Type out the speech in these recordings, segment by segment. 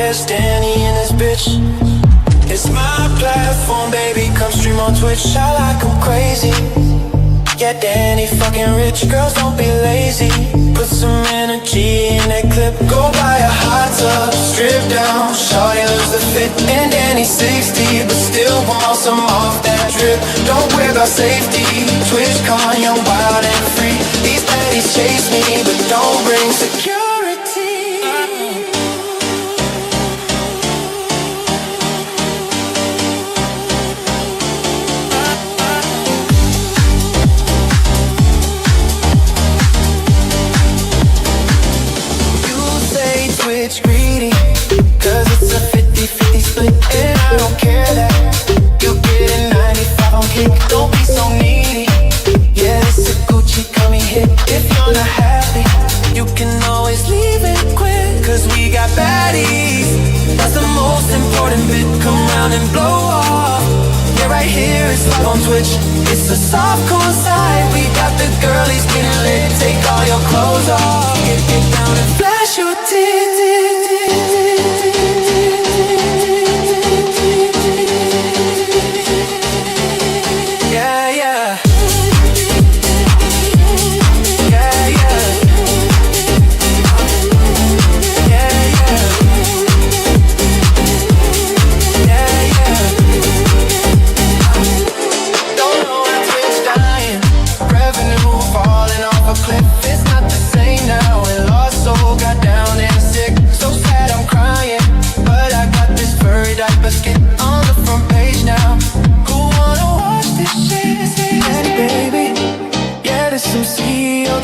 outraged, Danny and this bitch. It's my platform, baby, come stream on Twitch. I like 'em crazy. Yeah, Danny fucking rich, girls don't be lazy. Put some energy in that clip. Go buy a hot tub, strip down, shawty lose the fit. And Danny's 60, but still wants some off that drip. Don't worry about safety, Twitch con, young, wild and free. These baddies chase me, but don't bring security. Greedy, cause it's a 50-50 split. And I don't care that you get a 95 on kick. Don't be so needy. Yeah, this is Gucci coming hit. If you're not happy, you can always leave it quick. Cause we got baddies, that's the most important bit. Come round and blow off. Yeah, right here, it's live on Twitch. It's the softcore side. We got the girlies getting lit. Take all your clothes off. Get down and flash your tits.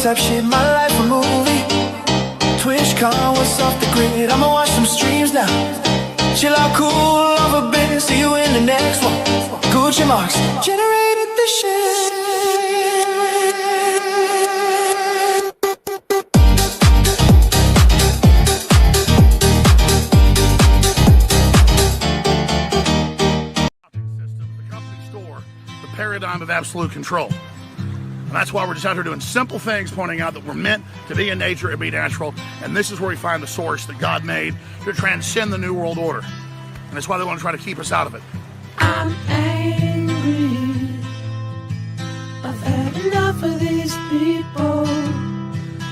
Type shit, my life a movie. TwitchCon, what's off the grid? I'ma watch some streams now. Chill out, cool off a bit. See you in the next one. Gucci marks generated the shit. The company store, the paradigm of absolute control. And that's why we're just out here doing simple things, pointing out that we're meant to be in nature and be natural. And this is where we find the source that God made to transcend the New World Order. And that's why they want to try to keep us out of it. I'm angry. I've had enough of these people.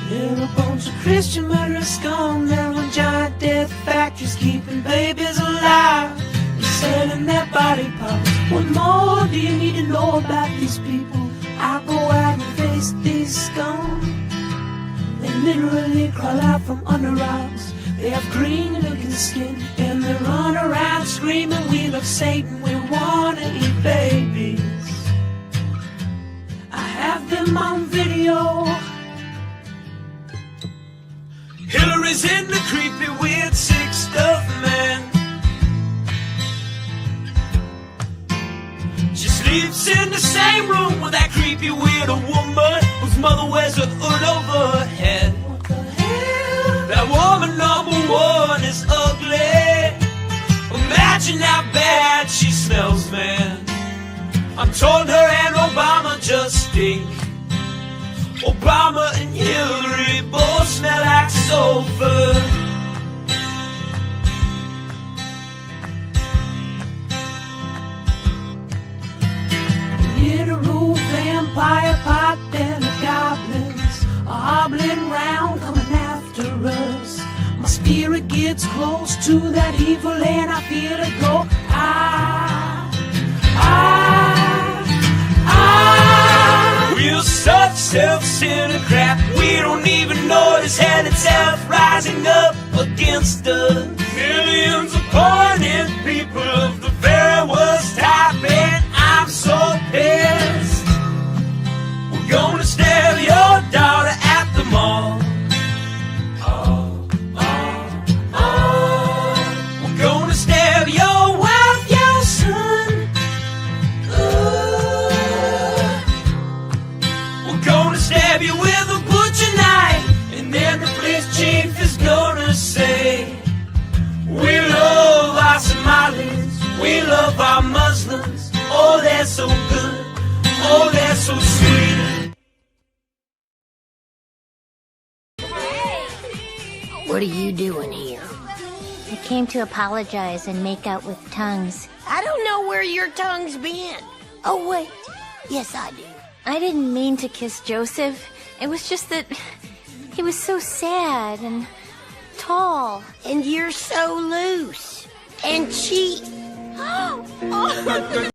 They're a bunch of Christian murderers, scum. They're on giant death factories, keeping babies alive and selling their body parts. What more do you need to know about these people? I go out and face these scum. They literally crawl out from under rocks. They have green looking skin and they run around screaming, we love Satan, we wanna eat babies. I have them on video. Hillary's in the creepy weird sick stuff, man. She sleeps in the same room with that creepy weirdo woman whose mother wears a hood over her head. What the hell? That woman number one is ugly. Imagine how bad she smells, man. I'm told her and Obama just stink. Obama and Hillary both smell like sulfur. Literal vampire pot belly goblins are hobbling round, coming after us. My spirit gets close to that evil and I feel it go. We're such self-centered crap. We don't even notice hell itself rising up against us. Millions of pointed people of the very worst type, and I'm so pissed. We're gonna stab your daughter at the mall. We're gonna stab your wife, your son. We're gonna stab you with a butcher knife, and then the police chief is gonna say, we love our Somalis, we love our Muslims. Oh, they're so good, oh, they're so sweet. What are you doing here? I came to apologize and make out with tongues. I don't know where your tongue's been. Oh, wait. Yes, I do. I didn't mean to kiss Joseph. It was just that he was so sad and tall. And you're so loose and cheap. Oh.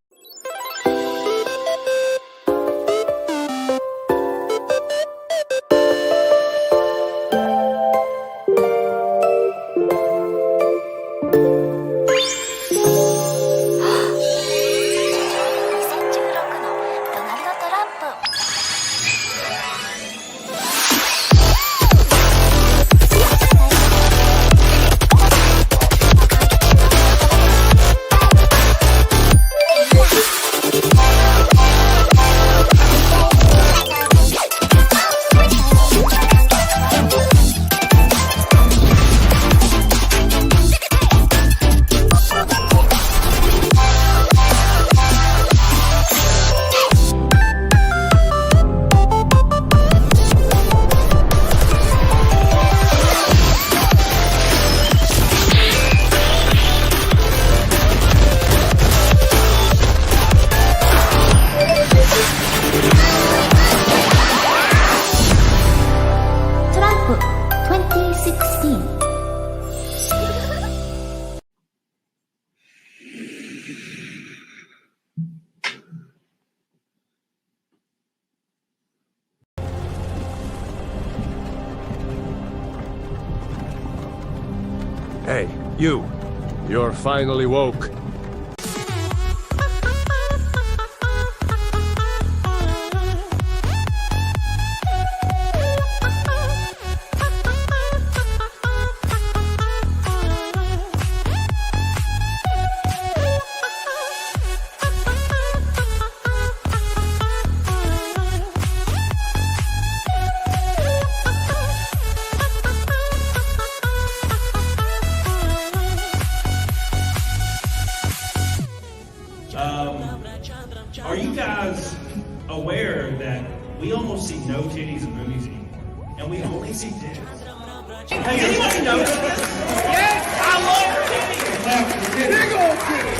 Hey, you. You're finally woke. Are you guys aware that we almost see no titties in movies anymore? And we only see titties. Hey, anybody notice this? Yes, I love titties! Big old titties!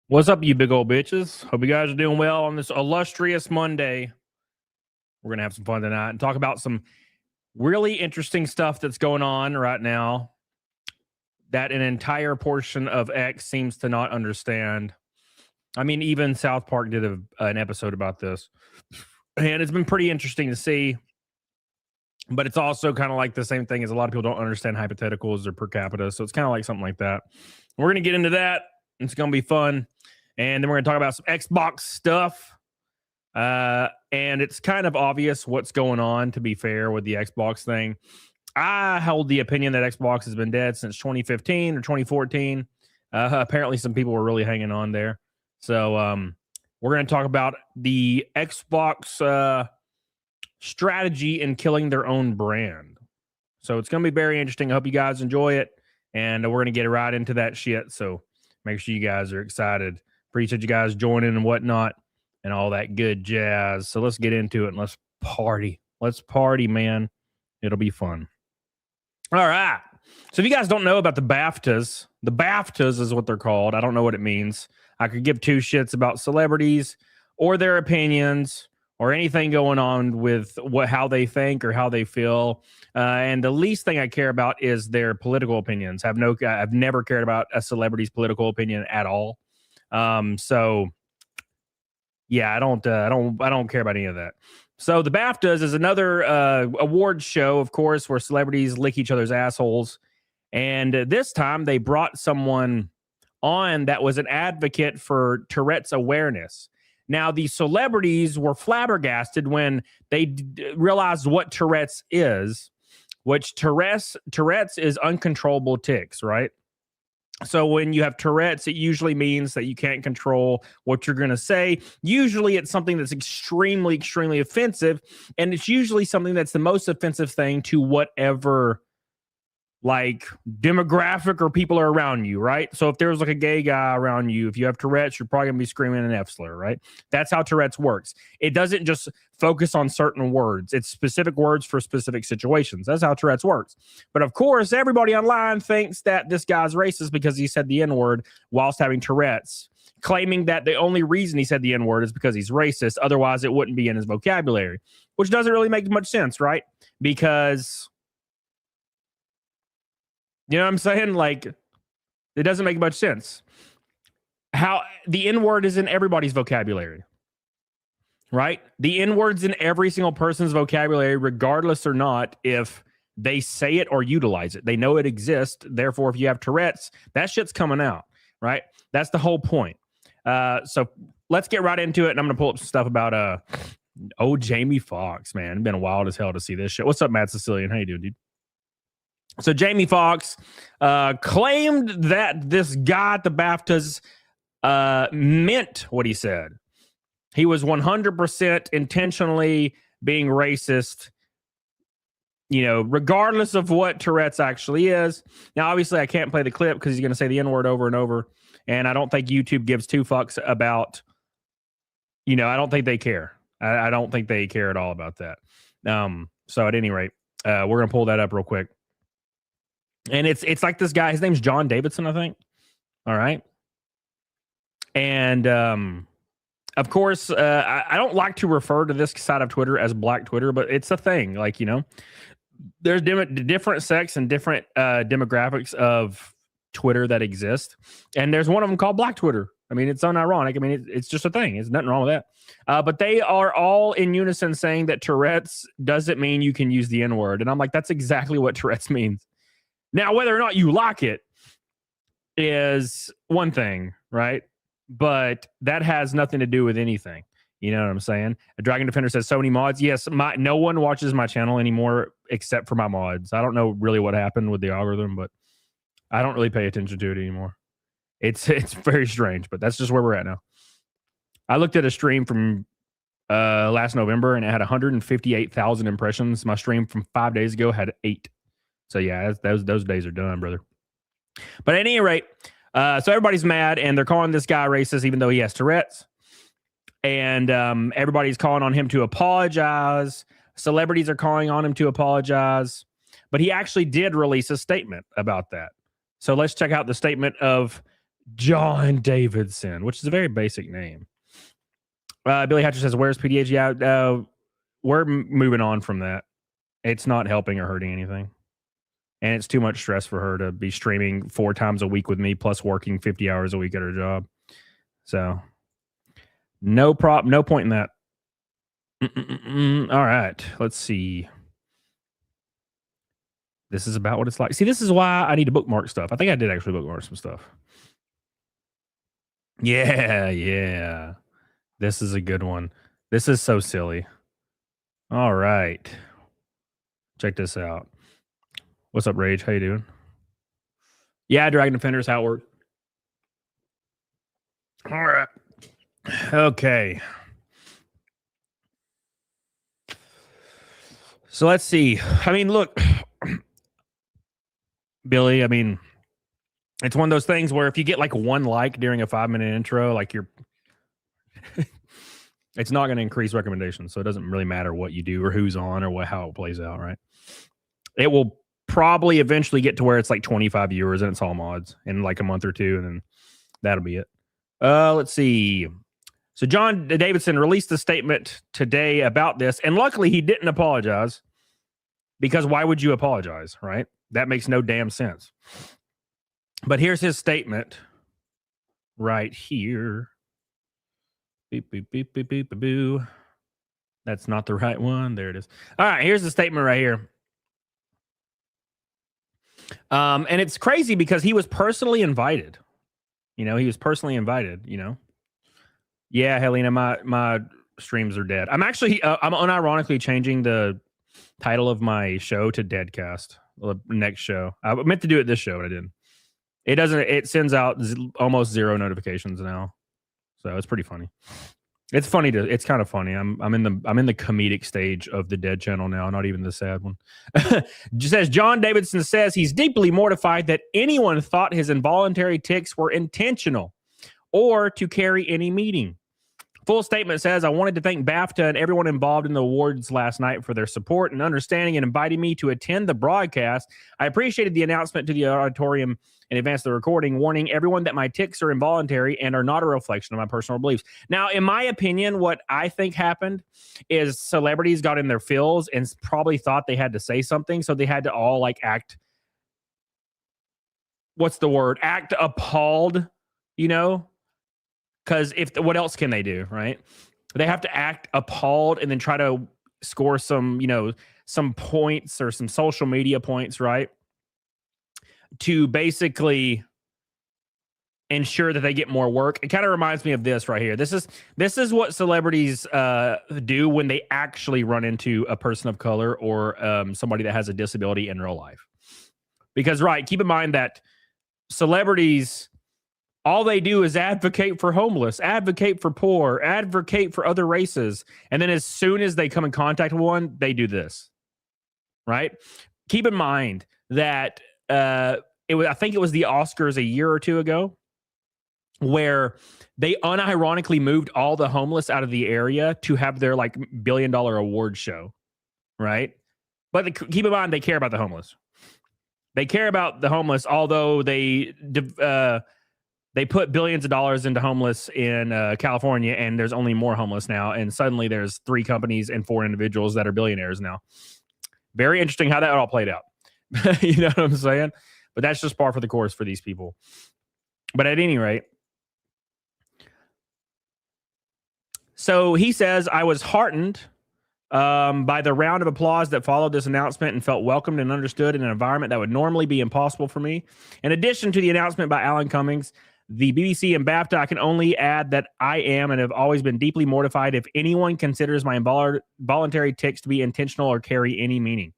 What's up, you big old bitches? Hope you guys are doing well on this illustrious Monday. We're going to have some fun tonight and talk about some really interesting stuff that's going on right now that an entire portion of X seems to not understand. I mean, even South Park did an episode about this. And it's been pretty interesting to see. But it's also kind of like the same thing as a lot of people don't understand hypotheticals or per capita. So it's kind of like something like that. We're going to get into that. It's going to be fun. And then we're going to talk about some Xbox stuff. And it's kind of obvious what's going on, to be fair, with the Xbox thing. I held the opinion that Xbox has been dead since 2015 or 2014. Apparently, some people were really hanging on there. So we're going to talk about the Xbox strategy in killing their own brand. So it's going to be very interesting. I hope you guys enjoy it. And we're going to get right into that shit. So make sure you guys are excited. Appreciate you guys joining and whatnot and all that good jazz. So let's get into it and let's party. Let's party, man. It'll be fun. All right. So if you guys don't know about the BAFTAs is what they're called. I don't know what it means. I could give two shits about celebrities or their opinions or anything going on with how they think or how they feel. And the least thing I care about is their political opinions. I've never cared about a celebrity's political opinion at all. So yeah, I don't care about any of that. So the BAFTAs is another award show, of course, where celebrities lick each other's assholes. And this time they brought someone on that was an advocate for Tourette's awareness. Now, the celebrities were flabbergasted when they realized what Tourette's is, which Tourette's is uncontrollable tics, right? So when you have Tourette's, it usually means that you can't control what you're going to say. Usually it's something that's extremely, extremely offensive. And it's usually something that's the most offensive thing to whatever like demographic or people are around you, right? So if there's like a gay guy around you, if you have Tourette's, you're probably gonna be screaming an F slur, right? That's how Tourette's works. It doesn't just focus on certain words. It's specific words for specific situations. That's how Tourette's works. But of course, everybody online thinks that this guy's racist because he said the N-word whilst having Tourette's, claiming that the only reason he said the N-word is because he's racist. Otherwise, it wouldn't be in his vocabulary, which doesn't really make much sense, right? Because you know what I'm saying? Like, it doesn't make much sense. How the N-word is in everybody's vocabulary, right? The N-word's in every single person's vocabulary, regardless or not if they say it or utilize it. They know it exists. Therefore, if you have Tourette's, that shit's coming out, right? That's the whole point. So let's get right into it. And I'm going to pull up some stuff about Jamie Foxx, man. It's been wild as hell to see this shit. What's up, Matt Sicilian? How you doing, dude? So Jamie Foxx claimed that this guy at the BAFTAs meant what he said. He was 100% intentionally being racist, you know, regardless of what Tourette's actually is. Now, obviously, I can't play the clip because he's going to say the N-word over and over. And I don't think YouTube gives two fucks about, you know, I don't think they care. I don't think they care at all about that. So at any rate, we're going to pull that up real quick. And it's like this guy, his name's John Davidson, I think. All right. And of course, I don't like to refer to this side of Twitter as Black Twitter, but it's a thing. Like, you know, there's different sects and different demographics of Twitter that exist. And there's one of them called Black Twitter. I mean, it's unironic. I mean, it's just a thing. There's nothing wrong with that. But they are all in unison saying that Tourette's doesn't mean you can use the N-word. And I'm like, that's exactly what Tourette's means. Now, whether or not you like it is one thing, right? But that has nothing to do with anything. You know what I'm saying? A Dragon Defender says, so many mods. Yes, no one watches my channel anymore except for my mods. I don't know really what happened with the algorithm, but I don't really pay attention to it anymore. It's very strange, but that's just where we're at now. I looked at a stream from last November, and it had 158,000 impressions. My stream from 5 days ago had 8. So yeah, those days are done, brother. But at any rate, so everybody's mad, and they're calling this guy racist, even though he has Tourette's. And everybody's calling on him to apologize. Celebrities are calling on him to apologize. But he actually did release a statement about that. So let's check out the statement of John Davidson, which is a very basic name. Billy Hatcher says, where's PDH? Yeah, we're moving on from that. It's not helping or hurting anything. And it's too much stress for her to be streaming 4 times a week with me, plus working 50 hours a week at her job. So no point in that. All right, let's see. This is about what it's like. See, this is why I need to bookmark stuff. I think I did actually bookmark some stuff. Yeah. This is a good one. This is so silly. All right. Check this out. What's up, Rage? How you doing? Yeah, Dragon Defenders, how it works. All right. Okay. So let's see. I mean, look, Billy, I mean, it's one of those things where if you get like 1 like during a 5-minute intro, like you're it's not going to increase recommendations. So it doesn't really matter what you do or who's on or how it plays out, right? It will probably eventually get to where it's like 25 viewers and it's all mods in like a month or 2, and then that'll be it. Let's see. So John Davidson released a statement today about this, and luckily he didn't apologize, because why would you apologize, right? That makes no damn sense. But here's his statement right here. Beep, beep, beep, beep, beep, beep, boo. That's not the right one. There it is. All right, here's the statement right here. And it's crazy because he was personally invited. You know, he was personally invited, you know. Yeah, Helena, my streams are dead. I'm actually, I'm unironically changing the title of my show to Deadcast, the next show. I meant to do it this show, but I didn't. It doesn't. It sends out almost 0 notifications now, so it's pretty funny. It's funny to. It's kind of funny. I'm in the comedic stage of the dead channel now, not even the sad one. Says John Davidson says he's deeply mortified that anyone thought his involuntary tics were intentional or to carry any meaning. Full statement says, I wanted to thank BAFTA and everyone involved in the awards last night for their support and understanding and inviting me to attend the broadcast. I appreciated the announcement to the auditorium in advance of the recording, warning everyone that my tics are involuntary and are not a reflection of my personal beliefs. Now, in my opinion, what I think happened is celebrities got in their feels and probably thought they had to say something, so they had to all like act, what's the word? Act appalled, you know? Because what else can they do, right? They have to act appalled and then try to score some, some points or some social media points, right? To basically ensure that they get more work. It kind of reminds me of this right here. This is what celebrities do when they actually run into a person of color or somebody that has a disability in real life. Because, right, keep in mind that celebrities, all they do is advocate for homeless, advocate for poor, advocate for other races. And then as soon as they come in contact with one, they do this, right? Keep in mind that I think it was the Oscars a year or two ago where they unironically moved all the homeless out of the area to have their like $1 billion award show, right? But keep in mind, they care about the homeless. They care about the homeless, although they put billions of dollars into homeless in California, and there's only more homeless now. And suddenly there's 3 companies and 4 individuals that are billionaires now. Very interesting how that all played out. You know what I'm saying? But that's just par for the course for these people. But at any rate, so he says, I was heartened by the round of applause that followed this announcement and felt welcomed and understood in an environment that would normally be impossible for me. In addition to the announcement by Alan Cummings, the BBC and BAFTA, I can only add that I am and have always been deeply mortified if anyone considers my involuntary tics to be intentional or carry any meaning.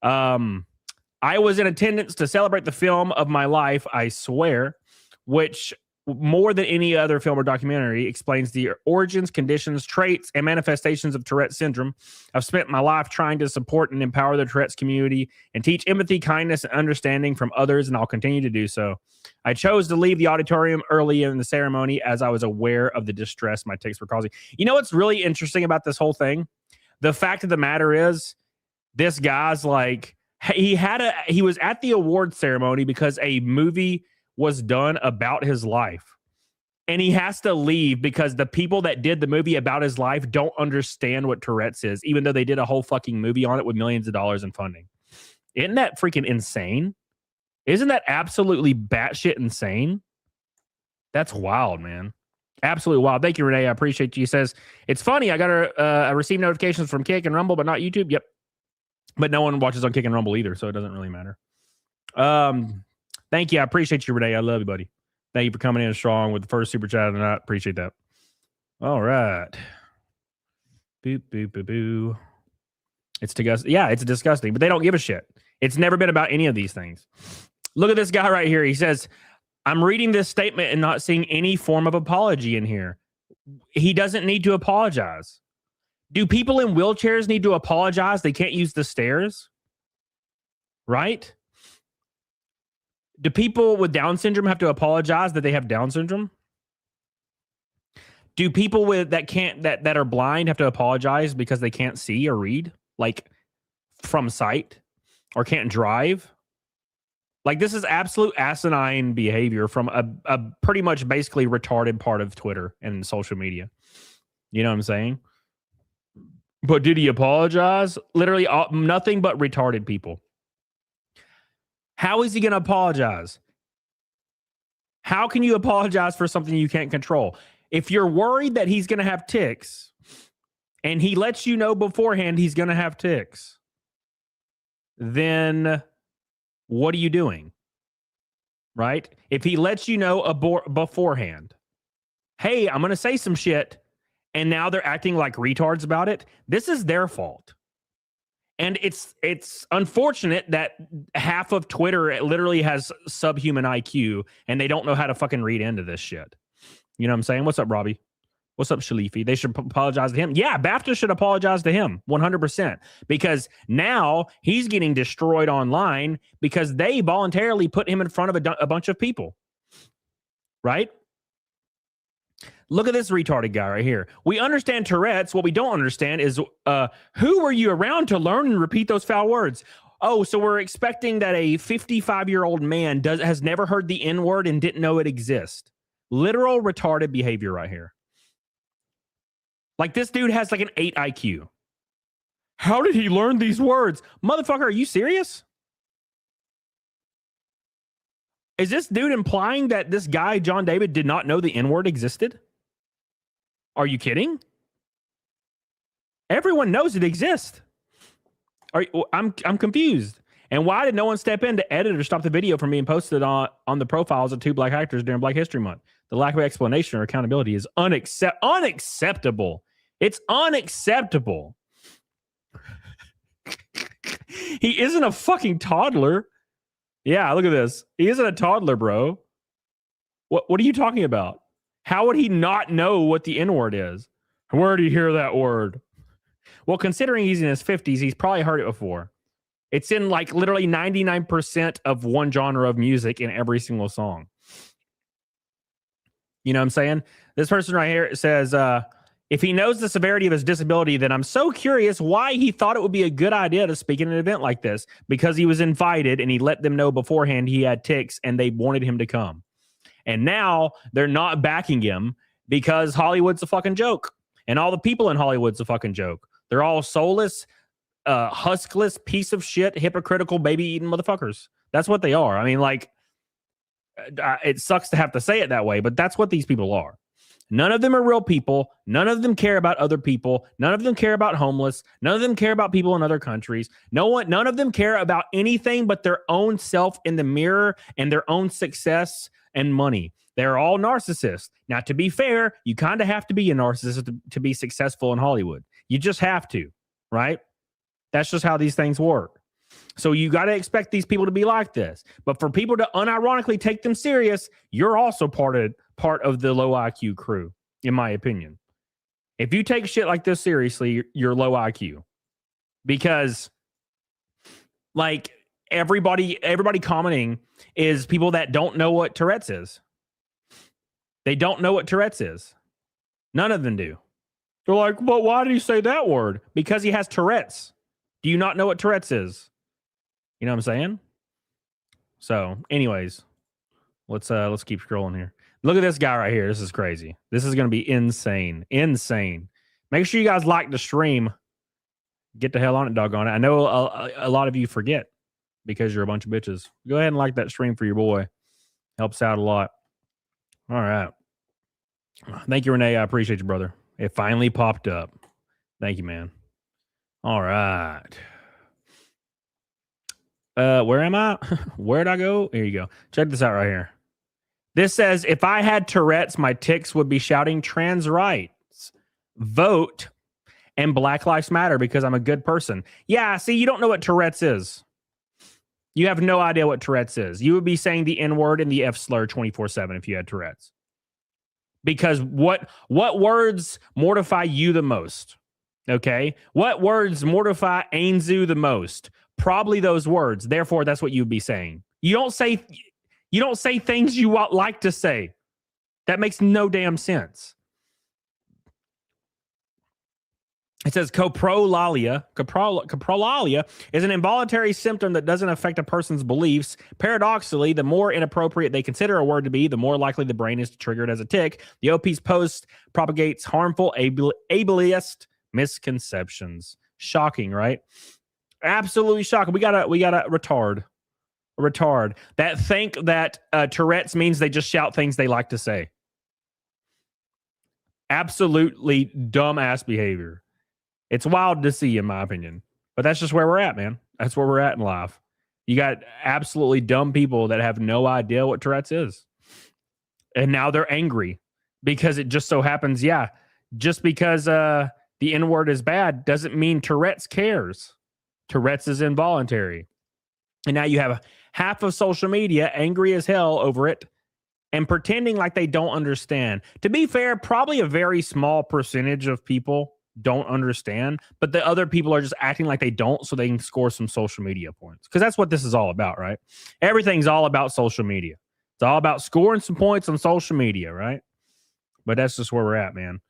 I was in attendance to celebrate the film of my life, I swear, which more than any other film or documentary explains the origins, conditions, traits, and manifestations of Tourette syndrome. I've spent my life trying to support and empower the Tourette's community and teach empathy, kindness, and understanding from others, and I'll continue to do so. I chose to leave the auditorium early in the ceremony as I was aware of the distress my tics were causing. You know what's really interesting about this whole thing? The fact of the matter is, this guy's like, he was at the award ceremony because a movie was done about his life. And he has to leave because the people that did the movie about his life don't understand what Tourette's is, even though they did a whole fucking movie on it with millions of dollars in funding. Isn't that freaking insane? Isn't that absolutely batshit insane? That's wild, man. Absolutely wild. Thank you, Renee. I appreciate you. He says, it's funny. I got I received notifications from Kick and Rumble, but not YouTube. Yep. But no one watches on Kick and Rumble either, so it doesn't really matter. Thank you. I appreciate you, Renee. I love you, buddy. Thank you for coming in strong with the first super chat of the night. Appreciate that. All right. Boop, boop, boop, boo. It's disgusting. Yeah, it's disgusting, but they don't give a shit. It's never been about any of these things. Look at this guy right here. He says, I'm reading this statement and not seeing any form of apology in here. He doesn't need to apologize. Do people in wheelchairs need to apologize? They can't use the stairs, right? Do people with Down syndrome have to apologize that they have Down syndrome? Do people that are blind have to apologize because they can't see or read, like from sight, or can't drive? Like, this is absolute asinine behavior from a pretty much basically retarded part of Twitter and social media. You know what I'm saying? But did he apologize? Literally nothing but retarded people. How is he going to apologize? How can you apologize for something you can't control? If you're worried that he's going to have tics and he lets you know beforehand he's going to have tics, then what are you doing? Right? If he lets you know beforehand, hey, I'm going to say some shit, and now they're acting like retards about it, this is their fault. And it's unfortunate that half of Twitter literally has subhuman IQ and they don't know how to fucking read into this shit. You know what I'm saying? What's up, Robbie? What's up, Shalifi? They should apologize to him. Yeah, BAFTA should apologize to him 100% because now he's getting destroyed online because they voluntarily put him in front of a bunch of people. Right? Look at this retarded guy right here. We understand Tourette's. What we don't understand is who were you around to learn and repeat those foul words? Oh, so we're expecting that a 55-year-old man has never heard the N-word and didn't know it exists. Literal retarded behavior right here. Like this dude has like an 8 IQ. How did he learn these words? Motherfucker, are you serious? Is this dude implying that this guy, John David, did not know the N-word existed? Are you kidding? Everyone knows it exists. I'm confused. And why did no one step in to edit or stop the video from being posted on the profiles of 2 black actors during Black History Month? The lack of explanation or accountability is unacceptable. It's unacceptable. He isn't a fucking toddler. Yeah, look at this. He isn't a toddler, bro. What are you talking about? How would he not know what the N-word is? Where did he hear that word? Well, considering he's in his 50s, he's probably heard it before. It's in like literally 99% of one genre of music in every single song. You know what I'm saying? This person right here says, if he knows the severity of his disability, then I'm so curious why he thought it would be a good idea to speak at an event like this, because he was invited and he let them know beforehand he had tics and they wanted him to come. And now they're not backing him because Hollywood's a fucking joke. And all the people in Hollywood's a fucking joke. They're all soulless, huskless, piece of shit, hypocritical, baby-eating motherfuckers. That's what they are. I mean, like, it sucks to have to say it that way, but that's what these people are. None of them are real people. None of them care about other people. None of them care about homeless. None of them care about people in other countries. None of them care about anything but their own self in the mirror and their own success and money. They're all narcissists. Now, to be fair, you kind of have to be a narcissist to be successful in Hollywood. You just have to, right? That's just how these things work. So you got to expect these people to be like this. But for people to unironically take them serious, you're also part of the low IQ crew, in my opinion. If you take shit like this seriously, you're low IQ. Because, like, everybody commenting is people that don't know what Tourette's is. They don't know what Tourette's is. None of them do. They're like, well, why did he say that word? Because he has Tourette's. Do you not know what Tourette's is? You know what I'm saying? So, anyways, let's keep scrolling here. Look at this guy right here. This is crazy. This is going to be insane. Insane. Make sure you guys like the stream. Get the hell on it, doggone it. I know a lot of you forget because you're a bunch of bitches. Go ahead and like that stream for your boy. Helps out a lot. All right. Thank you, Renee. I appreciate you, brother. It finally popped up. Thank you, man. All right. Where am I? Where'd I go? Here you go. Check this out right here. This says, if I had Tourette's, my tics would be shouting trans rights, vote, and Black Lives Matter because I'm a good person. Yeah, see, you don't know what Tourette's is. You have no idea what Tourette's is. You would be saying the N-word and the F slur 24/7 if you had Tourette's. Because what words mortify you the most? Okay? What words mortify Ainzu the most? Probably those words. Therefore, that's what you'd be saying. You don't say things you like to say. That makes no damn sense. It says coprolalia is an involuntary symptom that doesn't affect a person's beliefs. Paradoxically, the more inappropriate they consider a word to be, the more likely the brain is to trigger it as a tic. The OP's post propagates harmful ableist misconceptions. Shocking, right? Absolutely shocking. We got a retard that think that Tourette's means they just shout things they like to say. Absolutely dumbass behavior. It's wild to see, in my opinion. But that's just where we're at, man. That's where we're at in life. You got absolutely dumb people that have no idea what Tourette's is. And now they're angry because it just so happens, just because the N-word is bad doesn't mean Tourette's cares. Tourette's is involuntary. And now you have half of social media angry as hell over it and pretending like they don't understand. To be fair, probably a very small percentage of people don't understand, but the other people are just acting like they don't so they can score some social media points. Because that's what this is all about, right? Everything's all about social media. It's all about scoring some points on social media, right? But that's just where we're at, man.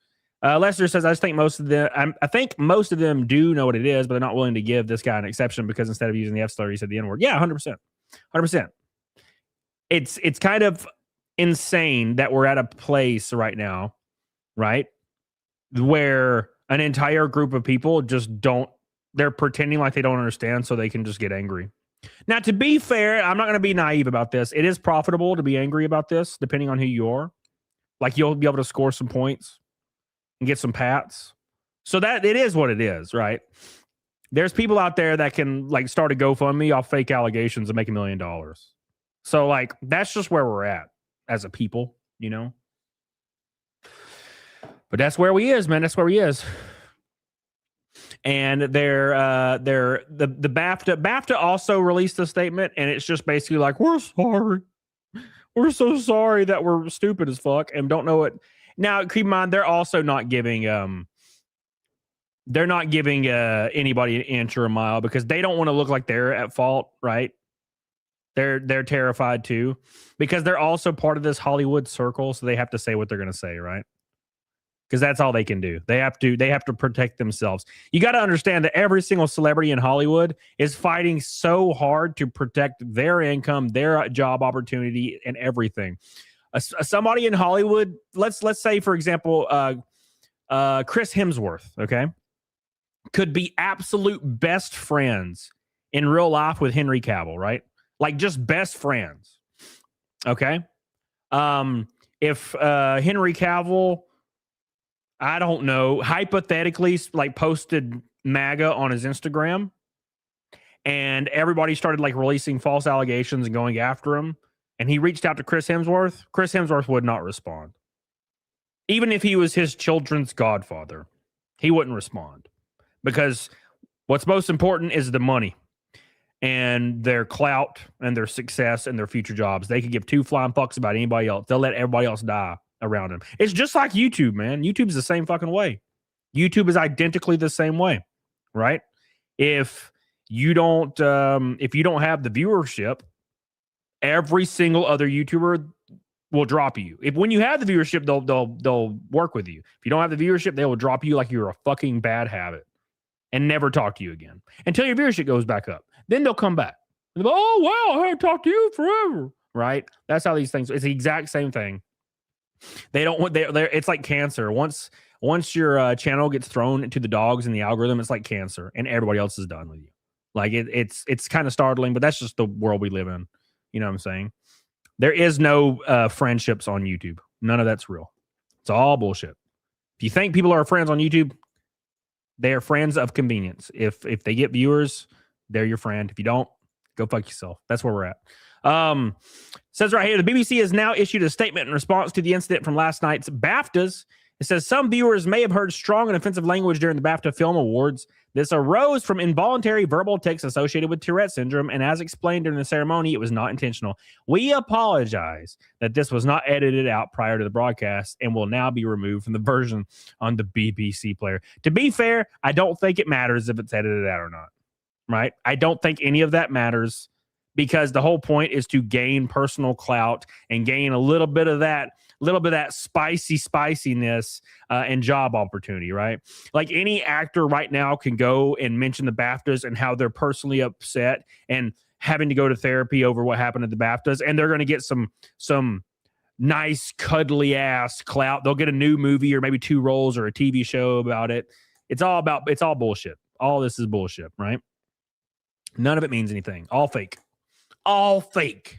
Lester says, I think most of them do know what it is, but they're not willing to give this guy an exception because instead of using the F slur, he said the N word. Yeah, 100%. 100%. It's kind of insane that we're at a place right now, right, where an entire group of people just don't, they're pretending like they don't understand so they can just get angry. Now, to be fair, I'm not going to be naive about this. It is profitable to be angry about this, depending on who you are. Like, you'll be able to score some points and get some pats. So that it is what it is, right? There's people out there that can like start a GoFundMe off fake allegations and make $1 million. So like, that's just where we're at as a people, you know? But that's where we is, man. That's where we is. And the BAFTA also released a statement, and it's just basically like, we're sorry. We're so sorry that we're stupid as fuck and don't know it. Now, keep in mind, they're also not giving anybody an inch or a mile because they don't want to look like they're at fault, right? They're terrified too because they're also part of this Hollywood circle, so they have to say what they're going to say, right? Because that's all they can do. They have to protect themselves. You got to understand that every single celebrity in Hollywood is fighting so hard to protect their income, their job opportunity, and everything. Somebody in Hollywood, let's say, for example, Chris Hemsworth, okay, could be absolute best friends in real life with Henry Cavill, right? Like just best friends, okay? If Henry Cavill, I don't know, hypothetically, like posted MAGA on his Instagram and everybody started like releasing false allegations and going after him, and he reached out to Chris Hemsworth would not respond. Even if he was his children's godfather, he wouldn't respond because what's most important is the money and their clout and their success and their future jobs. They could give two flying fucks about anybody else. They'll let everybody else die around him. It's just like YouTube, man. YouTube's the same fucking way. YouTube is identically the same way, right? If you don't have the viewership, every single other YouTuber will drop you. When you have the viewership, they'll work with you. If you don't have the viewership, they will drop you like you're a fucking bad habit and never talk to you again until your viewership goes back up. Then they'll come back. They'll go, oh wow, I haven't talked to you forever, right? That's how these things. It's the exact same thing. They don't want. It's like cancer. Once your channel gets thrown into the dogs in the algorithm, it's like cancer, and everybody else is done with you. Like it's kind of startling, but that's just the world we live in. You know what I'm saying? There is no friendships on YouTube. None of that's real. It's all bullshit. If you think people are friends on YouTube, they are friends of convenience. If they get viewers, they're your friend. If you don't, go fuck yourself. That's where we're at. Says right here, the BBC has now issued a statement in response to the incident from last night's BAFTAs. It says some viewers may have heard strong and offensive language during the BAFTA Film Awards. This arose from involuntary verbal tics associated with Tourette syndrome, and as explained during the ceremony, it was not intentional. We apologize that this was not edited out prior to the broadcast and will now be removed from the version on the BBC player. To be fair, I don't think it matters if it's edited out or not, right? I don't think any of that matters because the whole point is to gain personal clout and gain a little bit of that spiciness and job opportunity, right? Like any actor right now can go and mention the BAFTAs and how they're personally upset and having to go to therapy over what happened at the BAFTAs, and they're going to get some nice cuddly ass clout. They'll get a new movie or maybe 2 roles or a TV show about it. It's all bullshit. All this is bullshit, right? None of it means anything. All fake. All fake.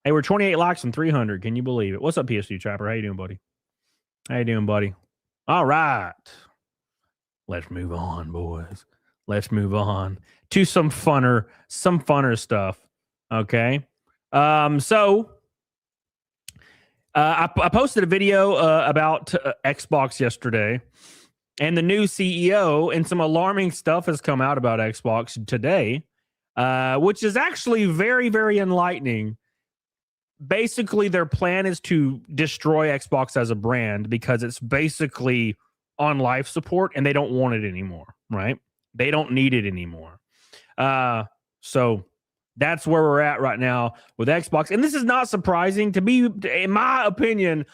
Hey, we're 28 likes and 300. Can you believe it? What's up, PS2 Trapper? How you doing, buddy? How you doing, buddy? All right. Let's move on, boys. Let's move on to some funner stuff. Okay. So I posted a video about Xbox yesterday, and the new CEO, and some alarming stuff has come out about Xbox today, which is actually very, very enlightening. Basically, their plan is to destroy Xbox as a brand because it's basically on life support and they don't want it anymore, right? They don't need it anymore. So that's where we're at right now with Xbox. And this is not surprising to me. In my opinion,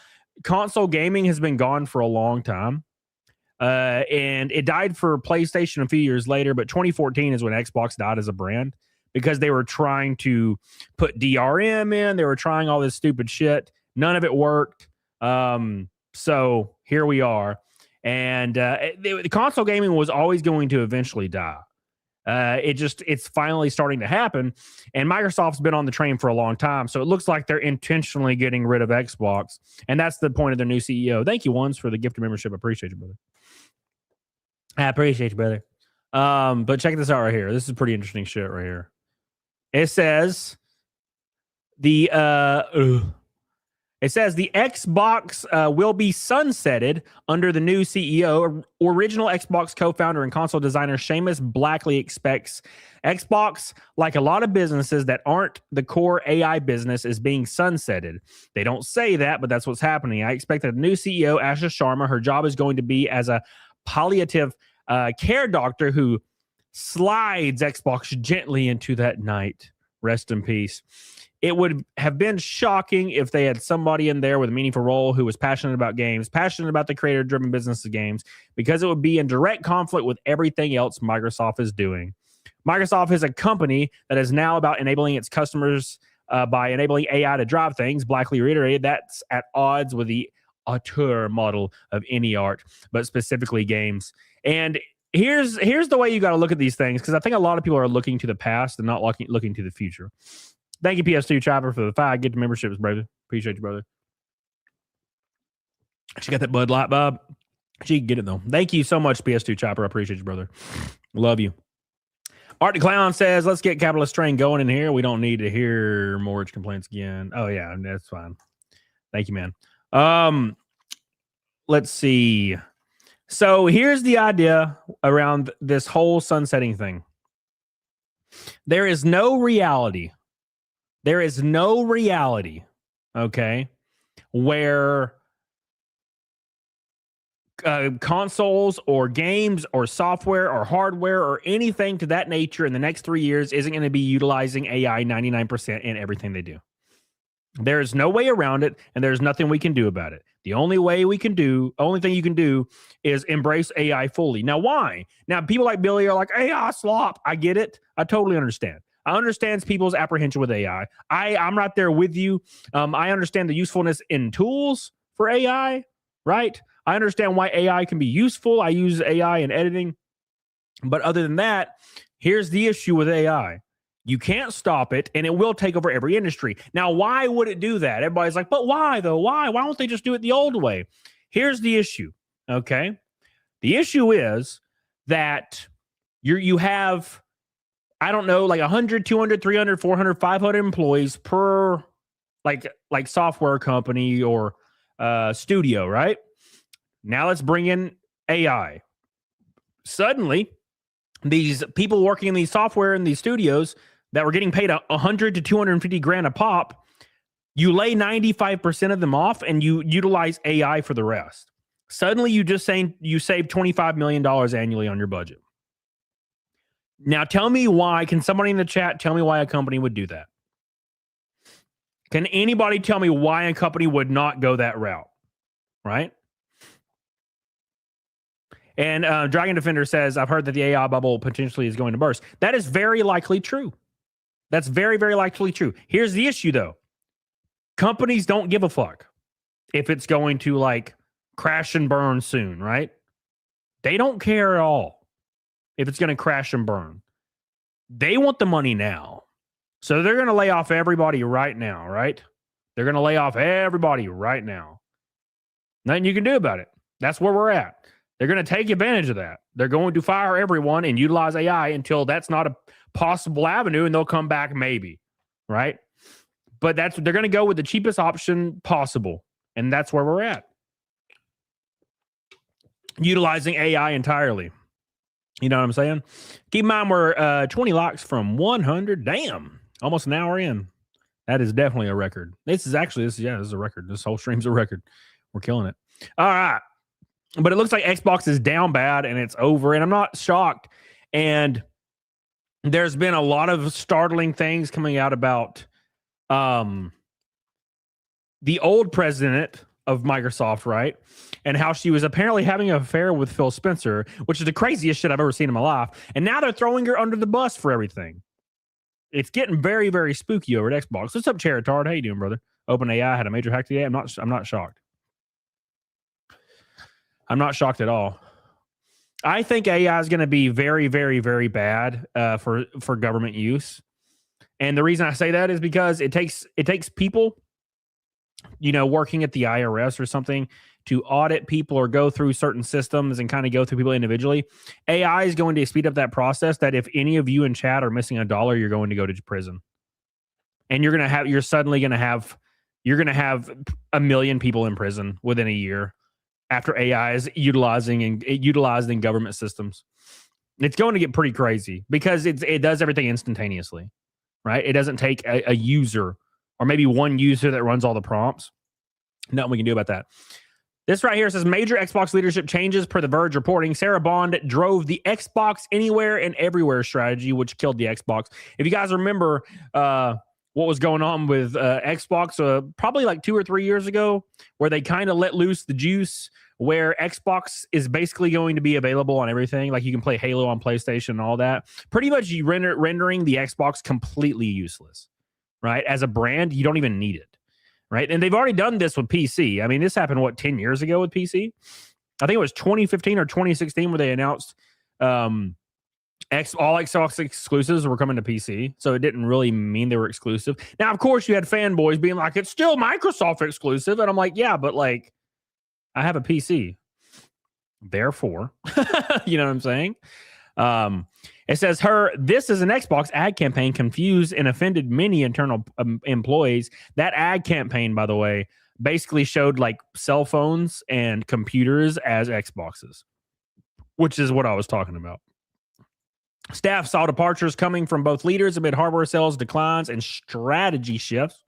console gaming has been gone for a long time. And it died for PlayStation a few years later, but 2014 is when Xbox died as a brand because they were trying to put DRM in. They were trying all this stupid shit. None of it worked. So here we are. And the console gaming was always going to eventually die. It's finally starting to happen. And Microsoft's been on the train for a long time. So it looks like they're intentionally getting rid of Xbox. And that's the point of their new CEO. Thank you, Ones, for the gift of membership. I appreciate you, brother. I appreciate you, brother. But check this out right here. This is pretty interesting shit right here. It says the Xbox will be sunsetted under the new CEO. Original Xbox co-founder and console designer Seamus Blackley expects Xbox, like a lot of businesses that aren't the core AI business, is being sunsetted. They don't say that, but that's what's happening. I expect that the new CEO, Asha Sharma, her job is going to be as a palliative care doctor who slides Xbox gently into that night. Rest in peace. It would have been shocking if they had somebody in there with a meaningful role who was passionate about games, passionate about the creator-driven business of games, because it would be in direct conflict with everything else Microsoft is doing. Microsoft is a company that is now about enabling its customers by enabling AI to drive things. Blackley reiterated that's at odds with the auteur model of any art, but specifically games. And here's the way you got to look at these things, because I think a lot of people are looking to the past and not looking to the future. Thank you, PS2 Chopper, for the 5 gift memberships, brother. Appreciate you, brother. She got that Bud Light, Bob. She can get it, though. Thank you so much, PS2 Chopper. I appreciate you, brother. Love you. Art the Clown says, let's get Capitalist Train going in here. We don't need to hear mortgage complaints again. Oh, yeah, that's fine. Thank you, man. Let's see. So here's the idea around this whole sunsetting thing. There is no reality. There is no reality, okay, where consoles or games or software or hardware or anything to that nature in the next 3 years isn't going to be utilizing AI 99% in everything they do. There is no way around it, and there's nothing we can do about it. The only thing you can do is embrace AI fully. Now, why? Now, people like Billy are like, AI slop. I get it. I totally understand. I understand people's apprehension with AI. I'm right there with you. I understand the usefulness in tools for AI, right? I understand why AI can be useful. I use AI in editing. But other than that, here's the issue with AI. You can't stop it, and it will take over every industry. Now, why would it do that? Everybody's like, but why, though? Why? Why don't they just do it the old way? Here's the issue, okay? The issue is that you have, I don't know, like 100, 200, 300, 400, 500 employees per like software company or studio, right? Now let's bring in AI. Suddenly, these people working in these software in these studios that were getting paid 100 to 250 grand a pop, you lay 95% of them off and you utilize AI for the rest. Suddenly, you save $25 million annually on your budget. Now, tell me why. Can somebody in the chat tell me why a company would do that? Can anybody tell me why a company would not go that route? Right? And Dragon Defender says, I've heard that the AI bubble potentially is going to burst. That is very likely true. That's very, very likely true. Here's the issue, though. Companies don't give a fuck if it's going to like crash and burn soon, right? They don't care at all if it's going to crash and burn. They want the money now. So they're going to lay off everybody right now, right? They're going to lay off everybody right now. Nothing you can do about it. That's where we're at. They're going to take advantage of that. They're going to fire everyone and utilize AI until that's not a possible avenue, and they'll come back maybe, right? But they're going to go with the cheapest option possible, and that's where we're at. utilizing AI entirely. You know what I'm saying? Keep in mind we're 20 likes from 100. Damn, almost an hour in. That is definitely a record. This is a record. This whole stream's a record. We're killing it. All right. But it looks like Xbox is down bad and it's over. And I'm not shocked. And there's been a lot of startling things coming out about the old president of Microsoft, right? And how she was apparently having an affair with Phil Spencer, which is the craziest shit I've ever seen in my life. And now they're throwing her under the bus for everything. It's getting very, very spooky over at Xbox. What's up, Charitard? How you doing, brother? OpenAI had a major hack today. I'm not shocked. I'm not shocked at all. I think AI is going to be very, very, very bad for government use. And the reason I say that is because it takes people, working at the IRS or something to audit people or go through certain systems and kind of go through people individually. AI is going to speed up that process that if any of you in chat are missing $1, you're going to go to prison. And you're suddenly going to have 1 million people in prison within a year after AI is utilizing government systems. It's going to get pretty crazy because it does everything instantaneously, right? It doesn't take a user or maybe one user that runs all the prompts. Nothing we can do about that. This right here says major Xbox leadership changes per The Verge reporting. Sarah Bond drove the Xbox anywhere and everywhere strategy, which killed the Xbox. If you guys remember what was going on with Xbox probably like 2 or 3 years ago, where they kind of let loose the juice, where Xbox is basically going to be available on everything. Like you can play Halo on PlayStation and all that. Pretty much you rendering the Xbox completely useless, right? As a brand, you don't even need it. Right. And they've already done this with PC. I mean, this happened, 10 years ago with PC? I think it was 2015 or 2016 where they announced all Xbox exclusives were coming to PC. So it didn't really mean they were exclusive. Now, of course, you had fanboys being like, it's still Microsoft exclusive. And I'm like, yeah, but like, I have a PC. Therefore, you know what I'm saying? It says this is an Xbox ad campaign confused and offended many internal employees. That ad campaign, by the way, basically showed like cell phones and computers as Xboxes, which is what I was talking about. Staff saw departures coming from both leaders amid hardware sales declines and strategy shifts.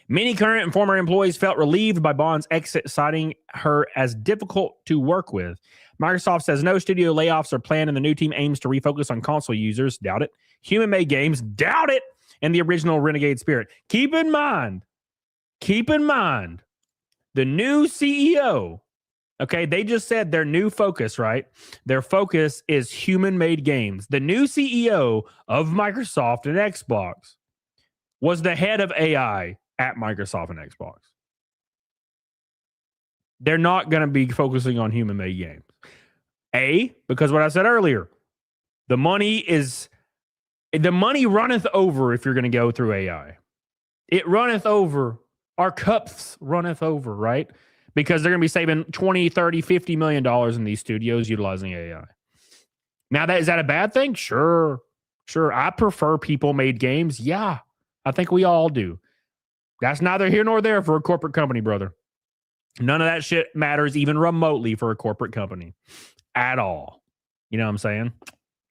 Many current and former employees felt relieved by Bond's exit, citing her as difficult to work with. Microsoft says no studio layoffs are planned, and the new team aims to refocus on console users. Doubt it. Human-made games. Doubt it. And the original Renegade spirit. Keep in mind, the new CEO, okay, they just said their new focus, right? Their focus is human-made games. The new CEO of Microsoft and Xbox was the head of AI at Microsoft and Xbox. They're not going to be focusing on human-made games. Because what I said earlier, the money runneth over if you're going to go through AI. It runneth over. Our cups runneth over, right? Because they're going to be saving $20, $30, $50 million in these studios utilizing AI. Now, is that a bad thing? Sure. I prefer people-made games. Yeah, I think we all do. That's neither here nor there for a corporate company, brother. None of that shit matters even remotely for a corporate company at all. You know what I'm saying?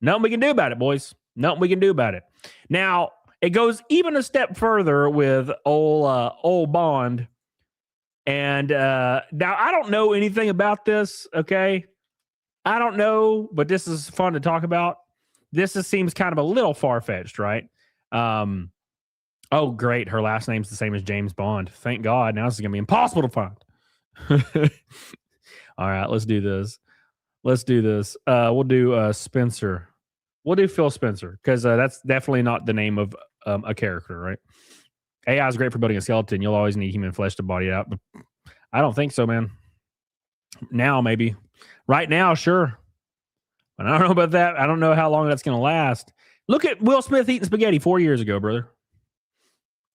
Nothing we can do about it, boys. Nothing we can do about it. Now, it goes even a step further with old Bond. And now, I don't know anything about this, okay? I don't know, but this is fun to talk about. Seems kind of a little far-fetched, right? Oh, great. Her last name's the same as James Bond. Thank God. Now this is going to be impossible to find. All right, let's do this. We'll do Spencer. We'll do Phil Spencer because that's definitely not the name of a character, right? AI is great for building a skeleton. You'll always need human flesh to body it out. But I don't think so, man. Now, maybe. Right now, sure. But I don't know about that. I don't know how long that's going to last. Look at Will Smith eating spaghetti 4 years ago, brother.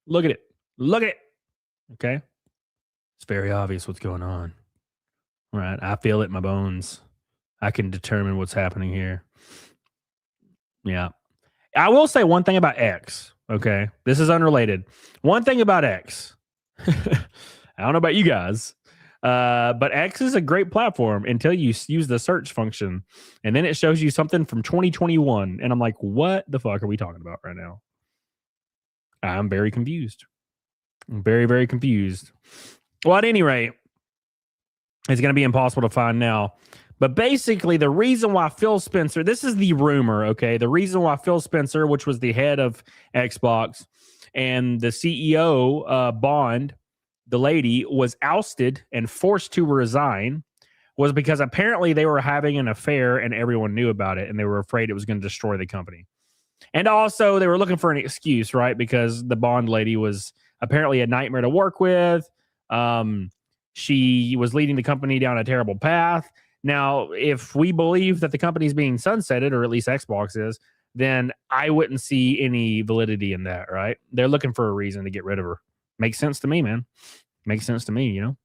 Look at it. Okay? It's very obvious what's going on. All right. I feel it in my bones. I can determine what's happening here. Yeah. I will say one thing about X. Okay. This is unrelated. One thing about X. I don't know about you guys. But X is a great platform until you use the search function, and then it shows you something from 2021, and I'm like, what the fuck are we talking about right now? I'm very confused. I'm very, very confused. Well, at any rate, it's going to be impossible to find now. But basically, the reason why Phil Spencer, this is the rumor, okay? The reason why Phil Spencer, which was the head of Xbox, and the CEO, Bond, the lady, was ousted and forced to resign was because apparently they were having an affair and everyone knew about it and they were afraid it was going to destroy the company. And also, they were looking for an excuse, right? Because the Bond lady was apparently a nightmare to work with. She was leading the company down a terrible path. Now, if we believe that the company's being sunsetted, or at least Xbox is, then I wouldn't see any validity in that, right? They're looking for a reason to get rid of her. Makes sense to me, man. Makes sense to me, you know?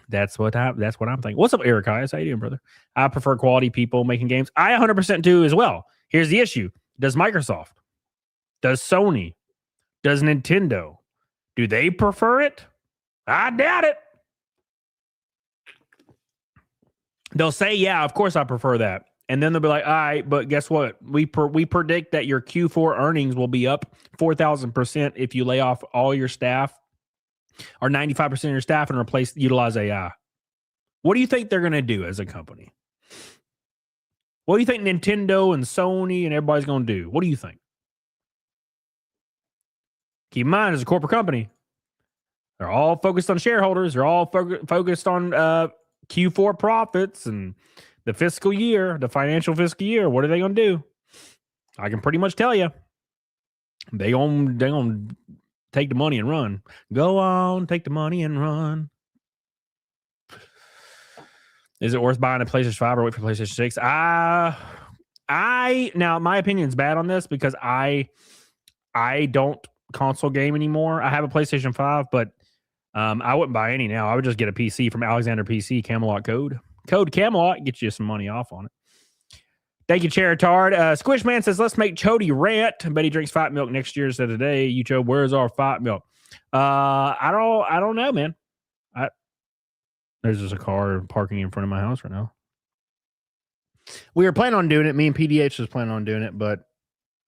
That's what I'm thinking. What's up, Eric Hayes? How you doing, brother? I prefer quality people making games. I 100% do as well. Here's the issue. Does Microsoft? Does Sony? Does Nintendo? Do they prefer it? I doubt it. They'll say, yeah, of course I prefer that. And then they'll be like, all right, but guess what? We predict that your Q4 earnings will be up 4,000% if you lay off all your staff or 95% of your staff and utilize AI. What do you think they're going to do as a company? What do you think Nintendo and Sony and everybody's going to do? What do you think? Keep in mind, as a corporate company, they're all focused on shareholders. They're all focused on Q4 profits and the fiscal year, the financial fiscal year. What are they going to do? I can pretty much tell you. They gonna take the money and run. Go on, take the money and run. Is it worth buying a PlayStation 5 or wait for PlayStation 6? Now my opinion's bad on this because I don't console game anymore. I have a PlayStation 5, but I wouldn't buy any now. I would just get a PC from Alexander PC, Camelot code. Code Camelot, get you some money off on it. Thank you, Charitard. Squishman says, let's make Chody rant. I bet he drinks fight milk next year instead of today. You, Chode, where's our fight milk? I don't know, man. There's just a car parking in front of my house right now. We were planning on doing it. Me and PDH was planning on doing it, but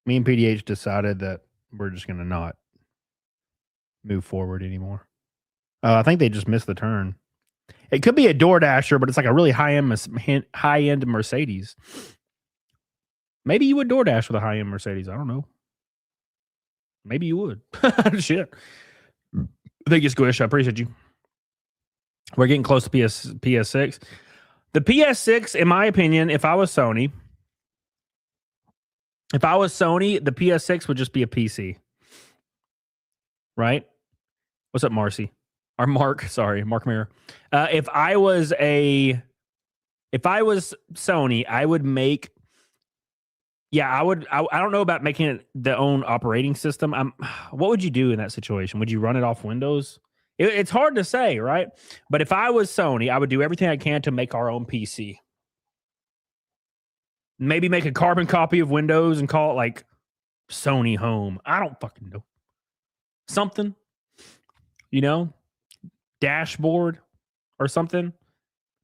me and PDH decided that we're just going to not move forward anymore. I think they just missed the turn. It could be a DoorDasher, but it's like a really high-end Mercedes. Maybe you would DoorDash with a high-end Mercedes. I don't know. Maybe you would. Shit. Thank you, Squish. I appreciate you. We're getting close to PS6. The PS6, in my opinion, if I was Sony, the PS6 would just be a PC. Right? What's up, Marcy? Or Mark Mirror. If I was Sony, I would make. Yeah, I would. I don't know about making it the own operating system. What would you do in that situation? Would you run it off Windows? It's hard to say, right? But if I was Sony, I would do everything I can to make our own PC. Maybe make a carbon copy of Windows and call it like Sony Home. I don't fucking know. Something, dashboard or something.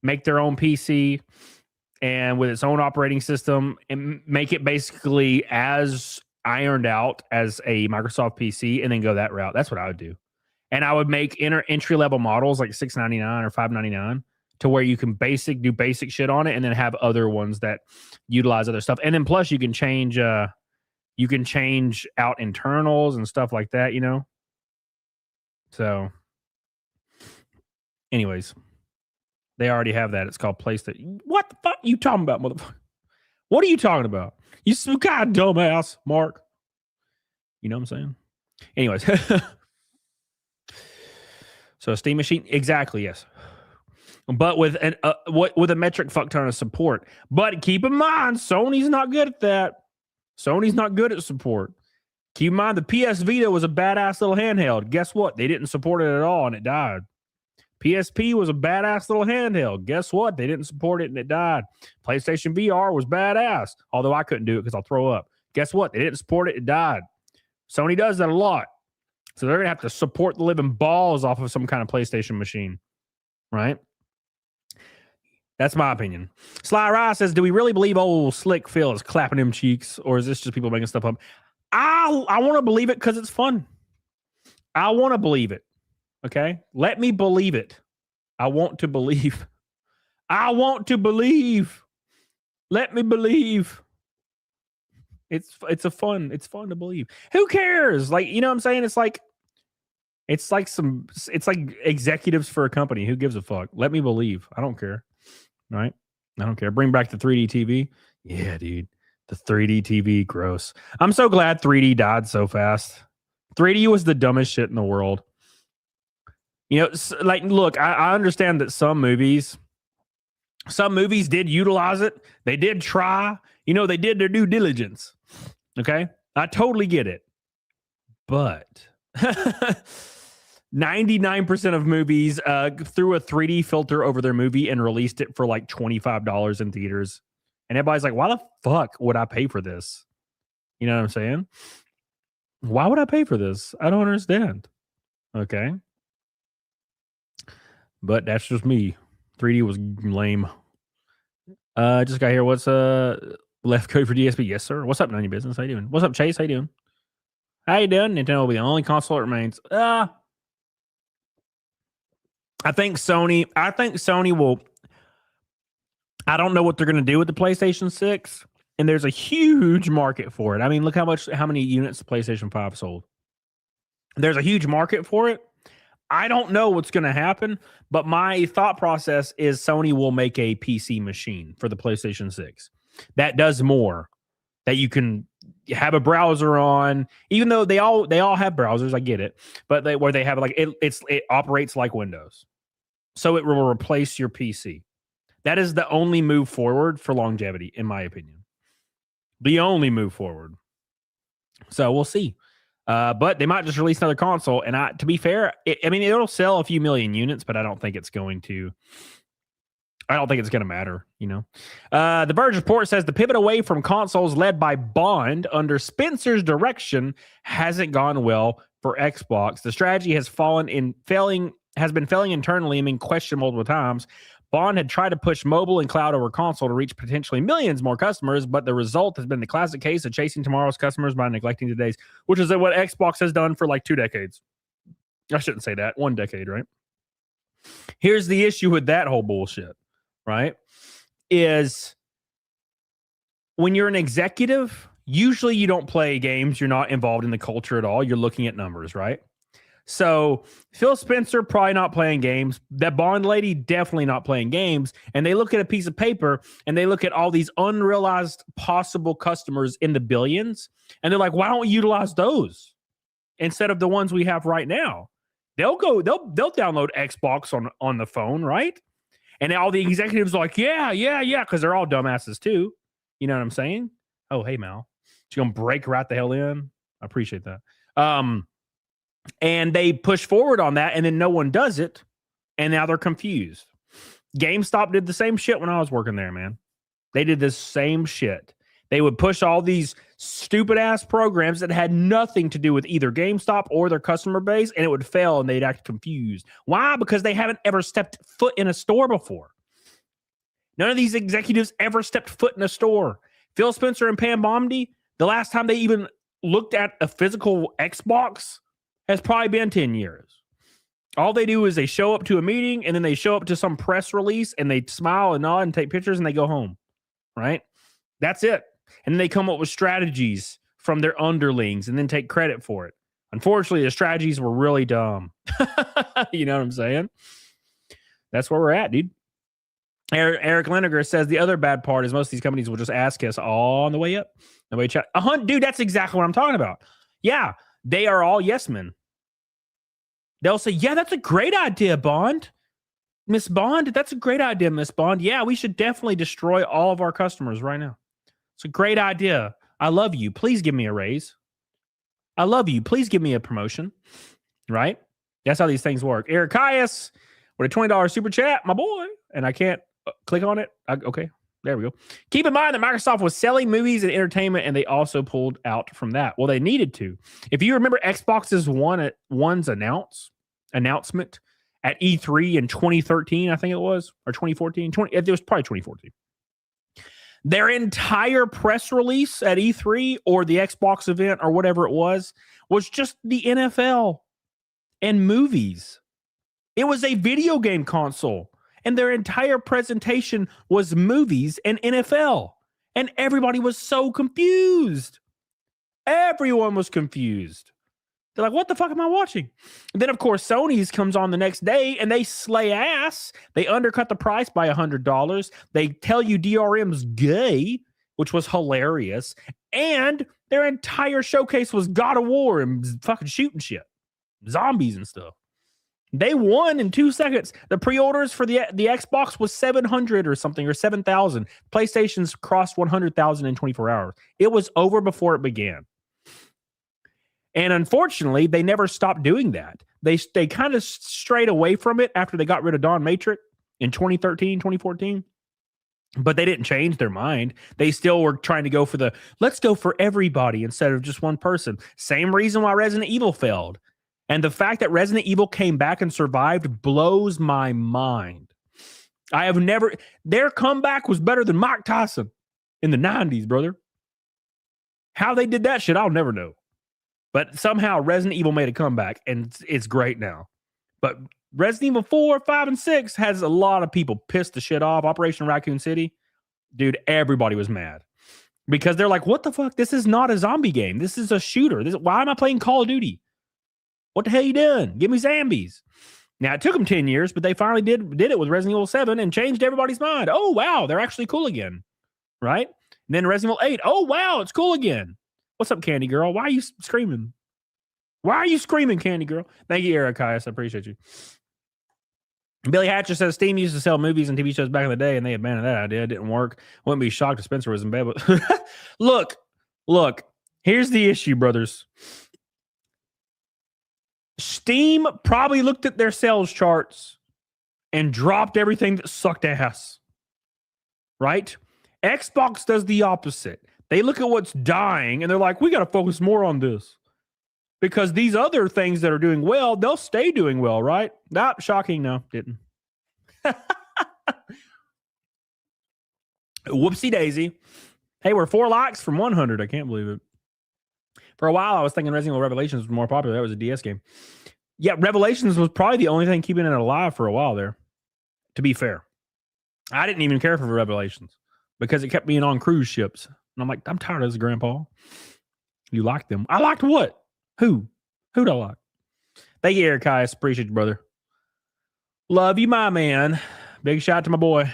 Make their own PC and with its own operating system and make it basically as ironed out as a Microsoft PC and then go that route. That's what I would do. And I would make entry level models like $699 or $599 to where you can do basic shit on it and then have other ones that utilize other stuff. And then plus you can change out internals and stuff like that, So anyways, they already have that. It's called PlayStation. What the fuck are you talking about, motherfucker? What are you talking about? You some kind of dumbass, Mark. You know what I'm saying? Anyways. So a Steam machine, exactly, yes. But with a metric fuck ton of support. But keep in mind, Sony's not good at that. Sony's not good at support. Keep in mind, the PS Vita was a badass little handheld. Guess what? They didn't support it at all, and it died. PSP was a badass little handheld. Guess what? They didn't support it, and it died. PlayStation VR was badass, although I couldn't do it because I'll throw up. Guess what? They didn't support it. It died. Sony does that a lot. So they're going to have to support the living balls off of some kind of PlayStation machine. right? That's my opinion. Sly Rye says, do we really believe old Slick Phil is clapping them cheeks, or is this just people making stuff up? I want to believe it because it's fun. I want to believe it. Okay? Let me believe it. I want to believe. I want to believe. Let me believe. It's fun to believe. Who cares? Like, you know what I'm saying? It's like executives for a company. Who gives a fuck? Let me believe. I don't care. Right? I don't care. Bring back the 3D TV. Yeah, dude. The 3D TV, gross. I'm so glad 3D died so fast. 3D was the dumbest shit in the world. You know, like, look, I understand that some movies did utilize it. They did try. You know, they did their due diligence. Okay? I totally get it. But 99% of movies threw a 3D filter over their movie and released it for like $25 in theaters. And everybody's like, why the fuck would I pay for this? You know what I'm saying? Why would I pay for this? I don't understand. Okay. But that's just me. 3D was lame. Just got here. What's left code for DSP? Yes, sir. What's up, None of Your Business? How you doing? What's up, Chase? How you doing? How you doing? Nintendo will be the only console that remains. I think Sony will. I don't know what they're going to do with the PlayStation 6, and there's a huge market for it. I mean, look how many units the PlayStation 5 sold. There's a huge market for it. I don't know what's going to happen, but my thought process is Sony will make a PC machine for the PlayStation 6 that does more, that you can have a browser on, even though they all have browsers. I get it, but where they have like it operates like Windows, so it will replace your PC. That is the only move forward for longevity, in my opinion. The only move forward. So we'll see. But they might just release another console. And to be fair, it'll sell a few million units, but I don't think it's going to matter, you know. The Verge report says the pivot away from consoles led by Bond under Spencer's direction hasn't gone well for Xbox. The strategy has been failing internally and been questioned multiple times. Bond had tried to push mobile and cloud over console to reach potentially millions more customers, but the result has been the classic case of chasing tomorrow's customers by neglecting today's, which is what Xbox has done for like 2 decades. I shouldn't say that. 1 decade, right? Here's the issue with that whole bullshit, right? Is when you're an executive, usually you don't play games. You're not involved in the culture at all. You're looking at numbers, right? So Phil Spencer probably not playing games. That Bond lady definitely not playing games. And they look at a piece of paper and they look at all these unrealized possible customers in the billions. And they're like, why don't we utilize those instead of the ones we have right now? They'll download Xbox on the phone, right? And all the executives are like, yeah, because they're all dumbasses too. You know what I'm saying? Oh, hey, Mal. She's going to break right the hell in. I appreciate that. And they push forward on that, and then no one does it, and now they're confused. GameStop did the same shit when I was working there, man. They did the same shit. They would push all these stupid-ass programs that had nothing to do with either GameStop or their customer base, and it would fail, and they'd act confused. Why? Because they haven't ever stepped foot in a store before. None of these executives ever stepped foot in a store. Phil Spencer and Pam Bondi, the last time they even looked at a physical Xbox has probably been 10 years. All they do is they show up to a meeting and then they show up to some press release and they smile and nod and take pictures and they go home, right? That's it. And then they come up with strategies from their underlings and then take credit for it. Unfortunately, the strategies were really dumb. You know what I'm saying? That's where we're at, dude. Eric Linegar says the other bad part is most of these companies will just ask us all on the way up. The way chat. Dude, that's exactly what I'm talking about. Yeah, they are all yes men. They'll say, yeah, that's a great idea, Bond. Miss Bond, that's a great idea, Miss Bond. Yeah, we should definitely destroy all of our customers right now. It's a great idea. I love you. Please give me a raise. I love you. Please give me a promotion. Right? That's how these things work. Eric Caius with a $20 super chat, my boy. And I can't click on it. Okay. There we go. Keep in mind that Microsoft was selling movies and entertainment, and they also pulled out from that. Well, they needed to. If you remember Xbox's one's announcement at E3 in 2013, I think it was, or 2014. It was probably 2014. Their entire press release at E3 or the Xbox event or whatever it was just the NFL and movies. It was a video game console, and their entire presentation was movies and NFL. And everybody was so confused. Everyone was confused. They're like, what the fuck am I watching? And then, of course, Sony's comes on the next day, and they slay ass. They undercut the price by $100. They tell you DRM's gay, which was hilarious. And their entire showcase was God of War and fucking shooting shit. Zombies and stuff. They won in 2 seconds. The pre-orders for the Xbox was 700 or something, or 7,000. PlayStation's crossed 100,000 in 24 hours. It was over before it began. And unfortunately, they never stopped doing that. They kind of strayed away from it after they got rid of Don Matrix in 2013, 2014. But they didn't change their mind. They still were trying to go for let's go for everybody instead of just one person. Same reason why Resident Evil failed. And the fact that Resident Evil came back and survived blows my mind. Their comeback was better than Mike Tyson in the 90s, brother. How they did that shit, I'll never know. But somehow Resident Evil made a comeback, and it's great now. But Resident Evil 4, 5, and 6 has a lot of people pissed the shit off. Operation Raccoon City, dude, everybody was mad. Because they're like, what the fuck? This is not a zombie game. This is a shooter. Why am I playing Call of Duty? What the hell you doing? Give me zombies. Now, it took them 10 years, but they finally did it with Resident Evil 7 and changed everybody's mind. Oh, wow, they're actually cool again. Right? And then Resident Evil 8. Oh, wow, it's cool again. What's up, Candy Girl? Why are you screaming? Why are you screaming, Candy Girl? Thank you, Eric Caius. I appreciate you. Billy Hatcher says Steam used to sell movies and TV shows back in the day, and they abandoned that idea. It didn't work. Wouldn't be shocked if Spencer was in bed. But look, here's the issue, brothers. Steam probably looked at their sales charts and dropped everything that sucked ass. Right? Xbox does the opposite. They look at what's dying and they're like, we got to focus more on this. Because these other things that are doing well, they'll stay doing well, right? Not shocking. No, didn't. Whoopsie daisy. Hey, we're 4 likes from 100. I can't believe it. For a while, I was thinking Resident Evil Revelations was more popular. That was a DS game. Yeah, Revelations was probably the only thing keeping it alive for a while there, to be fair. I didn't even care for Revelations because it kept being on cruise ships. And I'm like, I'm tired of this, Grandpa. You liked them. I liked what? Who? Who'd I like? Thank you, Eric Caius. Appreciate you, brother. Love you, my man. Big shout out to my boy.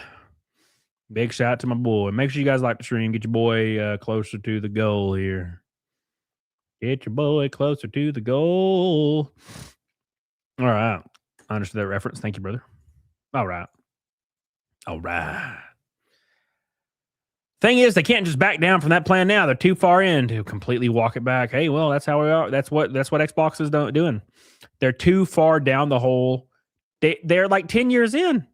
Big shout out to my boy. Make sure you guys like the stream. Get your boy closer to the goal here. Get your boy closer to the goal. All right. I understood that reference. Thank you, brother. All right. All right. Thing is, they can't just back down from that plan now. They're too far in to completely walk it back. Hey, well, that's how we are. That's what Xbox is doing. They're too far down the hole. They're like 10 years in.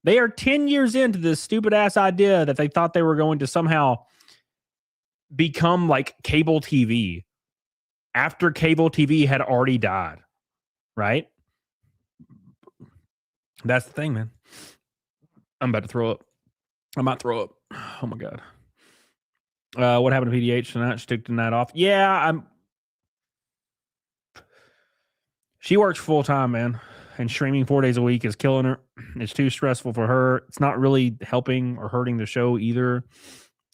They are 10 years into this stupid ass idea that they thought they were going to somehow become like cable TV after cable TV had already died. Right? That's the thing, man. I'm about to throw up. I might throw up. Oh my God. What happened to PDH tonight? She took the night off. Yeah, she works full time, man. And streaming 4 days a week is killing her. It's too stressful for her. It's not really helping or hurting the show either.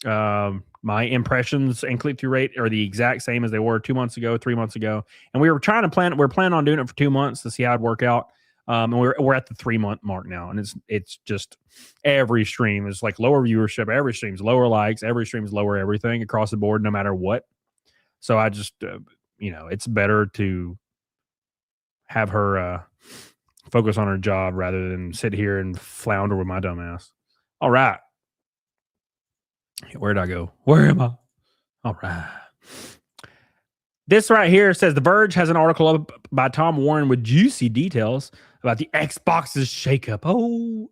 My impressions and click-through rate are the exact same as they were 2 months ago, 3 months ago. And we're planning on doing it for 2 months to see how it'd work out. And we're at the 3 month mark now, and it's just every stream is like lower viewership, every stream's lower likes, every stream's lower everything across the board, no matter what. So I just, it's better to have her focus on her job rather than sit here and flounder with my dumb ass. All right, where'd I go? Where am I? All right. This right here says The Verge has an article up by Tom Warren with juicy details about the Xbox's shakeup. Oh,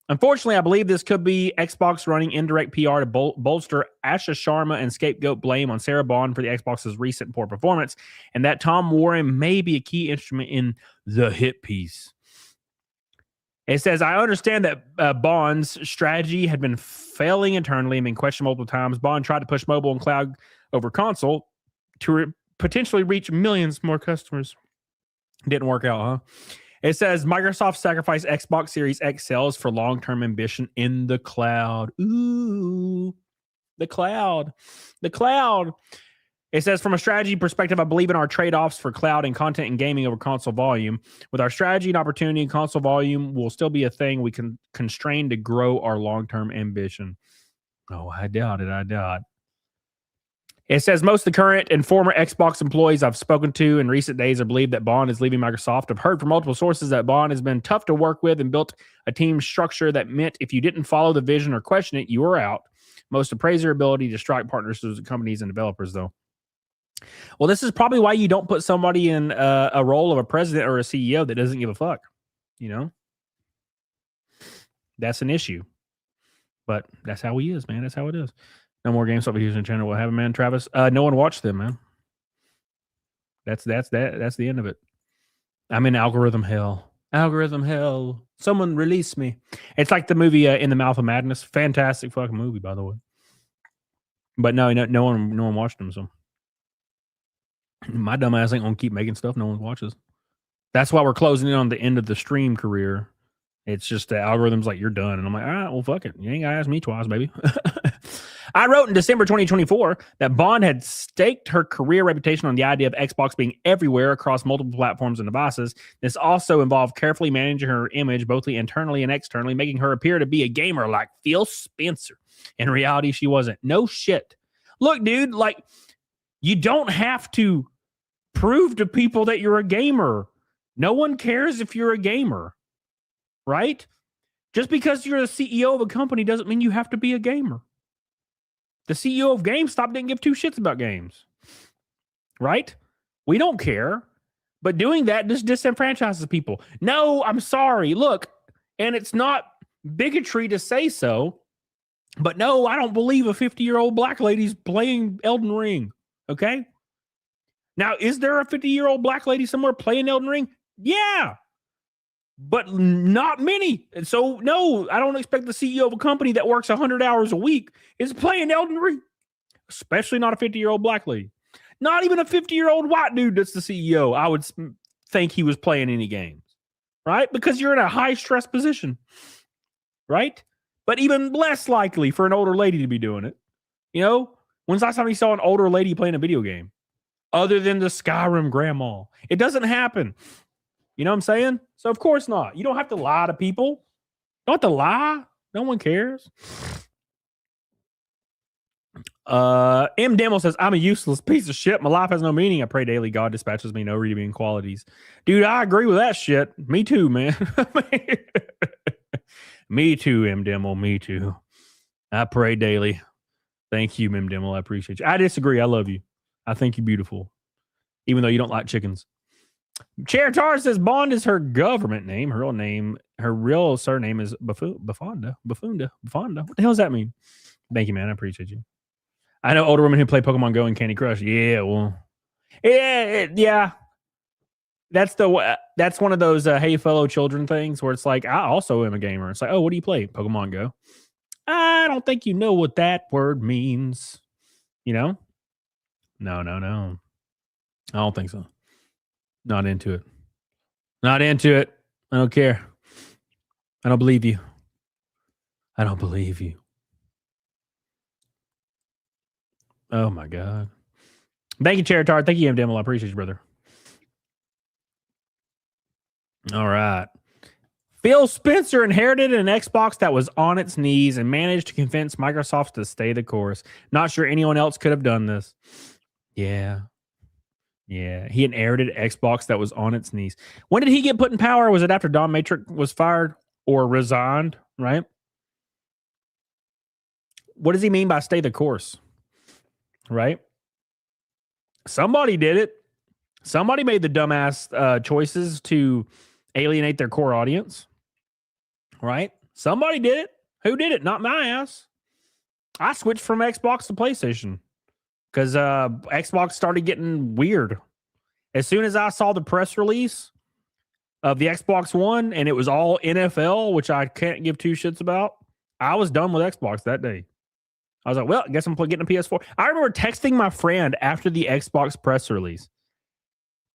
unfortunately, I believe this could be Xbox running indirect PR to bolster Asha Sharma and scapegoat blame on Sarah Bond for the Xbox's recent poor performance, and that Tom Warren may be a key instrument in the hit piece. It says, I understand that Bond's strategy had been failing internally and been questioned multiple times. Bond tried to push mobile and cloud over console to potentially reach millions more customers. Didn't work out, huh? It says Microsoft sacrificed Xbox Series X sales for long-term ambition in the cloud. Ooh, the cloud. The cloud. It says, from a strategy perspective, I believe in our trade-offs for cloud and content and gaming over console volume. With our strategy and opportunity, console volume will still be a thing we can constrain to grow our long-term ambition. Oh, I doubt it. I doubt. It says most of the current and former Xbox employees I've spoken to in recent days have believed that Bond is leaving Microsoft. I've heard from multiple sources that Bond has been tough to work with and built a team structure that meant if you didn't follow the vision or question it, you were out. Most appraise their ability to strike partnerships with companies and developers, though. Well, this is probably why you don't put somebody in a role of a president or a CEO that doesn't give a fuck. You know, that's an issue, but that's how he is, man. That's how it is. No more GameStop Houston channel. What happened, man? Travis, no one watched them, man. That's the end of it. I'm in algorithm hell. Algorithm hell. Someone release me. It's like the movie In the Mouth of Madness. Fantastic fucking movie, by the way. But no one watched them. So my dumb ass ain't gonna keep making stuff no one watches. That's why we're closing in on the end of the stream career. It's just the algorithm's like, you're done. And I'm like, all right, well, fuck it. You ain't gotta ask me twice, baby. I wrote in December 2024 that Bond had staked her career reputation on the idea of Xbox being everywhere across multiple platforms and devices. This also involved carefully managing her image, both internally and externally, making her appear to be a gamer like Phil Spencer. In reality, she wasn't. No shit. Look, dude, like, you don't have to prove to people that you're a gamer. No one cares if you're a gamer, right? Just because you're the CEO of a company doesn't mean you have to be a gamer. The CEO of GameStop didn't give two shits about games, right? We don't care. But doing that just disenfranchises people. No, I'm sorry. Look, and it's not bigotry to say so, but no, I don't believe a 50-year-old black lady's playing Elden Ring, okay? Now, is there a 50-year-old black lady somewhere playing Elden Ring? Yeah, but not many. And so, no, I don't expect the CEO of a company that works 100 hours a week is playing Elden Ring, especially not a 50-year-old black lady. Not even a 50-year-old white dude that's the CEO. I would think he was playing any games, right? Because you're in a high-stress position, right? But even less likely for an older lady to be doing it. You know, when's the last time you saw an older lady playing a video game? Other than the Skyrim grandma. It doesn't happen. You know what I'm saying? So, of course not. You don't have to lie to people. You don't have to lie. No one cares. M. Demo says, I'm a useless piece of shit. My life has no meaning. I pray daily. God dispatches me no redeeming qualities. Dude, I agree with that shit. Me too, man. Me too, M. Demo. Me too. I pray daily. Thank you, M. Demo. I appreciate you. I disagree. I love you. I think you're beautiful. Even though you don't like chickens. Chair Tar says Bond is her government name. Her real surname is Bafanda. What the hell does that mean? Thank you, man. I appreciate you. I know older women who play Pokemon Go and Candy Crush. Yeah, well, yeah. That's one of those hey fellow children things where it's like, I also am a gamer. It's like, oh, what do you play? Pokemon Go. I don't think you know what that word means. You know? No. I don't think so. Not into it. Not into it. I don't care. I don't believe you. I don't believe you. Oh my God. Thank you, Charitard. Thank you, M. Demo. I appreciate you, brother. All right. Phil Spencer inherited an Xbox that was on its knees and managed to convince Microsoft to stay the course. Not sure anyone else could have done this. Yeah. He inherited an Xbox that was on its knees. When did he get put in power? Was it after Don Matrix was fired or resigned, right? What does he mean by stay the course? Right? Somebody did it. Somebody made the dumbass choices to alienate their core audience. Right? Somebody did it. Who did it? Not my ass. I switched from Xbox to PlayStation because Xbox started getting weird. As soon as I saw the press release of the Xbox One, and it was all NFL, which I can't give two shits about, I was done with Xbox that day. I was like, well, I guess I'm getting a PS4. I remember texting my friend after the Xbox press release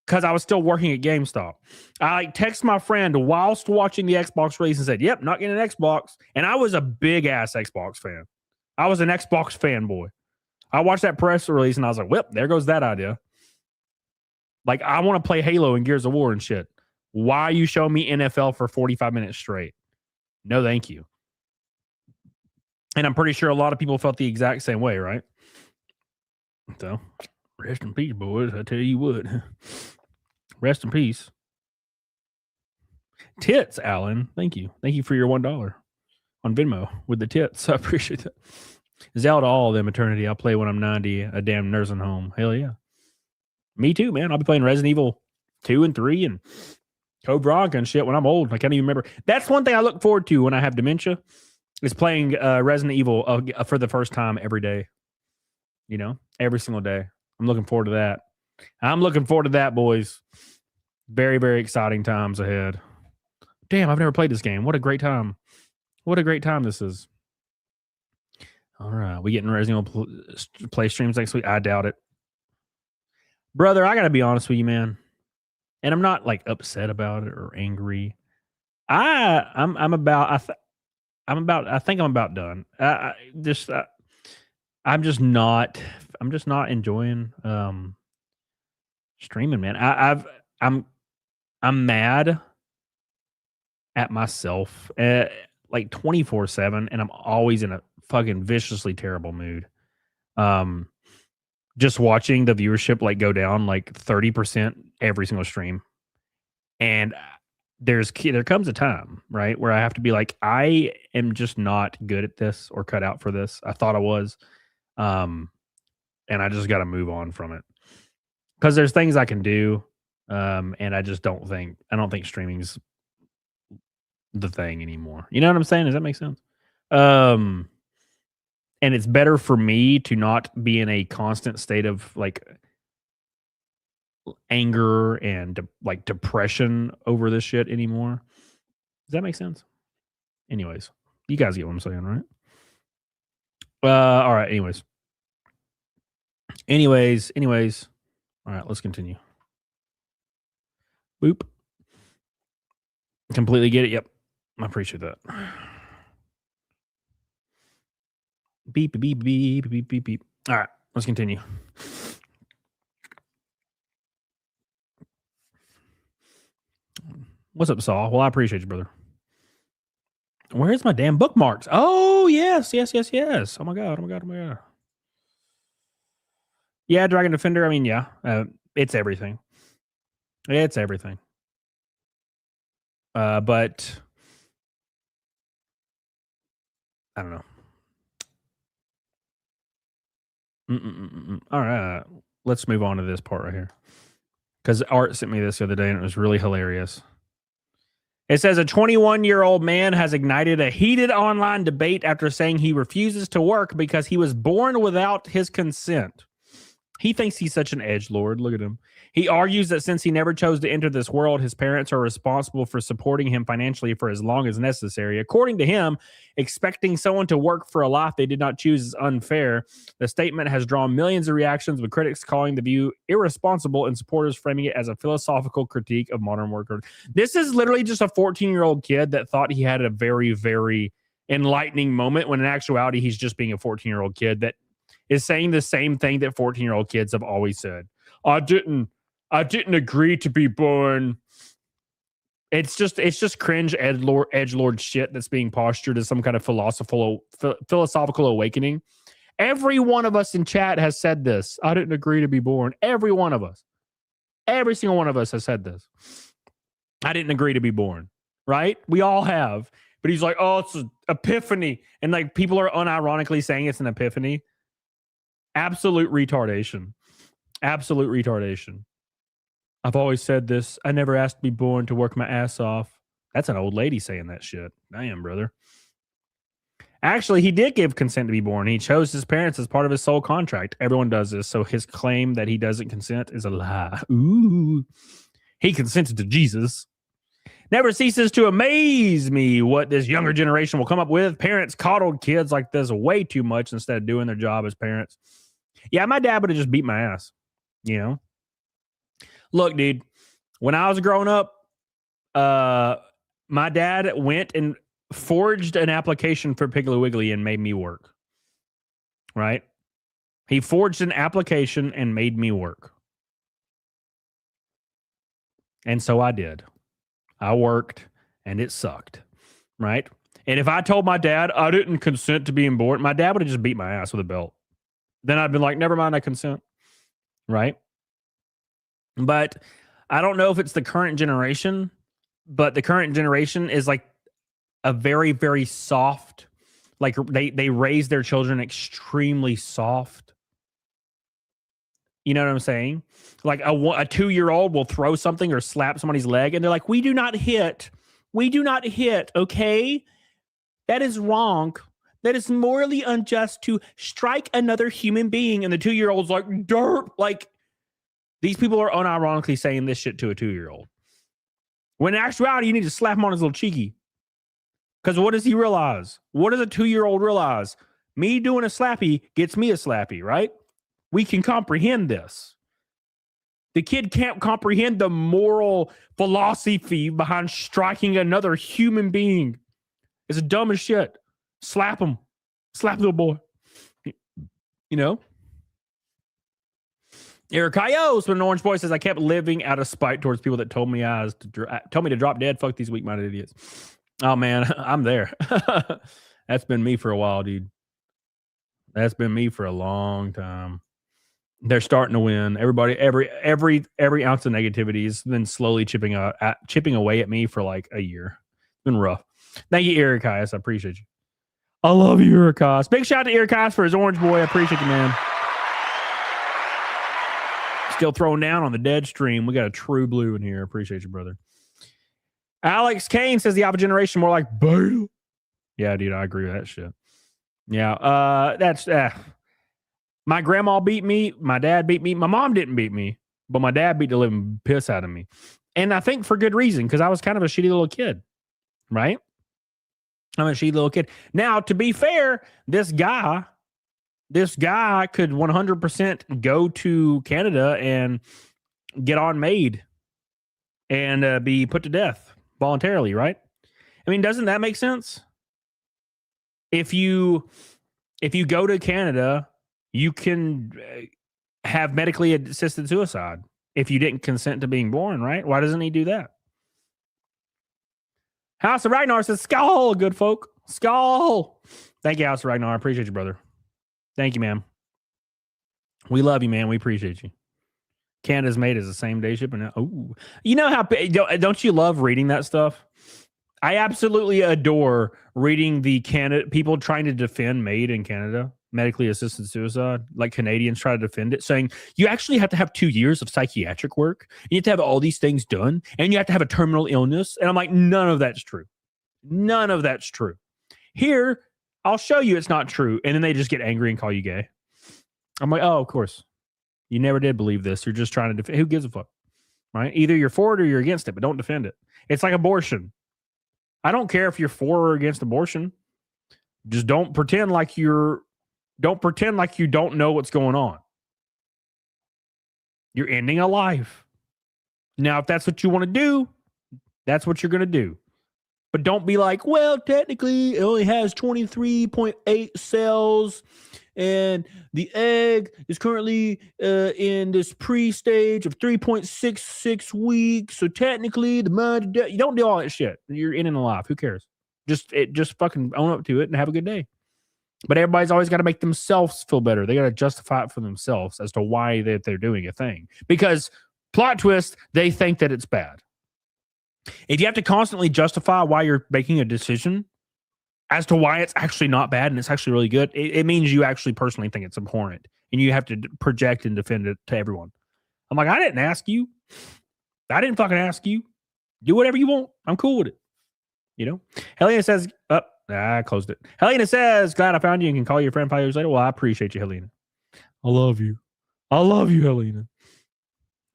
because I was still working at GameStop. I texted my friend whilst watching the Xbox release and said, yep, not getting an Xbox. And I was a big ass Xbox fan. I was an Xbox fanboy. I watched that press release and I was like, well, there goes that idea. Like, I want to play Halo and Gears of War and shit. Why you show me NFL for 45 minutes straight? No, thank you. And I'm pretty sure a lot of people felt the exact same way, right? So, rest in peace, boys. I tell you what. Rest in peace. Tits, Alan. Thank you. Thank you for your $1 on Venmo with the tits. I appreciate that. Zelda all of them eternity. I'll play when I'm 90, a damn nursing home. Hell yeah. Me too, man. I'll be playing Resident Evil 2 and 3 and Code Veronica and shit when I'm old. I can't even remember. That's one thing I look forward to when I have dementia. Is playing Resident Evil for the first time every day. You know, every single day. I'm looking forward to that. I'm looking forward to that, boys. Very, very exciting times ahead. Damn, I've never played this game. What a great time. What a great time this is. All right. We getting Resident Evil play streams next week? I doubt it. Brother, I got to be honest with you, man. And I'm not like upset about it or angry. I'm about done. I'm just not enjoying streaming, man. I'm mad at myself like 24/7, and I'm always in a fucking viciously terrible mood. Just watching the viewership like go down like 30% every single stream, and there comes a time, right, where I have to be like, I am just not good at this or cut out for this. I thought I was, and I just got to move on from it because there's things I can do, and I don't think streaming's the thing anymore. You know what I'm saying? Does that make sense? And it's better for me to not be in a constant state of like anger and like depression over this shit anymore. Does that make sense? Anyways, you guys get what I'm saying, right? All right. Anyways. All right, let's continue. Boop. Completely get it. Yep. I appreciate that. Beep, beep, beep, beep, beep, beep. All right, let's continue. What's up, Saul? Well, I appreciate you, brother. Where's my damn bookmarks? Oh, yes. Oh my god. Yeah, Dragon Defender. I mean, yeah, it's everything. It's everything. But I don't know. All right, let's move on to this part right here. Because Art sent me this the other day and it was really hilarious. It says a 21-year-old man has ignited a heated online debate after saying he refuses to work because he was born without his consent. He thinks he's such an edgelord. Look at him. He argues that since he never chose to enter this world, his parents are responsible for supporting him financially for as long as necessary. According to him, expecting someone to work for a life they did not choose is unfair. The statement has drawn millions of reactions, with critics calling the view irresponsible and supporters framing it as a philosophical critique of modern workers. This is literally just a 14-year-old kid that thought he had a very, very enlightening moment when in actuality he's just being a 14-year-old kid that is saying the same thing that 14-year-old kids have always said. I didn't agree to be born. It's just cringe edgelord shit that's being postured as some kind of philosophical awakening. Every one of us in chat has said this. I didn't agree to be born. Every one of us. Every single one of us has said this. I didn't agree to be born. Right? We all have. But he's like, oh, it's an epiphany. And like people are unironically saying it's an epiphany. Absolute retardation. Absolute retardation. I've always said this. I never asked to be born to work my ass off. That's an old lady saying that shit. Damn, brother. Actually, he did give consent to be born. He chose his parents as part of his soul contract. Everyone does this. So his claim that he doesn't consent is a lie. Ooh. He consented to Jesus. Never ceases to amaze me what this younger generation will come up with. Parents coddled kids like this way too much instead of doing their job as parents. Yeah, my dad would have just beat my ass, you know? Look, dude, when I was growing up, my dad went and forged an application for Piggly Wiggly and made me work. Right? He forged an application and made me work. And so I did. I worked and it sucked. Right? And if I told my dad I didn't consent to being born, my dad would have just beat my ass with a belt. Then I'd been like, never mind, I consent. Right? But I don't know if it's the current generation, but the current generation is like a very, very soft, like they raise their children extremely soft. You know what I'm saying? Like a 2-year-old will throw something or slap somebody's leg and they're like, we do not hit. We do not hit. Okay. That is wrong. That is morally unjust to strike another human being. And the 2-year-old's like, dirt. Like, these people are unironically saying this shit to a 2-year-old. When in actuality, you need to slap him on his little cheeky. Because what does he realize? What does a 2-year-old realize? Me doing a slappy gets me a slappy, right? We can comprehend this. The kid can't comprehend the moral philosophy behind striking another human being. It's dumb as shit. Slap him. Slap little boy. You know? Eric Ios, when an orange boy says, I kept living out of spite towards people that told me to drop dead. Fuck these weak-minded idiots. Oh, man, I'm there. That's been me for a while, dude. That's been me for a long time. They're starting to win. Everybody, every ounce of negativity has been slowly chipping away at me for like a year. It's been rough. Thank you, Eric Ios. I appreciate you. I love you, Eric Ios. Big shout out to Eric Ios for his orange boy. I appreciate you, man. Still throwing down on the dead stream. We got a true blue in here. Appreciate you, brother. Alex Kane says the Alpha generation more like beta. Yeah, dude, I agree with that shit. Yeah, that's my grandma beat me. My dad beat me. My mom didn't beat me, but my dad beat the living piss out of me. And I think for good reason, because I was kind of a shitty little kid, right? I'm a shitty little kid. Now, to be fair, this guy could 100% go to Canada and get on MAID and be put to death voluntarily, right? I mean, doesn't that make sense? If you go to Canada, you can have medically assisted suicide if you didn't consent to being born, right? Why doesn't he do that? House of Ragnar says, Skull, good folk. Skull. Thank you, House of Ragnar. I appreciate you, brother. Thank you, man. We love you, man. We appreciate you. Canada's MAID is the same day shipping. Oh, you know how, don't you love reading that stuff? I absolutely adore reading the people trying to defend MAID in Canada, medically assisted suicide, like Canadians try to defend it, saying you actually have to have 2 years of psychiatric work. You have to have all these things done, and you have to have a terminal illness. And I'm like, none of that's true. None of that's true. Here, I'll show you it's not true. And then they just get angry and call you gay. I'm like, oh, of course. You never did believe this. You're just trying to defend. Who gives a fuck? Right? Either you're for it or you're against it, but don't defend it. It's like abortion. I don't care if you're for or against abortion. Just don't pretend like you don't know what's going on. You're ending a life. Now, if that's what you want to do, that's what you're going to do. But don't be like, well, technically, it only has 23.8 cells, and the egg is currently in this pre-stage of 3.66 weeks. So technically, the mother, you don't do all that shit. You're in and alive. Who cares? Just fucking own up to it and have a good day. But everybody's always got to make themselves feel better. They got to justify it for themselves as to why they're doing a thing. Because plot twist, they think that it's bad. If you have to constantly justify why you're making a decision as to why it's actually not bad and it's actually really good, it means you actually personally think it's abhorrent. And you have to project and defend it to everyone. I'm like, I didn't ask you. I didn't fucking ask you. Do whatever you want. I'm cool with it. You know? Helena says, I closed it. Helena says, glad I found you and can call your friend 5 years later. Well, I appreciate you, Helena. I love you. I love you, Helena.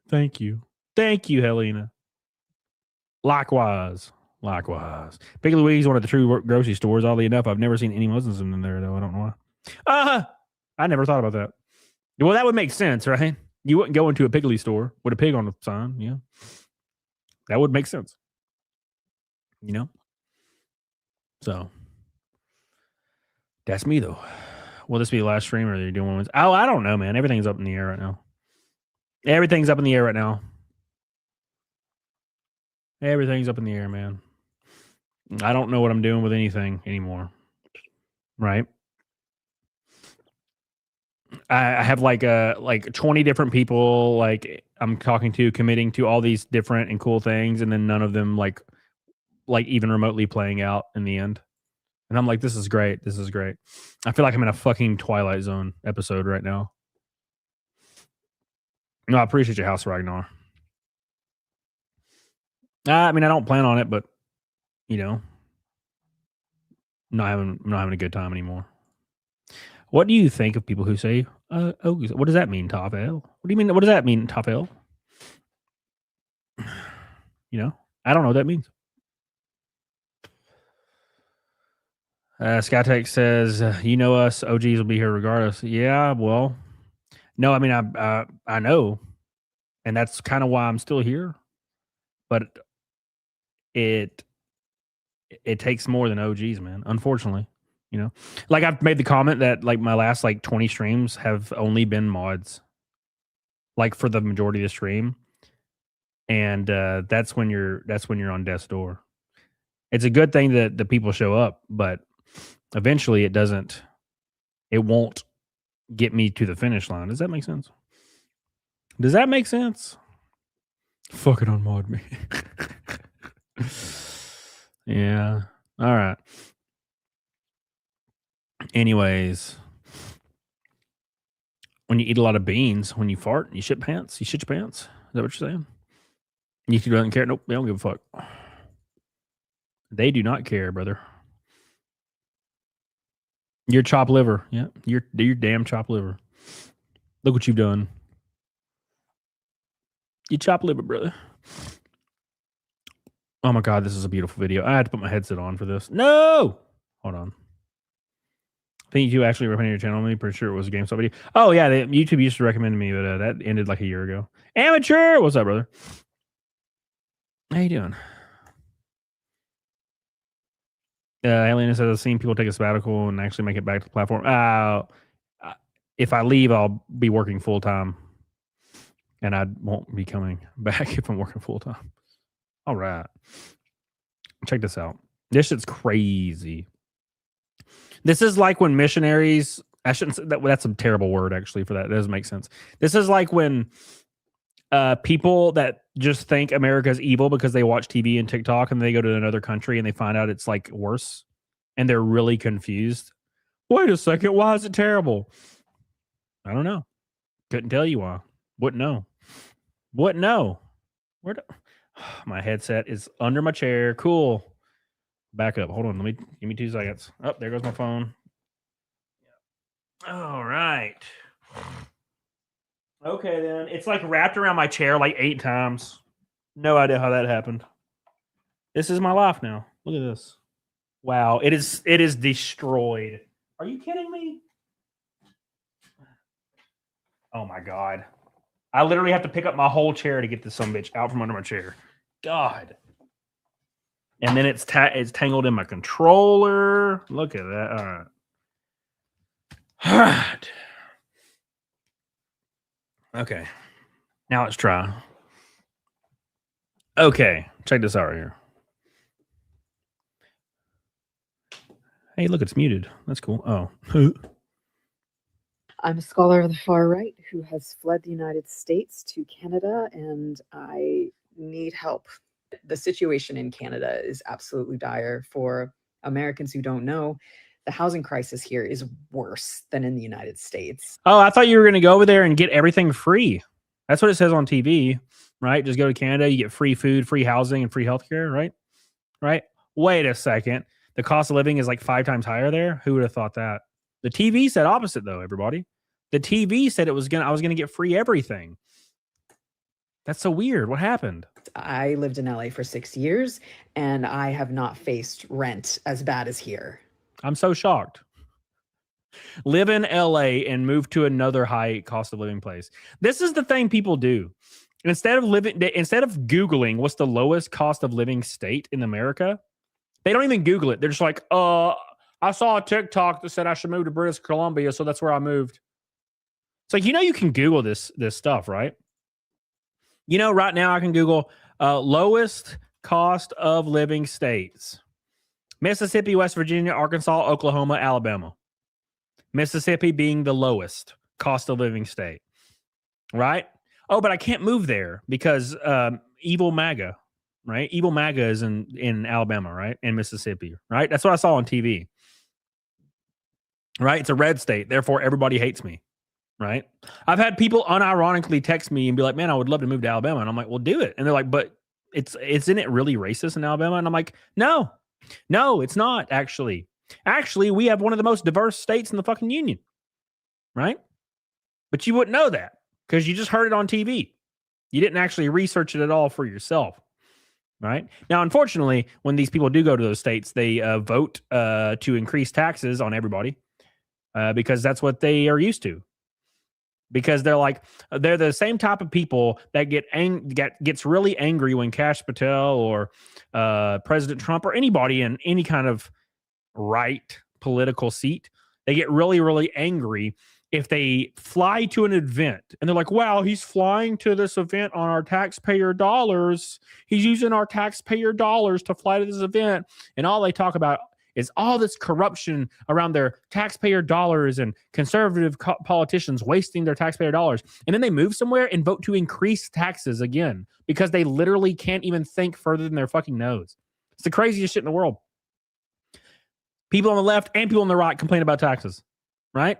Thank you. Thank you, Helena. Likewise. Piggly Wiggy's one of the true grocery stores. Oddly enough, I've never seen any Muslims in there, though. I don't know why. I never thought about that. Well, that would make sense, right? You wouldn't go into a Piggly store with a pig on the sign. Yeah. That would make sense. You know? So, that's me, though. Will this be the last stream, or are you doing ones? Oh, I don't know, man. Everything's up in the air right now. Everything's up in the air, man. I don't know what I'm doing with anything anymore. Right? I have like 20 different people like I'm talking to, committing to all these different and cool things, and then none of them like even remotely playing out in the end. And I'm like, this is great. I feel like I'm in a fucking Twilight Zone episode right now. No, I appreciate your house, Ragnar. I mean, I don't plan on it, but you know, I'm not having a good time anymore. What do you think of people who say, what does that mean, Top L? What do you mean? What does that mean, Top L? You know, I don't know what that means. Skytech says, you know us, OGs will be here regardless. Yeah, well, no, I mean, I know. And that's kind of why I'm still here. But it takes more than OGs, man, unfortunately. You know, like I've made the comment that like my last like 20 streams have only been mods, like for the majority of the stream, and that's when you're on death's door. It's a good thing that the people show up, but eventually it won't get me to the finish line. Does that make sense? Fucking unmod me. Yeah. All right. Anyways, when you eat a lot of beans, when you fart, you shit your pants. Is that what you're saying? YouTube doesn't care. Nope, they don't give a fuck. They do not care, brother. You're chopped liver. Yeah, you're damn chopped liver. Look what you've done. You chopped liver, brother. Oh my God, this is a beautiful video. I had to put my headset on for this. No! Hold on. I think you actually recommended your channel. I'm pretty sure it was a GameStop video. Oh, yeah. YouTube used to recommend me, but that ended like a year ago. Amateur! What's up, brother? How you doing? Alien says, I've seen people take a sabbatical and actually make it back to the platform. If I leave, I'll be working full time. And I won't be coming back if I'm working full time. All right. Check this out. This shit's crazy. This is like when missionaries, I shouldn't say that, that's a terrible word actually for that. It doesn't make sense. This is like when people that just think America's evil because they watch TV and TikTok and they go to another country and they find out it's like worse and they're really confused. Wait a second. Why is it terrible? I don't know. Couldn't tell you why. Wouldn't know. My headset is under my chair. Cool. Back up. Hold on. Give me 2 seconds. Oh, there goes my phone. All right. Okay, then. It's like wrapped around my chair like 8 times. No idea how that happened. This is my life now. Look at this. Wow. It is destroyed. Are you kidding me? Oh my God. I literally have to pick up my whole chair to get this sumbitch out from under my chair. God. And then it's tangled in my controller. Look at that. All right. All right. Okay. Now let's try. Okay. Check this out right here. Hey, look, it's muted. That's cool. Oh. I'm a scholar of the far right who has fled the United States to Canada, and I need help. The situation in Canada is absolutely dire. For Americans who don't know, the housing crisis here is worse than in the United States. Oh, I thought you were going to go over there and get everything free. That's what it says on TV, right? Just go to Canada, you get free food, free housing, and free healthcare, right? Right? Wait a second. The cost of living is like 5 times higher there? Who would have thought that? The TV said opposite, though, everybody. The TV said I was gonna get free everything. That's so weird. What happened? I lived in LA for 6 years, and I have not faced rent as bad as here. I'm so shocked. Live in LA and move to another high cost of living place. This is the thing people do. Instead of Googling what's the lowest cost of living state in America, they don't even Google it. They're just like, I saw a TikTok that said I should move to British Columbia, so that's where I moved. It's like, you can Google this stuff, right? Right now I can Google lowest cost of living states. Mississippi, West Virginia, Arkansas, Oklahoma, Alabama. Mississippi being the lowest cost of living state, right? Oh, but I can't move there because evil MAGA, right? Evil MAGA is in Alabama, right? And Mississippi, right? That's what I saw on TV, right? It's a red state. Therefore, everybody hates me, right? I've had people unironically text me and be like, man, I would love to move to Alabama. And I'm like, well, do it. And they're like, but isn't it really racist in Alabama? And I'm like, no, it's not actually. Actually, we have one of the most diverse states in the fucking union, right? But you wouldn't know that because you just heard it on TV. You didn't actually research it at all for yourself, right? Now, unfortunately, when these people do go to those states, they vote to increase taxes on everybody because that's what they are used to. Because they're the same type of people that gets really angry when Kash Patel or President Trump or anybody in any kind of right political seat, they get really, really angry if they fly to an event and they're like, wow, he's flying to this event on our taxpayer dollars. He's using our taxpayer dollars to fly to this event. And all they talk about is all this corruption around their taxpayer dollars and conservative politicians wasting their taxpayer dollars. And then they move somewhere and vote to increase taxes again because they literally can't even think further than their fucking nose. It's the craziest shit in the world. People on the left and people on the right complain about taxes, right?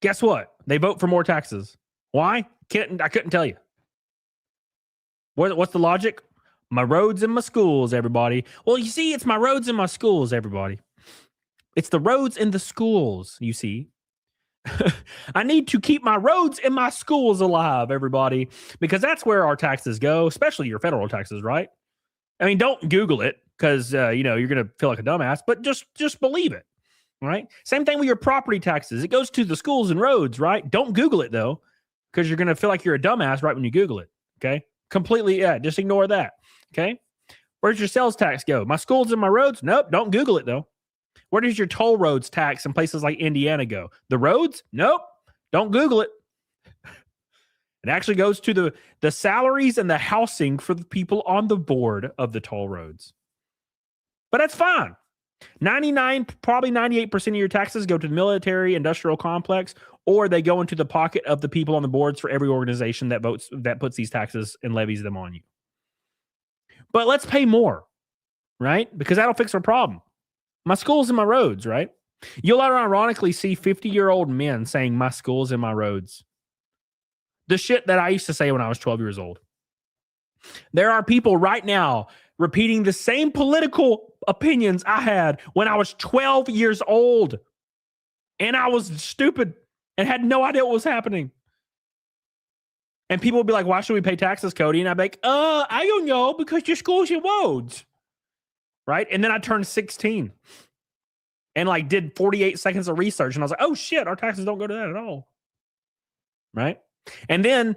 Guess what? They vote for more taxes. Why? I couldn't tell you. What's the logic? My roads and my schools, everybody. Well, you see, it's my roads and my schools, everybody. It's the roads and the schools, you see. I need to keep my roads and my schools alive, everybody, because that's where our taxes go, especially your federal taxes, right? I mean, don't Google it because, you're going to feel like a dumbass, but just believe it, right? Same thing with your property taxes. It goes to the schools and roads, right? Don't Google it, though, because you're going to feel like you're a dumbass right when you Google it, okay? Completely, just ignore that, okay? Where's your sales tax go? My schools and my roads? Nope, don't Google it, though. Where does your toll roads tax in places like Indiana go? The roads? Nope, don't Google it. It actually goes to the salaries and the housing for the people on the board of the toll roads. But that's fine. 99, probably 98% of your taxes go to the military industrial complex, or they go into the pocket of the people on the boards for every organization that puts these taxes and levies them on you. But let's pay more, right? Because that'll fix our problem. My schools and my roads, right? You'll ironically see 50-year-old men saying my schools and my roads. The shit that I used to say when I was 12 years old. There are people right now repeating the same political opinions I had when I was 12 years old. And I was stupid and had no idea what was happening. And people would be like, why should we pay taxes, Cody? And I'd be like, I don't know, because your schools and roads. Right? And then I turned 16 and did 48 seconds of research. And I was like, oh shit, our taxes don't go to that at all. Right? And then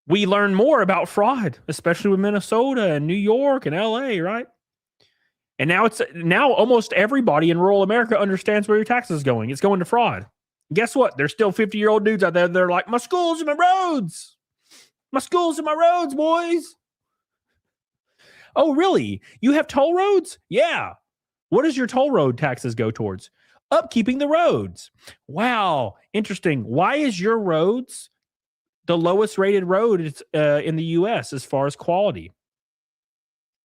we learn more about fraud, especially with Minnesota and New York and LA, right? And now almost everybody in rural America understands where your taxes is going. It's going to fraud. Guess what? There's still 50-year-old dudes out there. They're like, my schools and my roads. My schools and my roads, boys. Oh, really? You have toll roads? Yeah. What does your toll road taxes go towards? Upkeeping the roads. Wow. Interesting. Why is your roads the lowest rated road in the U.S. as far as quality?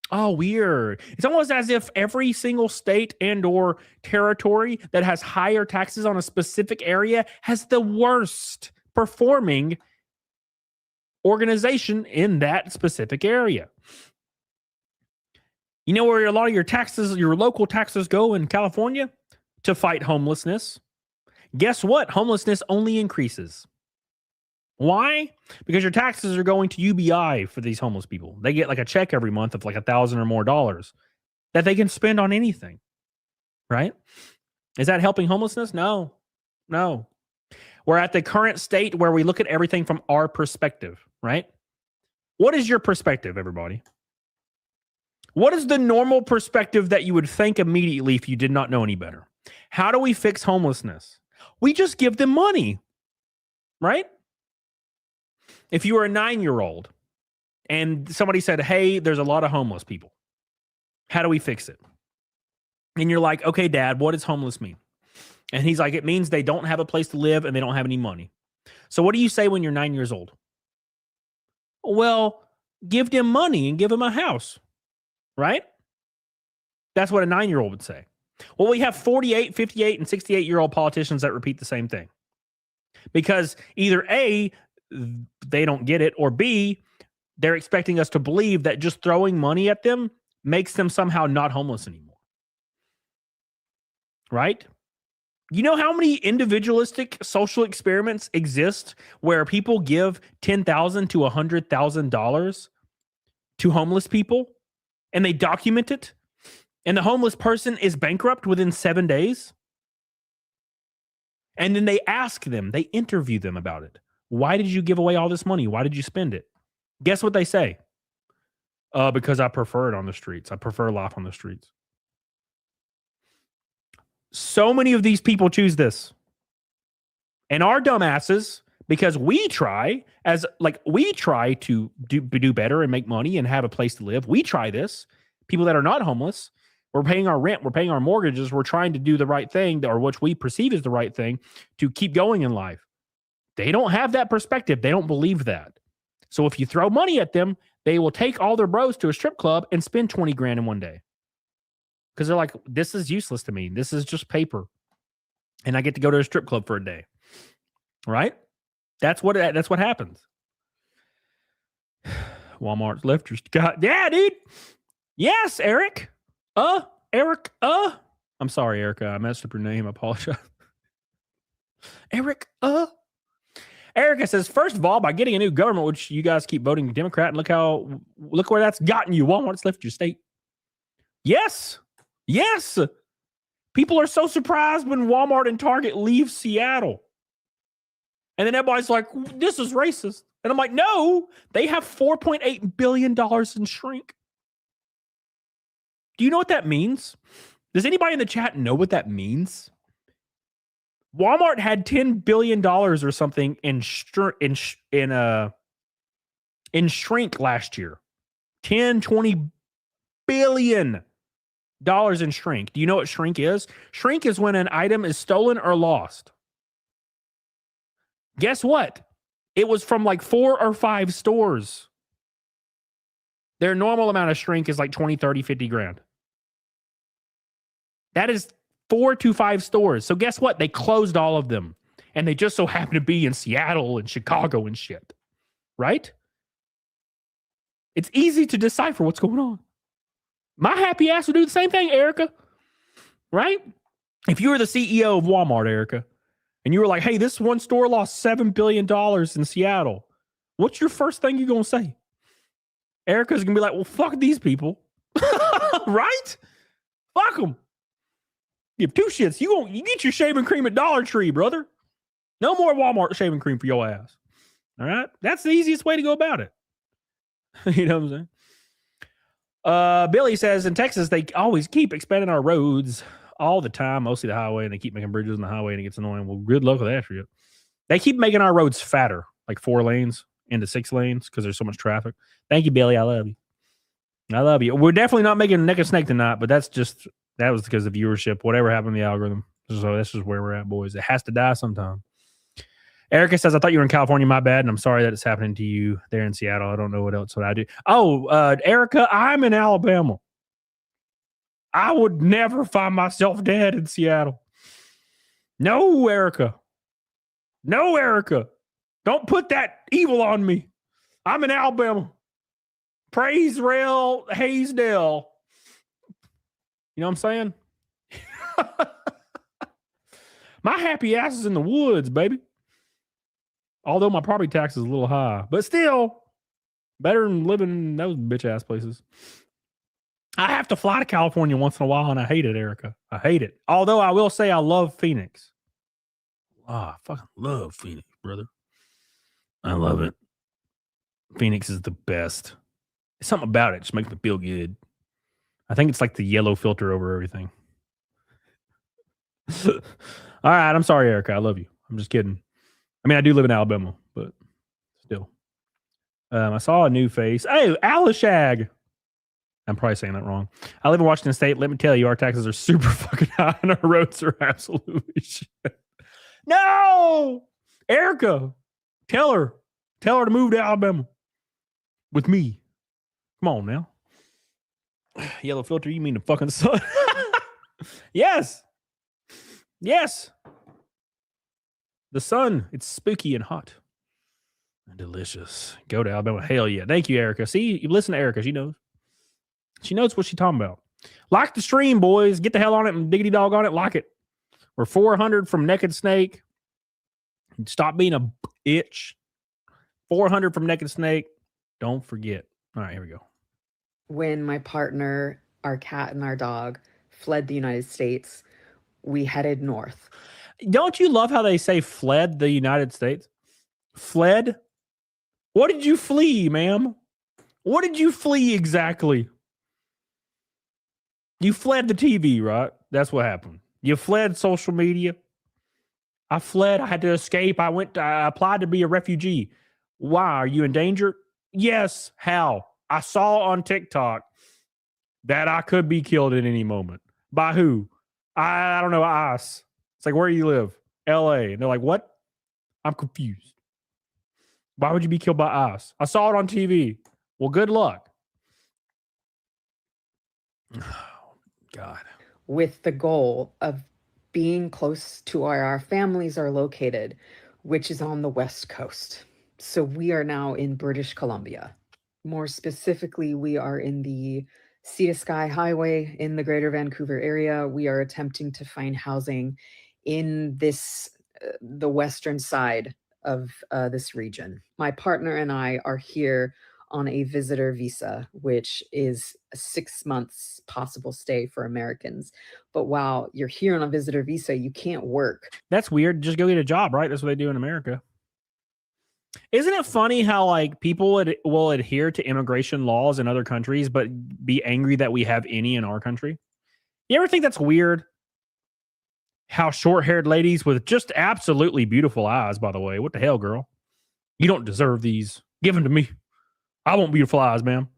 Oh, weird. It's almost as if every single state and or territory that has higher taxes on a specific area has the worst performing organization in that specific area. You know where a lot of your taxes, your local taxes go in California? To fight homelessness. Guess what? Homelessness only increases. Why? Because your taxes are going to UBI for these homeless people. They get like a check every month of like $1,000 or more that they can spend on anything. Right? Is that helping homelessness? No. We're at the current state where we look at everything from our perspective, right? What is your perspective, everybody? What is the normal perspective that you would think immediately if you did not know any better? How do we fix homelessness? We just give them money, right? If you were a 9-year-old and somebody said, hey, there's a lot of homeless people, how do we fix it? And you're like, okay, Dad, what does homeless mean? And he's like, it means they don't have a place to live and they don't have any money. So what do you say when you're 9 years old? Well, give them money and give them a house, right? That's what a 9-year-old would say. Well, we have 48, 58, and 68-year-old politicians that repeat the same thing. Because either A, they don't get it, or B, they're expecting us to believe that just throwing money at them makes them somehow not homeless anymore. Right? You know how many individualistic social experiments exist where people give $10,000 to $100,000 to homeless people and they document it and the homeless person is bankrupt within 7 days? And then they ask them, they interview them about it. Why did you give away all this money? Why did you spend it? Guess what they say? Because I prefer it on the streets. I prefer life on the streets. So many of these people choose this. And our dumbasses, because we try to do better and make money and have a place to live. We try this. People that are not homeless, we're paying our rent, we're paying our mortgages, we're trying to do the right thing, or what we perceive as the right thing to keep going in life. They don't have that perspective. They don't believe that. So if you throw money at them, they will take all their bros to a strip club and spend 20 grand in one day. Because they're like, this is useless to me. This is just paper. And I get to go to a strip club for a day. Right? That's what happens. Walmart's lifters. God, yeah, dude. Yes, Eric. Eric. I'm sorry, Erica. I messed up your name. I apologize. Eric. Erica says, first of all, by getting a new government, which you guys keep voting Democrat, and look where that's gotten you. Walmart's left your state. Yes. People are so surprised when Walmart and Target leave Seattle. And then everybody's like, this is racist. And I'm like, no, they have $4.8 billion in shrink. Do you know what that means? Does anybody in the chat know what that means? Walmart had $10 billion or something in shrink last year. 10, 20 billion dollars in shrink. Do you know what shrink is? Shrink is when an item is stolen or lost. Guess what? It was from like 4 or 5 stores. Their normal amount of shrink is like 20, 30, 50 grand. That is 4 to 5 stores. So guess what? They closed all of them. And they just so happen to be in Seattle and Chicago and shit. Right? It's easy to decipher what's going on. My happy ass would do the same thing, Erica. Right? If you were the CEO of Walmart, Erica, and you were like, hey, this one store lost $7 billion in Seattle, what's your first thing you're going to say? Erica's going to be like, well, fuck these people. Right? Fuck them. Give 2 shits. You get your shaving cream at Dollar Tree, brother. No more Walmart shaving cream for your ass. All right? That's the easiest way to go about it. You know what I'm saying? Billy says in Texas, they always keep expanding our roads all the time, mostly the highway, and they keep making bridges on the highway, and it gets annoying. Well, good luck with that shit. They keep making our roads fatter, like 4 lanes into 6 lanes because there's so much traffic. Thank you, Billy. I love you. I love you. We're definitely not making neck and snake tonight, but that was because of viewership. Whatever happened to the algorithm. So this is where we're at, boys. It has to die sometime. Erica says, I thought you were in California. My bad. And I'm sorry that it's happening to you there in Seattle. I don't know what else would I do. Oh, Erica, I'm in Alabama. I would never find myself dead in Seattle. No, Erica. No, Erica. Don't put that evil on me. I'm in Alabama. Praise Rail, Haysdale. You know what I'm saying? My happy ass is in the woods, baby. Although my property tax is a little high, but still better than living in those bitch ass places. I have to fly to California once in a while, and I hate it, Erica. I hate it. Although I will say I love Phoenix. I fucking love Phoenix, brother. I love it. Phoenix is the best. Something about it just makes me feel good. I think it's like the yellow filter over everything. All right, I'm sorry, Erica. I love you. I'm just kidding. I mean, I do live in Alabama, but still. I saw a new face. Hey, Alishag. I'm probably saying that wrong. I live in Washington State. Let me tell you, our taxes are super fucking high and our roads are absolutely shit. No! Erica, tell her to move to Alabama with me. Come on now. Yellow filter, you mean the fucking sun? Yes. Yes. The sun, it's spooky and hot. And delicious. Go to Alabama. Hell yeah. Thank you, Erica. See, you listen to Erica. She knows. She knows what she's talking about. Like the stream, boys. Get the hell on it and diggity dog on it. Like it. We're 400 from Naked Snake. Stop being a bitch. 400 from Naked Snake. Don't forget. All right, here we go. When my partner, our cat, and our dog fled the United States, we headed north. Don't you love how they say fled the United States? Fled? What did you flee, ma'am? What did you flee exactly? You fled the TV, right? That's what happened. You fled social media. I fled. I had to escape. I applied to be a refugee. Why? Are you in danger? Yes. How? I saw on TikTok that I could be killed at any moment. By who? I don't know. ICE. It's like, where do you live? LA. And they're like, what? I'm confused. Why would you be killed by ICE? I saw it on TV. Well, good luck. God. With the goal of being close to where our families are located, which is on the West Coast. So we are now in British Columbia. More specifically, we are in the Sea to Sky Highway in the Greater Vancouver area. We are attempting to find housing in this, the western side of this region. My partner and I are here on a visitor visa, which is a 6 months possible stay for Americans. But while you're here on a visitor visa, you can't work. That's weird. Just go get a job, right? That's what they do in America. Isn't it funny how like people will adhere to immigration laws in other countries, but be angry that we have any in our country? You ever think that's weird? How short-haired ladies with just absolutely beautiful eyes, by the way. What the hell, girl? You don't deserve these. Give them to me. I want beautiful eyes, ma'am.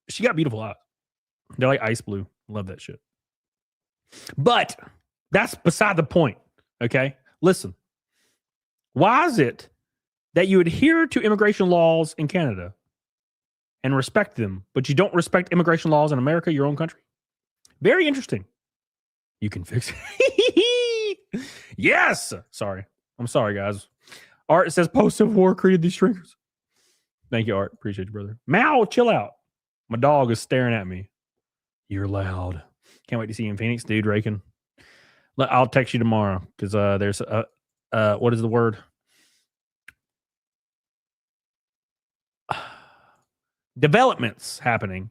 She got beautiful eyes. They're like ice blue. Love that shit. But that's beside the point, okay? Listen. Why is it that you adhere to immigration laws in Canada and respect them, but you don't respect immigration laws in America, your own country? Very interesting. You can fix it. Yes. Sorry. I'm sorry, guys. Art says post-Civil War created these shrinkers. Thank you, Art. Appreciate you, brother. Mal, chill out. My dog is staring at me. You're loud. Can't wait to see you in Phoenix, dude. Raking. I'll text you tomorrow because there's what is the word? Developments happening.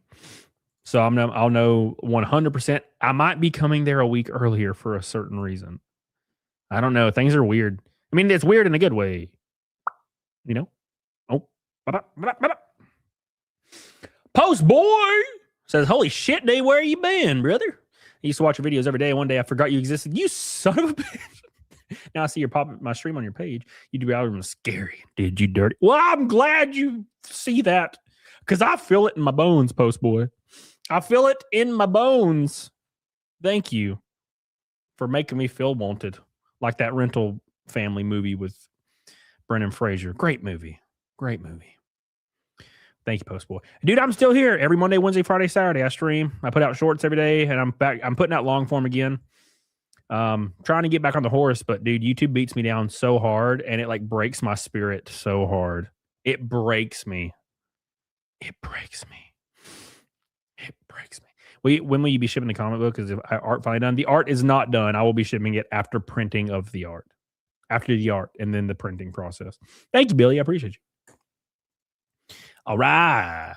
So I'll know 100%. I might be coming there a week earlier for a certain reason. I don't know. Things are weird. I mean, it's weird in a good way. You know? Oh. Post boy says, holy shit, day, where you been, brother? I used to watch your videos every day. One day I forgot you existed. You son of a bitch. Now I see your my stream on your page. You do algorithm scary. Did you dirty? Well, I'm glad you see that because I feel it in my bones, post boy. I feel it in my bones. Thank you for making me feel wanted. Like that Rental Family movie with Brendan Fraser. Great movie. Great movie. Thank you, post boy. Dude, I'm still here every Monday, Wednesday, Friday, Saturday. I stream. I put out shorts every day, and I'm back. I'm putting out long form again. Trying to get back on the horse, but dude, YouTube beats me down so hard, and it like breaks my spirit so hard. It breaks me. It breaks me. It breaks me. When will you be shipping the comic book? Because if art finally done, the art is not done. I will be shipping it after printing of the art. after the art and then the printing process. Thank you, Billy. I appreciate you. All right.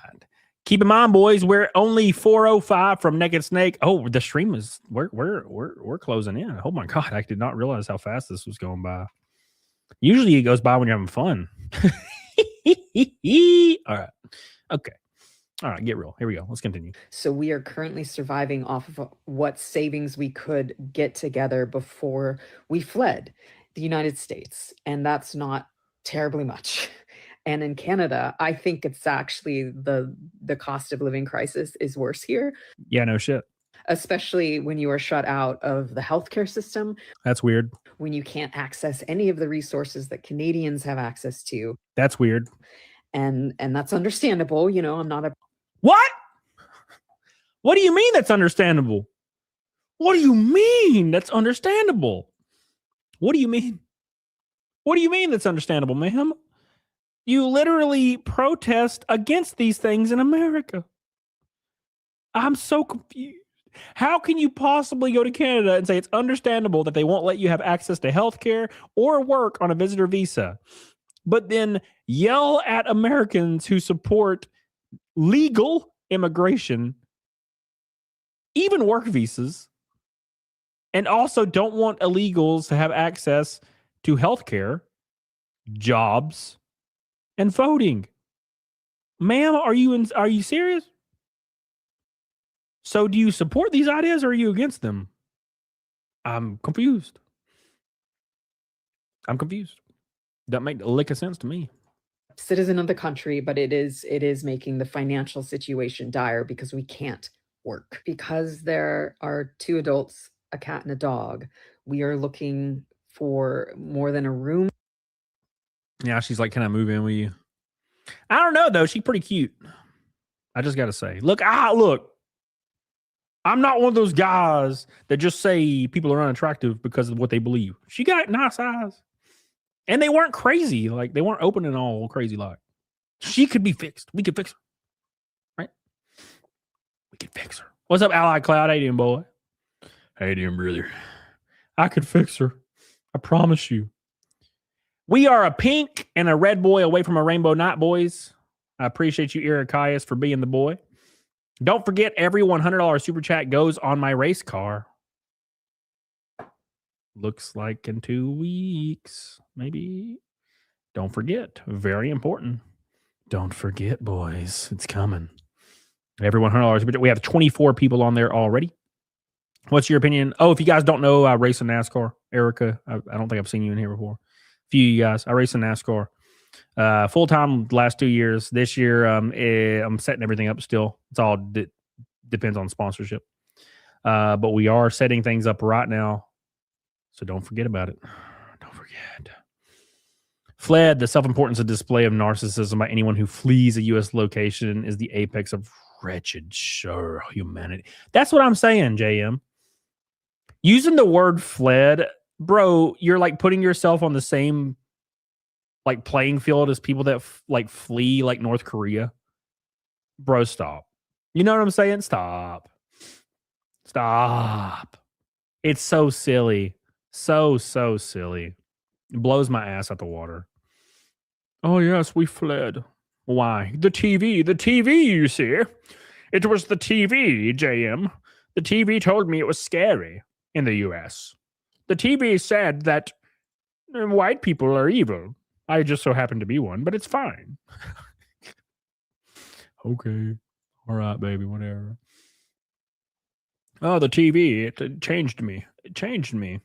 Keep in mind, boys, we're only 4:05 from Naked Snake. Oh, the stream is we're closing in. Oh my god, I did not realize how fast this was going by. Usually it goes by when you're having fun. All right. Okay. All right, get real. Here we go. Let's continue. So we are currently surviving off of what savings we could get together before we fled the United States. And that's not terribly much. And in Canada, I think it's actually the cost of living crisis is worse here. Yeah, no shit. Especially when you are shut out of the healthcare system. That's weird. When you can't access any of the resources that Canadians have access to. That's weird. And that's understandable. You know, I'm not a... What? What do you mean that's understandable? What do you mean that's understandable? What do you mean? What do you mean that's understandable, ma'am? You literally protest against these things in America. I'm so confused. How can you possibly go to Canada and say it's understandable that they won't let you have access to healthcare or work on a visitor visa, but then yell at Americans who support legal immigration, even work visas, and also don't want illegals to have access to healthcare, jobs, and voting? Ma'am, are you serious? So do you support these ideas or are you against them? I'm confused. Doesn't make a lick of sense to me. Citizen of the country, but it is making the financial situation dire because we can't work. Because there are 2 adults, a cat and a dog, we are looking for more than a room. Yeah, she's like, can I move in with you? I don't know, though. She's pretty cute. I just got to say. Look, I'm not one of those guys that just say people are unattractive because of what they believe. She got nice eyes. And they weren't crazy. Like, they weren't open and all crazy like. She could be fixed. We could fix her. Right? We could fix her. What's up, Ally Cloud? How you doing, boy? How you doing, brother? I could fix her. I promise you. We are a pink and a red boy away from a rainbow night, boys. I appreciate you, Eric Caius, for being the boy. Don't forget, every $100 super chat goes on my race car. Looks like in 2 weeks, maybe. Don't forget. Very important. Don't forget, boys. It's coming. Every $100 super chat. We have 24 people on there already. What's your opinion? Oh, if you guys don't know, I race in NASCAR. Erica, I don't think I've seen you in here before. A few of you guys. I race in NASCAR. Full-time last 2 years. This year, I'm setting everything up still. It's all depends on sponsorship. But we are setting things up right now. So don't forget about it. Don't forget. Fled, the self-importance of display of narcissism by anyone who flees a U.S. location is the apex of wretched, sure, humanity. That's what I'm saying, JM. Using the word fled, bro, you're like putting yourself on the same like playing field as people that like flee like North Korea. Bro, stop. You know what I'm saying? Stop. It's so silly. So silly. It blows my ass out the water. Oh, yes, we fled. Why? The TV, you see. It was the TV, JM. The TV told me it was scary in the U.S. The TV said that white people are evil. I just so happen to be one, but it's fine. Okay. All right, baby, whatever. Oh, the TV, it changed me. It changed me.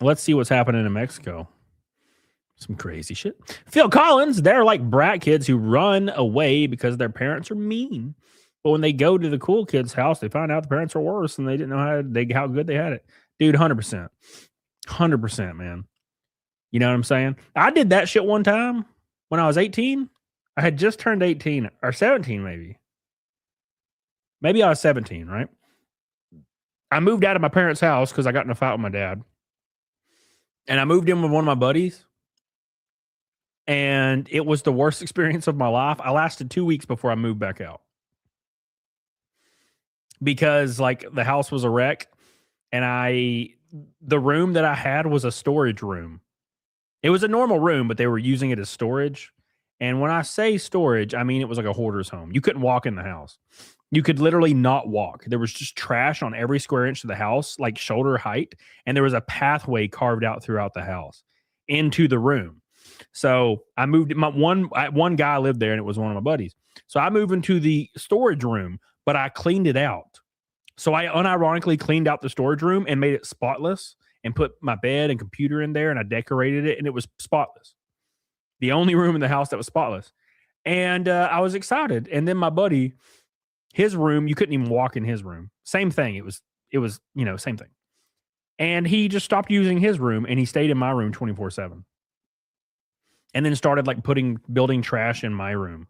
Let's see what's happening in Mexico. Some crazy shit. Phil Collins, they're like brat kids who run away because their parents are mean. But when they go to the cool kid's house, they find out the parents are worse and they didn't know how good they had it. Dude, 100%. 100%, man. You know what I'm saying? I did that shit one time when I was 18. I had just turned 18 or 17, maybe. Maybe I was 17, right? I moved out of my parents' house because I got in a fight with my dad. And I moved in with one of my buddies. And it was the worst experience of my life. I lasted 2 weeks before I moved back out. Because like the house was a wreck. and the room that I had was a storage room. It was a normal room, but they were using it as storage. And when I say storage, I mean it was like a hoarder's home. You couldn't walk in the house. You could literally not walk. There was just trash on every square inch of the house, like shoulder height, and there was a pathway carved out throughout the house into the room. So I moved. One guy lived there, and it was one of my buddies. So I moved into the storage room, but I cleaned it out. So I unironically cleaned out the storage room and made it spotless, and put my bed and computer in there, and I decorated it, and it was spotless. The only room in the house that was spotless. And I was excited. And then my buddy, his room, you couldn't even walk in his room. Same thing. It was, same thing. And he just stopped using his room, and he stayed in my room 24/7. And then started like building trash in my room.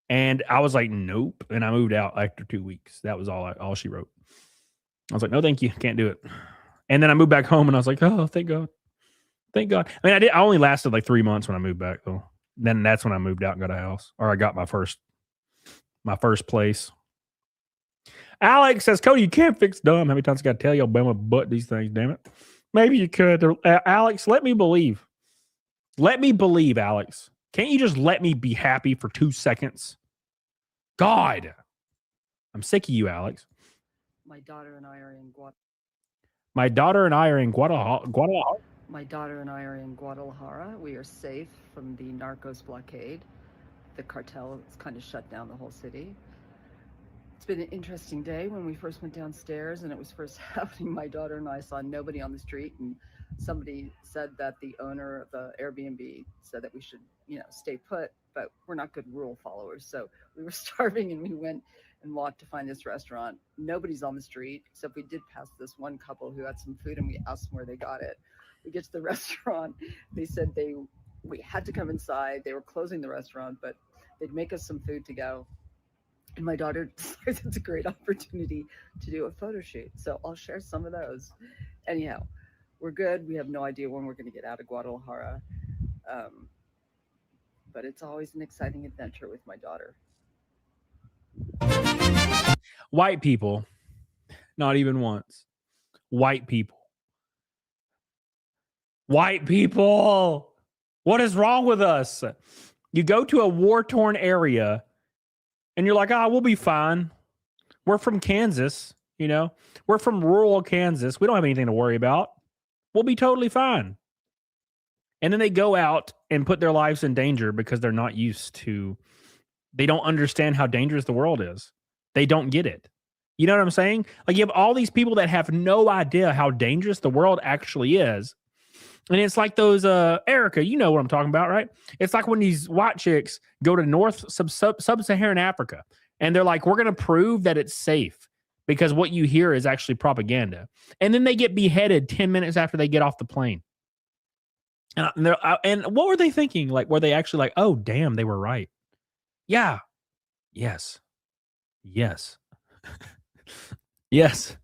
And I was like, nope. And I moved out after 2 weeks. That was all she wrote. I was like, no, thank you. Can't do it. And then I moved back home, and I was like, oh, thank God. Thank God. I mean, I only lasted like 3 months when I moved back, though. Then that's when I moved out and got a house, or I got my first place. Alex says, Cody, you can't fix dumb. How many times I got to tell you, Obama butt these things, damn it. Maybe you could. Alex, let me believe. Let me believe, Alex. Can't you just let me be happy for 2 seconds? God. I'm sick of you, Alex. My daughter and I are in Guadalajara. My daughter and I are in Guadalajara. My daughter and I are in Guadalajara. We are safe from the narcos blockade. The cartel has kind of shut down the whole city. It's been an interesting day. When we first went downstairs and it was first happening, my daughter and I saw nobody on the street, and somebody said that the owner of the Airbnb said that we should, stay put, but we're not good rule followers. So we were starving, and we went and walked to find this restaurant. Nobody's on the street, except we did pass this one couple who had some food, and we asked them where they got it. We get to the restaurant. They said we had to come inside. They were closing the restaurant, but they'd make us some food to go. And my daughter decides it's a great opportunity to do a photo shoot. So I'll share some of those. Anyhow, we're good. We have no idea when we're going to get out of Guadalajara. But it's always an exciting adventure with my daughter. White people, not even once. White people. White people. What is wrong with us? You go to a war-torn area and you're like, we'll be fine. We're from Kansas, We're from rural Kansas. We don't have anything to worry about. We'll be totally fine. And then they go out and put their lives in danger because they're not they don't understand how dangerous the world is. They don't get it. You know what I'm saying? Like, you have all these people that have no idea how dangerous the world actually is. And it's like those, Erica, you know what I'm talking about, right? It's like when these white chicks go to sub-Saharan Africa, and they're like, we're going to prove that it's safe because what you hear is actually propaganda. And then they get beheaded 10 minutes after they get off the plane. And what were they thinking? Like, were they actually like, oh, damn, they were right? Yeah. Yes. Yes. Yes.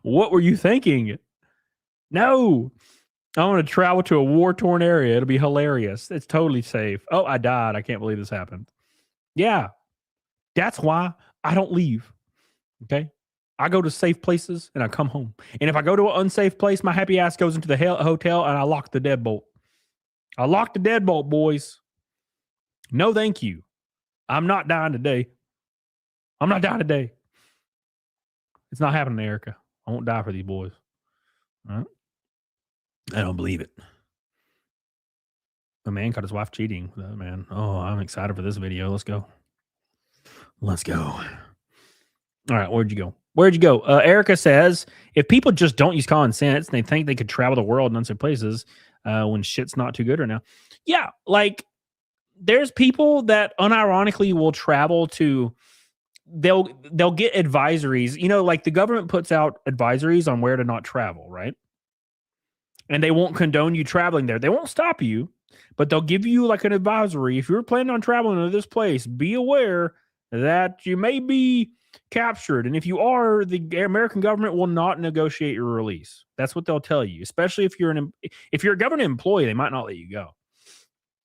What were you thinking? No. I want to travel to a war-torn area. It'll be hilarious. It's totally safe. Oh, I died. I can't believe this happened. Yeah. That's why I don't leave. Okay? I go to safe places and I come home. And if I go to an unsafe place, my happy ass goes into the hotel and I lock the deadbolt. I lock the deadbolt, boys. No, thank you. I'm not dying today. I'm not dying today. It's not happening, Erica. I won't die for these boys. All right? I don't believe it. A man caught his wife cheating with that man. Oh, I'm excited for this video. Let's go. Let's go. All right, where'd you go? Erica says, if people just don't use common sense and they think they could travel the world in unsafe places when shit's not too good right now. Yeah, like there's people that unironically will travel to, they'll get advisories. Like the government puts out advisories on where to not travel, right? And they won't condone you traveling there. They won't stop you, but they'll give you like an advisory. If you're planning on traveling to this place, be aware that you may be captured. And if you are, the American government will not negotiate your release. That's what they'll tell you, especially if you're a government employee, they might not let you go.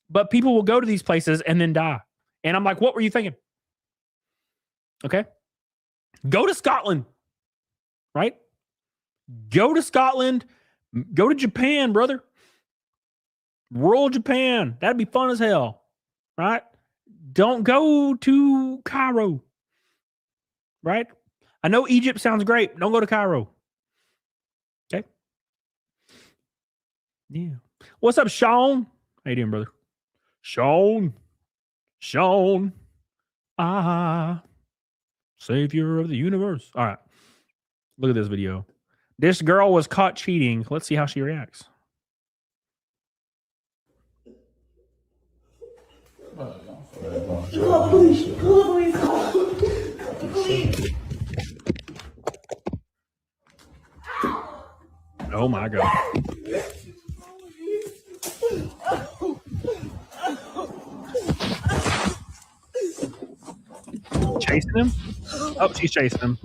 But people will go to these places and then die. And I'm like, what were you thinking? Okay. Go to Scotland, right? Go to Scotland. Go to Japan, brother. Rural Japan. That'd be fun as hell, right? Don't go to Cairo, right? I know Egypt sounds great. Don't go to Cairo. Okay. Yeah. What's up, Sean? How you doing, brother? Sean. Savior of the universe. All right. Look at this video. This girl was caught cheating. Let's see how she reacts. Oh my God. Chasing him? Oh, she's chasing him.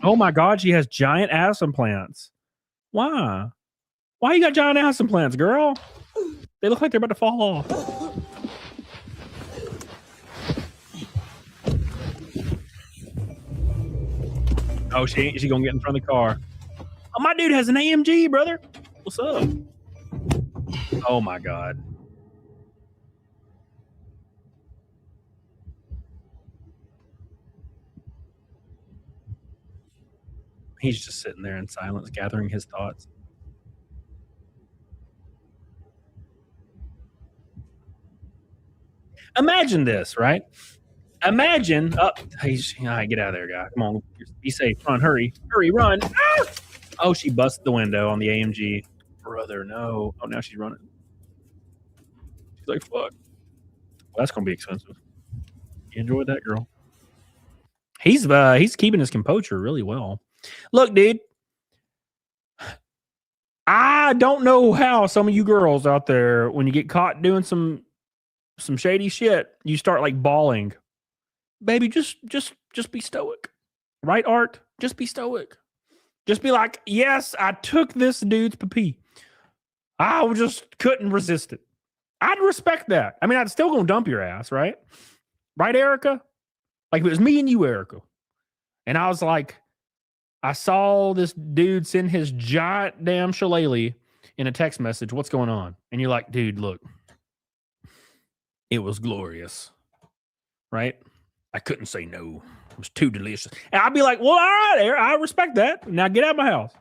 Oh my God, she has giant ass implants. Why? Why you got giant ass implants, girl? They look like they're about to fall off. Oh, she gonna get in front of the car. Oh, my dude has an AMG, brother. What's up? Oh my God. He's just sitting there in silence, gathering his thoughts. Imagine this, right? Imagine, all right, get out of there, guy. Come on, be safe. Run, hurry, run. Ah! Oh, she busted the window on the AMG. Brother, no. Oh, now she's running. She's like, fuck. Well, that's gonna be expensive. You enjoyed that, girl? He's keeping his composure really well. Look, dude. I don't know how some of you girls out there, when you get caught doing some shady shit, you start like bawling. Baby, just be stoic. Right, Art? Just be stoic. Just be like, yes, I took this dude's pee. I just couldn't resist it. I'd respect that. I mean, I'd still gonna dump your ass, right? Right, Erica? Like if it was me and you, Erica. And I was like, I saw this dude send his giant damn shillelagh in a text message. What's going on? And you're like, dude, look, it was glorious, right? I couldn't say no. It was too delicious. And I'd be like, well, all right, I respect that. Now get out of my house,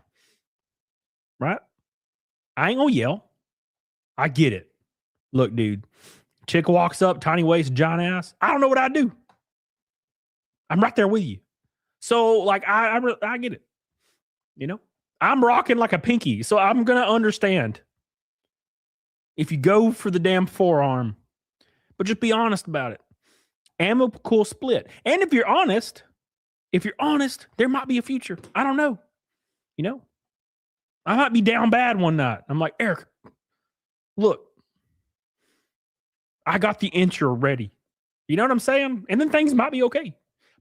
right? I ain't gonna yell. I get it. Look, dude, chick walks up, tiny waist, giant ass. I don't know what I'd do. I'm right there with you. So, like, I get it. You know, I'm rocking like a pinky, so I'm gonna understand if you go for the damn forearm, but just be honest about it. Ammo cool split, and if you're honest, there might be a future. I don't know. You know, I might be down bad one night. I'm like, Eric, look, I got the incher ready. You know what I'm saying? And then things might be okay.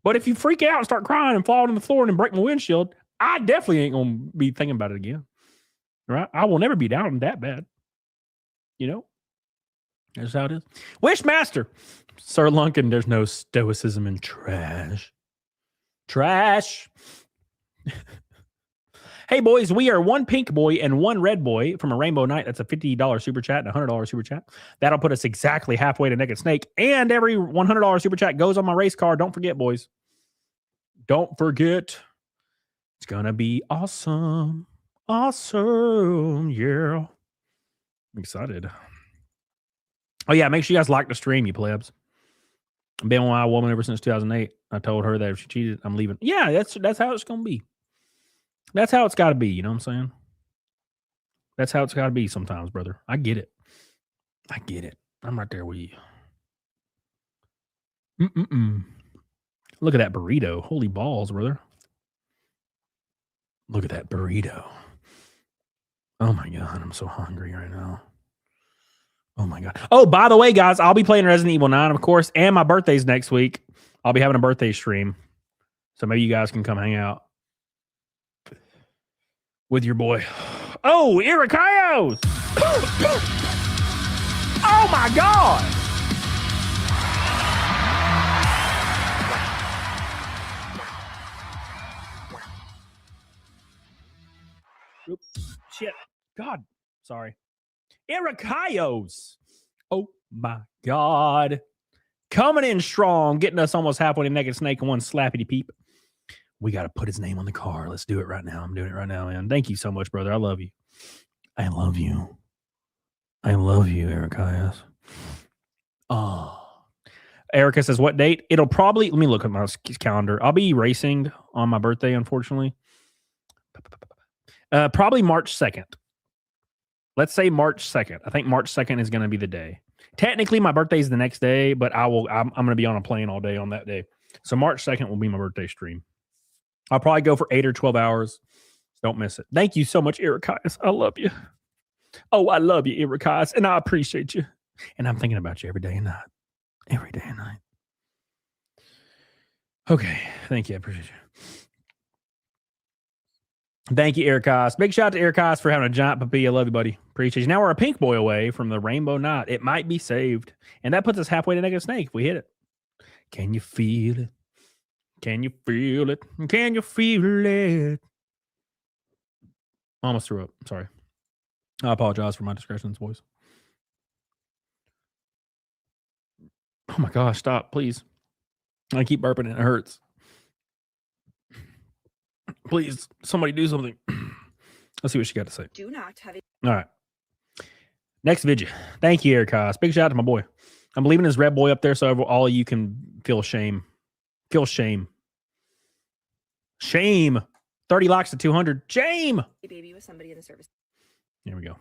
But if you freak out and start crying and fall on the floor and break my windshield, I definitely ain't going to be thinking about it again. Right? I will never be down that bad. You know? That's how it is. Wishmaster. Sir Lunkin, there's no stoicism in trash. Trash. Hey, boys, we are one pink boy and one red boy from a Rainbow Night. That's a $50 super chat and a $100 super chat. That'll put us exactly halfway to Naked Snake. And every $100 super chat goes on my race car. Don't forget, boys. Don't forget. It's going to be awesome. Awesome. Yeah. I'm excited. Oh, yeah. Make sure you guys like the stream, you plebs. I've been with my woman ever since 2008. I told her that if she cheated, I'm leaving. Yeah, that's how it's going to be. That's how it's got to be. You know what I'm saying? That's how it's got to be sometimes, brother. I get it. I get it. I'm right there with you. Look at that burrito. Holy balls, brother. Look at that burrito. Oh, my God. I'm so hungry right now. Oh, my God. Oh, by the way, guys, I'll be playing Resident Evil 9, of course, and my birthday's next week. I'll be having a birthday stream. So maybe you guys can come hang out with your boy. Oh, Irikaios! Oh, my God! shit. God, sorry. Ericayos. Oh my God. Coming in strong, getting us almost halfway to Naked Snake and one slappity peep. We got to put his name on the car. Let's do it right now. I'm doing it right now, man. Thank you so much, brother. I love you. I love you. I love you, Ericayos. Oh. Erica says, what date? It'll probably, let me look at my calendar. I'll be racing on my birthday, unfortunately. Probably March 2nd. Let's say March 2nd. I think March 2nd is going to be the day. Technically, my birthday is the next day, but I'm going to be on a plane all day on that day. So March 2nd will be my birthday stream. I'll probably go for 8 or 12 hours. Don't miss it. Thank you so much, Ericayos. I love you. Oh, I love you, Ericayos, and I appreciate you. And I'm thinking about you every day and night. Every day and night. Okay. Thank you. I appreciate you. Thank you, Ericayos. Big shout out to Ericayos for having a giant puppy. I love you, buddy. Appreciate you. Now we're a pink boy away from the rainbow knot. It might be saved. And that puts us halfway to Naked Snake if we hit it. Can you feel it? Can you feel it? Can you feel it? Almost threw up. Sorry. I apologize for my discretions, boys. Oh my gosh, stop, please. I keep burping and it hurts. Please, somebody do something. Let's see what she got to say. Do not have it. All right. Next video. Thank you, Ericayos. Big shout out to my boy. I'm leaving his red boy up there so all of you can feel shame. Feel shame. Shame. 30 likes to 200. Shame. A baby with somebody in the service. Here we go.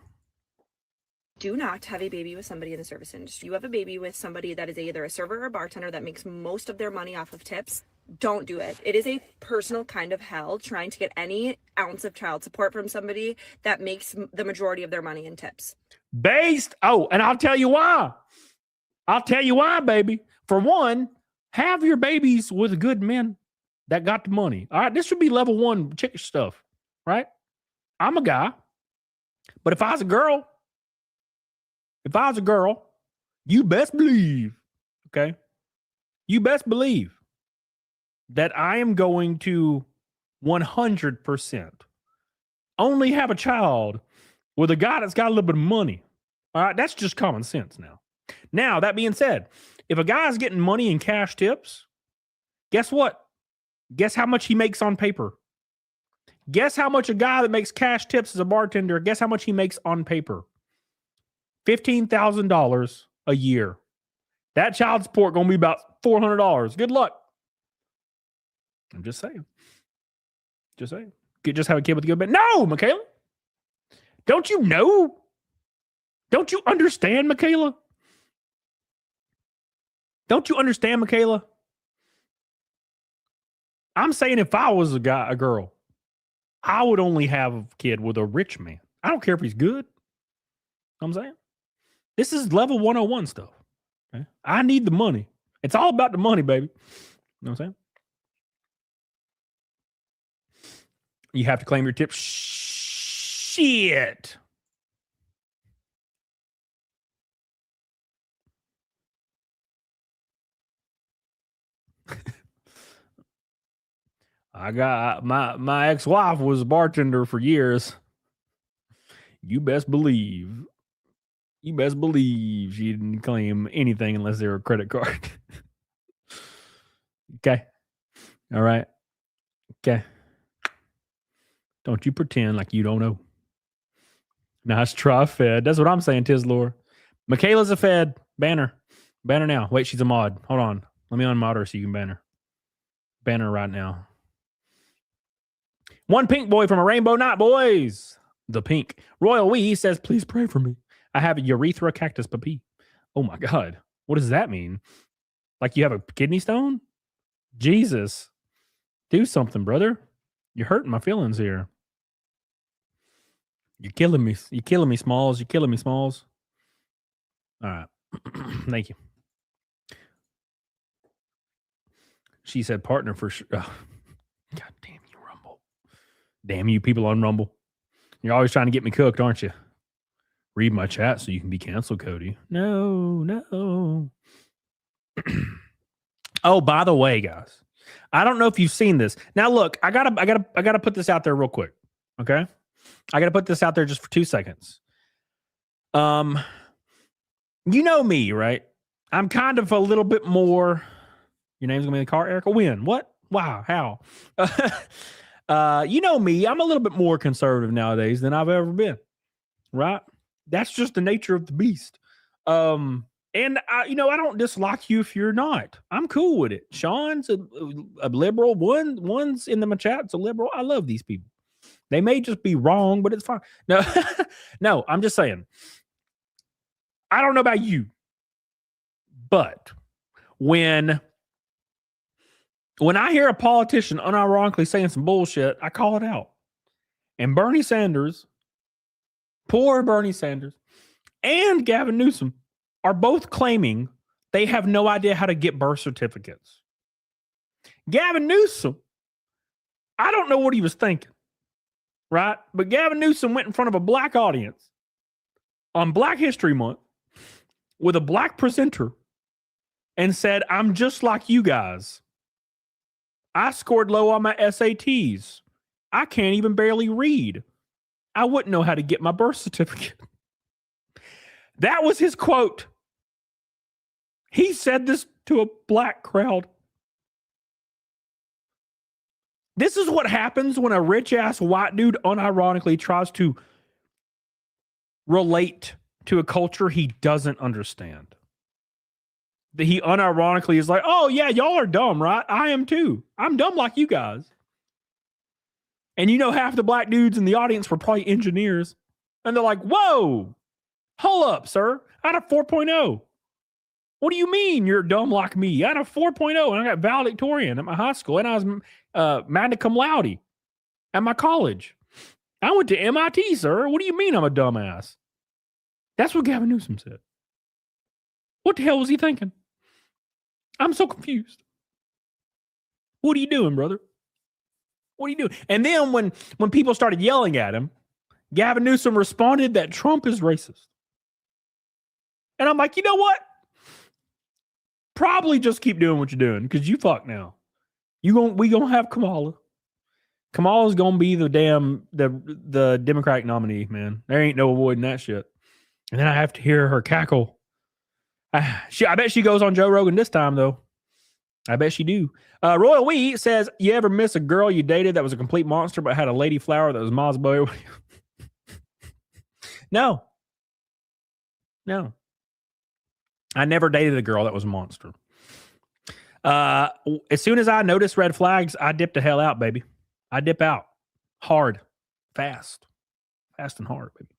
Do not have a baby with somebody in the service industry. You have a baby with somebody that is either a server or a bartender that makes most of their money off of tips. Don't do it. It is a personal kind of hell trying to get any ounce of child support from somebody that makes the majority of their money in tips. And I'll tell you why. I'll tell you why, baby. For one, have your babies with good men that got the money. All right, this should be level 1 chick stuff, right? I'm a guy, but if I was a girl, you best believe, okay? You best believe that I am going to 100% only have a child with a guy that's got a little bit of money. All right, that's just common sense now. Now, that being said, if a guy's getting money in cash tips, guess what? Guess how much he makes on paper? Guess how much a guy that makes cash tips as a bartender, guess how much he makes on paper? $15,000 a year. That child support going to be about $400. Good luck. I'm just saying. Just saying. Just have a kid with a good bed. No, Michaela. Don't you know? Don't you understand, Michaela? Don't you understand, Michaela? I'm saying if I was a girl, I would only have a kid with a rich man. I don't care if he's good. I'm saying. This is level 101 stuff. Okay? I need the money. It's all about the money, baby. You know what I'm saying? You have to claim your tip. Shit. I got my ex-wife was a bartender for years. You best believe she didn't claim anything unless they were a credit card. Okay. All right. Okay. Don't you pretend like you don't know. Nice try, Fed. That's what I'm saying, Tislor. Michaela's a Fed. Banner. Banner now. Wait, she's a mod. Hold on. Let me unmod her so you can ban her. Ban her right now. One pink boy from a rainbow knot, boys. The pink. Royal Wee says, please pray for me. I have a urethra cactus papi. Oh my God. What does that mean? Like you have a kidney stone? Jesus. Do something, brother. You're hurting my feelings here. You're killing me. You're killing me, Smalls. You're killing me, Smalls. All right. Thank you. She said partner for sure. Oh. God damn you, Rumble. Damn you people on Rumble. You're always trying to get me cooked, aren't you? Read my chat so you can be canceled, Cody. No. Oh, by the way, guys, I don't know if you've seen this. Now, look, I gotta put this out there real quick. Okay, I got to put this out there just for 2 seconds. You know me, right? I'm kind of a little bit more. Your name's gonna be in the car, Erica. When? What? Wow. How? You know me. I'm a little bit more conservative nowadays than I've ever been. Right? That's just the nature of the beast. And I don't dislike you if you're not. I'm cool with it. Sean's a liberal. One's in the chat's a liberal. I love these people. They may just be wrong, but it's fine. No, no. I'm just saying. I don't know about you, but when I hear a politician unironically saying some bullshit, I call it out. And Bernie Sanders, poor Bernie Sanders, and Gavin Newsom are both claiming they have no idea how to get birth certificates. Gavin Newsom, I don't know what he was thinking, right? But Gavin Newsom went in front of a black audience on Black History Month with a black presenter and said, I'm just like you guys. I scored low on my SATs. I can't even barely read. I wouldn't know how to get my birth certificate. That was his quote. He said this to a black crowd. This is what happens when a rich-ass white dude unironically tries to relate to a culture he doesn't understand. That he unironically is like, oh, yeah, y'all are dumb, right? I am too. I'm dumb like you guys. And half the black dudes in the audience were probably engineers. And they're like, whoa, hold up, sir. I had a 4.0. What do you mean you're dumb like me? I had a 4.0 and I got valedictorian at my high school. And I was magna cum laude at my college. I went to MIT, sir. What do you mean I'm a dumbass? That's what Gavin Newsom said. What the hell was he thinking? I'm so confused. What are you doing, brother? What are you doing? And then when people started yelling at him, Gavin Newsom responded that Trump is racist. And I'm like, you know what? Probably just keep doing what you're doing because you fuck now. We gonna have Kamala. Kamala's gonna be the Democratic nominee, man. There ain't no avoiding that shit. And then I have to hear her cackle. I bet she goes on Joe Rogan this time, though. I bet she do. Royal Wee says, you ever miss a girl you dated that was a complete monster but had a lady flower that was miles above you? No. I never dated a girl that was a monster. As soon as I noticed red flags, I dip the hell out, baby. I dip out. Hard. Fast. Fast and hard, baby.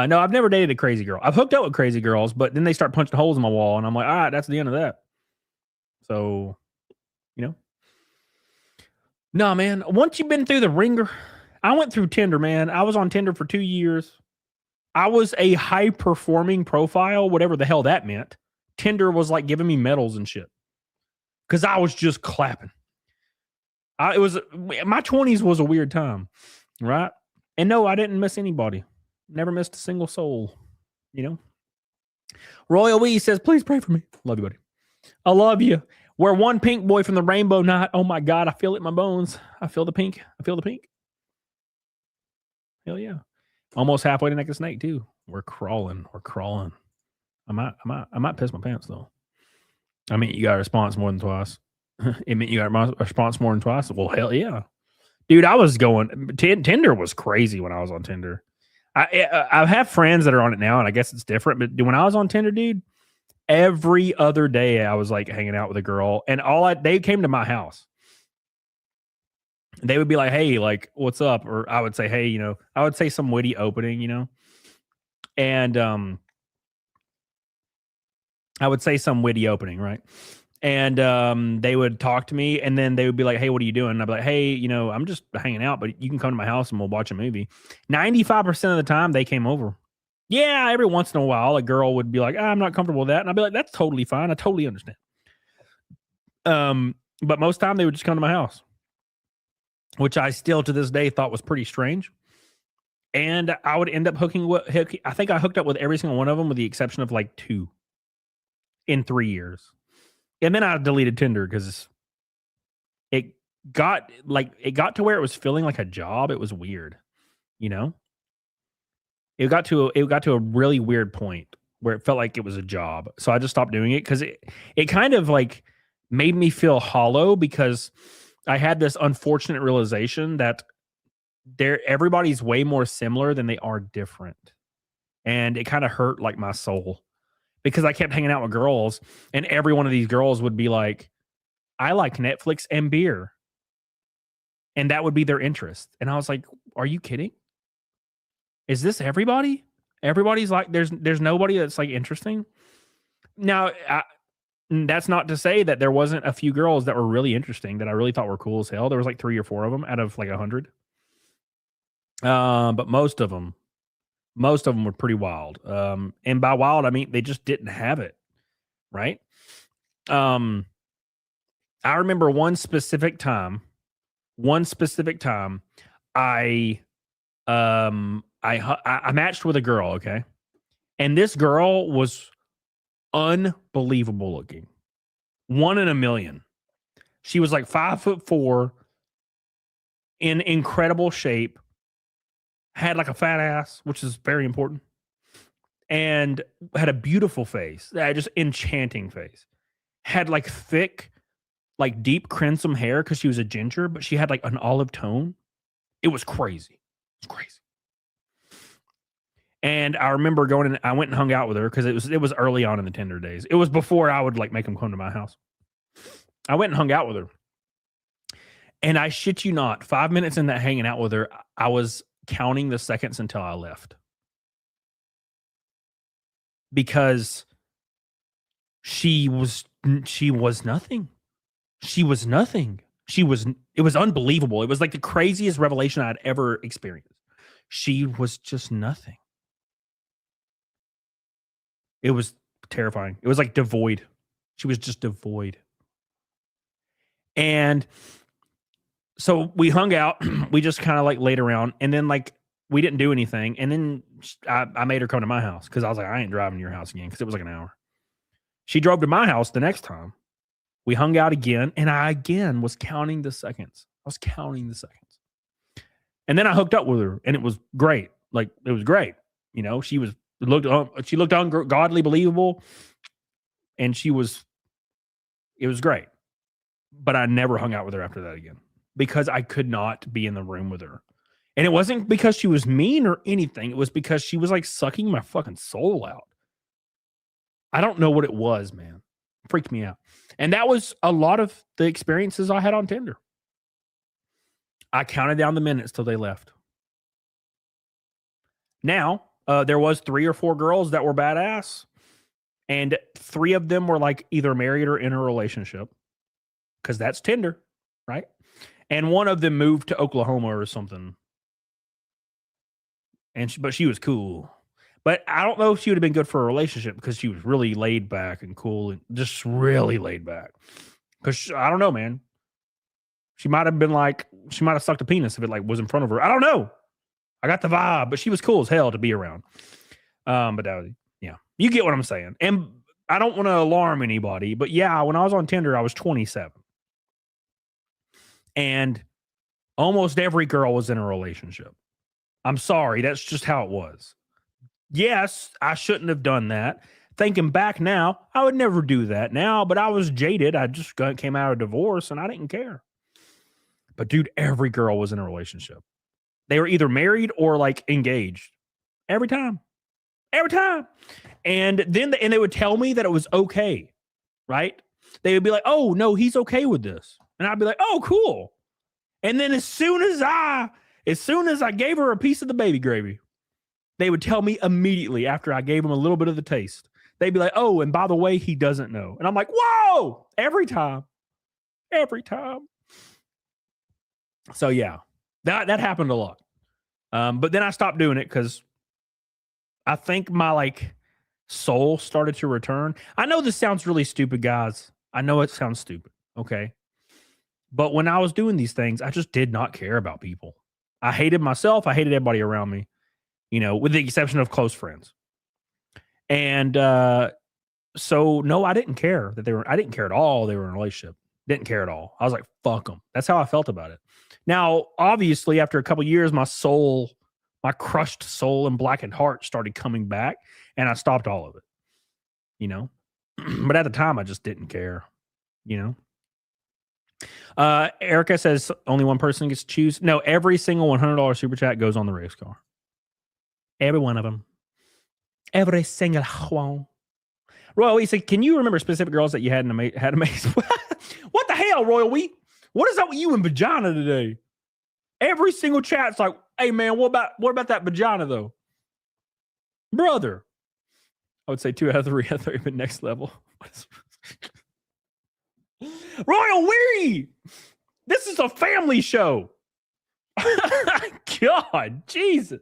No, I've never dated a crazy girl. I've hooked up with crazy girls, but then they start punching holes in my wall, and I'm like, all right, that's the end of that. So, No, man. Once you've been through the ringer, I went through Tinder, man. I was on Tinder for 2 years. I was a high-performing profile, whatever the hell that meant. Tinder was like giving me medals and shit. Because I was just clapping. My 20s was a weird time, right? And no, I didn't miss anybody. Never missed a single soul, Royal Wee says, please pray for me. Love you, buddy. I love you. We're one pink boy from the rainbow night. Oh my God, I feel it in my bones. I feel the pink. Hell yeah. Almost halfway to Naked Snake, too. We're crawling. I might piss my pants, though. I mean, you got a response more than twice. It meant you got a response more than twice. Well, hell yeah. Dude, I was going... Tinder was crazy when I was on Tinder. I have friends that are on it now, and I guess it's different. But when I was on Tinder, dude, every other day I was like hanging out with a girl, and they came to my house. They would be like, "Hey, like, what's up?" Or I would say, "Hey, I would say some witty opening, and I would say some witty opening, right? And they would talk to me, and then they would be like, "Hey, what are you doing?" And I'd be like, "Hey, I'm just hanging out, but you can come to my house and we'll watch a movie." 95% of the time, they came over. Yeah, every once in a while, a girl would be like, I'm not comfortable with that. And I'd be like, that's totally fine. I totally understand. But most time, they would just come to my house, which I still to this day thought was pretty strange. And I would end up I think I hooked up with every single one of them with the exception of like 2 in 3 years. And then I deleted Tinder because it got to where it was feeling like a job. It was weird. you know? It got to a really weird point where it felt like it was a job. So I just stopped doing it because it kind of like made me feel hollow because I had this unfortunate realization that everybody's way more similar than they are different. And it kind of hurt like my soul because I kept hanging out with girls and every one of these girls would be like, I like Netflix and beer. And that would be their interest. And I was like, are you kidding? Is this everybody? Everybody's like, there's nobody that's like interesting. Now, that's not to say that there wasn't a few girls that were really interesting that I really thought were cool as hell. There was like 3 or 4 of them out of like 100. But most of them were pretty wild. And by wild, I mean, they just didn't have it. Right. I remember one specific time, I matched with a girl, okay? And this girl was unbelievable looking. 1 in a million. She was like 5'4", in incredible shape, had like a fat ass, which is very important, and had a beautiful face, just enchanting face. Had like thick, like deep crimson hair because she was a ginger, but she had like an olive tone. It was crazy. It was crazy. And I remember going and I went and hung out with her because it was early on in the Tinder days. It was before I would like make them come to my house. I went and hung out with her. And I shit you not, 5 minutes in that hanging out with her, I was counting the seconds until I left. Because she was nothing. She was nothing. It was unbelievable. It was like the craziest revelation I'd ever experienced. She was just nothing. It was terrifying. It was like devoid. She was just devoid. And so we hung out. We just kind of like laid around. And then like we didn't do anything. And then I made her come to my house because I was like, I ain't driving to your house again because it was like an hour. She drove to my house the next time. We hung out again. And I again was counting the seconds. And then I hooked up with her and it was great. Like it was great. You know, she looked ungodly believable. And it was great. But I never hung out with her after that again because I could not be in the room with her. And it wasn't because she was mean or anything. It was because she was like sucking my fucking soul out. I don't know what it was, man. It freaked me out. And that was a lot of the experiences I had on Tinder. I counted down the minutes till they left. Now, there was 3 or 4 girls that were badass. And 3 of them were like either married or in a relationship. Because that's Tinder, right? And one of them moved to Oklahoma or something. But she was cool. But I don't know if she would have been good for a relationship because she was really laid back and cool and just really laid back. Because I don't know, man. She might have sucked a penis if it like was in front of her. I don't know. I got the vibe, but she was cool as hell to be around. But that was, yeah, you get what I'm saying. And I don't want to alarm anybody, but yeah, when I was on Tinder, I was 27. And almost every girl was in a relationship. I'm sorry. That's just how it was. Yes, I shouldn't have done that. Thinking back now, I would never do that now, but I was jaded. I just came out of divorce and I didn't care. But dude, every girl was in a relationship. They were either married or like engaged. Every time. And then they would tell me that it was okay. Right? They would be like, oh, no, he's okay with this. And I'd be like, oh, cool. And then as soon as I gave her a piece of the baby gravy, they would tell me immediately after I gave them a little bit of the taste. They'd be like, oh, and by the way, he doesn't know. And I'm like, whoa, every time. So yeah, that happened a lot. But then I stopped doing it because I think my like soul started to return. I know this sounds really stupid, guys. I know it sounds stupid. Okay. But when I was doing these things, I just did not care about people. I hated myself. I hated everybody around me, you know, with the exception of close friends. And so, no, I didn't care I didn't care at all. They were in a relationship. Didn't care at all. I was like, fuck them. That's how I felt about it. Now, obviously, after a couple years, my soul My crushed soul and blackened heart started coming back, and I stopped all of it. You know, but at the time, I just didn't care. You know. Erica says only one person gets to choose. No, every single $100 super chat goes on the race car. Every one of them. Every single one. Royal Wee said, can you remember specific girls that you had amazing? What the hell, Royal Wee? What is up with you and vagina today? Every single chat's like, hey man, what about that vagina though? Brother. I would say 2 out of 3. I thought you been next level. Royal Wee! This is a family show. God, Jesus.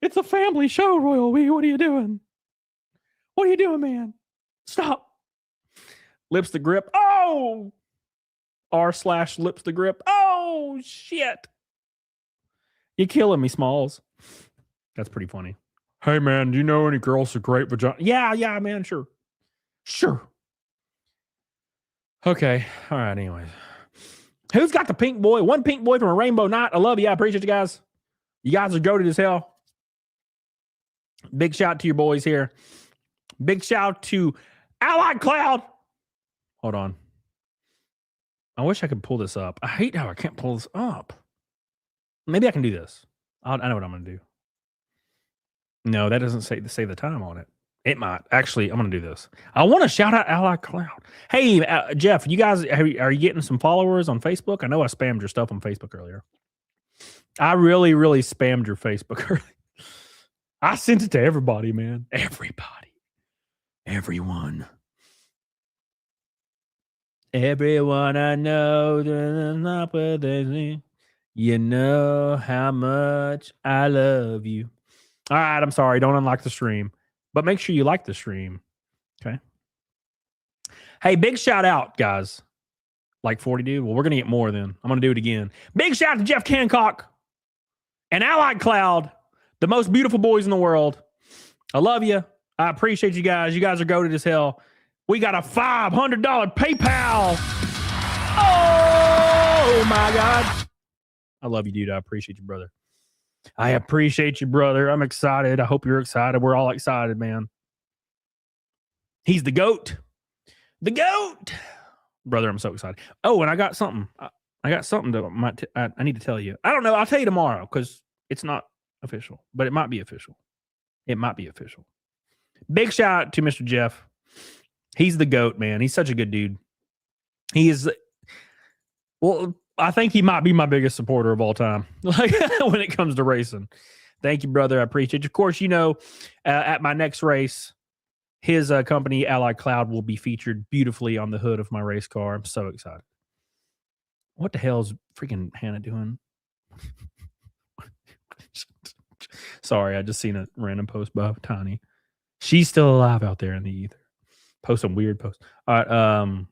It's a family show, Royal Wee. What are you doing? What are you doing, man? Stop. Lips to grip. Oh! r/lips to grip. Oh, shit. You're killing me, Smalls. That's pretty funny. Hey, man, do you know any girls with great vagina? Yeah, man, sure. Sure. Okay. All right, anyways. Who's got the pink boy? One pink boy from a rainbow night. I love you. I appreciate you guys. You guys are goated as hell. Big shout to your boys here. Big shout to Allied Cloud. Hold on. I wish I could pull this up. I hate how I can't pull this up. Maybe I can do this. I know what I'm going to do. No, that doesn't say the time on it. It might. Actually, I'm going to do this. I want to shout out Allied Cloud. Hey, Jeff, you guys, are you getting some followers on Facebook? I know I spammed your stuff on Facebook earlier. I really, really spammed your Facebook earlier. I sent it to everybody, man. Everybody. Everyone. Everyone I know, you know how much I love you. All right, I'm sorry. Don't unlock the stream. But make sure you like the stream. Okay. Hey, big shout out, guys. Like 40 dude? Well, we're going to get more then. I'm going to do it again. Big shout out to Jeff Cancock and Allied Cloud, the most beautiful boys in the world. I love you. I appreciate you guys. You guys are goated as hell. We got a $500 PayPal. Oh, my God. I love you, dude. I appreciate you, brother. I appreciate you, brother. I'm excited. I hope you're excited. We're all excited, man. He's the GOAT. The GOAT. Brother, I'm so excited. Oh, and I got something. I got something that I need to tell you. I don't know. I'll tell you tomorrow because it's not official, but it might be official. It might be official. Big shout out to Mr. Jeff. He's the GOAT, man. He's such a good dude. He is, well, I think he might be my biggest supporter of all time, like when it comes to racing. Thank you, brother. I appreciate you. Of course, you know, at my next race, his company, Allied Cloud, will be featured beautifully on the hood of my race car. I'm so excited. What the hell is freaking Hannah doing? Sorry, I just seen a random post by Tiny. She's still alive out there in the ether. Post some weird posts. All right.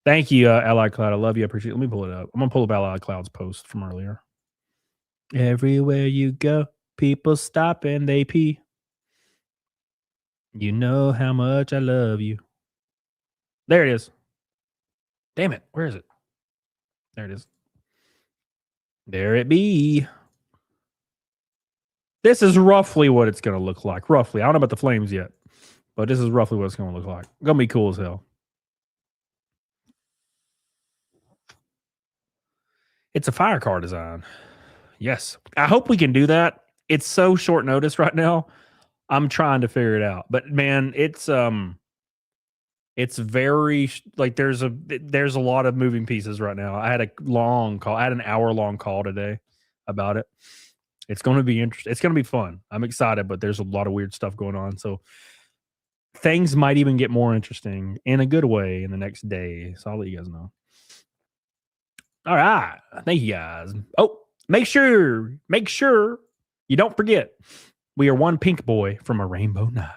Thank you, Allied Cloud. I love you. I appreciate it. Let me pull it up. I'm going to pull up Allied Cloud's post from earlier. Everywhere you go, people stop and they pee. You know how much I love you. There it is. Damn it. Where is it? There it is. There it be. This is roughly what it's going to look like. Roughly. I don't know about the flames yet, but this is roughly what it's going to look like. Going to be cool as hell. It's a fire car design. Yes. I hope we can do that. It's so short notice right now. I'm trying to figure it out. But man, it's very like there's a lot of moving pieces right now. I had a long call. I had an hour-long call today about it. It's going to be interesting. It's going to be fun. I'm excited, but there's a lot of weird stuff going on. So things might even get more interesting in a good way in the next day. So I'll let you guys know. All right. Thank you guys. Oh, make sure you don't forget we are one pink boy from a rainbow night.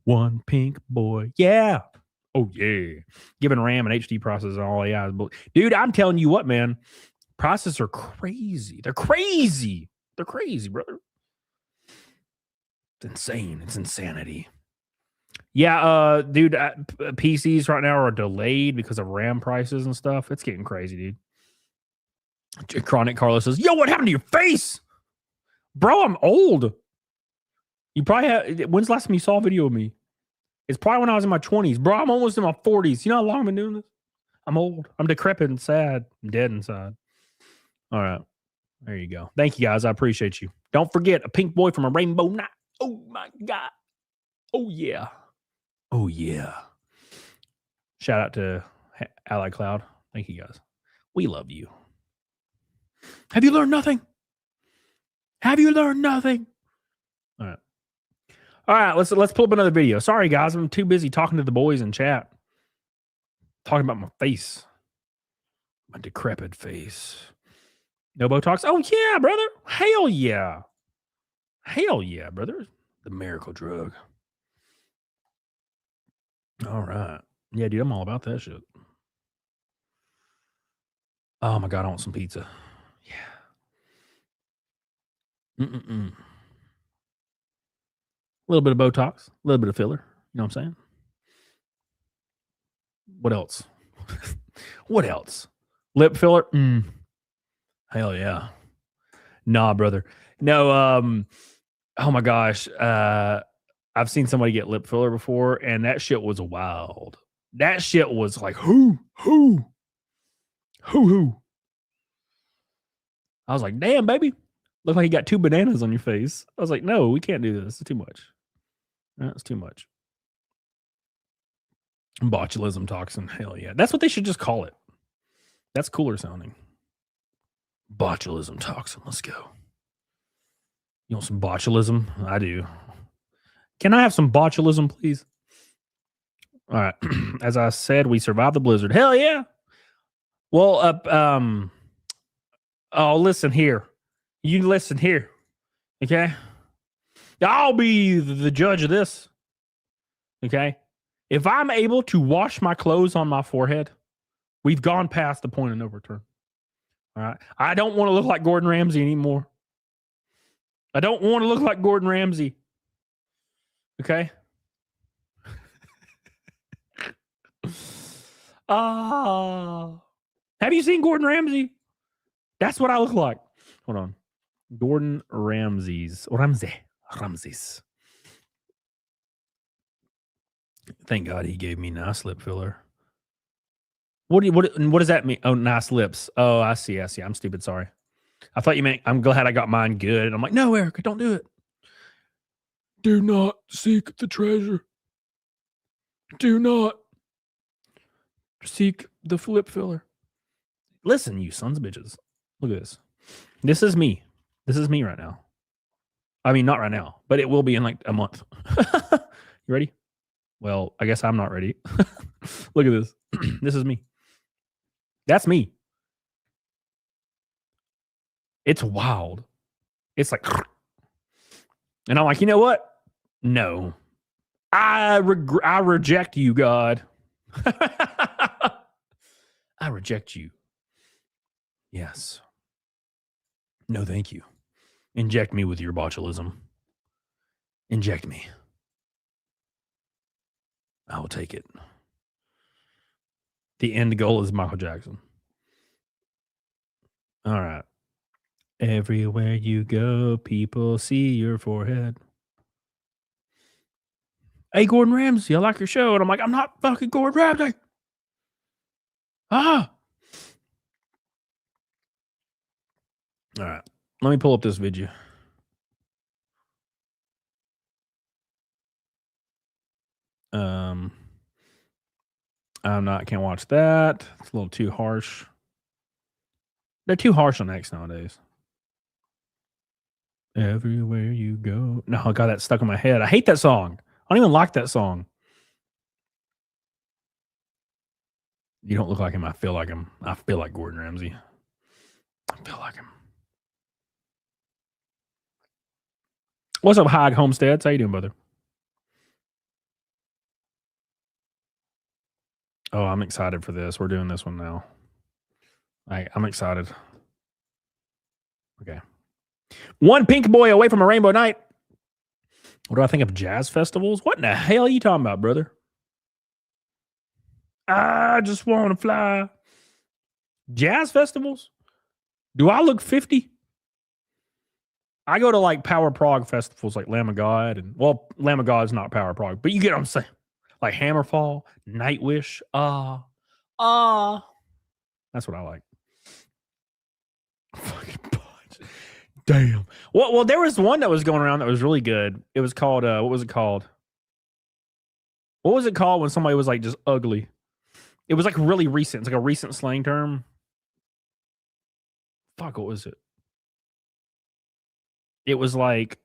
One pink boy. Yeah. Oh, yeah. Giving RAM and HD processors and all AI. Dude, I'm telling you what, man. Processors are crazy. They're crazy. They're crazy, brother. It's insane. It's insanity. Yeah, dude, PCs right now are delayed because of RAM prices and stuff. It's getting crazy, dude. Chronic Carlos says, yo, what happened to your face? Bro, I'm old. You probably have. When's the last time you saw a video of me? It's probably when I was in my 20s. Bro, I'm almost in my 40s. You know how long I've been doing this? I'm old. I'm decrepit and sad. I'm dead inside. All right. There you go. Thank you, guys. I appreciate you. Don't forget, a pink boy from a rainbow night. Oh, my God. Oh, yeah. Oh, yeah. Shout out to Ally Cloud. Thank you, guys. We love you. Have you learned nothing? Have you learned nothing? All right. All right, let's pull up another video. Sorry, guys. I'm too busy talking to the boys in chat. Talking about my face. My decrepit face. No Botox? Oh, yeah, brother. Hell yeah. Hell yeah, brother. The miracle drug. All right. Yeah, dude, I'm all about that shit. Oh, my God, I want some pizza. Yeah. A little bit of Botox. A little bit of filler. You know what I'm saying? What else? What else? Lip filler? Hell yeah. Nah, brother. No, oh my gosh. I've seen somebody get lip filler before, and that shit was wild. That shit was like, who? I was like, damn, baby. Look like you got 2 bananas on your face. I was like, no, we can't do this. It's too much. That's too much. Botulism toxin. Hell yeah. That's what they should just call it. That's cooler sounding. Botulism toxin. Let's go. You want some botulism? I do. Can I have some botulism, please? All right. As I said, we survived the blizzard. Hell yeah. Well, oh, listen here. You listen here. Okay? I'll be the judge of this. Okay? If I'm able to wash my clothes on my forehead, we've gone past the point of no return. All right? I don't want to look like Gordon Ramsay anymore. I don't want to look like Gordon Ramsay. Okay? Have you seen Gordon Ramsay? That's what I look like. Hold on. Gordon Ramsay's. Ramses. Thank God he gave me nice lip filler. What does that mean? Oh, nice lips. Oh, I see. I'm stupid. Sorry. I thought you meant I'm glad I got mine good. And I'm like, no, Erica, don't do it. Do not seek the treasure. Do not seek the lip filler. Listen, you sons of bitches. Look at this. This is me. This is me right now. I mean, not right now, but it will be in like a month. You ready? Well, I guess I'm not ready. Look at this. This is me. That's me. It's wild. It's like, and I'm like, you know what? No. I reject you, God. I reject you. Yes. No, thank you. Inject me with your botulism. Inject me. I will take it. The end goal is Michael Jackson. All right. Everywhere you go, people see your forehead. Hey, Gordon Ramsay, I like your show. And I'm like, I'm not fucking Gordon Ramsay. All right. Let me pull up this video. Can't watch that. It's a little too harsh. They're too harsh on X nowadays. Everywhere you go. No, I got that stuck in my head. I hate that song. I don't even like that song. You don't look like him. I feel like him. I feel like Gordon Ramsay. I feel like him. What's up, Hog Homesteads? How you doing, brother? Oh, I'm excited for this. We're doing this one now. I'm excited. Okay. One pink boy away from a rainbow night. What do I think of jazz festivals? What in the hell are you talking about, brother? I just want to fly. Jazz festivals? Do I look 50? I go to like Power Prog festivals like Lamb of God, and well, Lamb of God is not Power Prog, but you get what I'm saying. Like Hammerfall, Nightwish, that's what I like. Fucking bunch. Damn. Well, there was one that was going around that was really good. It was called what was it called? What was it called when somebody was like just ugly? It was like really recent. It's like a recent slang term. Fuck, what was it? It was like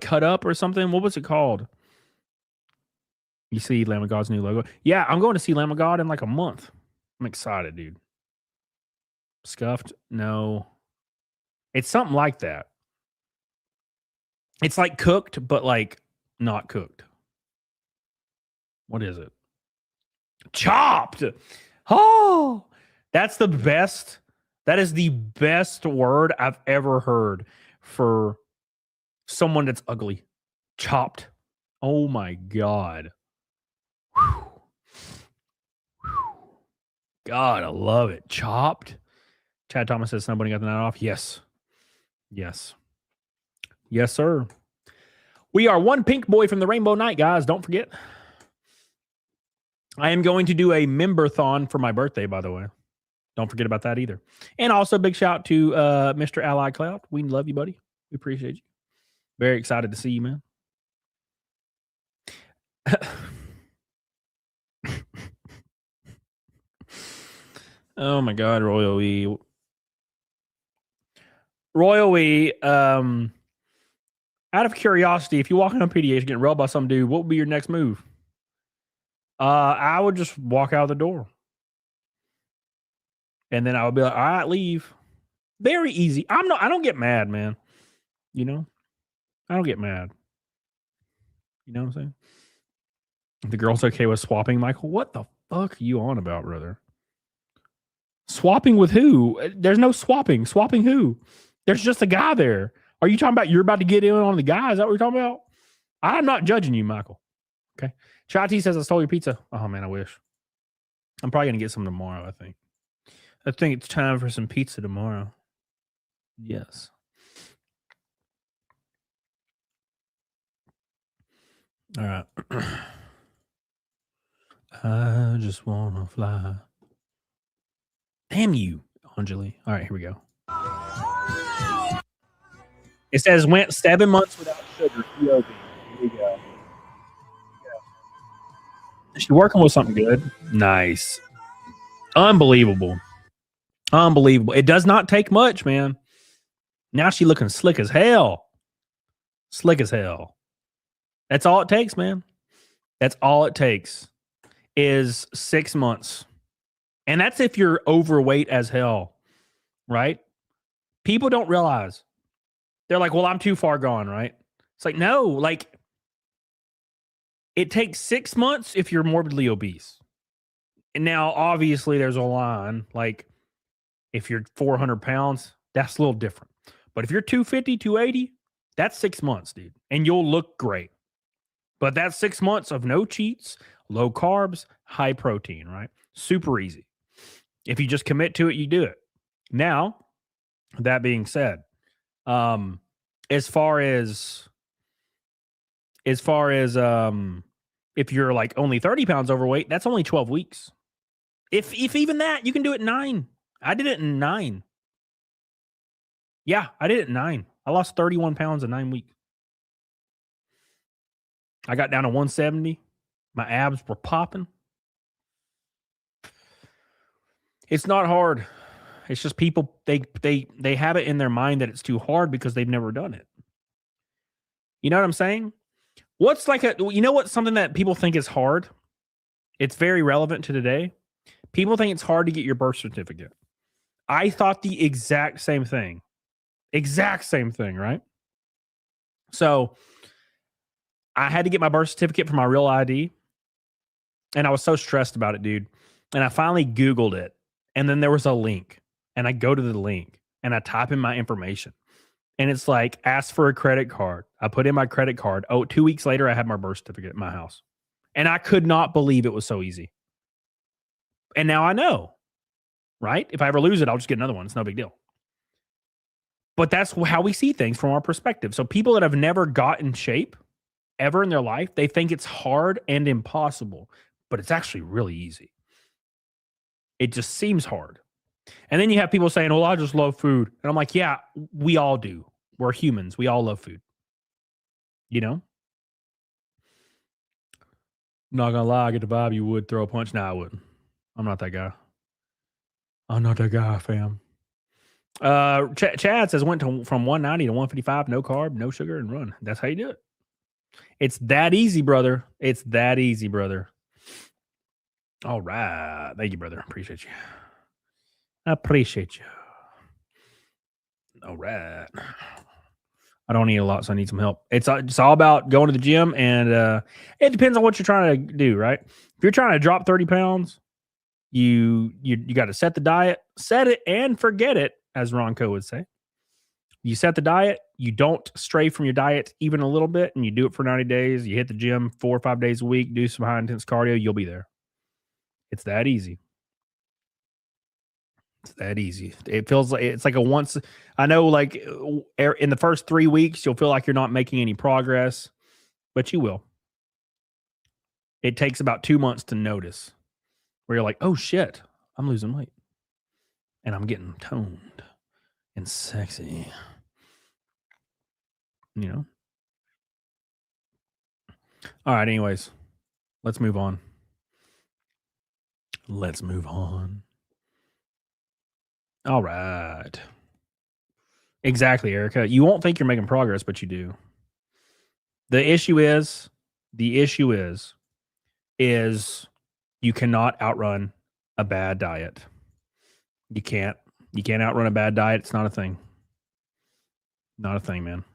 cut up or something. What was it called? You see Lamb of God's new logo? Yeah, I'm going to see Lamb of God in like a month. I'm excited, dude. Scuffed? No. It's something like that. It's like cooked, but like not cooked. What is it? Chopped. Oh, that's the best. That is the best word I've ever heard for someone that's ugly. Chopped. Oh my God. Whew. God, I love it. Chopped. Chad Thomas says somebody got the night off. Yes. Yes. Yes, sir. We are one pink boy from the Rainbow Night, guys. Don't forget. I am going to do a member-thon for my birthday, by the way. Don't forget about that either. And also, big shout to Mr. Ally Cloud. We love you, buddy. We appreciate you. Very excited to see you, man. Oh, my God, Royal We. Royal We, out of curiosity, if you walk in on PDH getting railed by some dude, what would be your next move? I would just walk out the door. And then I would be like, all right, leave. Very easy. I don't get mad, man. You know? I don't get mad. You know what I'm saying? The girl's okay with swapping, Michael. What the fuck are you on about, brother? Swapping with who? There's no swapping. Swapping who? There's just a guy there. Are you talking about you're about to get in on the guy? Is that what you're talking about? I'm not judging you, Michael. Okay. Chati says I stole your pizza. Oh, man, I wish. I'm probably going to get some tomorrow, I think. I think it's time for some pizza tomorrow. Yes. All right. I just want to fly. Damn you, Anjali. All right, here we go. It says went 7 months without sugar. Here we go. Yeah. Is she working with something good? Nice. Unbelievable. Unbelievable. It does not take much, man. Now she looking slick as hell. Slick as hell. That's all it takes, man. That's all it takes is 6 months. And that's if you're overweight as hell, right? People don't realize. They're like, well, I'm too far gone, right? It's like, no, like it takes 6 months if you're morbidly obese. And now, obviously, there's a line. Like, if you're 400 pounds, that's a little different. But if you're 250, 280, that's 6 months, dude. And you'll look great. But that's 6 months of no cheats, low carbs, high protein, right? Super easy. If you just commit to it, you do it. Now, that being said, as far as if you're like only 30 pounds overweight, that's only 12 weeks. If even that, you can do it in 9. I did it in 9. Yeah, I did it in 9. I lost 31 pounds in 9 weeks. I got down to 170. My abs were popping. It's not hard. It's just people, they have it in their mind that it's too hard because they've never done it. You know what I'm saying? What's like something that people think is hard? It's very relevant to today. People think it's hard to get your birth certificate. I thought the exact same thing. Exact same thing, right? So I had to get my birth certificate for my real ID. And I was so stressed about it, dude. And I finally Googled it. And then there was a link. And I go to the link. And I type in my information. And it's like, ask for a credit card. I put in my credit card. 2 weeks later, I had my birth certificate in my house. And I could not believe it was so easy. And now I know, right? If I ever lose it, I'll just get another one. It's no big deal. But that's how we see things from our perspective. So people that have never got in shape ever in their life, they think it's hard and impossible, but it's actually really easy. It just seems hard. And then you have people saying, well, I just love food. And I'm like, yeah, we all do. We're humans. We all love food. You know? Not gonna lie, I get the vibe you would throw a punch. No, I wouldn't. I'm not that guy. I'm not that guy, fam. Chad says went from 190 to 155, no carb, no sugar, and run. That's how you do it. It's that easy, brother. It's that easy, brother. All right. Thank you, brother. Appreciate you. Appreciate you. All right. I don't eat a lot, so I need some help. It's all about going to the gym, and it depends on what you're trying to do, right? If you're trying to drop 30 pounds, you got to set the diet, set it and forget it, as Ron Coe would say. You set the diet, you don't stray from your diet even a little bit, and you do it for 90 days. You hit the gym 4 or 5 days a week, do some high intense cardio, you'll be there. It's that easy. It's that easy. It feels like it's like a once. I know, like in the first 3 weeks, you'll feel like you're not making any progress, but you will. It takes about 2 months to notice where you're like, oh shit, I'm losing weight and I'm getting toned and sexy. You know? All right. Anyways, let's move on. Let's move on. All right. Exactly, Erica. You won't think you're making progress, but you do. The issue is you cannot outrun a bad diet. You can't outrun a bad diet. It's not a thing. Not a thing, man.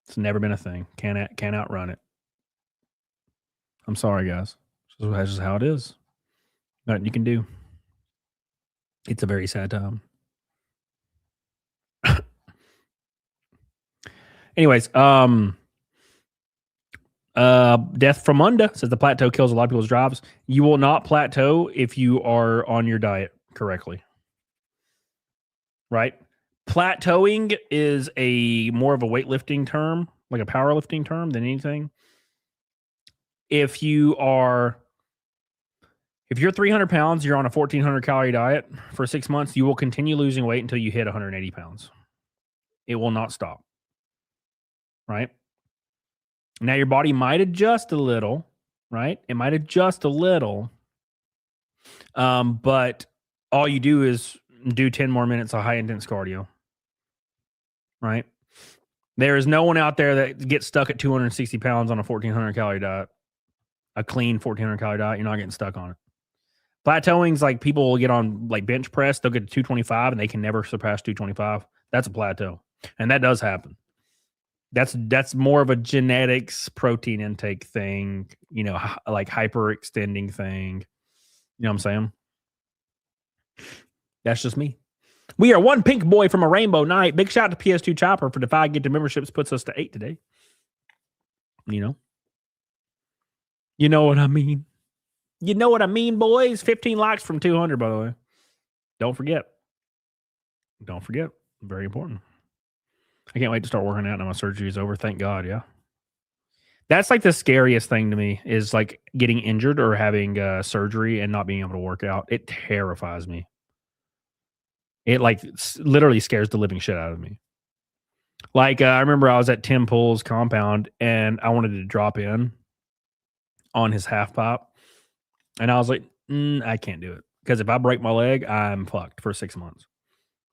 It's never been a thing. Can't outrun it. I'm sorry, guys. That's just how it is. Nothing you can do. It's a very sad time. Anyways, Death from Munda says the plateau kills a lot of people's jobs. You will not plateau if you are on your diet correctly. Right? Plateauing is more of a weightlifting term, like a powerlifting term than anything. If you're 300 pounds, you're on a 1,400 calorie diet for 6 months, you will continue losing weight until you hit 180 pounds. It will not stop. Right? Now your body might adjust a little, right? It might adjust a little. But all you do is do 10 more minutes of high intense cardio. Right? There is no one out there that gets stuck at 260 pounds on a 1,400 calorie diet. A clean 1,400 calorie diet. You're not getting stuck on it. Plateauing's like people will get on like bench press, they'll get to 225 and they can never surpass 225. That's a plateau. And that does happen. That's more of a genetics protein intake thing, you know, like hyperextending thing. You know what I'm saying? That's just me. We are one pink boy from a rainbow night. Big shout out to PS2 Chopper for the 5 Get to memberships, puts us to 8 today. You know? You know what I mean? You know what I mean, boys? 15 likes from 200, by the way. Don't forget. Don't forget. Very important. I can't wait to start working out now my surgery is over. Thank God, yeah. That's like the scariest thing to me is like getting injured or having surgery and not being able to work out. It terrifies me. It like literally scares the living shit out of me. Like I remember I was at Tim Pool's compound and I wanted to drop in on his half pipe. And I was like, I can't do it. Because if I break my leg, I'm fucked for 6 months.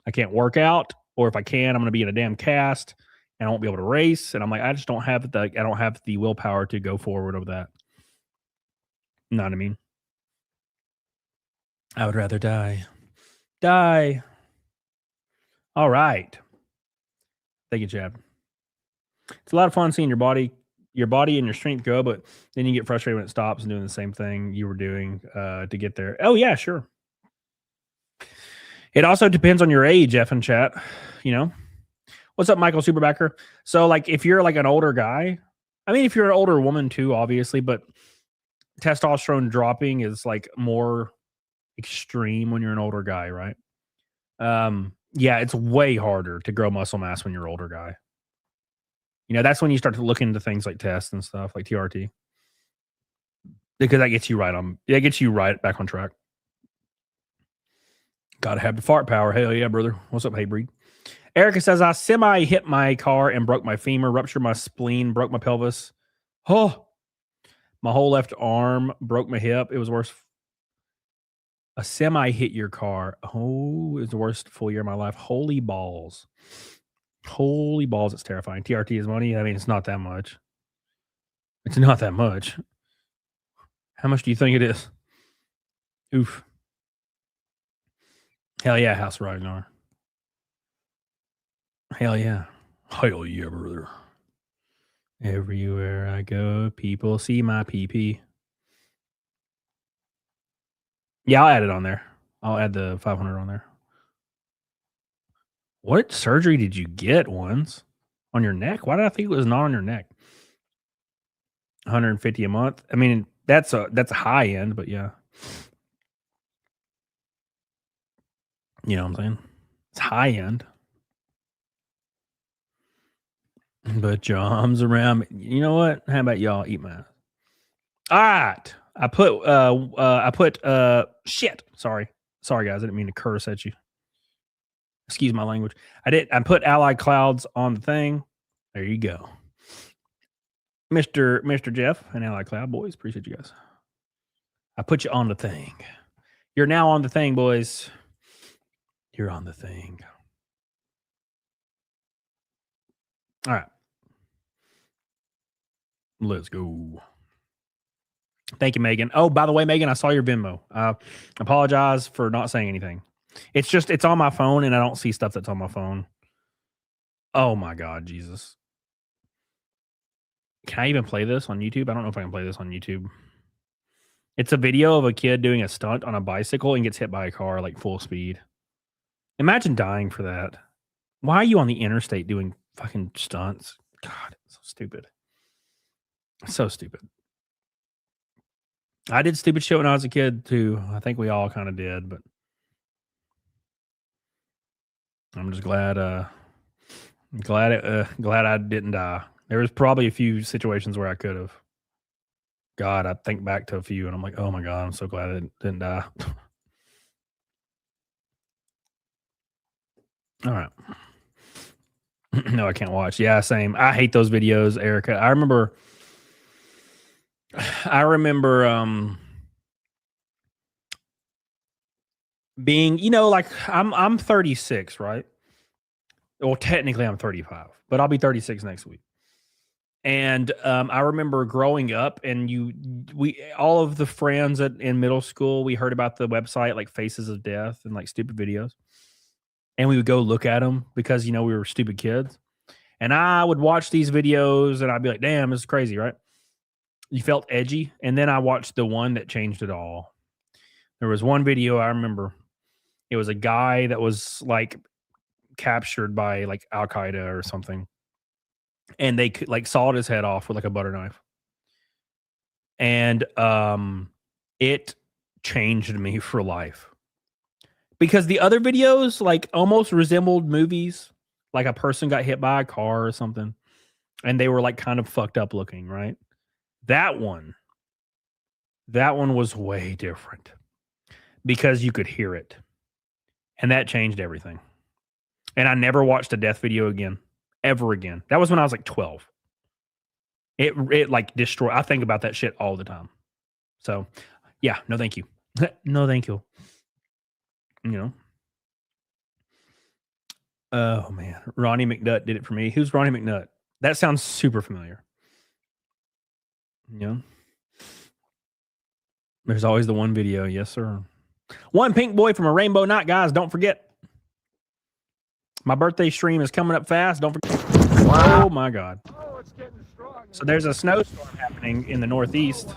I can't work out. Or if I can, I'm going to be in a damn cast and I won't be able to race. And I'm like, I don't have the willpower to go forward over that. You know what I mean? I would rather die. Die. All right. Thank you, Chad. It's a lot of fun seeing your body and your strength go, but then you get frustrated when it stops and doing the same thing you were doing to get there. Oh, yeah, sure. It also depends on your age, F in chat. You know? What's up, Michael Superbacker? So, like, if you're like an older guy, I mean, if you're an older woman too, obviously, but testosterone dropping is like more extreme when you're an older guy, right? Yeah, it's way harder to grow muscle mass when you're an older guy. You know, that's when you start to look into things like tests and stuff like TRT. Because that gets you right back on track. Gotta have the fart power. Hell yeah, brother. What's up, Haybreed? Erica says, I semi hit my car and broke my femur, ruptured my spleen, broke my pelvis. Oh, my whole left arm, broke my hip. It was worse. A semi hit your car. Oh, it was the worst full year of my life. Holy balls. Holy balls, it's terrifying. TRT is money. I mean, it's not that much. It's not that much. How much do you think it is? Oof. Hell yeah, House Ragnar. Hell yeah. Hell yeah, brother. Everywhere I go, people see my PP. Yeah, I'll add it on there. I'll add the 500 on there. What surgery did you get once? On your neck? Why did I think it was not on your neck? 150 a month. I mean, that's a high end, but yeah. You know what I'm saying? It's high end. But your arms around me. You know what? How about y'all eat my ass? All right. I put shit. Sorry guys. I didn't mean to curse at you. Excuse my language. I put Allied Clouds on the thing. There you go. Mr. Jeff and Allied Cloud boys. Appreciate you guys. I put you on the thing. You're now on the thing, boys. You're on the thing. All right. Let's go. Thank you, Megan. Oh, by the way, Megan, I saw your Venmo. Apologize for not saying anything. It's on my phone, and I don't see stuff that's on my phone. Oh, my God, Jesus. Can I even play this on YouTube? I don't know if I can play this on YouTube. It's a video of a kid doing a stunt on a bicycle and gets hit by a car like full speed. Imagine dying for that. Why are you on the interstate doing fucking stunts? God, it's so stupid. So stupid. I did stupid shit when I was a kid too. I think we all kind of did, but I'm just glad I didn't die. There was probably a few situations where I could have. God, I think back to a few and I'm like, oh my God, I'm so glad I didn't die. All right. No, I can't watch. Yeah, same. I hate those videos, Erica. I remember being, like I'm 36, right? Well, technically I'm 35, but I'll be 36 next week. And I remember growing up, and all of the friends in middle school, we heard about the website like Faces of Death and like stupid videos, and we would go look at them because we were stupid kids. And I would watch these videos, and I'd be like, "Damn, this is crazy, right?" You felt edgy, and then I watched the one that changed it all. There was one video I remember. It was a guy that was like captured by like Al Qaeda or something. And they like sawed his head off with like a butter knife. And it changed me for life. Because the other videos like almost resembled movies. Like a person got hit by a car or something. And they were like kind of fucked up looking, right? That one was way different. Because you could hear it. And that changed everything. And I never watched a death video again. Ever again. That was when I was like 12. It like destroyed. I think about that shit all the time. So, yeah, no thank you. No thank you. Oh, man. Ronnie McNutt did it for me. Who's Ronnie McNutt? That sounds super familiar. There's always the one video. Yes, sir. One pink boy from a rainbow night, guys. Don't forget. My birthday stream is coming up fast. Don't forget. Wow. Oh, my God. So there's a snowstorm happening in the Northeast.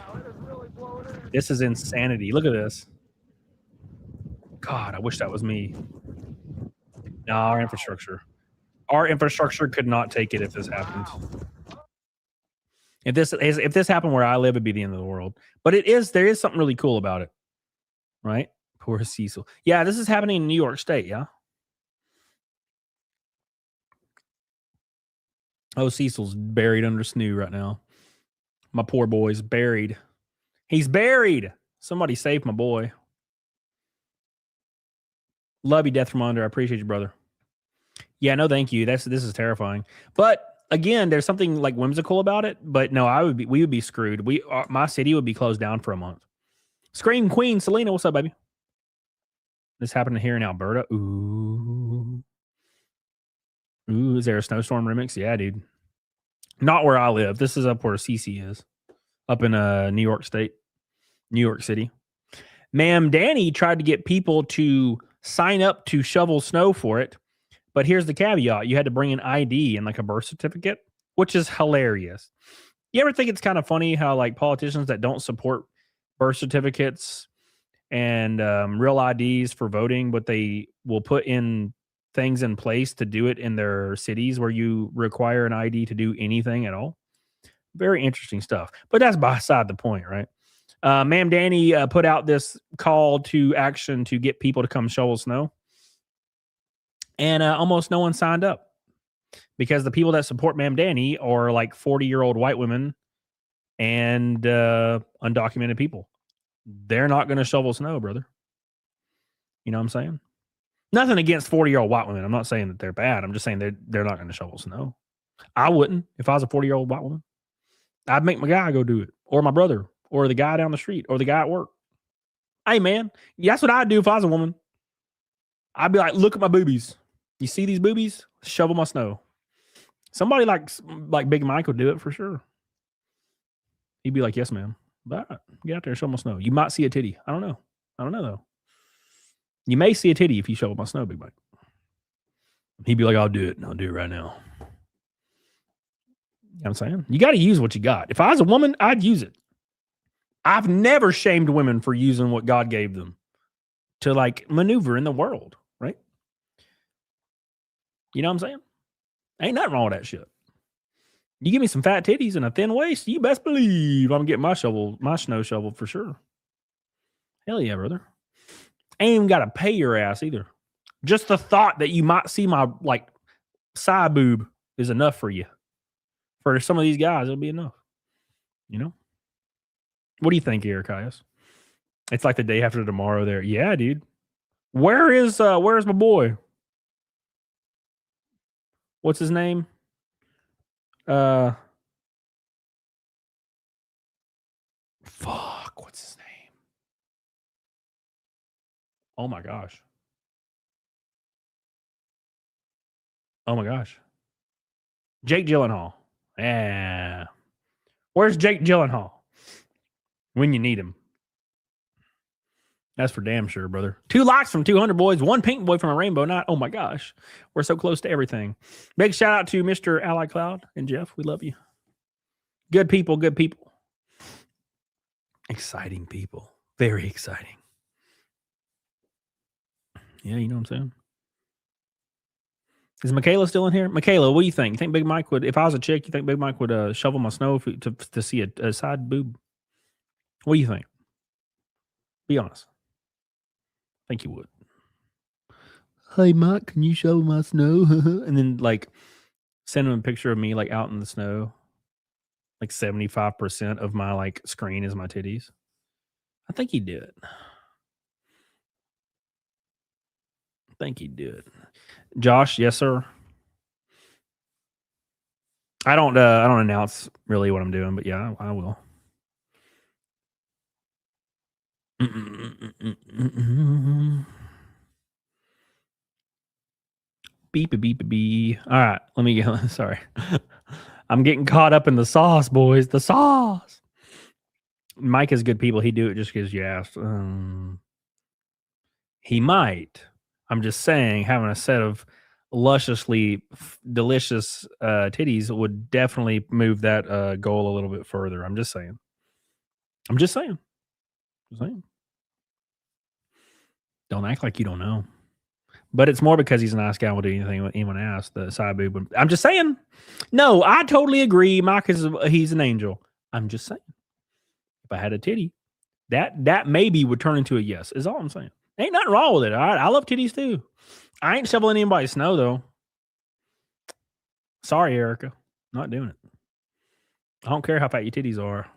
This is insanity. Look at this. God, I wish that was me. No, our infrastructure could not take it if this happened. If this happened where I live, it'd be the end of the world. But there is something really cool about it. Right? Poor Cecil. Yeah, this is happening in New York State, yeah? Oh, Cecil's buried under snoo right now. My poor boy's buried. He's buried. Somebody save my boy. Love you, Death from Under. I appreciate you, brother. Yeah, no, thank you. This is terrifying. But again, there's something like whimsical about it. But no, we would be screwed. My city would be closed down for a month. Scream Queen, Selena, what's up, baby? This happened here in Alberta. Ooh, is there a snowstorm remix? Yeah, dude. Not where I live. This is up where CC is, up in New York State, New York City. Ma'am Danny tried to get people to sign up to shovel snow for it. But here's the caveat. You had to bring an ID and like a birth certificate, which is hilarious. You ever think it's kind of funny how like politicians that don't support birth certificates and real IDs for voting, but they will put in things in place to do it in their cities where you require an ID to do anything at all? Very interesting stuff. But that's beside the point, right? Ma'am Danny put out this call to action to get people to come shovel snow. And almost no one signed up because the people that support Ma'am Danny are like 40-year-old white women and undocumented people. They're not going to shovel snow, brother. You know what I'm saying? Nothing against 40-year-old white women. I'm not saying that they're bad. I'm just saying they're not going to shovel snow. I wouldn't. If I was a 40-year-old white woman, I'd make my guy go do it, or my brother, or the guy down the street, or the guy at work. Hey, man, that's what I'd do if I was a woman. I'd be like, look at my boobies. You see these boobies? Shovel my snow. Somebody like Big Mike would do it for sure. He'd be like, yes, ma'am. But get out there and shovel my snow. You might see a titty. I don't know though. You may see a titty if you shovel my snow, Big Mike. He'd be like, I'll do it. And I'll do it right now. You know what I'm saying? You got to use what you got. If I was a woman, I'd use it. I've never shamed women for using what God gave them to like maneuver in the world, right? You know what I'm saying? Ain't nothing wrong with that shit. You give me some fat titties and a thin waist, you best believe I'm getting my snow shoveled for sure. Hell yeah, brother. Ain't even got to pay your ass either. Just the thought that you might see my like side boob is enough for you. For some of these guys, it'll be enough. You know? What do you think, Eric? It's like the day after tomorrow there. Yeah, dude. Where's my boy? What's his name? Fuck, what's his name? Oh my gosh. Jake Gyllenhaal. Yeah. Where's Jake Gyllenhaal? When you need him. That's for damn sure, brother. 2 likes from 200 boys. 1 pink boy from a rainbow night. Oh my gosh. We're so close to everything. Big shout out to Mr. Ally Cloud and Jeff. We love you. Good people. Exciting people. Very exciting. Yeah, you know what I'm saying? Is Michaela still in here? Michaela, what do you think? You think Big Mike would, if I was a chick, you think Big Mike would shovel my snow to see a side boob? What do you think? Be honest. I think you would. Hey, Mike, can you shovel my snow? And then, like, send him a picture of me, like, out in the snow. Like, 75% of my, like, screen is my titties. I think he'd do it. Josh, yes, sir. I don't announce really what I'm doing, but yeah, I will. Beep. All right, let me go. Sorry. I'm getting caught up in the sauce, boys. The sauce. Mike is good people. He'd do it just because you asked. He might. I'm just saying, having a set of lusciously delicious titties would definitely move that goal a little bit further. I'm just saying. Don't act like you don't know. But it's more because he's a nice guy. Will do anything anyone asks. The side boob. I'm just saying. No, I totally agree. Mike he's an angel. I'm just saying. If I had a titty, that maybe would turn into a yes. Is all I'm saying. Ain't nothing wrong with it. All right, I love titties too. I ain't shoveling anybody's snow though. Sorry, Erica. Not doing it. I don't care how fat your titties are.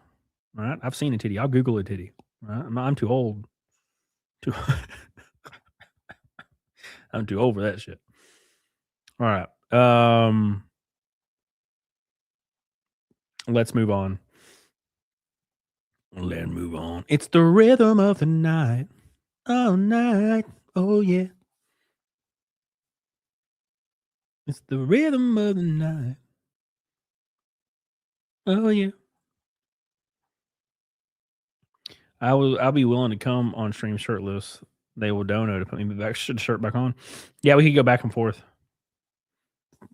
All right. I've seen a titty. I'll Google a titty. All right? I'm too old. I'm too old for that shit. All right. Let's move on. Let's move on. It's the rhythm of the night. All night. Oh, yeah. It's the rhythm of the night. Oh, yeah. I'll be willing to come on stream shirtless. They will donate to put me back shirt back on. Yeah, we could go back and forth.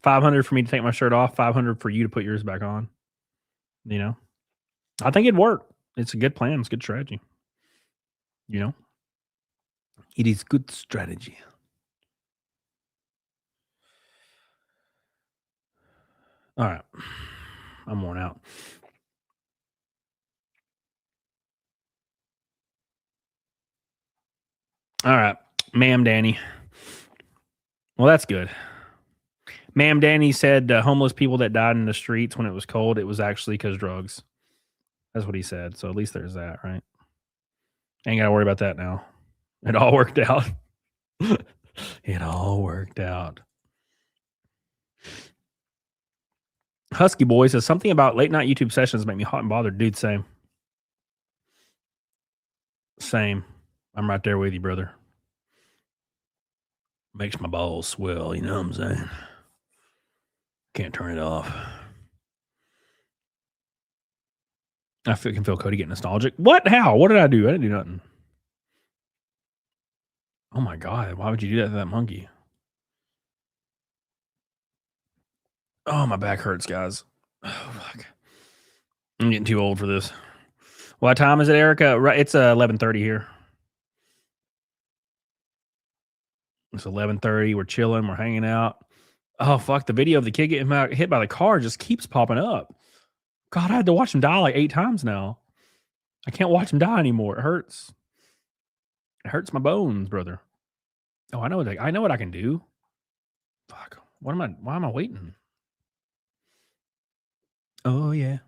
500 for me to take my shirt off, 500 for you to put yours back on. You know, I think it'd work. It's a good plan. It's a good strategy. You know, it is good strategy. All right. I'm worn out. All right. Ma'am Danny. Well, that's good. Ma'am Danny said homeless people that died in the streets when it was cold, it was actually because drugs. That's what he said. So at least there's that, right? Ain't got to worry about that now. It all worked out. It all worked out. Husky Boy says something about late night YouTube sessions make me hot and bothered. Dude, same. Same. I'm right there with you, brother. Makes my balls swell, you know what I'm saying? Can't turn it off. I can feel Cody getting nostalgic. What? How? What did I do? I didn't do nothing. Oh my God. Why would you do that to that monkey? Oh, my back hurts, guys. Oh, fuck. I'm getting too old for this. What time is it, Erica? It's 11:30 here. It's 11:30. We're chilling. We're hanging out. Oh, fuck. The video of the kid getting hit by the car just keeps popping up. God, I had to watch him die like 8 times now. I can't watch him die anymore. It hurts. It hurts my bones, brother. Oh, I know what I can do. Fuck. Why am I waiting? Oh, yeah.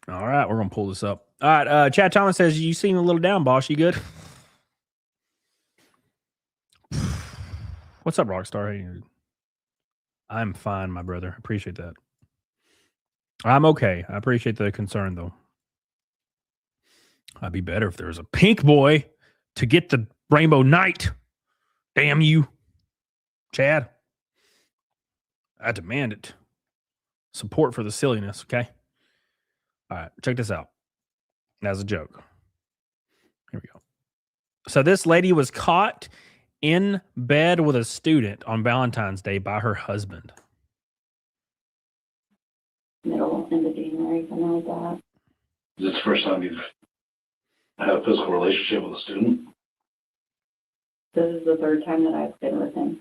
All right, we're going to pull this up. All right, Chad Thomas says, you seem a little down, boss. You good? What's up, Rockstar? I'm fine, my brother. Appreciate that. I'm okay. I appreciate the concern, though. I'd be better if there was a pink boy to get the Rainbow Knight. Damn you, Chad. I demand it. Support for the silliness, okay? All right, check this out. That's a joke. Here we go. So this lady was caught in bed with a student on Valentine's Day by her husband. Middle, end of January, something like that. Is this the first time you've had a physical relationship with a student? This is the third time that I've been with him.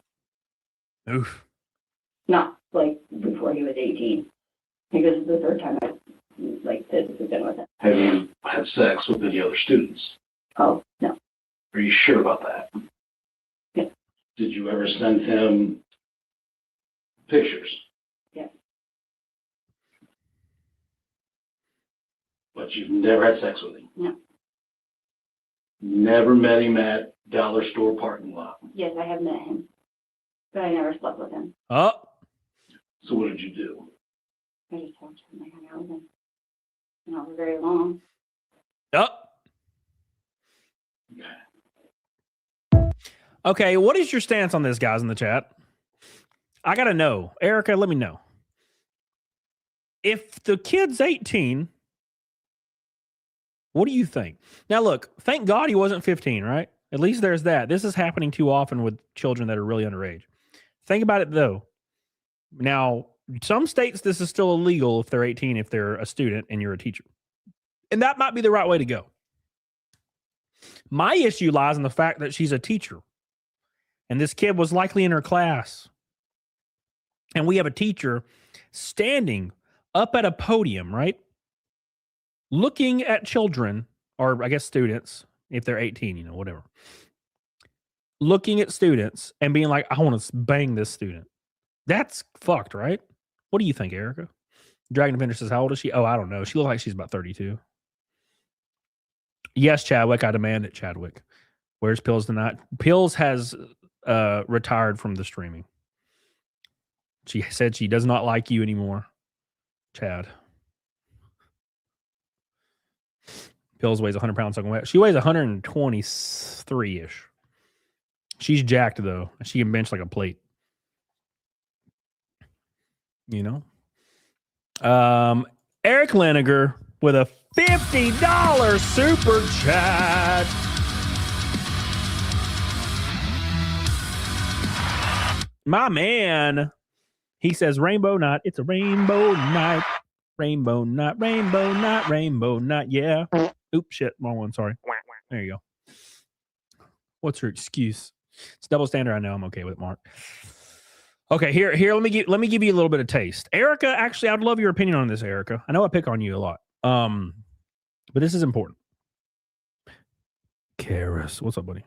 Oof. Not like before he was 18. Because it's the third time I've physically been with him. Have you had sex with any other students? Oh, no. Are you sure about that? Yeah. Did you ever send him pictures? Yeah. But you've never had sex with him? No. Never met him at dollar store parking lot? Yes, I have met him. But I never slept with him. Oh. So what did you do? I just watched him. I hung out with him. Not for very long. Oh. Okay, what is your stance on this, guys, in the chat? I got to know. Erica, let me know. If the kid's 18, what do you think? Now, look, thank God he wasn't 15, right? At least there's that. This is happening too often with children that are really underage. Think about it, though. Now, some states, this is still illegal if they're 18, if they're a student and you're a teacher. And that might be the right way to go. My issue lies in the fact that she's a teacher. And this kid was likely in her class. And we have a teacher standing up at a podium, right? Looking at children, or I guess students, if they're 18, whatever. looking at students and being like, I want to bang this student. That's fucked, right? What do you think, Erica? Dragon Defender says, how old is she? Oh, I don't know. She looks like she's about 32. Yes, Chadwick. I demand it, Chadwick. Where's Pills tonight? Pills has retired from the streaming. She said she does not like you anymore, Chad. Pills weighs 100 pounds. She weighs 123-ish. She's jacked, though. She can bench like a plate. You know? Eric Leniger with a $50 super chat. My man. He says, rainbow night. It's a rainbow night. Rainbow night, rainbow night, rainbow night. Yeah. Oops, shit. Wrong one. Sorry. There you go. What's her excuse? It's double standard. I know. I'm okay with it, Mark. Okay, here. Let me give you a little bit of taste. Erica, actually, I'd love your opinion on this, Erica. I know I pick on you a lot. But this is important. Karis, what's up, buddy?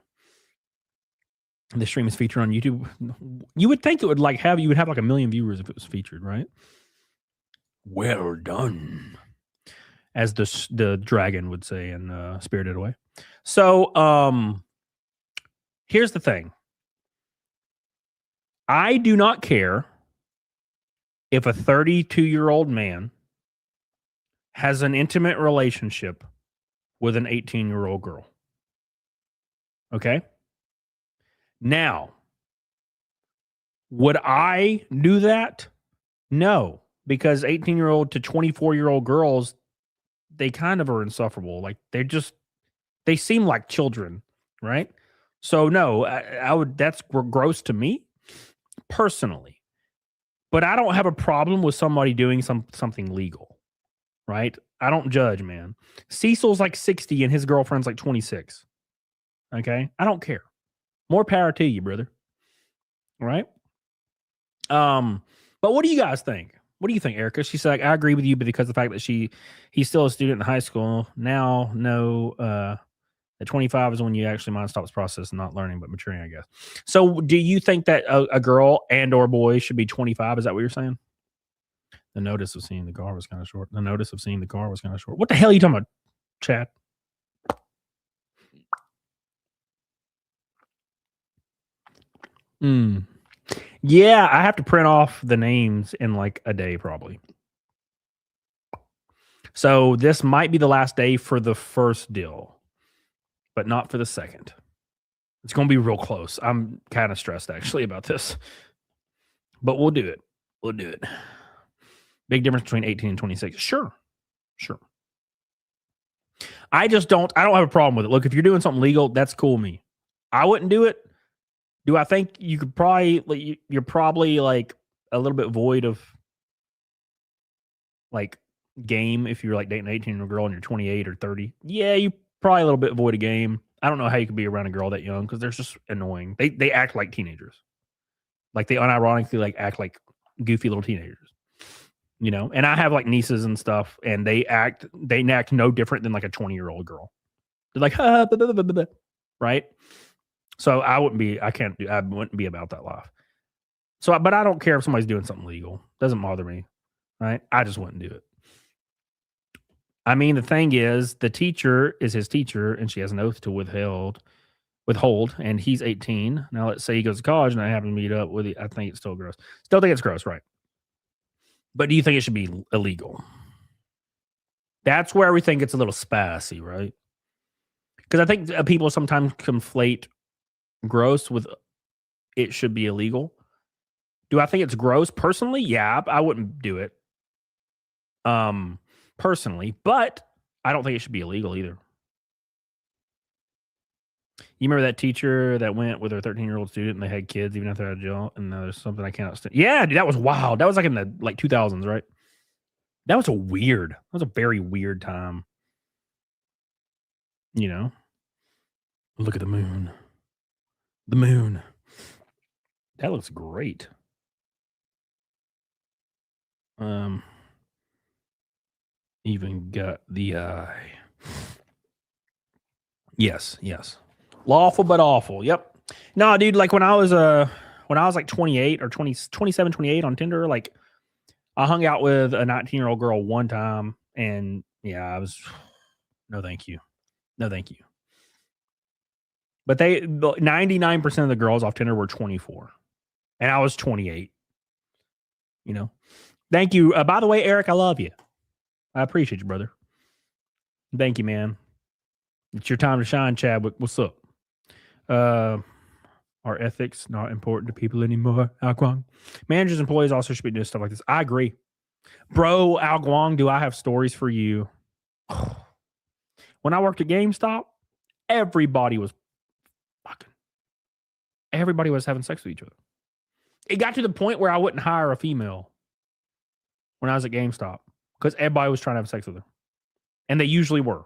This stream is featured on YouTube. You would think it would you would have like 1 million viewers if it was featured, right? Well done, as the dragon would say in Spirited Away. So, here's the thing. I do not care if a 32-year-old man has an intimate relationship with an 18-year-old girl. Okay? Now, would I do that? No, because 18-year-old to 24-year-old girls, they kind of are insufferable. Like they seem like children, right? So no, I would. That's gross to me personally, but I don't have a problem with somebody doing something legal, right? I don't judge, man. Cecil's like 60 and his girlfriend's like 26. Okay, I don't care. More power to you, brother. All right. But what do you guys think? What do you think, Erica? She said, like, I agree with you, but because of the fact that he's still a student in high school now. No, at 25 is when you actually mind stops process and not learning, but maturing, I guess. So, do you think that a girl and or boy should be 25? Is that what you're saying? The notice of seeing the car was kind of short. What the hell are you talking about, Chad? Yeah, I have to print off the names in like a day, probably. So this might be the last day for the first deal, but not for the second. It's going to be real close. I'm kind of stressed actually about this, but we'll do it. Big difference between 18 and 26. Sure. I don't have a problem with it. Look, if you're doing something legal, that's cool with me. I wouldn't do it. Do I think you could probably, you're probably like a little bit void of like game if you're like dating an 18-year-old girl and you're 28 or 30. Yeah, you probably a little bit void of game. I don't know how you could be around a girl that young because they're just annoying. They act like teenagers. Like they unironically like act like goofy little teenagers. You know, and I have like nieces and stuff, and they act no different than like a 20-year-old girl. They're like, right? So I wouldn't be about that life. So, but I don't care if somebody's doing something legal. Doesn't bother me, right? I just wouldn't do it. I mean, the thing is, the teacher is his teacher, and she has an oath to withhold, and he's 18. Now, let's say he goes to college, and I happen to meet up with it. I think it's still gross. Still think it's gross, right? But do you think it should be illegal? That's where everything gets a little spicy, right? Because I think people sometimes conflate gross with it should be illegal. Do I think it's gross personally? Yeah, I wouldn't do it personally, but I don't think it should be illegal either. You remember that teacher that went with her 13-year-old student and they had kids even after they're out of jail? And there's something I cannot stand. Yeah, dude, that was wild. That was like in the 2000s, right? That was a very weird time. You know? Look at the moon. The moon. That looks great. Even got the eye. Yes. Lawful but awful. Yep. No, dude, like when I was like 28 or 27, 28 on Tinder, like I hung out with a 19-year-old girl one time, and yeah, I was no thank you. No thank you. But 99% of the girls off Tinder were 24. And I was 28. You know. Thank you. By the way, Eric, I love you. I appreciate you, brother. Thank you, man. It's your time to shine, Chadwick. What's up? Are ethics not important to people anymore, Al Guang? Managers, employees also should be doing stuff like this. I agree. Bro, Al Guang, do I have stories for you? When I worked at GameStop, everybody was having sex with each other. It got to the point where I wouldn't hire a female when I was at GameStop because everybody was trying to have sex with her. And they usually were.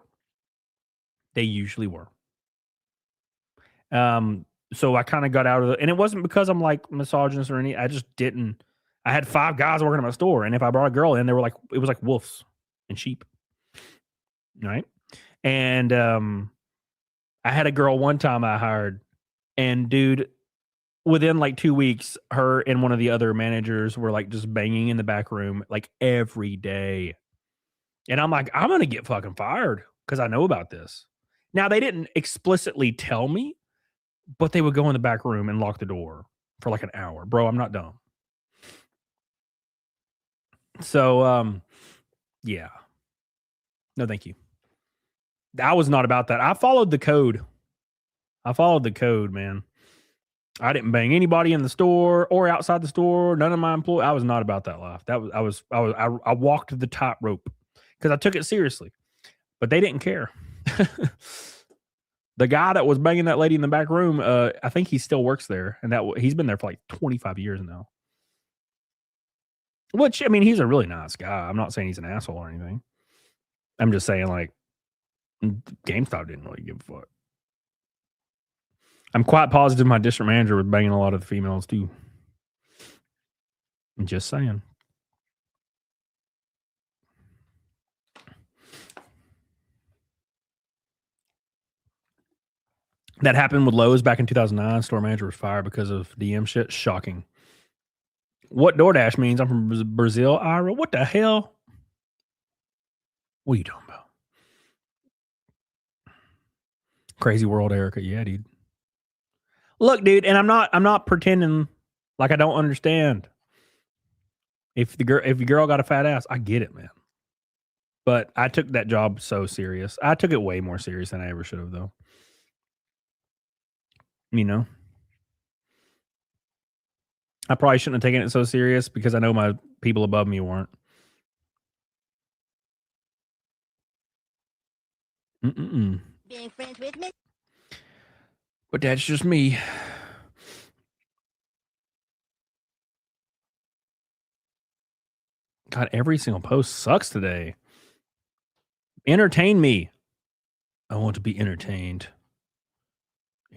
So I kind of got out of it. And it wasn't because I'm like misogynist or anything. I just didn't. I had 5 guys working at my store. And if I brought a girl in, they were like, it was like wolves and sheep. Right. And I had a girl one time I hired. And dude, within like 2 weeks, her and one of the other managers were like just banging in the back room like every day. And I'm like, I'm going to get fucking fired because I know about this. Now, they didn't explicitly tell me, but they would go in the back room and lock the door for like an hour. Bro, I'm not dumb. So, yeah. No, thank you. I was not about that. I followed the code. Man. I didn't bang anybody in the store or outside the store. None of my employees. I was not about that life. I walked the tightrope because I took it seriously, but they didn't care. The guy that was banging that lady in the back room, I think he still works there, and he's been there for like 25 years now. Which, I mean, he's a really nice guy. I'm not saying he's an asshole or anything. I'm just saying, like, GameStop didn't really give a fuck. I'm quite positive my district manager was banging a lot of the females too. I'm just saying. That happened with Lowe's back in 2009. Store manager was fired because of DM shit. Shocking. What DoorDash means? I'm from Brazil, Ira. What the hell? What are you talking about? Crazy world, Erica. Yeah, dude. Look, dude, and I'm not pretending like I don't understand. If your girl got a fat ass, I get it, man. But I took that job so serious. I took it way more serious than I ever should have, though. You know? I probably shouldn't have taken it so serious because I know my people above me weren't. Being friends with me. But that's just me. God, every single post sucks today. Entertain me. I want to be entertained.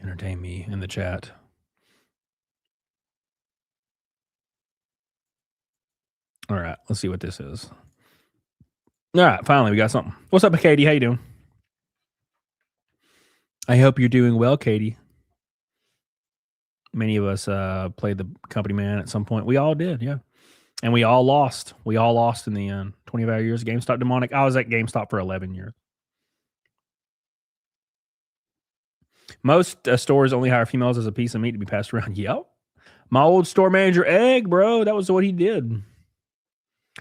Entertain me in the chat. All right, let's see what this is. All right, finally, we got something. What's up, Katie? How you doing? I hope you're doing well, Katie. Many of us played the company man at some point. We all did, yeah. And we all lost. We all lost in the end. 25 years, GameStop demonic. I was at GameStop for 11 years. Most stores only hire females as a piece of meat to be passed around. Yep. My old store manager, Egg, bro, that was what he did.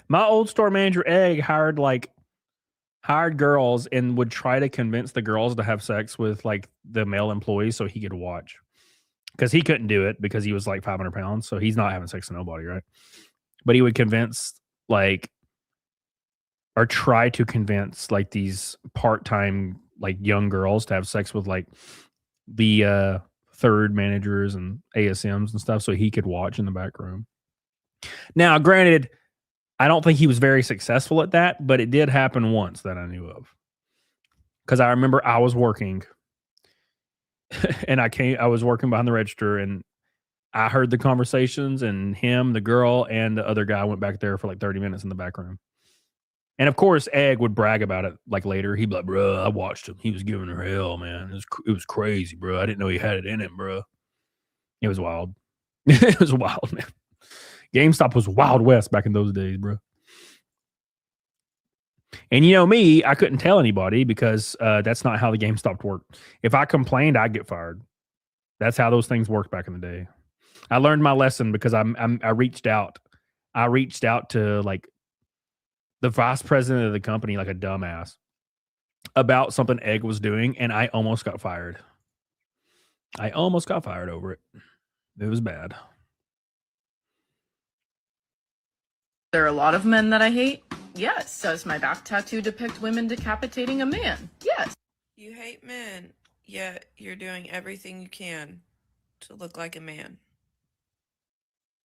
My old store manager, Egg, hired girls and would try to convince the girls to have sex with like the male employees so he could watch. Because he couldn't do it because he was like 500 pounds. So he's not having sex with nobody, right? But he would convince or try to convince like these part-time like young girls to have sex with like the third managers and ASMs and stuff so he could watch in the back room. Now, granted, I don't think he was very successful at that, but it did happen once that I knew of. Because I remember I was working and I was working behind the register and I heard the conversations and him, the girl, and the other guy went back there for like 30 minutes in the back room. And of course, Egg would brag about it like later. He'd be like, bro, I watched him. He was giving her hell, man. It was crazy, bro. I didn't know he had it in him, bro. It was wild. It was wild, man. GameStop was Wild West back in those days, bro. And you know me, I couldn't tell anybody because that's not how the GameStop worked. If I complained, I'd get fired. That's how those things worked back in the day. I learned my lesson because I reached out. I reached out to like the vice president of the company like a dumbass about something Egg was doing, and I almost got fired. I almost got fired over it. It was bad. There are a lot of men that I hate. Yes. Does my back tattoo depict women decapitating a man? Yes. You hate men, yet you're doing everything you can to look like a man.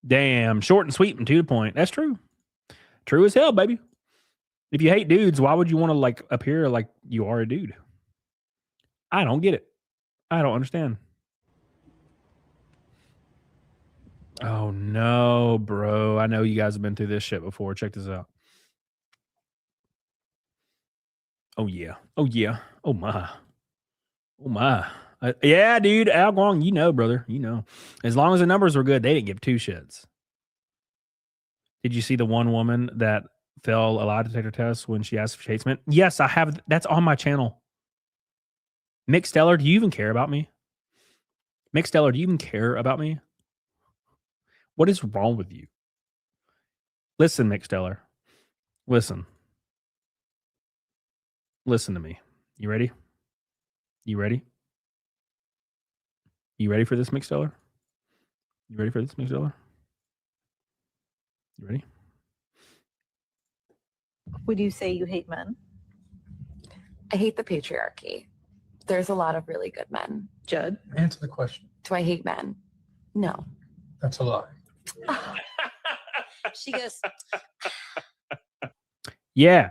Damn, short and sweet and to the point. That's true. True as hell, baby. If you hate dudes, why would you want to like appear like you are a dude? I don't get it. I don't understand. Oh no, bro. I know you guys have been through this shit before. Check this out. Oh yeah. Oh yeah. Oh my. Oh my. Yeah, dude. Al Guang, you know, brother. You know. As long as the numbers were good, they didn't give two shits. Did you see the one woman that failed a lie detector test when she asked if she hates men? Yes, I have. That's on my channel. Mick Stellar, do you even care about me? Mick Stellar, do you even care about me? What is wrong with you? Listen, Mick Stellar. Listen. Listen to me. You ready? You ready? You ready for this, Mick Stellar? You ready for this, Mick Stellar? You ready? Would you say you hate men? I hate the patriarchy. There's a lot of really good men. Judd? Answer the question. Do I hate men? No. That's a lie. She goes, Yeah,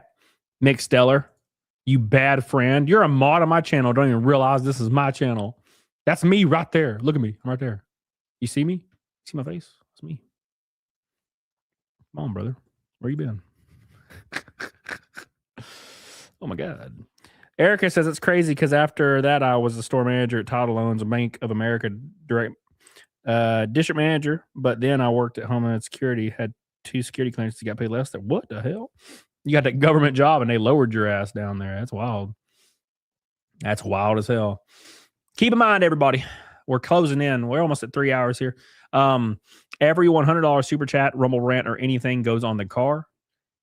Mick Stellar, you bad friend. You're a mod on my channel. Don't even realize this is my channel. That's me right there. Look at me. I'm right there. You see me? See my face? It's me. Come on, brother. Where you been? Oh my God. Erica says it's crazy because after that, I was a store manager at Title Loans, a Bank of America direct district manager. But then I worked at Homeland Security, had 2 security clearances, got paid less. What the hell? You got that government job and they lowered your ass down there. That's wild. That's wild as hell. Keep in mind, everybody, we're closing in. We're almost at 3 hours here. Every $100 super chat, Rumble rant, or anything goes on the car.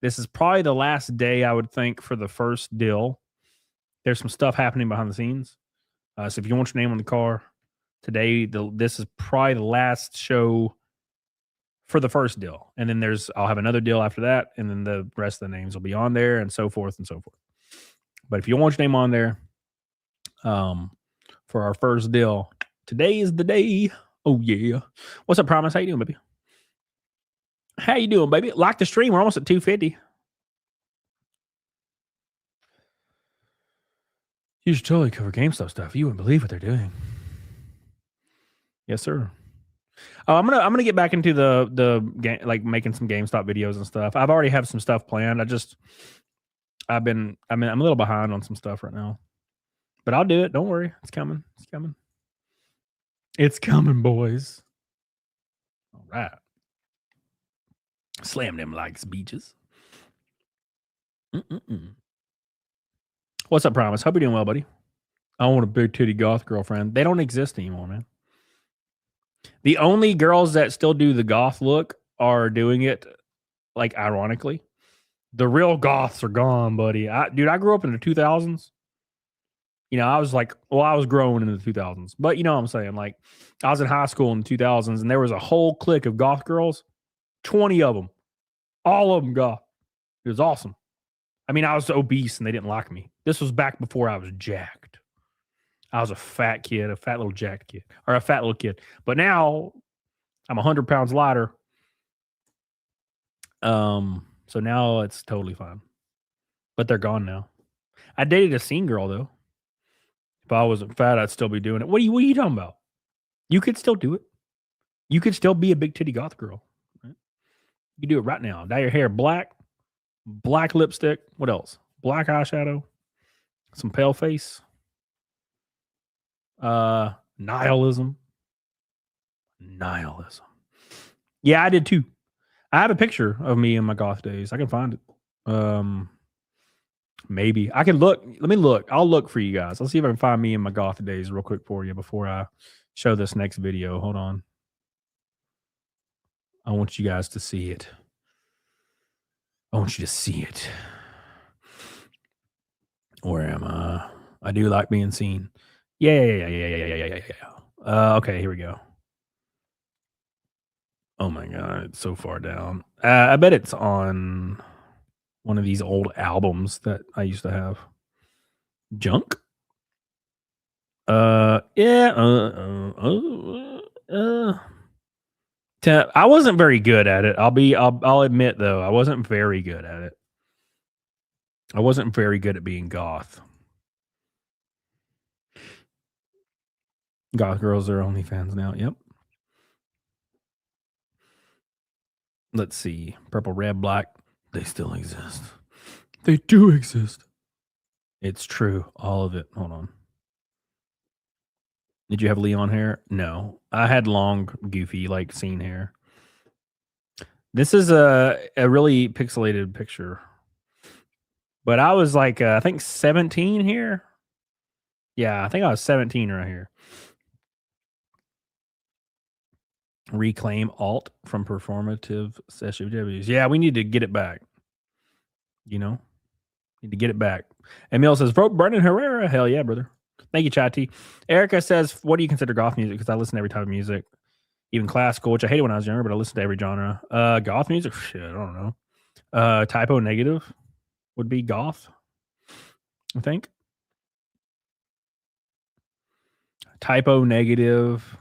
This is probably the last day, I would think, for the first deal. There's some stuff happening behind the scenes. So if you want your name on the car today, this is probably the last show for the first deal. And then I'll have another deal after that. And then the rest of the names will be on there and so forth and so forth. But if you want your name on there for our first deal, today is the day. Oh, yeah. What's up, Promise? How you doing, baby? How you doing, baby? Like the stream. We're almost at 250. You should totally cover GameStop stuff. You wouldn't believe what they're doing. Yes, sir. Oh, I'm gonna get back into the game, like making some GameStop videos and stuff. I've already have some stuff planned. I'm a little behind on some stuff right now, but I'll do it. Don't worry, it's coming. It's coming. It's coming, boys. All right. Slam them likes beaches. What's up, Promise? Hope you're doing well, buddy. I want a big titty goth girlfriend. They don't exist anymore, man. The only girls that still do the goth look are doing it, like, ironically. The real goths are gone, buddy. I grew up in the 2000s. You know, I was growing in the 2000s. But you know what I'm saying? Like, I was in high school in the 2000s, and there was a whole clique of goth girls. 20 of them. All of them goth. It was awesome. I mean, I was obese, and they didn't like me. This was back before I was jacked. I was a fat kid, a fat little jacked kid, or a fat little kid. But now I'm 100 pounds lighter. So now it's totally fine. But they're gone now. I dated a scene girl though. If I wasn't fat, I'd still be doing it. What are you talking about? You could still do it. You could still be a big titty goth girl. Right? You can do it right now. Dye your hair black lipstick. What else? Black eyeshadow. Some pale face. Nihilism. Nihilism. Yeah, I did too. I have a picture of me in my goth days. I can find it. Maybe I can look. Let me look. I'll look for you guys. Let's see if I can find me in my goth days real quick for you before I show this next video. Hold on. I want you guys to see it. I want you to see it. Where am I? I do like being seen. Yeah. Okay, here we go. Oh my god, it's so far down. I bet it's on one of these old albums that I used to have. Junk? Yeah. I wasn't very good at it. I'll admit though, I wasn't very good at it. I wasn't very good at being goth. Goth girls are OnlyFans now. Yep. Let's see. Purple, red, black. They still exist. They do exist. It's true. All of it. Hold on. Did you have Leon hair? No. I had long, goofy, like scene hair. This is a really pixelated picture. But I was like, I think 17 here. Yeah, I think I was 17 right here. Reclaim alt from performative SJWs. Yeah, we need to get it back. You know? Need to get it back. Emil says, vote Brendan Herrera. Hell yeah, brother. Thank you, Chatty. Erica says, what do you consider goth music? Because I listen to every type of music, even classical, which I hated when I was younger, but I listen to every genre. Goth music? Shit, I don't know. Typo negative would be goth, I think. Typo negative.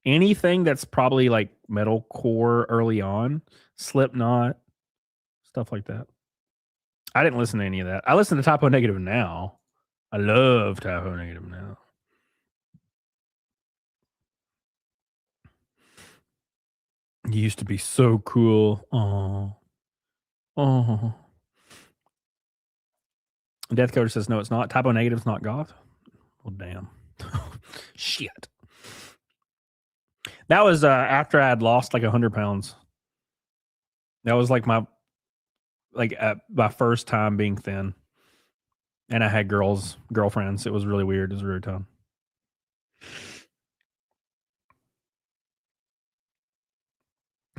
Anything that's probably like metalcore early on, Slipknot, stuff like that. I didn't listen to any of that. I listen to Typo Negative now. I love Typo Negative now. He used to be so cool. Oh. Death Coder says no, it's not. Typo Negative's not goth. Well, damn. Shit. That was after I had lost like 100 pounds. That was like my first time being thin. And I had girlfriends. It was really weird. It was really tough.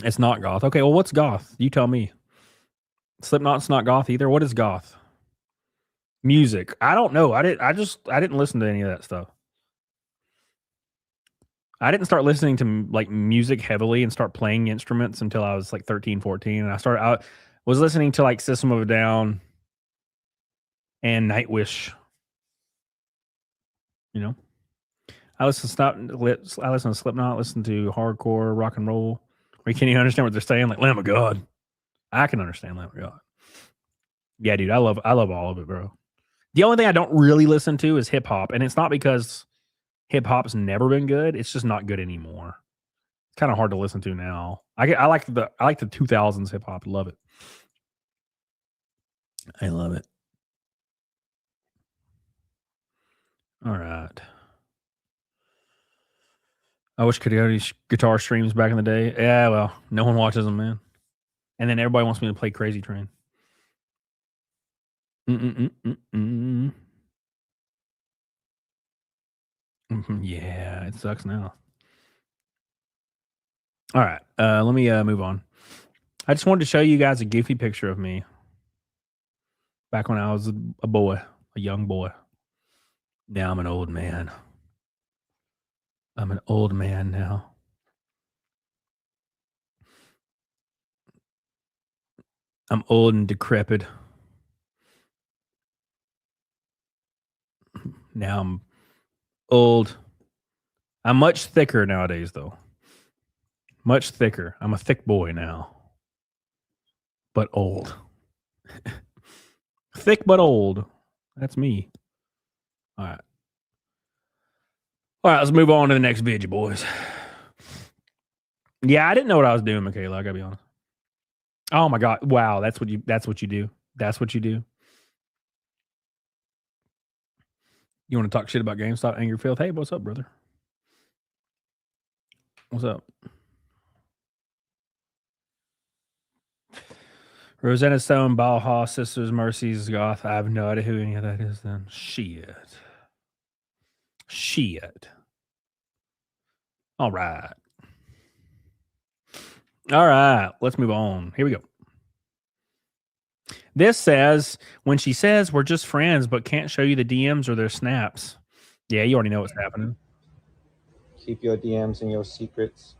It's not goth. Okay, well, what's goth? You tell me. Slipknot's not goth either. What is goth? Music. I don't know. I didn't listen to any of that stuff. I didn't start listening to like music heavily and start playing instruments until I was like 13, 14. And I was listening to like System of a Down and Nightwish. You know? I listen to Slipknot, listen to hardcore rock and roll. Where you can't even understand what they're saying, like Lamb of God. I can understand Lamb of God. Yeah, dude, I love all of it, bro. The only thing I don't really listen to is hip hop, and it's not because hip hop's never been good. It's just not good anymore. It's kind of hard to listen to now. I like the 2000s hip hop. Love it. I love it. All right. I wish Coyote's guitar streams back in the day. Yeah, well, no one watches them, man. And then everybody wants me to play Crazy Train. Yeah, it sucks now. All right, let me move on. I just wanted to show you guys a goofy picture of me back when I was a boy, a young boy. Now I'm an old man. I'm an old man now. I'm old and decrepit. Now I'm old. I'm much thicker nowadays, though. Much thicker. I'm a thick boy now. But old. Thick but old. That's me. All right. All right, let's move on to the next video, boys. Yeah, I didn't know what I was doing, Michaela. I gotta be honest. Oh my god! Wow, that's what you do. That's what you do. You want to talk shit about GameStop, Angry Filth? Hey, what's up, brother? What's up? Rosetta Stone, Bauhaus, Sisters, Mercies, Goth. I have no idea who any of that is then. Shit. All right. Let's move on. Here we go. This says, when she says we're just friends but can't show you the DMs or their snaps. Yeah, you already know what's happening. Keep your DMs and your secrets.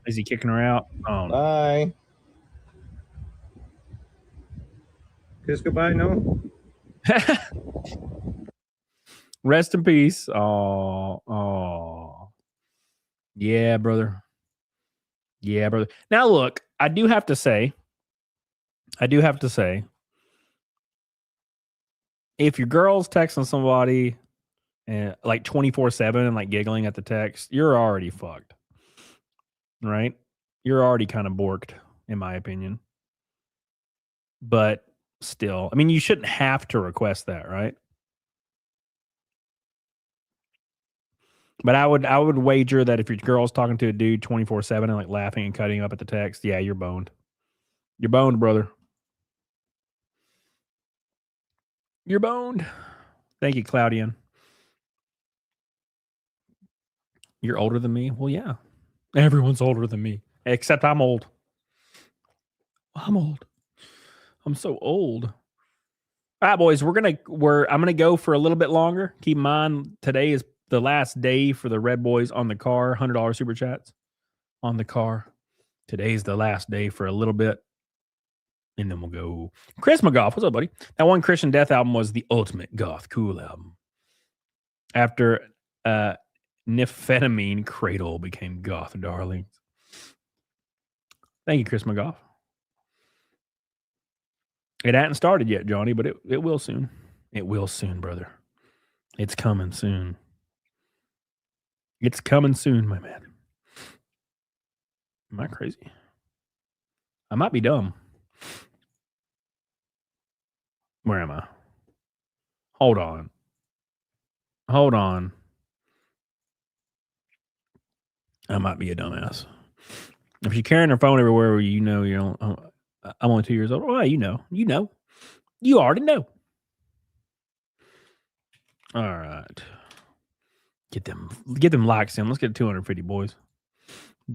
Is he kicking her out? Oh, bye. Kiss goodbye, no? Rest in peace. Oh. Yeah, brother. Now, look, I do have to say, if your girl's texting somebody and like 24/7 and like giggling at the text, you're already fucked. Right? You're already kind of borked, in my opinion. But still, I mean, you shouldn't have to request that, right? But I would wager that if your girl's talking to a dude 24/7 and like laughing and cutting up at the text, yeah, you're boned. You're boned, brother. You're boned. Thank you, Claudian. You're older than me? Well, yeah. Everyone's older than me. Except I'm old. I'm old. I'm so old. All right, boys, I'm gonna go for a little bit longer. Keep in mind, today is the last day for the Red Boys on the car, $100 super chats on the car. Today's the last day for a little bit. And then we'll go. Chris McGough, what's up, buddy? That one Christian Death album was the ultimate goth cool album. After Nifetamine Cradle became goth darlings. Thank you, Chris McGough. It hadn't started yet, Johnny, but it will soon. It will soon, brother. It's coming soon. It's coming soon, my man. Am I crazy? I might be dumb. Where am I? Hold on. I might be a dumbass. If you're carrying your phone everywhere, you know you don't. I'm only 2 years old. Well, you know. You already know. All right. Get them likes in. Let's get 250, boys.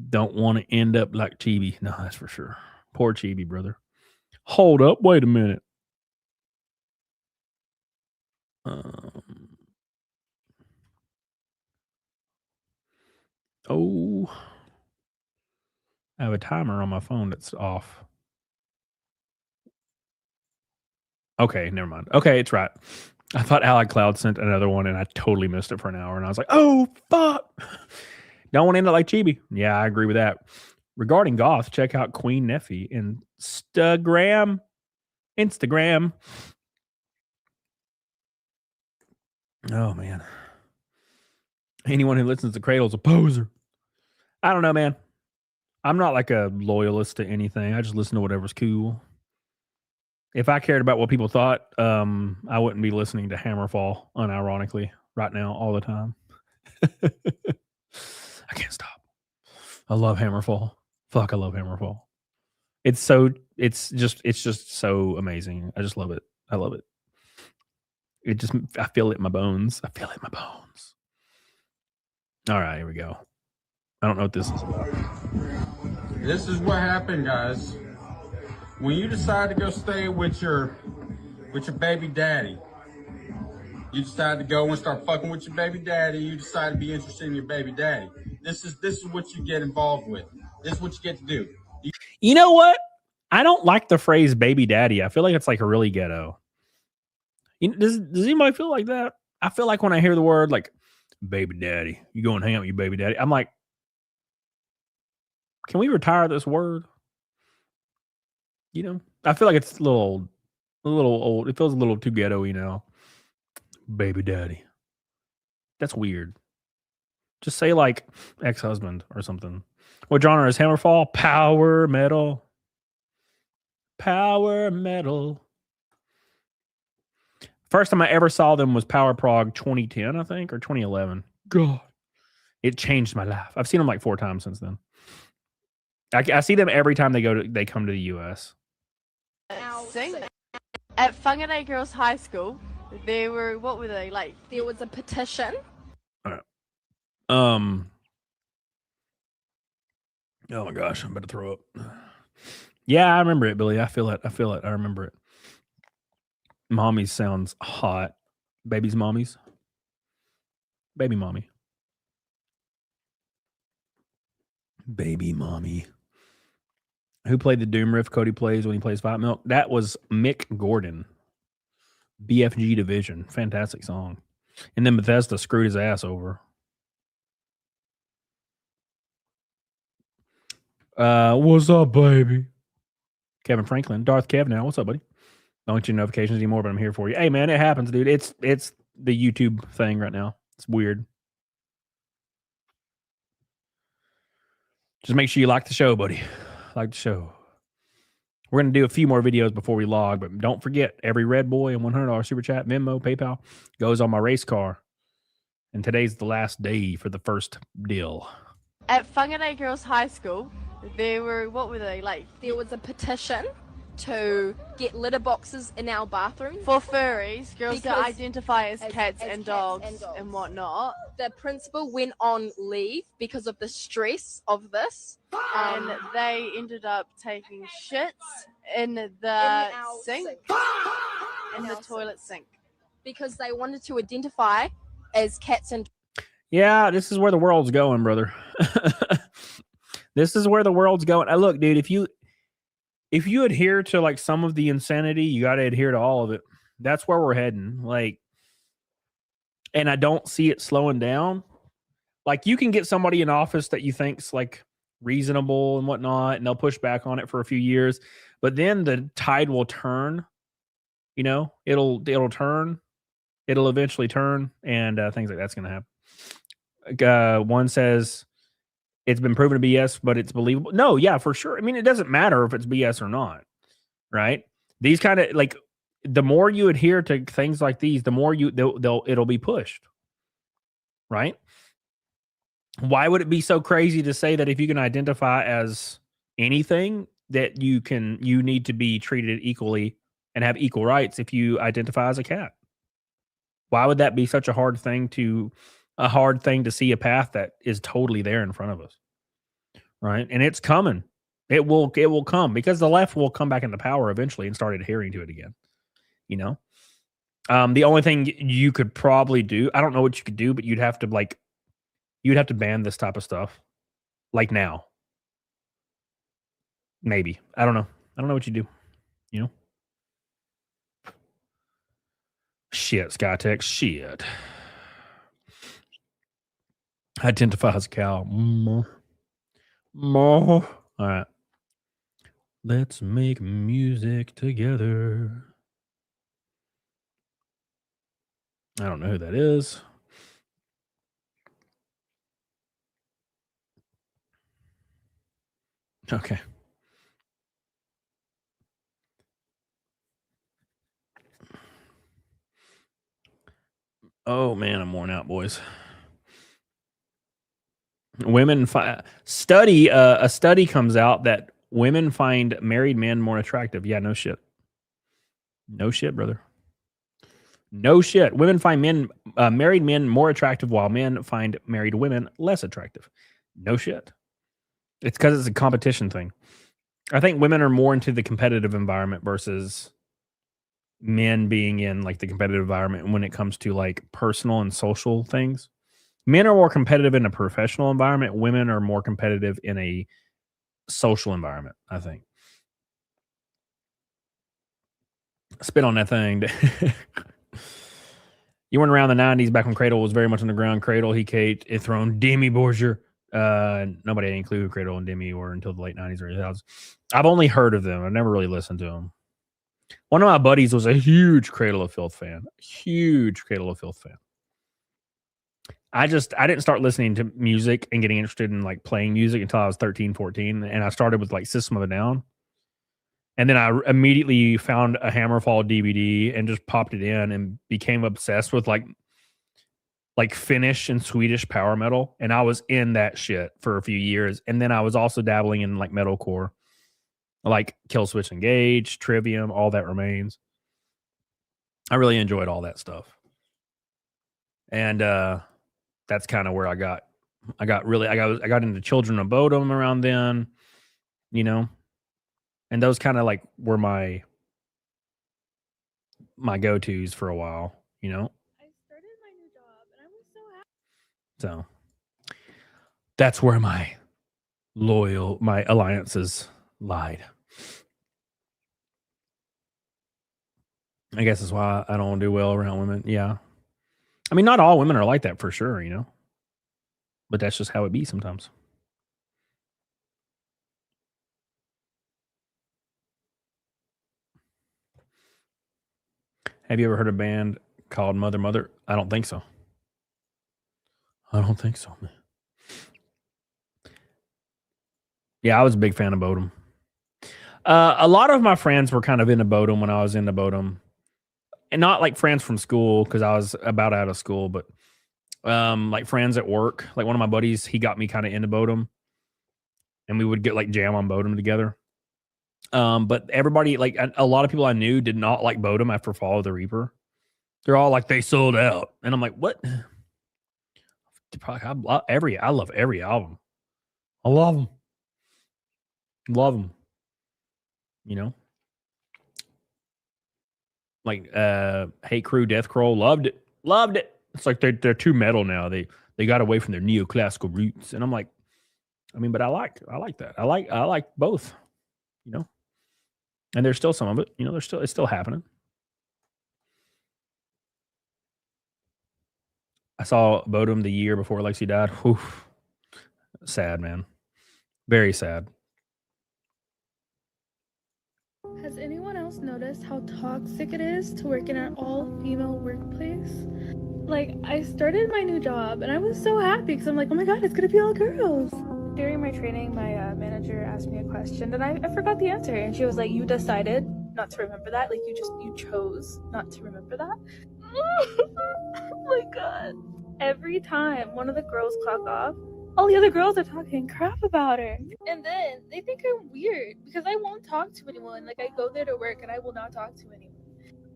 Don't want to end up like Chibi. No, that's for sure. Poor Chibi, brother. Hold up. Wait a minute. I have a timer on my phone that's off. Okay, never mind. Okay, it's right. I thought Allied Cloud sent another one, and I totally missed it for an hour. And I was like, oh, fuck. Don't want to end up like Chibi. Yeah, I agree with that. Regarding goth, check out Queen Neffy Instagram. Oh, man. Anyone who listens to Cradle's a poser. I don't know, man. I'm not like a loyalist to anything. I just listen to whatever's cool. If I cared about what people thought, I wouldn't be listening to Hammerfall, unironically, right now, all the time. I can't stop. I love Hammerfall. Fuck, I love Hammerfall. It's just so amazing. I just love it. I love it. I feel it in my bones. All right, here we go. I don't know what this is about. This is what happened, guys. When you decide to go stay with your baby daddy, you decide to go and start fucking with your baby daddy. You decide to be interested in your baby daddy. This is what you get involved with. This is what you get to do. You know what? I don't like the phrase baby daddy. I feel like it's like a really ghetto. Does anybody feel like that? I feel like when I hear the word like baby daddy, you go and hang out with your baby daddy. I'm like, can we retire this word? I feel like it's a little old. It feels a little too ghetto-y now. Baby daddy. That's weird. Just say like ex-husband or something. What genre is Hammerfall? Power metal. Power metal. First time I ever saw them was Power Prog 2010, I think, or 2011. God. It changed my life. I've seen them like 4 times since then. I see them every time they come to the U.S. Sing. At Whangarei Girls High School, there were, what were they, like, there was a petition. All right. Oh my gosh, I'm about to throw up. Yeah, I remember it, Billy. I feel it. I remember it. Mommies sounds hot. Baby's mommies. Baby mommy. Baby mommy. Who played the Doom riff Cody plays when he plays Fight Milk? That was Mick Gordon. BFG Division. Fantastic song. And then Bethesda screwed his ass over. What's up, baby? Kevin Franklin. Darth Kev now. What's up, buddy? Don't get your notifications anymore, but I'm here for you. Hey, man, it happens, dude. It's the YouTube thing right now. It's weird. Just make sure you like the show, buddy. Like the show. We're going to do a few more videos before we log, but don't forget, every Red Boy and $100 Super Chat, Venmo, PayPal goes on my race car. And today's the last day for the first deal. At Whangarei Girls High School, there were, what were they, like, there was a petition to get litter boxes in our bathroom for furries, girls that identify as cats and dogs and whatnot. The principal went on leave because of the stress of this, and they ended up taking shits in the sink, in the toilet sink, because they wanted to identify as cats and. Yeah, this is where the world's going, brother. This is where the world's going. Look, dude, if you adhere to like some of the insanity, you got to adhere to all of it. That's where we're heading. Like, and I don't see it slowing down. Like, you can get somebody in office that you think's like reasonable and whatnot, and they'll push back on it for a few years, but then the tide will turn. You know, it'll turn. It'll eventually turn, and things like that's going to happen. One says it's been proven to be BS, but it's believable. No, yeah, for sure. I mean, it doesn't matter if it's BS or not, right? These kind of like, the more you adhere to things like these, the more it'll be pushed, right? Why would it be so crazy to say that if you can identify as anything that you need to be treated equally and have equal rights if you identify as a cat? Why would that be such a hard thing to see a path that is totally there in front of us? Right? And it's coming. It will come, because the left will come back into power eventually and start adhering to it again. You know? The only thing you could probably do, I don't know what you could do, but you'd have to ban this type of stuff. Like now. Maybe. I don't know. I don't know what you do. You know? Shit, Skytex. Shit. Identify as a cow. All right. Let's make music together. I don't know who that is. Okay. Oh man, I'm worn out, boys. A study comes out that women find married men more attractive. Yeah, no shit. No shit, brother. No shit. Women find married men more attractive, while men find married women less attractive. No shit. It's because it's a competition thing. I think women are more into the competitive environment versus men being in like the competitive environment when it comes to like personal and social things. Men are more competitive in a professional environment. Women are more competitive in a social environment, I think. Spit on that thing. You weren't around the 90s, back when Cradle was very much underground. Cradle, he Kate, Ithron, Demi Borger. Nobody had any clue who Cradle and Demi were until the late 90s or 2000s. I've only heard of them. I've never really listened to them. One of my buddies was a huge Cradle of Filth fan. Huge Cradle of Filth fan. I didn't start listening to music and getting interested in like playing music until I was 13, 14. And I started with like System of a Down. And then I immediately found a Hammerfall DVD and just popped it in and became obsessed with like like Finnish and Swedish power metal, and I was in that shit for a few years. And then I was also dabbling in like metalcore, like Killswitch Engage, Trivium, All That Remains. I really enjoyed all that stuff. And that's kind of where I got into Children of Bodom around then, you know. And those kind of like were my go-tos for a while, you know. I started my new job and I was so happy. So that's where my alliances lied. I guess that's why I don't do well around women. Yeah. I mean, not all women are like that for sure, you know. But that's just how it be sometimes. Have you ever heard a band called Mother Mother? I don't think so. I don't think so, man. Yeah, I was a big fan of Bodom. A lot of my friends were kind of into Bodom when I was into Bodom. And not like friends from school, because I was about out of school, but like friends at work. Like one of my buddies, he got me kind of into Bodom. And we would get like jam on Bodom together. But everybody, like a lot of people I knew did not like Bodom after Fall of the Reaper. They're all like, they sold out. And I'm like, what? I love every album. I love them. Love them. You know? Like Hate Crew, Death Crow, loved it. Loved it. It's like they're too metal now. They got away from their neoclassical roots. And I'm like, I mean, but I like that. I like both, you know. And there's still some of it, you know, it's still happening. I saw Bodom the year before Lexi died. Whew. Sad, man. Very sad. Has anyone else noticed how toxic it is to work in an all-female workplace? Like, I started my new job and I was so happy because I'm like, oh my god, it's gonna be all girls. During my training, my manager asked me a question and I forgot the answer, and she was like, you decided not to remember that? Like, you chose not to remember that? Oh my god. Every time one of the girls clock off, all the other girls are talking crap about her. And then they think I'm weird because I won't talk to anyone. Like, I go there to work and I will not talk to anyone.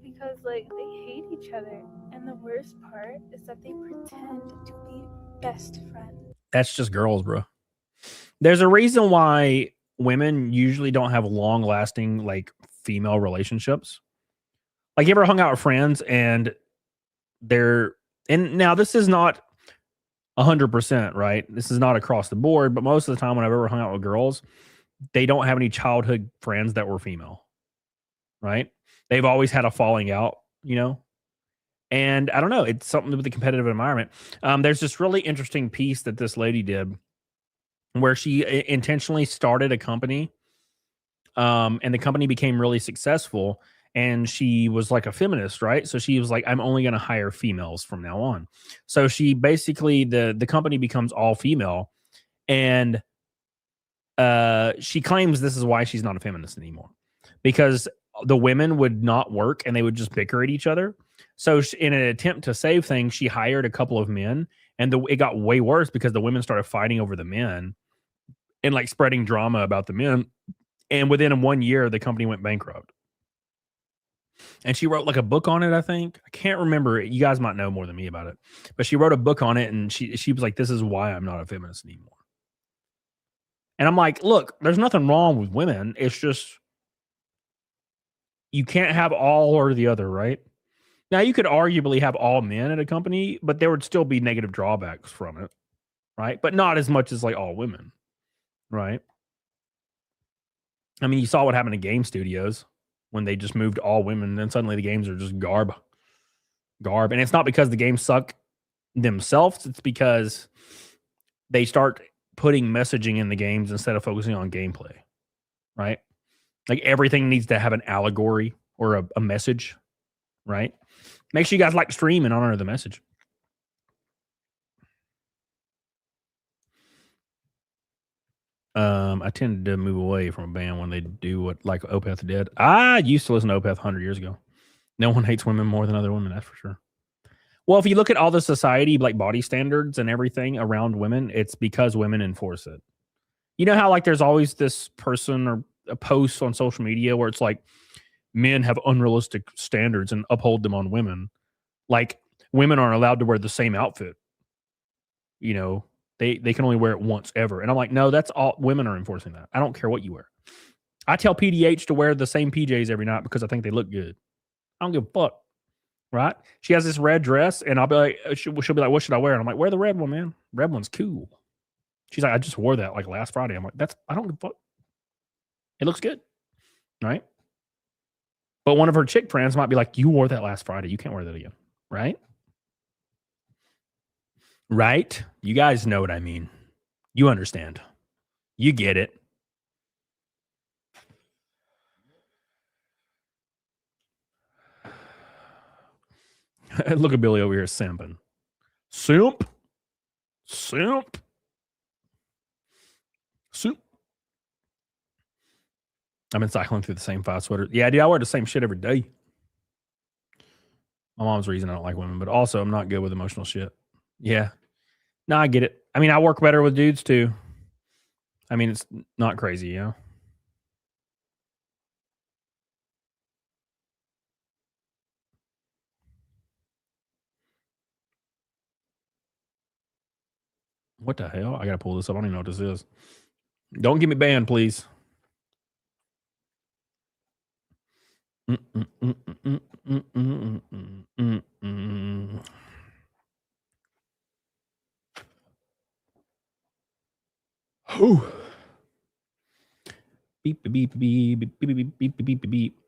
Because, like, they hate each other. And the worst part is that they pretend to be best friends. That's just girls, bro. There's a reason why women usually don't have long-lasting, like, female relationships. Like, you ever hung out with friends and and now this is not 100%, right? This is not across the board, but most of the time when I've ever hung out with girls, they don't have any childhood friends that were female, right? They've always had a falling out, you know? And I don't know, it's something with the competitive environment. There's this really interesting piece that this lady did where she intentionally started a company, and the company became really successful. And she was like a feminist, right? So she was like, I'm only going to hire females from now on. So she basically, the company becomes all female. And she claims this is why she's not a feminist anymore. Because the women would not work and they would just bicker at each other. So in an attempt to save things, she hired a couple of men. And it got way worse because the women started fighting over the men and like spreading drama about the men. And within 1 year, the company went bankrupt. And she wrote like a book on it, I think. I can't remember. You guys might know more than me about it. But she wrote a book on it, and she was like, this is why I'm not a feminist anymore. And I'm like, look, there's nothing wrong with women. It's just you can't have all or the other, right? Now, you could arguably have all men at a company, but there would still be negative drawbacks from it, right? But not as much as like all women, right? I mean, you saw what happened to game studios when they just moved to all women, and then suddenly the games are just garb. And it's not because the games suck themselves. It's because they start putting messaging in the games instead of focusing on gameplay, right? Like everything needs to have an allegory or a message, right? Make sure you guys like the stream and honor the message. I tended to move away from a band when they do what like Opeth did. I used to listen to Opeth 100 years ago. No one hates women more than other women, that's for sure. Well, if you look at all the society, like body standards and everything around women, it's because women enforce it. You know how like there's always this person or a post on social media where it's like men have unrealistic standards and uphold them on women. Like women aren't allowed to wear the same outfit. You know, they can only wear it once ever. And I'm like, no, that's all women are enforcing that. I don't care what you wear. I tell PDH to wear the same PJs every night because I think they look good. I don't give a fuck. Right? She has this red dress, and I'll be like, she'll be like, what should I wear? And I'm like, wear the red one, man. Red one's cool. She's like, I just wore that like last Friday. I'm like, I don't give a fuck. It looks good. Right? But one of her chick friends might be like, you wore that last Friday. You can't wear that again. Right? Right? You guys know what I mean. You understand. You get it. Look at Billy over here simping. Simp. Simp. Simp. I've been cycling through the same 5 sweaters. Yeah, dude, I wear the same shit every day. My mom's the reason I don't like women, but also I'm not good with emotional shit. Yeah. No, I get it. I mean, I work better with dudes too. I mean, it's not crazy, you know? What the hell? I gotta pull this up. I don't even know what this is. Don't get me banned, please. Whew. Beep, beep, beep, beep, beep, beep, beep, beep, beep, beep.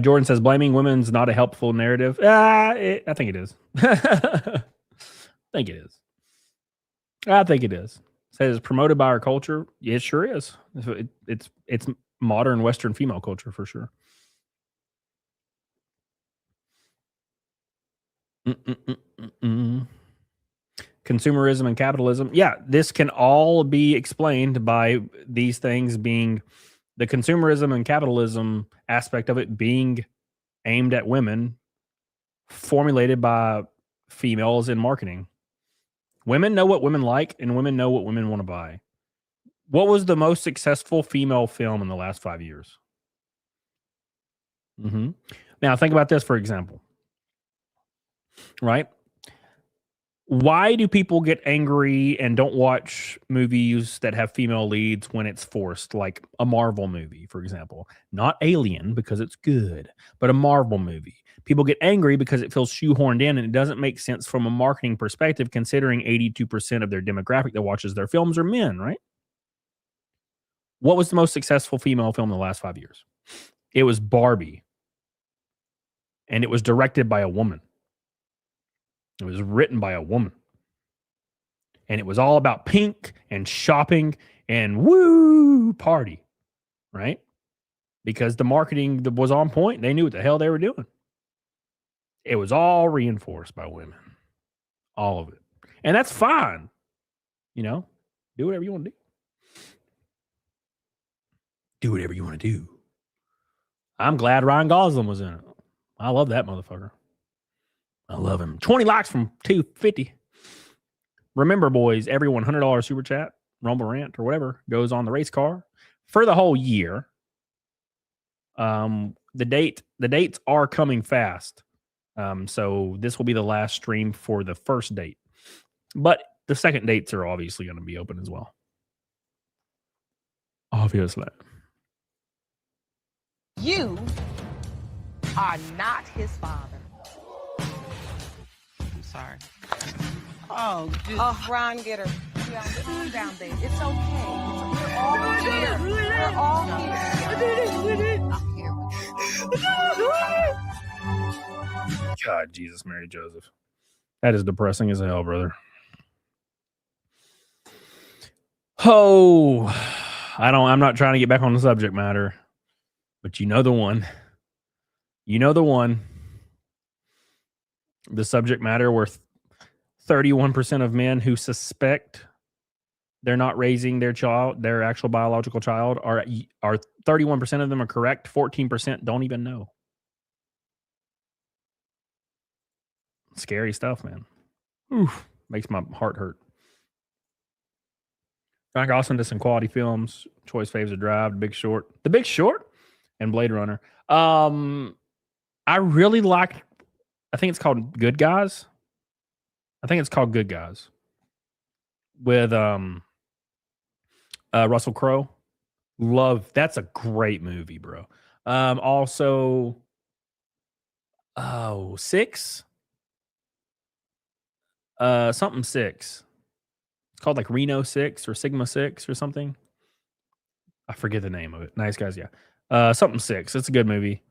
Jordan says blaming women's not a helpful narrative. I think it is. I think it is. I think it is. Says promoted by our culture. Yeah, it sure is. It's modern Western female culture for sure. Consumerism and capitalism. Yeah, this can all be explained by these things being the consumerism and capitalism aspect of it being aimed at women, formulated by females in marketing. Women know what women like, and women know what women want to buy. What was the most successful female film in the last 5 years? Mm-hmm. Now, think about this, for example. Right? Why do people get angry and don't watch movies that have female leads when it's forced? Like a Marvel movie, for example. Not Alien, because it's good, but a Marvel movie. People get angry because it feels shoehorned in and it doesn't make sense from a marketing perspective, considering 82% of their demographic that watches their films are men, right? What was the most successful female film in the last 5 years? It was Barbie. And it was directed by a woman. It was written by a woman. And it was all about pink and shopping and woo party, right? Because the marketing was on point. They knew what the hell they were doing. It was all reinforced by women. All of it. And that's fine. You know, do whatever you want to do. Do whatever you want to do. I'm glad Ryan Gosling was in it. I love that motherfucker. I love him. 20 likes from 250. Remember, boys, every $100 super chat, Rumble Rant, or whatever, goes on the race car for the whole year. The dates are coming fast. So this will be the last stream for the first date. But the second dates are obviously going to be open as well. Obviously. You are not his father. I'm sorry. Oh, dude. Oh, Ron, get her. Yeah, calm down, babe. It's okay. We're all here. We're all here. I'm here. God, Jesus, Mary, Joseph. That is depressing as hell, brother. Oh, I'm not trying to get back on the subject matter, but you know the one. You know the one. The subject matter where 31% of men who suspect they're not raising their child, their actual biological child, are 31% of them are correct. 14% don't even know. Scary stuff, man. Oof, makes my heart hurt. Ryan Gosling did some quality films. Choice Faves of Drive, The Big Short, and Blade Runner. I really like. I think it's called Good Guys. With Russell Crowe. That's a great movie, bro. Also, Six. Something 6. It's called like Reno 6 or Sigma 6 or something. I forget the name of it. Nice Guys, yeah. Something 6. It's a good movie.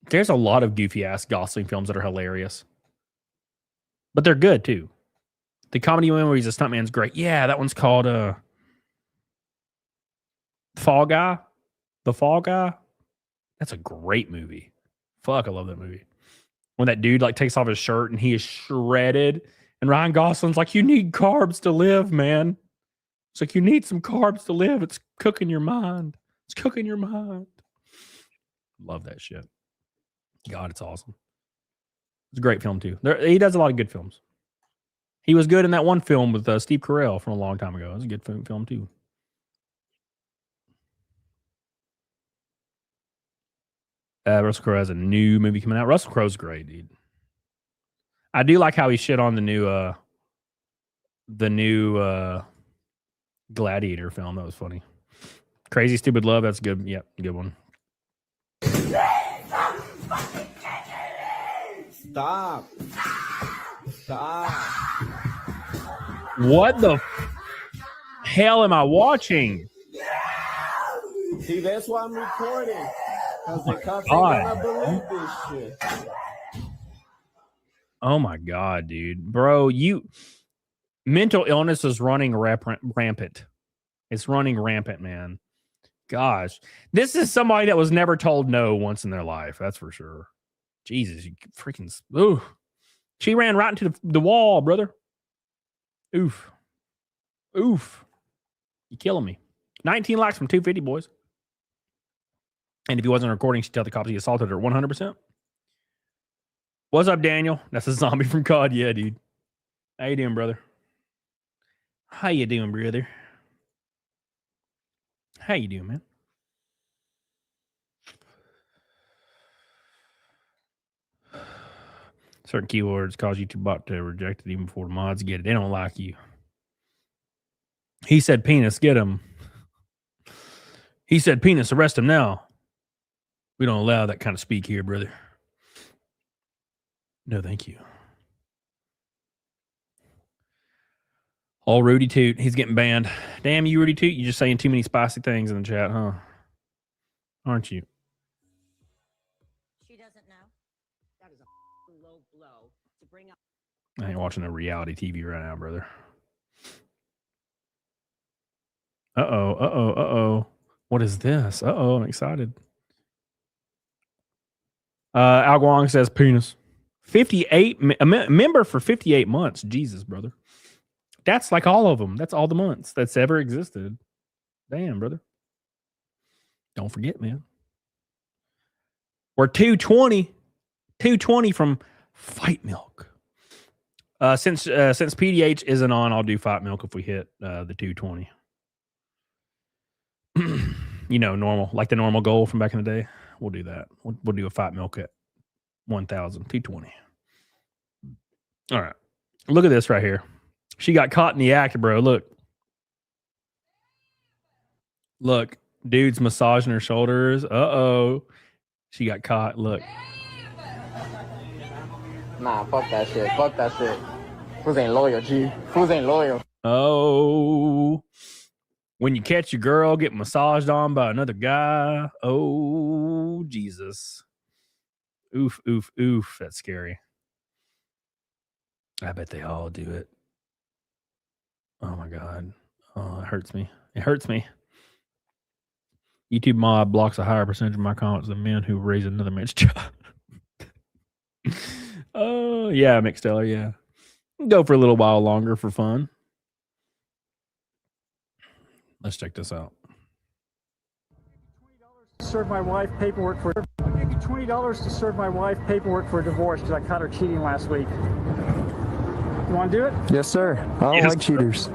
There's a lot of goofy ass Gosling films that are hilarious, but they're good too. The comedy one where he's a stuntman's great. Yeah, that one's called Fall Guy. The Fall Guy. That's a great movie. Fuck, I love that movie. When that dude like takes off his shirt and he is shredded, and Ryan Gosling's like, "You need carbs to live, man." It's like, you need some carbs to live. It's cooking your mind. It's cooking your mind. Love that shit. God, it's awesome. It's a great film too. He does a lot of good films. He was good in that one film with Steve Carell from a long time ago. It was a good film too. Russell Crowe has a new movie coming out. Russell Crowe's great, dude. I do like how he shit on the new Gladiator film. That was funny. Crazy Stupid Love. That's good. Yep, good one. Stop. What the hell am I watching? See, that's why I'm recording. Because the cops ain't gonna believe this shit. Oh my God, dude. Bro, mental illness is running rampant. It's running rampant, man. Gosh. This is somebody that was never told no once in their life. That's for sure. Jesus, you freaking... Ooh. She ran right into the wall, brother. Oof. Oof. You killing me. 19 likes from 250, boys. And if he wasn't recording, she'd tell the cops he assaulted her 100%. What's up, Daniel? That's a zombie from COD. Yeah, dude. How you doing, brother? How you doing, brother? How you doing, man? Certain keywords cause YouTube bot to reject it even before the mods get it. They don't like you. He said penis, get him. He said penis, arrest him now. We don't allow that kind of speak here, brother. No, thank you. All Rudy Toot, he's getting banned. Damn you, Rudy Toot. You're just saying too many spicy things in the chat, huh? Aren't you? She doesn't know. That is a low blow to bring up. I ain't watching a reality TV right now, brother. Uh-oh. What is this? Uh-oh, I'm excited. Al Guang says penis. 58, a member for 58 months. Jesus, brother. That's like all of them. That's all the months that's ever existed. Damn, brother. Don't forget, man. We're 220 from Fight Milk. Since PDH isn't on, I'll do Fight Milk if we hit the 220. You know, normal, like the normal goal from back in the day. We'll do that. We'll do a Fight Milk at 1,000, 220. All right. Look at this right here. She got caught in the act, bro. Look, dude's massaging her shoulders. Uh-oh. She got caught. Look. Nah, fuck that shit. Fuck that shit. Fools ain't loyal, G. Fools ain't loyal. Oh. When you catch your girl getting massaged on by another guy. Oh, Jesus. Oof, oof, oof. That's scary. I bet they all do it. Oh, my God. Oh, it hurts me. It hurts me. YouTube mob blocks a higher percentage of my comments than men who raise another man's child. Oh, yeah, McSteller, yeah. Go for a little while longer for fun. Let's check this out. Serve my wife paperwork for $20 to serve my wife paperwork for a divorce because I caught her cheating last week. You want to do it? Yes, sir. I don't like cheaters.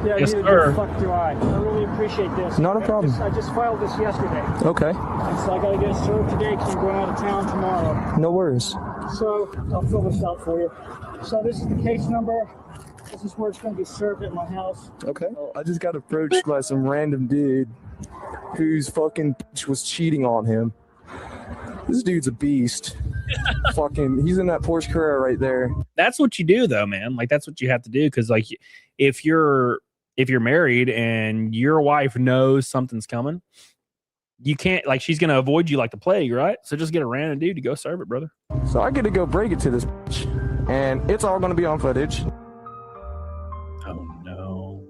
Yeah, Yes, neither sir. the fuck do I. I really appreciate this. Not a problem. I just filed this yesterday. Okay. And so I got to get it served today because I'm going out of town tomorrow. No worries. So I'll fill this out for you. So this is the case number. This is where it's going to be served at my house. Okay. I just got approached by some random dude whose fucking bitch was cheating on him. This dude's a beast. Fucking, he's in that Porsche Carrera right there. That's what you do, though, man. Like that's what you have to do because, like, if you're married and your wife knows something's coming, you can't, like, she's gonna avoid you like the plague, right? So just get a random dude to go serve it, brother. So I get to go break it to this bitch, and it's all gonna be on footage. Oh no.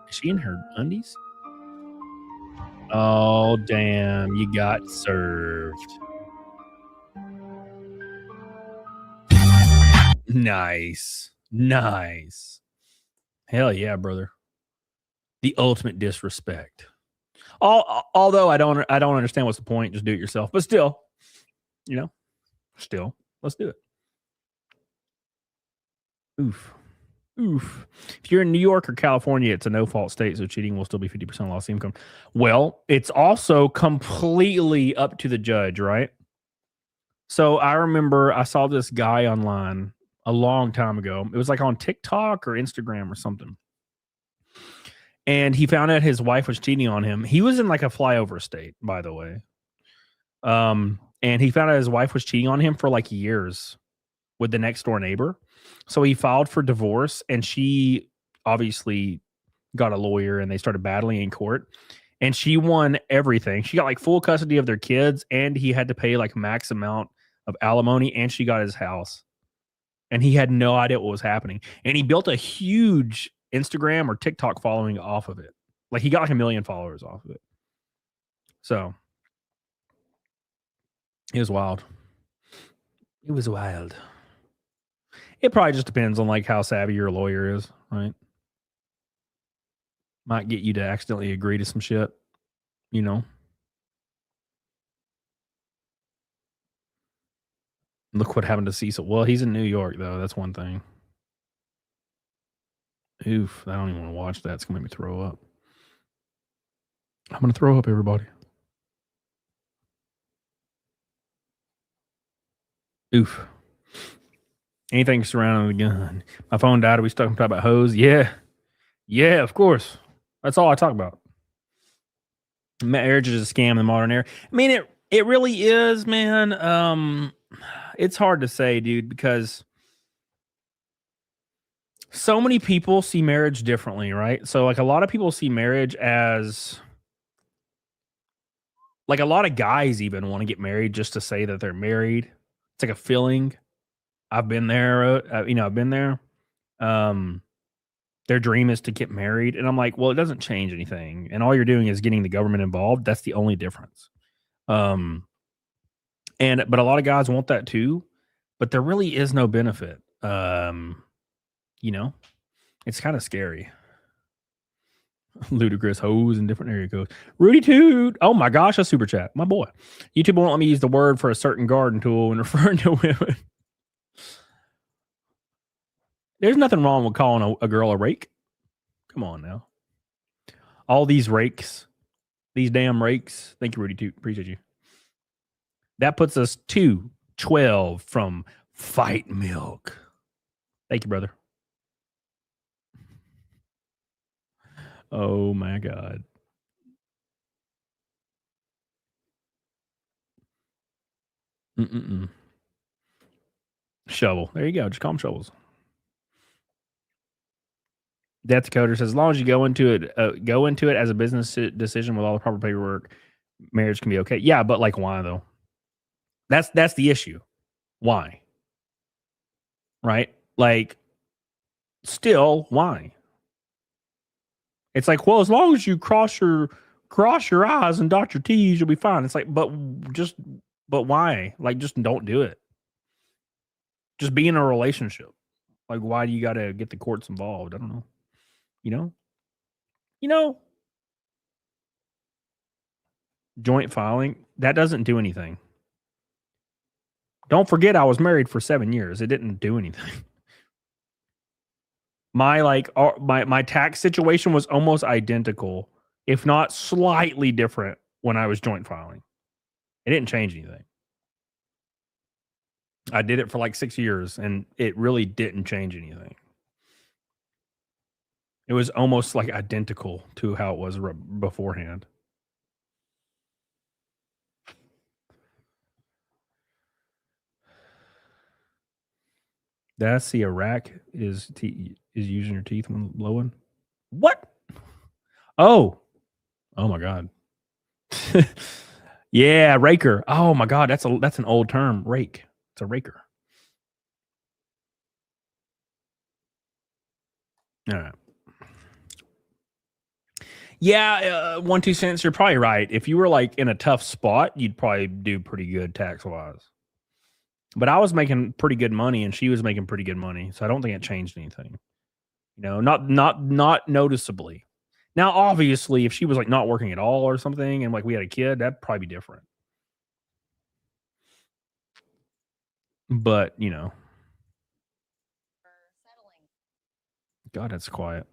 Is she in her undies? Oh, damn. You got served. Nice. Nice. Hell yeah, brother. The ultimate disrespect. Although I don't understand what's the point. Just do it yourself. But still, let's do it. Oof. Oof. If you're in New York or California, it's a no-fault state, so cheating will still be 50% lost income. Well, it's also completely up to the judge, right? So I remember I saw this guy online a long time ago. It was like on TikTok or Instagram or something. And he found out his wife was cheating on him. He was in like a flyover state, by the way. And he found out his wife was cheating on him for like years with the next door neighbor. So he filed for divorce, and she obviously got a lawyer, and they started battling in court, and she won everything. She got like full custody of their kids, and he had to pay like max amount of alimony, and she got his house, and he had no idea what was happening. And he built a huge Instagram or TikTok following off of it. Like he got like 1 million followers off of it. So it was wild. It was wild. It probably just depends on like how savvy your lawyer is, right? Might get you to accidentally agree to some shit, you know. Look what happened to Cecil. Well, he's in New York though. That's one thing. Oof, I don't even want to watch that. It's gonna make me throw up. I'm gonna throw up, everybody. Oof. Anything surrounding the gun. My phone died. Are we stuck talking about hose? Yeah. Yeah, of course. That's all I talk about. Marriage is a scam in the modern era. I mean, it really is, man. It's hard to say, dude, because so many people see marriage differently, right? So, like, a lot of people see marriage as, like, a lot of guys even want to get married just to say that they're married. It's like a feeling. I've been there, I've been there. Their dream is to get married. And I'm like, well, it doesn't change anything. And all you're doing is getting the government involved. That's the only difference. But a lot of guys want that too, but there really is no benefit. It's kind of scary. Ludicrous hoes in different area codes. Rudy Toot. Oh my gosh, a super chat. My boy. YouTube won't let me use the word for a certain garden tool when referring to women. There's nothing wrong with calling a girl a rake. Come on now. All these rakes, these damn rakes. Thank you, Rudy Toot. Appreciate you. That puts us 2-12 from Fight Milk. Thank you, brother. Oh my God. Shovel. There you go. Just call them shovels. Death Decoder says, as long as you go into it as a business decision with all the proper paperwork, marriage can be okay. Yeah, but like, why though? That's the issue. Why? Right? Like, still, why? It's like, well, as long as you cross your I's and dot your T's, you'll be fine. It's like, but why? Like, just don't do it. Just be in a relationship. Like, why do you got to get the courts involved? I don't know. You know? joint filing, that doesn't do anything. Don't forget, I was married for 7 years. It didn't do anything. My tax situation was almost identical, if not slightly different, when I was joint filing. It didn't change anything. I did it for like 6 years, and it really didn't change anything. It was almost like identical to how it was beforehand. Did I see a rack is using your teeth when blowing? What? Oh my god. Yeah, raker. Oh my god, that's an old term. Rake. It's a raker. All right. Yeah, 1 2 cents. You're probably right. If you were like in a tough spot, you'd probably do pretty good tax wise. But I was making pretty good money, and she was making pretty good money, so I don't think it changed anything. You know, not noticeably. Now, obviously, if she was like not working at all or something, and like we had a kid, that'd probably be different. But you know, God, that's quiet.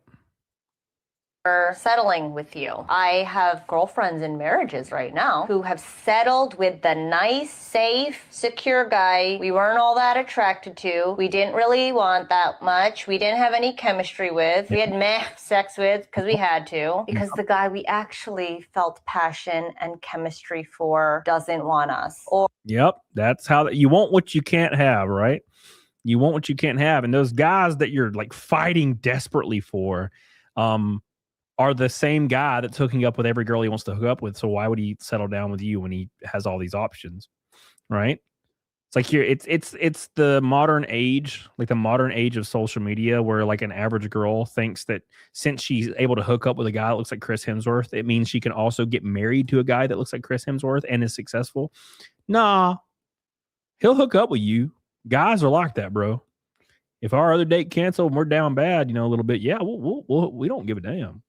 Settling with you. I have girlfriends in marriages right now who have settled with the nice, safe, secure guy we weren't all that attracted to. We didn't really want that much. We didn't have any chemistry with. We had sex with because we had to. Because the guy we actually felt passion and chemistry for doesn't want us. Yep, that's how you want what you can't have, right? You want what you can't have, and those guys that you're like fighting desperately for, are the same guy that's hooking up with every girl he wants to hook up with. So why would he settle down with you when he has all these options, right? It's like here, it's the modern age, like the modern age of social media, where like an average girl thinks that since she's able to hook up with a guy that looks like Chris Hemsworth, it means she can also get married to a guy that looks like Chris Hemsworth and is successful. Nah, he'll hook up with you. Guys are like that, bro. If our other date canceled and we're down bad, a little bit, yeah, we don't give a damn.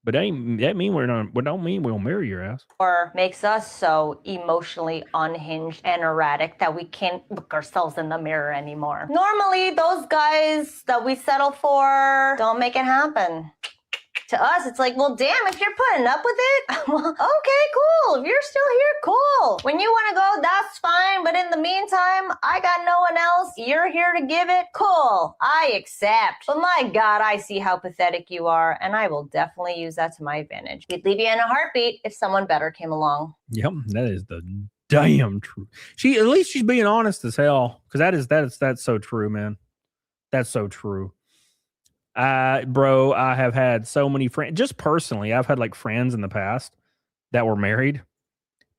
But that mean don't mean we'll marry your ass. Or makes us so emotionally unhinged and erratic that we can't look ourselves in the mirror anymore. Normally, those guys that we settle for don't make it happen. To us, it's like, well, damn, if you're putting up with it, well, okay, cool. If you're still here, cool. When you want to go, that's fine. But in the meantime, I got no one else. You're here to give it. Cool. I accept. But my God, I see how pathetic you are. And I will definitely use that to my advantage. We'd leave you in a heartbeat if someone better came along. Yep, that is the damn truth. At least she's being honest as hell. Because that's so true, man. That's so true. Bro, I have had so many friends, just personally, I've had like friends in the past that were married,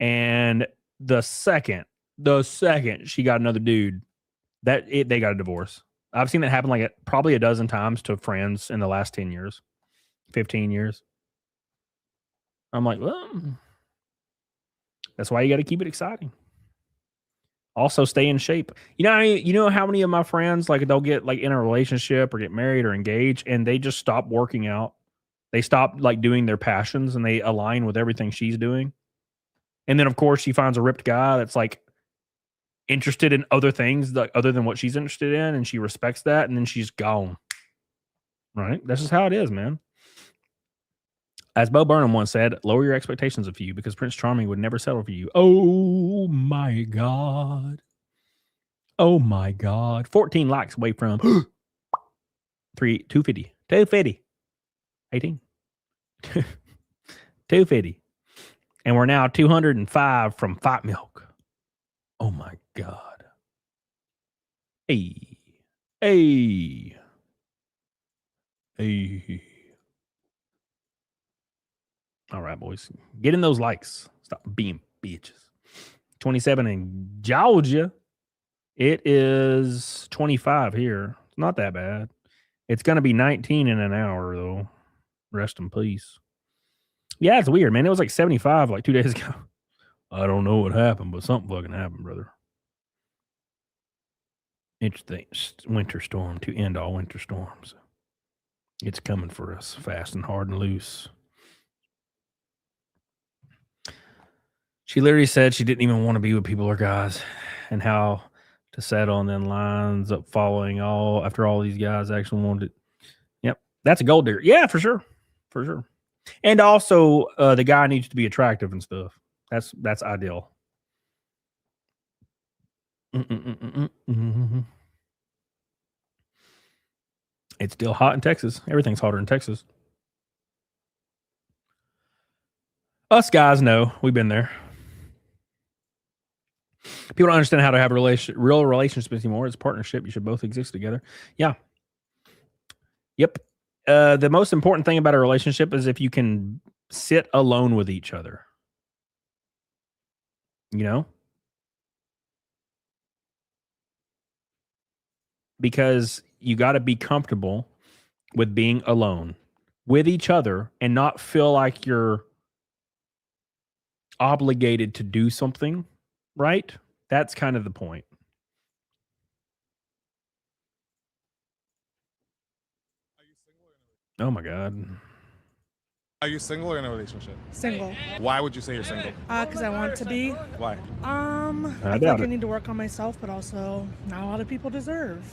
and the second she got another dude, they got a divorce. I've seen that happen like probably a dozen times to friends in the last 10 years, 15 years. I'm like, well, that's why you got to keep it exciting. Also, stay in shape. You know how many of my friends, like, they'll get like in a relationship or get married or engaged, and they just stop working out. They stop like doing their passions, and they align with everything she's doing. And then, of course, she finds a ripped guy that's like interested in other things other than what she's interested in, and she respects that, and then she's gone. Right? That's just how it is, man. As Bo Burnham once said, lower your expectations of you because Prince Charming would never settle for you. Oh my God. Oh my God. 14 likes away from 250. 18. 250. And we're now 205 from Fight Milk. Oh my God. Hey. All right, boys. Get in those likes. Stop being bitches. 27 in Georgia. It is 25 here. It's not that bad. It's going to be 19 in an hour, though. Rest in peace. Yeah, it's weird, man. It was like 75 like 2 days ago. I don't know what happened, but something fucking happened, brother. Interesting. Winter storm to end all winter storms. It's coming for us fast and hard and loose. She literally said she didn't even want to be with people or guys, and how to settle, and then lines up following all after all these guys actually wanted it. Yep, that's a gold digger. Yeah, for sure, for sure. And also, the guy needs to be attractive and stuff. That's ideal. It's still hot in Texas. Everything's hotter in Texas. Us guys know. We've been there. People don't understand how to have real relationships anymore. It's partnership. You should both exist together. Yeah. Yep. The most important thing about a relationship is if you can sit alone with each other. You know? Because you got to be comfortable with being alone with each other and not feel like you're obligated to do something, right? That's kind of the point. Oh my God. Are you single or in a relationship? Single. Why would you say you're single? Because I want to be. Why? I feel like I need to work on myself, but also not a lot of people deserve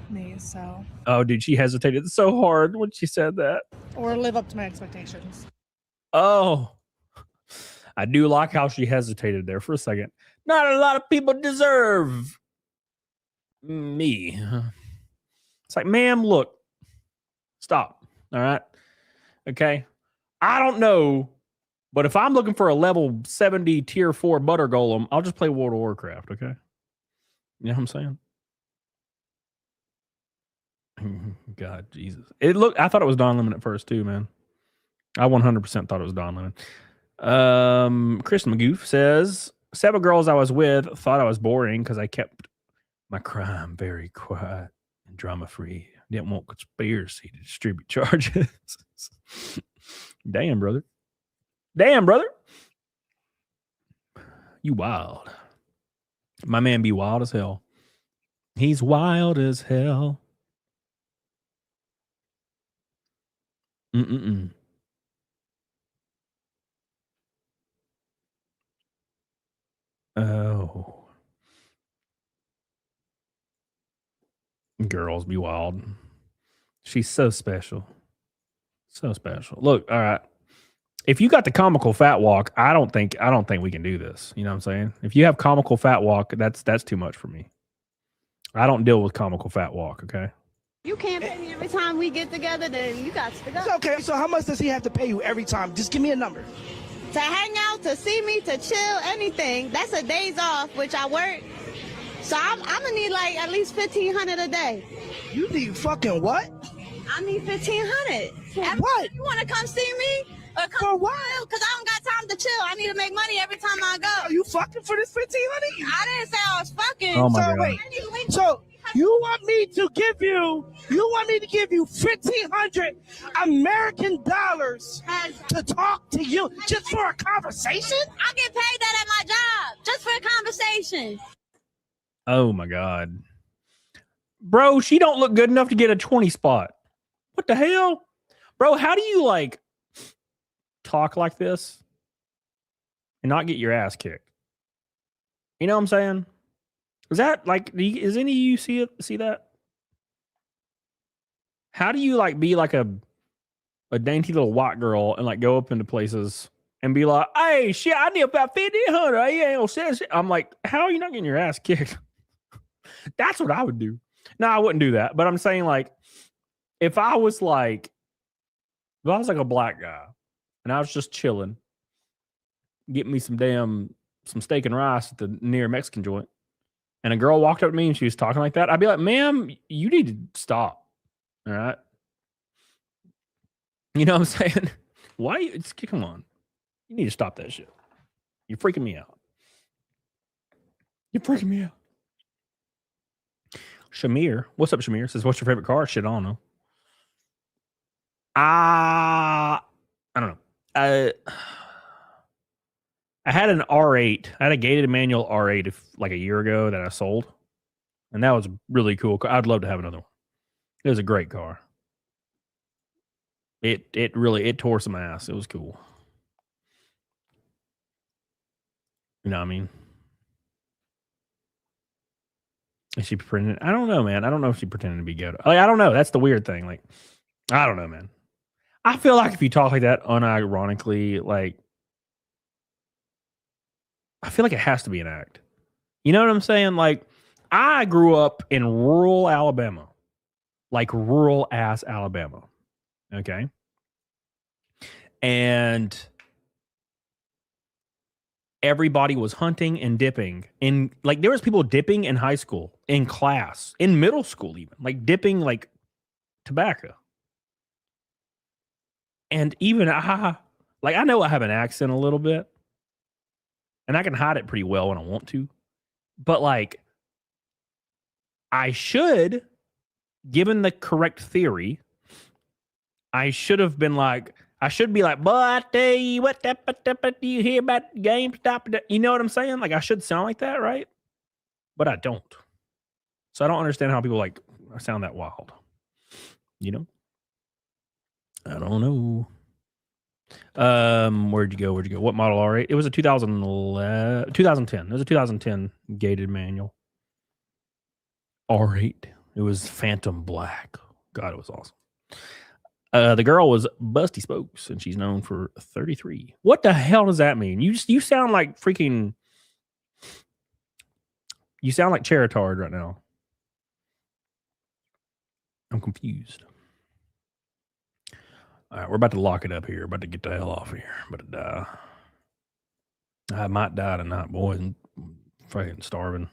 me, so. Oh, dude, she hesitated so hard when she said that. Or live up to my expectations. Oh, I do like how she hesitated there for a second. Not a lot of people deserve me. It's like, ma'am, look, stop. All right. Okay. I don't know, but if I'm looking for a level 70 tier 4 butter golem, I'll just play World of Warcraft. Okay. You know what I'm saying? God, Jesus. I thought it was Don Lemon at first too, man. I 100% thought it was Don Lemon. Chris Magoof says, several girls I was with thought I was boring because I kept my crime very quiet and drama free. Didn't want conspiracy to distribute charges. Damn, brother. Damn, brother. You wild. My man be wild as hell. He's wild as hell. Oh. Girls be wild. She's so special. So special. Look, all right. If you got the comical fat walk, I don't think we can do this. You know what I'm saying? If you have comical fat walk, that's too much for me. I don't deal with comical fat walk, okay? You can't pay me every time we get together, then you got to go. It's okay. So how much does he have to pay you every time? Just give me a number. To hang out, to see me, to chill, anything. That's a days off, which I work. So I'm gonna need like at least $1,500 a day. You need fucking what? I need $1,500. For what? You wanna come see me? Or come for what? Because I don't got time to chill. I need to make money every time I go. Are you fucking for this $1,500? I didn't say I was fucking. Oh my So God. wait. So you want me to give you $1,500 American dollars to talk to you just for a conversation? I get paid that at my job just for a conversation. Oh my God. Bro, she don't look good enough to get a 20 spot. What the hell? Bro, how do you like talk like this and not get your ass kicked? You know what I'm saying? Is that like, is any of you see that? How do you like be like a dainty little white girl and like go up into places and be like, hey, shit, I need about $1,500. I ain't gonna say shit. I'm like, how are you not getting your ass kicked? That's what I would do. No, I wouldn't do that. But I'm saying like, if I was like a black guy and I was just chilling, getting me some steak and rice at the near Mexican joint, and a girl walked up to me and she was talking like that, I'd be like, ma'am, you need to stop. All right. You know what I'm saying? Why? Come on. You need to stop that shit. You're freaking me out. You're freaking me out. Shamir. What's up, Shamir? Says, what's your favorite car? Shit, I don't know. I don't know. I had an R8. I had a gated manual R8 like a year ago that I sold. And that was really cool. I'd love to have another one. It was a great car. It really tore some ass. It was cool. You know what I mean? Is she pretending? I don't know, man. I don't know if she pretending to be good. Like, I don't know. That's the weird thing. Like, I don't know, man. I feel like if you talk like that unironically, like, I feel like it has to be an act. You know what I'm saying? Like, I grew up in rural Alabama, like rural ass Alabama. Okay. And everybody was hunting and dipping in, like, there was people dipping in high school, in class, in middle school, even like dipping like tobacco. And even like, I know I have an accent a little bit and I can hide it pretty well when I want to, but like, I should, given the correct theory, I should have been like, I should be like, but I tell you what, do you hear about GameStop? You know what I'm saying? Like, I should sound like that, right? But I don't. So I don't understand how people like sound that wild. You know? I don't know. Where'd you go? What model R8? It was a 2010. It was a 2010 gated manual. R8. It was Phantom Black. God, it was awesome. The girl was Busty Spokes, and she's known for 33. What the hell does that mean? You sound like freaking. You sound like Charizard right now. I'm confused. All right, we're about to lock it up here. About to get the hell off here. About to die. I might die tonight, boys. I'm fucking starving.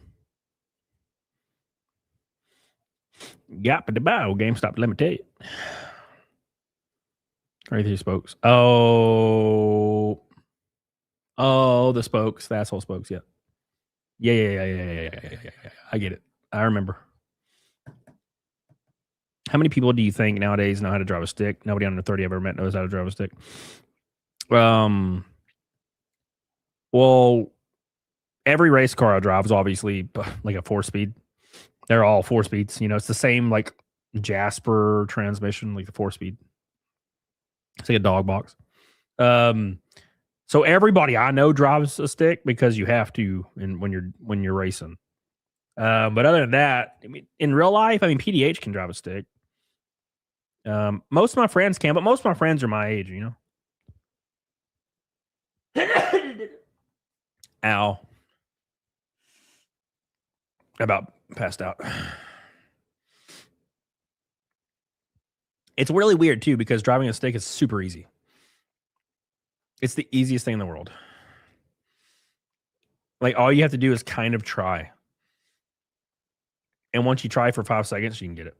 Got the bow GameStop. Let me tell you. Right here, spokes. Oh, the spokes, the asshole spokes. Yeah. I get it. I remember. How many people do you think nowadays know how to drive a stick? Nobody under 30 I've ever met knows how to drive a stick. Well, every race car I drive is obviously like a 4-speed. They're all 4 speeds. You know, it's the same like Jasper transmission, like the 4-speed. It's like a dog box. So everybody I know drives a stick because you have to when you're racing. But other than that, I mean, in real life, I mean, PDH can drive a stick. Most of my friends can, but most of my friends are my age, you know. Ow. About passed out. It's really weird too because driving a stick is super easy. It's the easiest thing in the world. Like, all you have to do is kind of try. And once you try for 5 seconds, you can get it.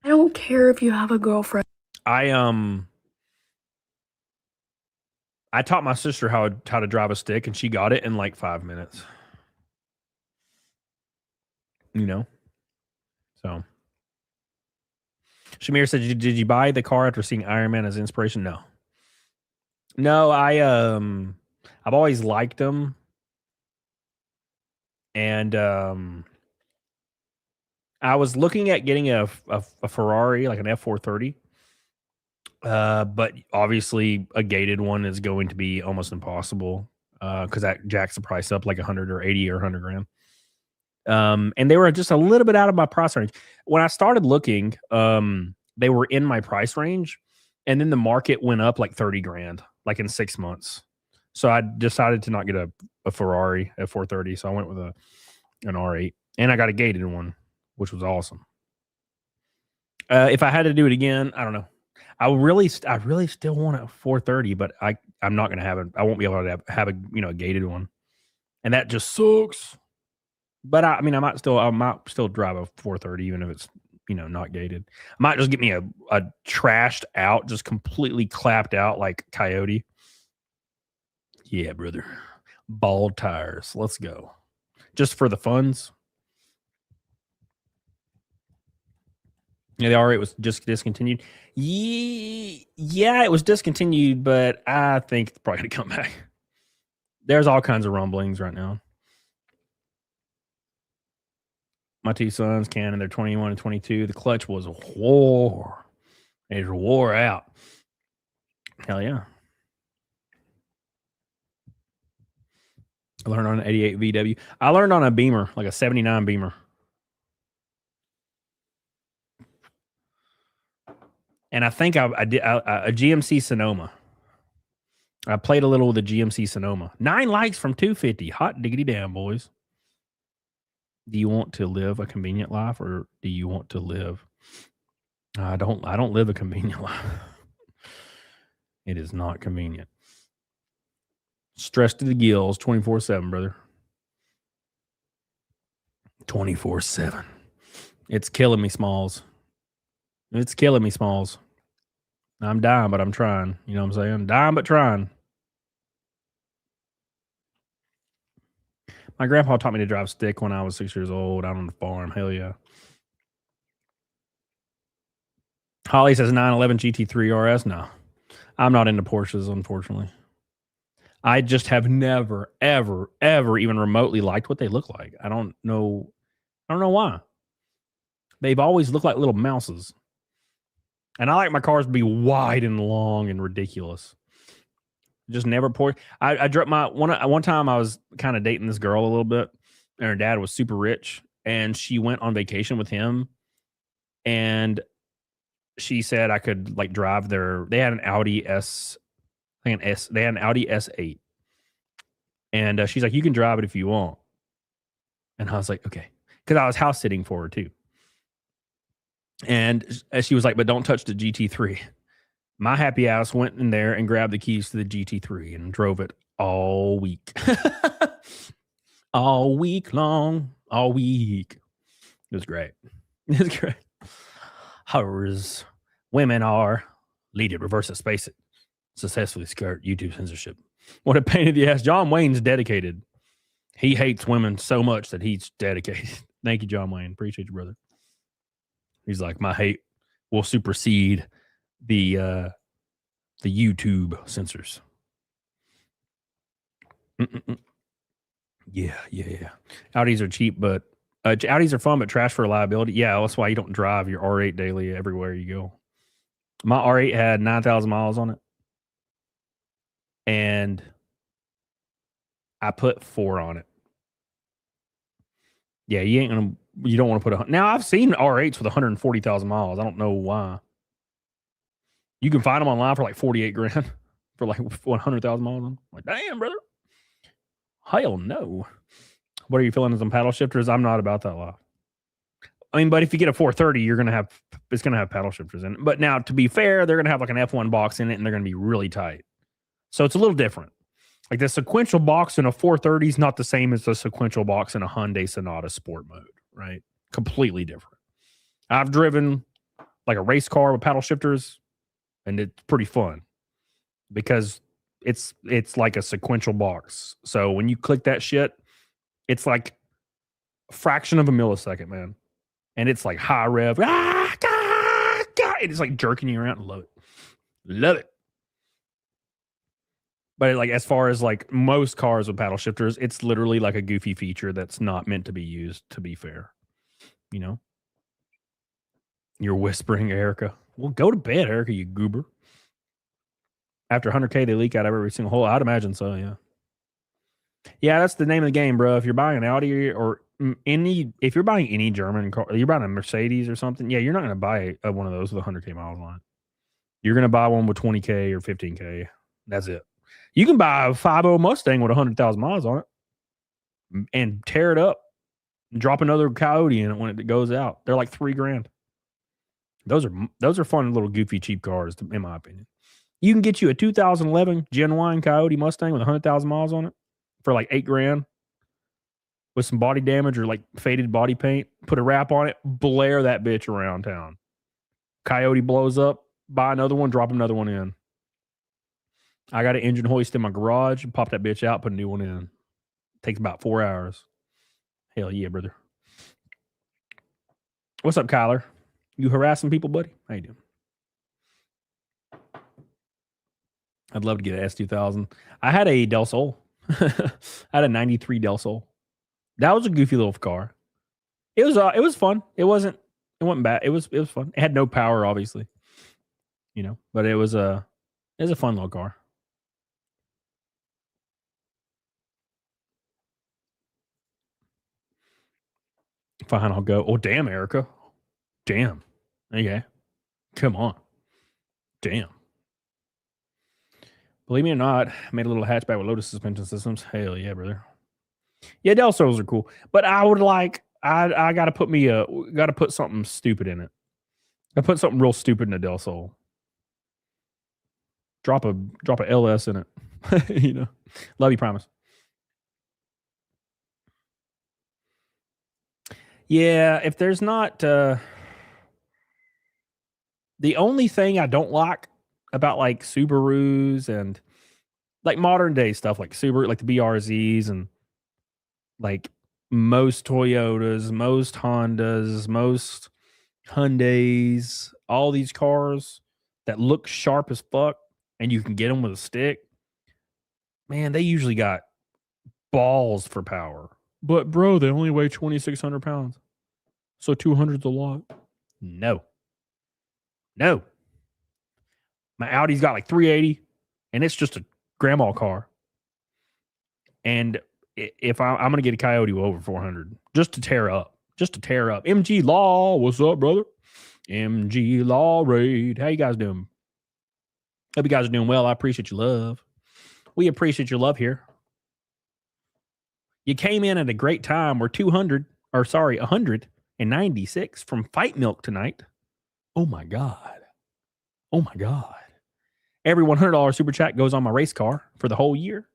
I don't care if you have a girlfriend. I taught my sister how to drive a stick, and she got it in like 5 minutes. You know? So Shamir said, did you buy the car after seeing Iron Man as inspiration? No, I've always liked them. And I was looking at getting a Ferrari, like an F430. But obviously a gated one is going to be almost impossible because that jacks the price up like 100 or 80 or 100 grand. And they were just a little bit out of my price range. When I started looking, they were in my price range, and then the market went up like 30 grand, like in 6 months. So I decided to not get a Ferrari at 430. So I went with an R8, and I got a gated one, which was awesome. If I had to do it again, I don't know. I really still want a 430, but I'm not going to have it. I won't be able to have a gated one, and that just sucks. But I might still drive a 430 even if it's not gated. I might just get me a trashed out, just completely clapped out like Coyote. Yeah, brother. Bald tires. Let's go. Just for the funds. Yeah, the R8 was just discontinued. Yeah, it was discontinued, but I think it's probably going to come back. There's all kinds of rumblings right now. My two sons, Cannon, they're 21 and 22. The clutch was a war. It wore out. Hell yeah. I learned on an 88 VW. I learned on a Beamer, like a 79 Beamer. And I think I did a GMC Sonoma. I played a little with the GMC Sonoma. 9 likes from 250. Hot diggity damn, boys. Do you want to live a convenient life, or do you want to live? I don't live a convenient life. It is not convenient. Stressed to the gills 24/7, brother. 24/7. It's killing me, Smalls. It's killing me, Smalls. I'm dying, but I'm trying. You know what I'm saying? Dying, but trying. My grandpa taught me to drive stick when I was 6 years old out on the farm. Hell yeah. Holly says 911 GT3 RS. No, I'm not into Porsches, unfortunately. I just have never, ever, ever even remotely liked what they look like. I don't know why. They've always looked like little mouses. And I like my cars to be wide and long and ridiculous. Just never Porsche. I drove one time I was kind of dating this girl a little bit, and her dad was super rich, and she went on vacation with him, and she said I could like drive they had an Audi they had an Audi S8. And she's like, you can drive it if you want. And I was like, okay. Because I was house sitting for her too. And she was like, but don't touch the GT3. My happy ass went in there and grabbed the keys to the GT3 and drove it all week. All week long. All week. It was great. It was great. Hers. Women are. Lead it, reverse it, space it. Successfully skirt YouTube censorship. What a pain in the ass. John Wayne's dedicated. He hates women so much that he's dedicated. Thank you, John Wayne. Appreciate you, brother. He's like, my hate will supersede the YouTube censors. Yeah. Audis are cheap, but Audis are fun, but trash for reliability. Yeah, that's why you don't drive your R8 daily everywhere you go. My R8 had 9,000 miles on it, and I put 4 on it. Yeah, you don't want to put now. I've seen R8s with 140,000 miles. I don't know why. You can find them online for like 48 grand for like 100,000 miles. I'm like, damn, brother. Hell no. What are you feeling as some paddle shifters? I'm not about that life. I mean, but if you get a 430, it's gonna have paddle shifters in it. But now, to be fair, they're gonna have like an F1 box in it, and they're gonna be really tight. So it's a little different. Like the sequential box in a 430 is not the same as the sequential box in a Hyundai Sonata Sport mode, right? Completely different. I've driven like a race car with paddle shifters, and it's pretty fun because it's like a sequential box. So when you click that shit, it's like a fraction of a millisecond, man. And it's like high rev. And it's like jerking you around. Love it. Love it. But like as far as like most cars with paddle shifters, it's literally like a goofy feature that's not meant to be used, to be fair. You know? You're whispering, Erica. Well, go to bed, Erica, you goober. After 100K, they leak out every single hole. I'd imagine so, yeah. Yeah, that's the name of the game, bro. If you're buying an Audi or if you're buying any German car, you're buying a Mercedes or something, yeah, you're not going to buy one of those with 100K miles on it. You're going to buy one with 20K or 15K. That's it. You can buy a 5.0 Mustang with 100,000 miles on it and tear it up and drop another Coyote in it when it goes out. They're like $3,000. Those are fun little goofy cheap cars, in my opinion. You can get you a 2011 genuine Coyote Mustang with 100,000 miles on it for like $8,000 with some body damage or like faded body paint. Put a wrap on it, blare that bitch around town. Coyote blows up, buy another one, drop another one in. I got an engine hoist in my garage, pop that bitch out, put a new one in. Takes about 4 hours. Hell yeah, brother. What's up, Kyler? You harassing people, buddy? How you doing? I'd love to get an S2000. I had a Del Sol. I had a 93 Del Sol. That was a goofy little car. It was fun. It wasn't bad. It was fun. It had no power, obviously. You know, but it was a fun little car. Fine, I'll go. Oh, damn, Erica. Damn. Okay. Come on. Damn. Believe me or not, I made a little hatchback with Lotus suspension systems. Hell yeah, brother. Yeah, Del Sols are cool. But I would like, I gotta put something stupid in it. I put something real stupid in a Del Sol. Drop a LS in it. You know. Love you, promise. Yeah, if there's not the only thing I don't like about like Subarus and like modern day stuff like Subaru, like the BRZs and like most Toyotas, most Hondas, most Hyundais, all these cars that look sharp as fuck and you can get them with a stick, man, they usually got balls for power. But bro, they only weigh 2,600 pounds. So 200's a lot. No. My Audi's got like 380 and it's just a grandma car. And if I'm going to get a Coyote with over 400 just to tear up. MG Law, what's up, brother? MG Law Raid. How you guys doing? Hope you guys are doing well. I appreciate your love. We appreciate your love here. You came in at a great time. We're 196 from Fight Milk tonight. Oh my God. Every $100 super chat goes on my race car for the whole year.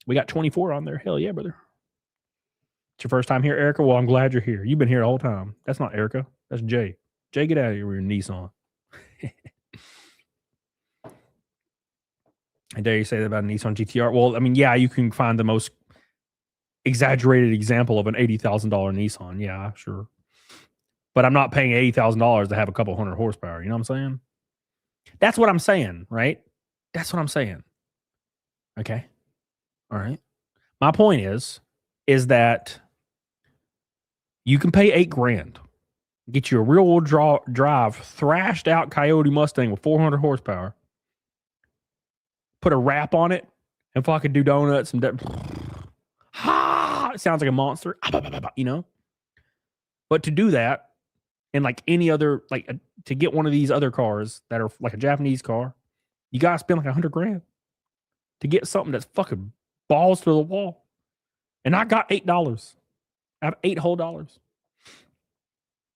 We got 24 on there. Hell yeah, brother. It's your first time here, Erica? Well, I'm glad you're here. You've been here the whole time. That's not Erica. That's Jay. Jay, get out of here with your Nissan. I dare you say that about a Nissan GTR. Well, I mean, yeah, you can find the most exaggerated example of an $80,000 Nissan. Yeah, sure. But I'm not paying $80,000 to have a couple hundred horsepower. You know what I'm saying? That's what I'm saying, right? That's what I'm saying. Okay. All right. My point is that you can pay $8,000, get you a real drive, thrashed out Coyote Mustang with 400 horsepower, put a wrap on it, and fucking do donuts and it sounds like a monster, you know. But to do that, and like any other, like to get one of these other cars that are like a Japanese car, you gotta spend like $100,000 to get something that's fucking balls to the wall. And I got $8. I have $8 whole dollars.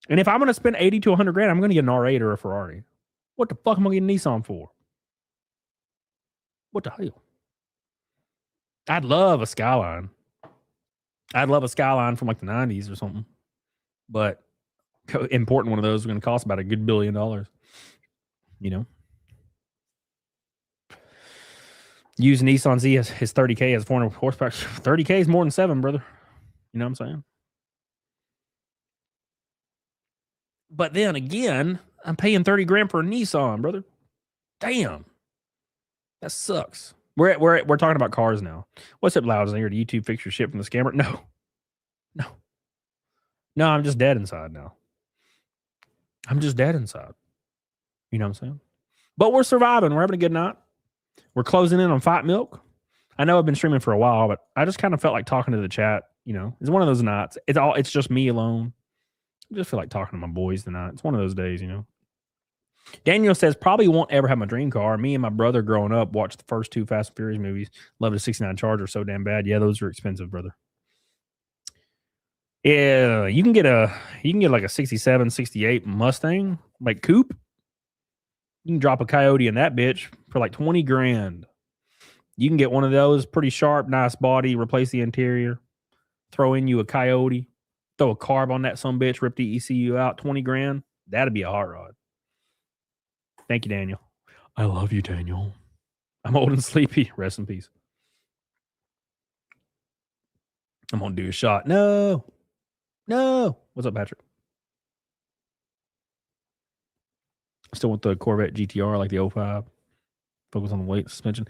And if I'm gonna spend $80,000 to $100,000, I'm gonna get an R8 or a Ferrari. What the fuck am I getting Nissan for? What the hell? I'd love a Skyline. I'd love a Skyline from like the 90s or something. But importing one of those is going to cost about a good $1 billion. You know? Used Nissan Z his 30K has 400 horsepower. 30K is more than 7, brother. You know what I'm saying? But then again, I'm paying $30,000 for a Nissan, brother. Damn. That sucks. We're talking about cars now. What's up, Loud? Is here? Do YouTube fix your shit from the scammer? No, I'm just dead inside now. I'm just dead inside. You know what I'm saying? But we're surviving. We're having a good night. We're closing in on Fight Milk. I know I've been streaming for a while, but I just kind of felt like talking to the chat. You know, it's one of those nights. It's just me alone. I just feel like talking to my boys tonight. It's one of those days, you know. Daniel says, probably won't ever have my dream car. Me and my brother growing up watched the first 2 Fast and Furious movies. Loved a 69 Charger so damn bad. Yeah, those are expensive, brother. Yeah, you can get like a 67, 68 Mustang, like coupe. You can drop a Coyote in that bitch for like $20,000. You can get one of those, pretty sharp, nice body, replace the interior, throw in you a Coyote, throw a carb on that sumbitch, rip the ECU out, $20,000. That'd be a hot rod. Thank you, Daniel. I love you, Daniel. I'm old and sleepy. Rest in peace. I'm gonna do a shot. No. What's up, Patrick? Still with the Corvette GTR, like the 05. Focus on the weight suspension.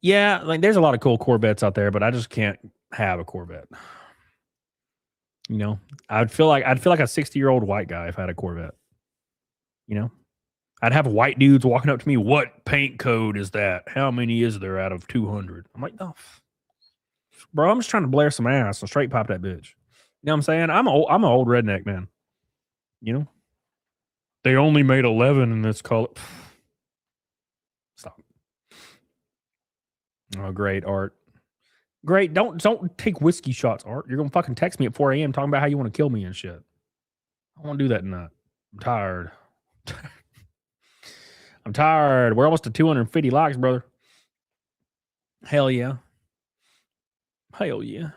Yeah, like there's a lot of cool Corvettes out there, but I just can't have a Corvette. You know, I'd feel like a 60-year-old white guy if I had a Corvette. You know, I'd have white dudes walking up to me. What paint code is that? How many is there out of 200? I'm like, no, bro, I'm just trying to blare some ass and straight pop that bitch. know what I'm saying? I'm an old redneck, man. You know? They only made 11 in this color. Stop. Oh, great, Art. Great. Don't take whiskey shots, Art. You're gonna fucking text me at 4 a.m. talking about how you want to kill me and shit. I want to do that tonight. I'm tired. I'm tired. We're almost to 250 likes, brother. Hell yeah. Hell yeah.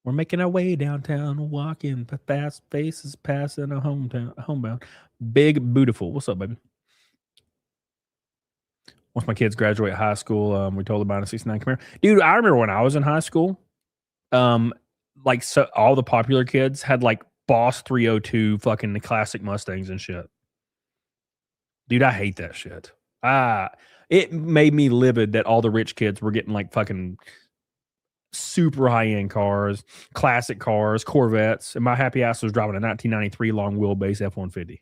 We're making our way downtown, walking fast faces, passing a homebound. Big Beautiful. What's up, baby? Once my kids graduate high school, we told them about a 69 Camaro. Dude, I remember when I was in high school, like so all the popular kids had like Boss 302 fucking the classic Mustangs and shit. Dude, I hate that shit. It made me livid that all the rich kids were getting like fucking super high-end cars, classic cars, Corvettes, and my happy ass was driving a 1993 long wheelbase F-150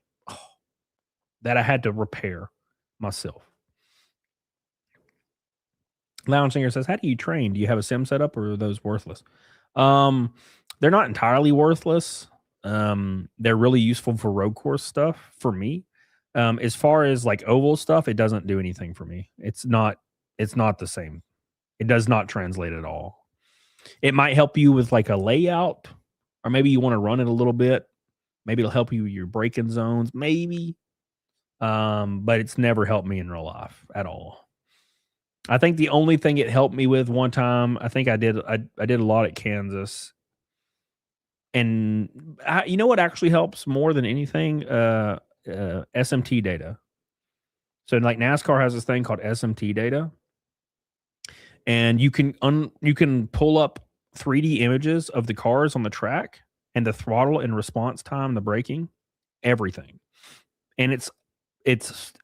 that I had to repair myself. Lounge Singer says, how do you train? Do you have a sim setup or are those worthless? They're not entirely worthless. They're really useful for road course stuff for me. As far as like oval stuff, it doesn't do anything for me. It's not the same. It does not translate at all. It might help you with like a layout, or maybe you want to run it a little bit. Maybe it'll help you with your braking zones, maybe. But it's never helped me in real life at all. I think the only thing it helped me with one time, I think I did a lot at Kansas. And you know what actually helps more than anything? SMT data. So like NASCAR has this thing called SMT data. And you can pull up 3D images of the cars on the track and the throttle and response time, the braking, everything. And it's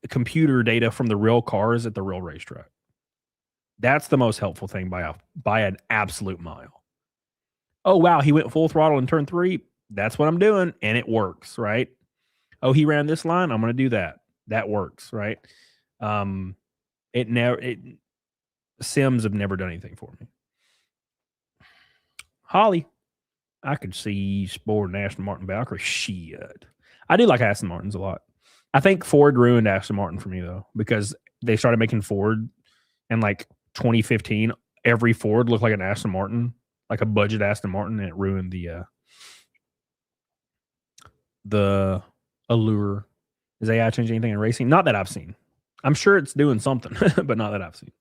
computer data from the real cars at the real racetrack. That's the most helpful thing by an absolute mile. Oh, wow, he went full throttle in turn 3. That's what I'm doing, and it works, right? Oh, he ran this line. I'm going to do that. That works, right? Sims have never done anything for me. Holly, I could see Sport and Aston Martin Valkyrie. Shit. I do like Aston Martins a lot. I think Ford ruined Aston Martin for me, though, because they started making Ford in like 2015. Every Ford looked like an Aston Martin, like a budget Aston Martin, and it ruined the allure. Is AI changing anything in racing? Not that I've seen. I'm sure it's doing something, but not that I've seen.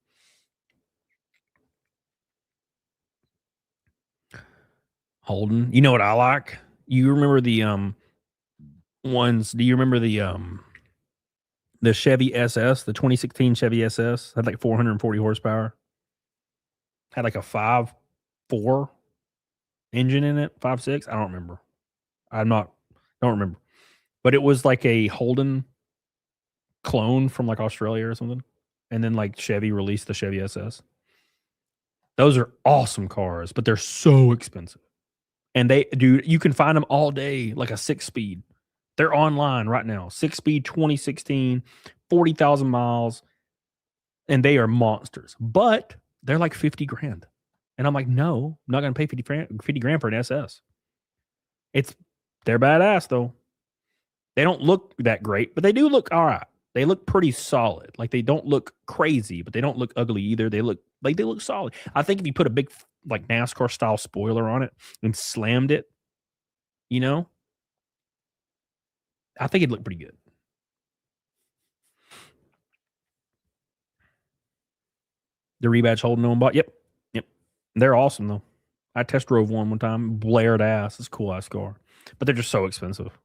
Holden, you know what I like? You remember the ones? Do you remember the Chevy SS, the 2016 Chevy SS? Had like 440 horsepower. Had like a 5.4 engine in it, 5.6. I don't remember. Don't remember. But it was like a Holden clone from like Australia or something. And then like Chevy released the Chevy SS. Those are awesome cars, but they're so expensive. And you can find them all day, like a 6-speed. They're online right now. 6-speed 2016, 40,000 miles. And they are monsters. But they're like 50 grand. And I'm like, no, I'm not going to pay 50 grand for an SS. They're badass though. They don't look that great, but they do look all right. They look pretty solid. Like they don't look crazy, but they don't look ugly either. They look solid. I think if you put a big like NASCAR style spoiler on it and slammed it, you know, I think it'd look pretty good. The rebadge Holden no one bought. Yep. They're awesome though. I test drove one time. Blared ass. It's a cool ass car, but they're just so expensive.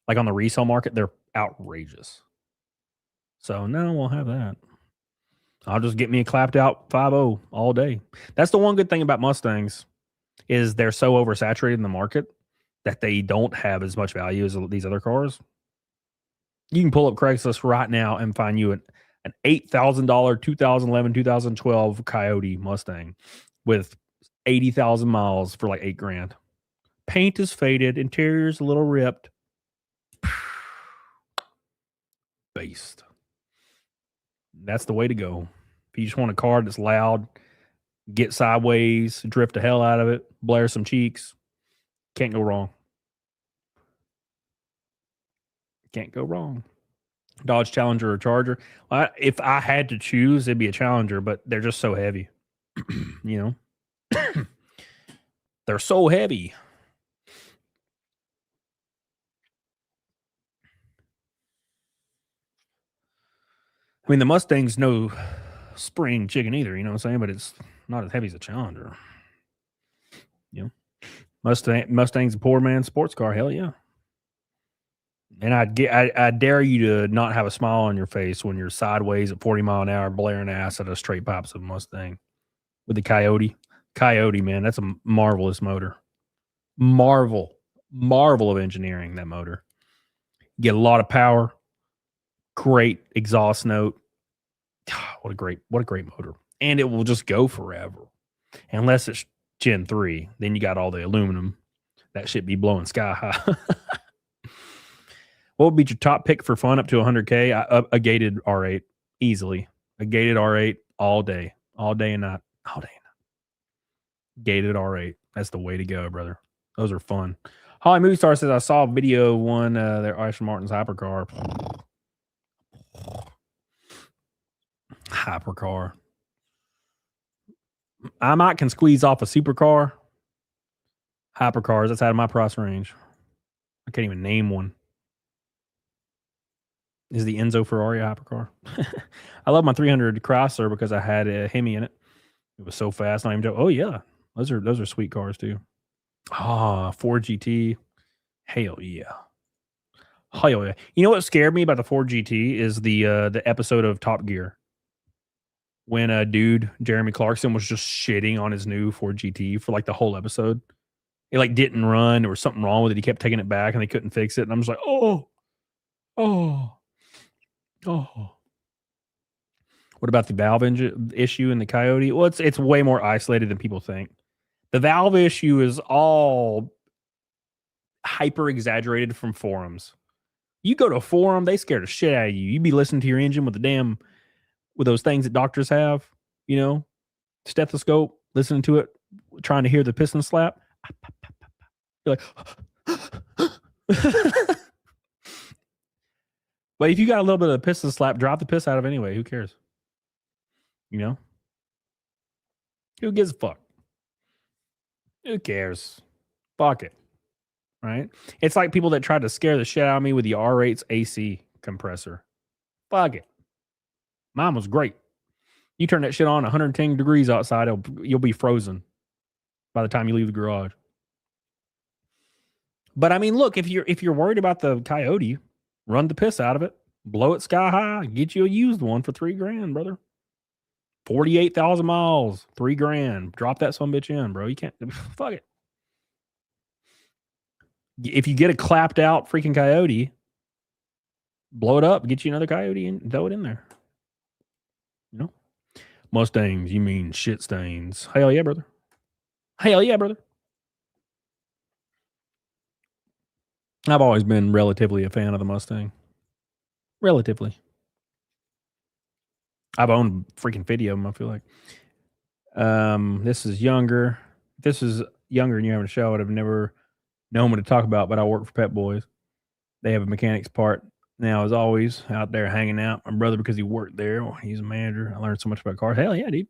Like on the resale market, they're outrageous. So no, we'll have that. I'll just get me a clapped out 5.0 all day. That's the one good thing about Mustangs is they're so oversaturated in the market that they don't have as much value as these other cars. You can pull up Craigslist right now and find you an $8,000 2011, 2012 Coyote Mustang with 80,000 miles for like $8,000. Paint is faded, interior's a little ripped. Based. That's the way to go. If you just want a car that's loud, get sideways, drift the hell out of it, blare some cheeks, Can't go wrong. Can't go wrong. Dodge Challenger or Charger. If I had to choose, it'd be a Challenger, but they're just so heavy. You know? They're so heavy. I mean, the Mustang's no spring chicken either, you know what I'm saying? But it's not as heavy as a Challenger. You know? Mustang's a poor man's sports car. Hell yeah. And I dare you to not have a smile on your face when you're sideways at 40 mile an hour blaring ass at a straight pops of Mustang with the Coyote. Coyote, man, that's a marvelous motor. Marvel of engineering, that motor. Get a lot of power. Great exhaust note. What a great motor. And it will just go forever. Unless it's Gen 3. Then you got all the aluminum. That shit be blowing sky high. What would be your top pick for fun up to 100K? A gated R8. Easily. A gated R8 all day. All day and night. All day and night. Gated R8. That's the way to go, brother. Those are fun. Holly Movie Star says, I saw a video one, their Aston Martin's hypercar. Hypercar. I might can squeeze off a supercar. Hypercars, that's out of my price range. I can't even name one. Is the Enzo Ferrari a hypercar? I love my 300 Chrysler because I had a Hemi in it. It was so fast. Not even joke. Oh yeah, those are sweet cars too. Ford GT. Hell yeah. Hell yeah. You know what scared me about the Ford GT is the episode of Top Gear when a dude Jeremy Clarkson was just shitting on his new Ford GT for like the whole episode. It like didn't run. There was something wrong with it. He kept taking it back and they couldn't fix it. And I'm just like, oh. What about the valve issue in the Coyote? Well, it's way more isolated than people think. The valve issue is all hyper exaggerated from forums. You go to a forum, they scare the shit out of you. You be listening to your engine with those things that doctors have, you know, stethoscope, listening to it, trying to hear the piston slap. You're like, but if you got a little bit of a piston slap, drop the piss out of it anyway. Who cares? You know? Who gives a fuck? Who cares? Fuck it. Right? It's like people that tried to scare the shit out of me with the R8's AC compressor. Fuck it. Mine was great. You turn that shit on 110 degrees outside, you'll be frozen by the time you leave the garage. But I mean, look, if you're worried about the Coyote, run the piss out of it, blow it sky high, get you a used one for $3,000, brother. 48,000 miles, $3,000. Drop that son bitch in, bro. You can't. Fuck it. If you get a clapped out freaking Coyote, blow it up, get you another Coyote and throw it in there. You know, Mustangs. You mean shit stains? Hell yeah, brother. Hell yeah, brother. I've always been relatively a fan of the Mustang. Relatively. I've owned freaking 50 of them, I feel like. This is younger. If this is younger and you're having a show, I'd have never known what to talk about, but I work for Pet Boys. They have a mechanics part. Now, as always, out there hanging out. My brother, because he worked there, he's a manager. I learned so much about cars. Hell yeah, dude.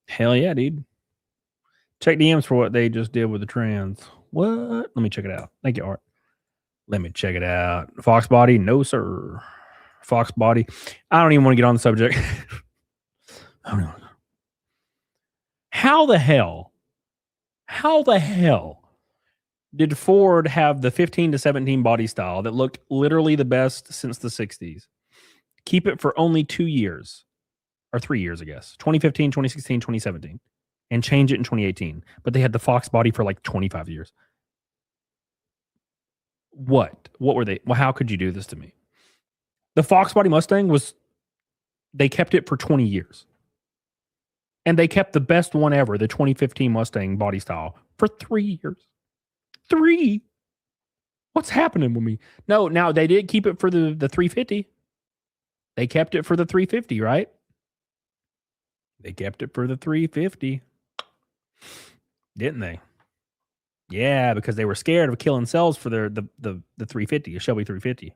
Hell yeah, dude. Check DMs for what they just did with the trans. What? Let me check it out. Thank you, Art. Let me check it out. Fox body? No, sir. Fox body. I don't even want to get on the subject. I don't know. How the hell did Ford have the 15 to 17 body style that looked literally the best since the 60s? Keep it for only 2 years or 3 years, I guess. 2015, 2016, 2017. And change it in 2018. But they had the Fox body for like 25 years. What were they? Well, how could you do this to me? The Fox body Mustang they kept it for 20 years. And they kept the best one ever, the 2015 Mustang body style, for 3 years. 3. What's happening with me? No, now they did keep it for the 350. They kept it for the 350, right? They kept it for the 350. Didn't they? Yeah, because they were scared of killing cells for the 350, the Shelby 350.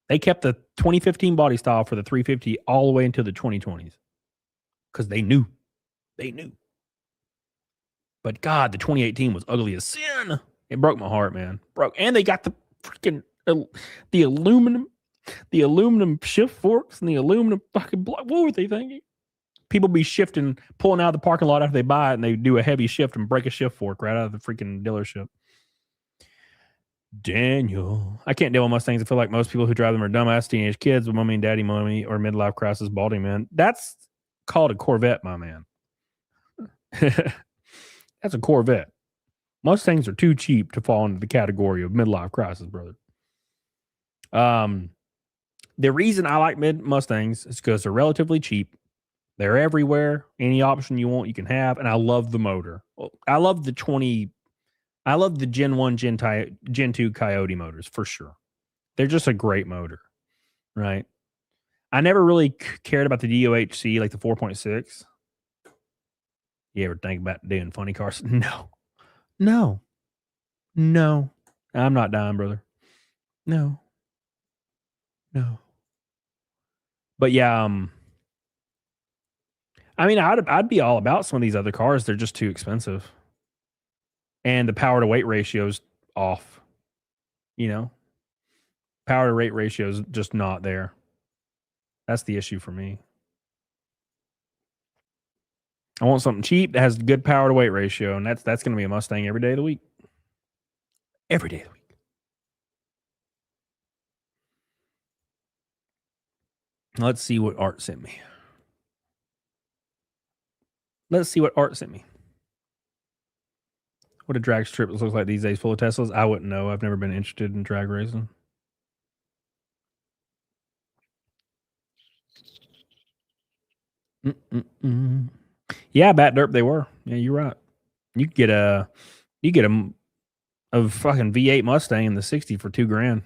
They kept the 2015 body style for the 350 all the way until the 2020s because they knew. They knew. But God, the 2018 was ugly as sin. It broke my heart, man. Broke. And they got the freaking the aluminum shift forks and the aluminum fucking block. What were they thinking? People be shifting, pulling out of the parking lot after they buy it, and they do a heavy shift and break a shift fork right out of the freaking dealership. Daniel. I can't deal with Mustangs. I feel like most people who drive them are dumbass teenage kids with mommy and daddy money or midlife crisis balding man. That's called a Corvette, my man. That's a Corvette. Mustangs are too cheap to fall into the category of midlife crisis, brother. The reason I like Mustangs is because they're relatively cheap. They're everywhere. Any option you want, you can have. And I love the motor. I love the Gen 1, Gen 2 Coyote motors for sure. They're just a great motor, right? I never really cared about the DOHC, like the 4.6. You ever think about doing funny cars? No. I'm not dying, brother. No. But yeah, I mean, I'd be all about some of these other cars. They're just too expensive. And the power to weight ratio's off. You know? Power to weight ratio's just not there. That's the issue for me. I want something cheap that has good power to weight ratio, and that's going to be a Mustang every day of the week. Every day of the week. Let's see what Art sent me. What a drag strip looks like these days full of Teslas. I wouldn't know. I've never been interested in drag racing. Yeah, Bat Derp, they were. Yeah, you're right. You get a fucking V8 Mustang in the 60 for $2,000.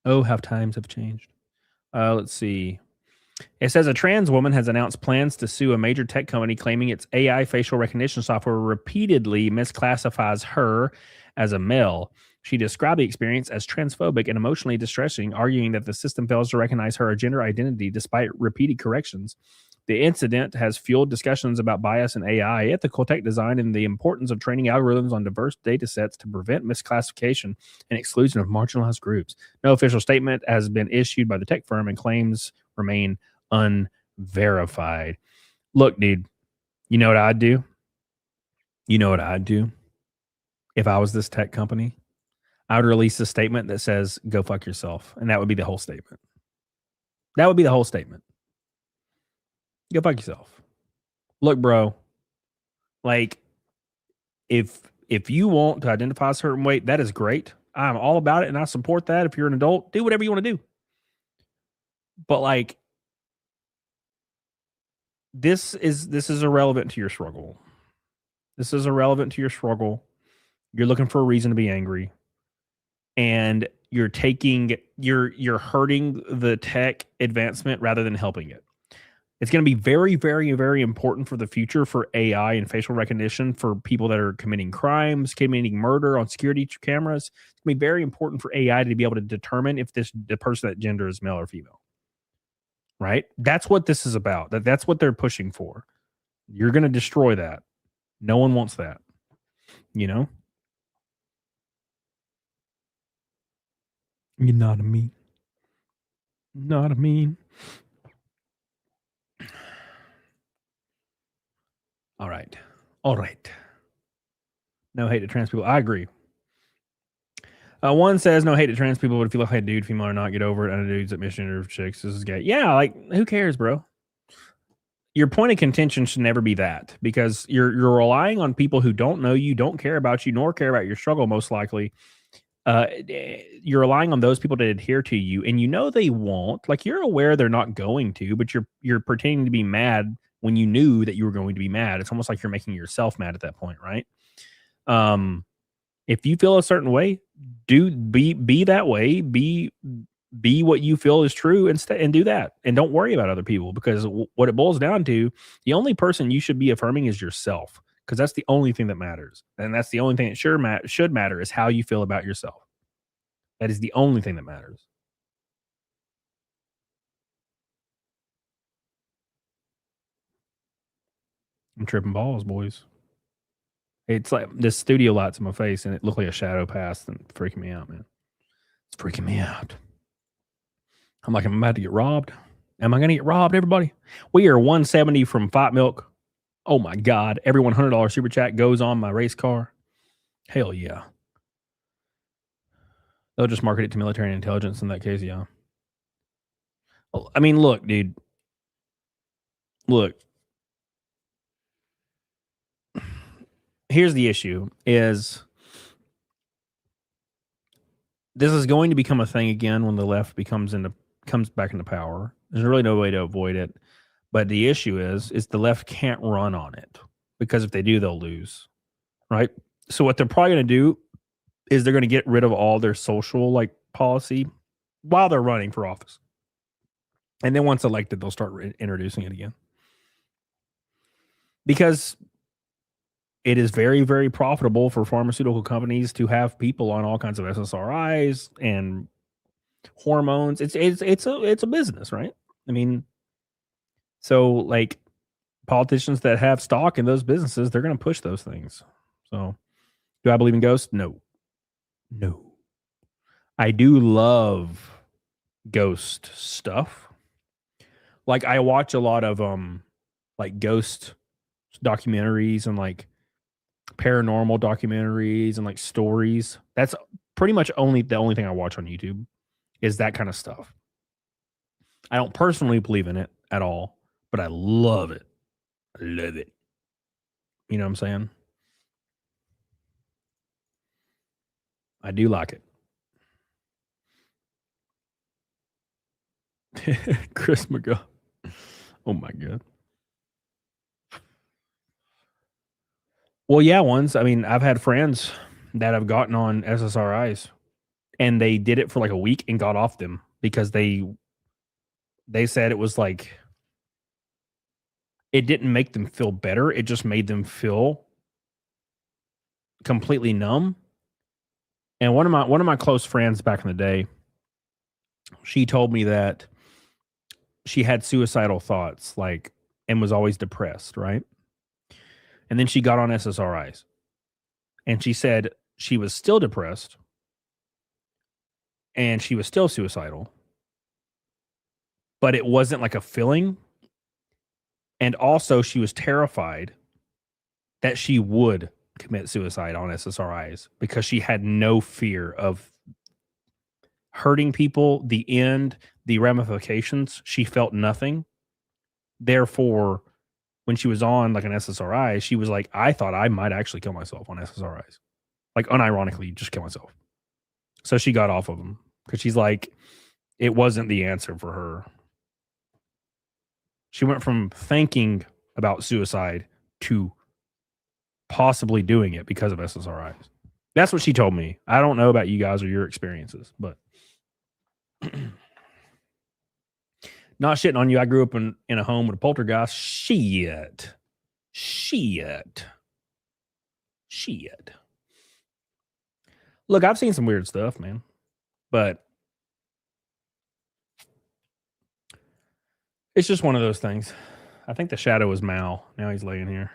Oh, how times have changed. Let's see. It says a trans woman has announced plans to sue a major tech company claiming its AI facial recognition software repeatedly misclassifies her as a male. She described the experience as transphobic and emotionally distressing, arguing that the system fails to recognize her gender identity despite repeated corrections. The incident has fueled discussions about bias in AI, ethical tech design, and the importance of training algorithms on diverse data sets to prevent misclassification and exclusion of marginalized groups. No official statement has been issued by the tech firm, and claims remain unverified. Look, dude, you know what I'd do? If I was this tech company? I would release a statement that says, go fuck yourself. And that would be the whole statement. Go fuck yourself. Look, bro, like, if you want to identify a certain way, that is great. I'm all about it, and I support that. If you're an adult, do whatever you want to do. But like, this is irrelevant to your struggle. You're looking for a reason to be angry, and you're hurting the tech advancement rather than helping it. It's going to be very, very, very important for the future for AI and facial recognition for people that are committing crimes, committing murder on security cameras. It's going to be very important for AI to be able to determine if the person that gender is male or female. Right? That's what this is about. That's what they're pushing for. You're going to destroy that. No one wants that. You know? You're not a mean. All right. No hate to trans people. I agree. One says no hate to trans people, but if you look like a dude, female or not, get over it. And a dude's at misgender chicks. This is gay. Yeah, like, who cares, bro? Your point of contention should never be that, because you're relying on people who don't know you, don't care about you, nor care about your struggle, most likely. You're relying on those people to adhere to you, and you know they won't. Like, you're aware they're not going to, but you're pretending to be mad when you knew that you were going to be mad. It's almost like you're making yourself mad at that point, right? If you feel a certain way, be that way. Be what you feel is true, and do that, and don't worry about other people, because what it boils down to, the only person you should be affirming is yourself, because that's the only thing that matters. And that's the only thing that should matter is how you feel about yourself. That is the only thing that matters. I'm tripping balls, boys. It's like this studio lights in my face and it looked like a shadow passed and freaking me out, man. It's freaking me out. I'm like, I'm about to get robbed. Am I going to get robbed, everybody? We are 170 from Fight Milk. Oh my God. Every $100 super chat goes on my race car. Hell yeah. They'll just market it to military and intelligence in that case, yeah. Well, I mean, look, dude. Look. Here's the issue is this is going to become a thing again when the left comes back into power. There's really no way to avoid it. But the issue is the left can't run on it because if they do, they'll lose. Right? So what they're probably going to do is they're going to get rid of all their social policy while they're running for office. And then once elected, they'll start introducing it again. Because it is very, very profitable for pharmaceutical companies to have people on all kinds of SSRIs and hormones. It's a business, right? I mean, so politicians that have stock in those businesses, they're going to push those things. So, do I believe in ghosts? No. I do love ghost stuff. I watch a lot of ghost documentaries and paranormal documentaries and stories. That's pretty much the only thing I watch on YouTube is that kind of stuff. I don't personally believe in it at all, but I love it. I love it. You know what I'm saying? I do like it. Chris McGill. Oh my God. Well, yeah, I mean, I've had friends that have gotten on SSRIs and they did it for a week and got off them because they said it was it didn't make them feel better. It just made them feel completely numb. And one of my close friends back in the day, she told me that she had suicidal thoughts, and was always depressed, right? And then she got on SSRIs. And she said she was still depressed and she was still suicidal. But it wasn't a feeling. And also she was terrified that she would commit suicide on SSRIs because she had no fear of hurting people, the end, the ramifications. She felt nothing. Therefore, when she was on an SSRI, she was like, I thought I might actually kill myself on SSRIs. Unironically, just kill myself. So she got off of them because she's like, it wasn't the answer for her. She went from thinking about suicide to possibly doing it because of SSRIs. That's what she told me. I don't know about you guys or your experiences, but not shitting on you. I grew up in a home with a poltergeist. Shit. Look, I've seen some weird stuff, man. But it's just one of those things. I think the shadow is Mal. Now he's laying here.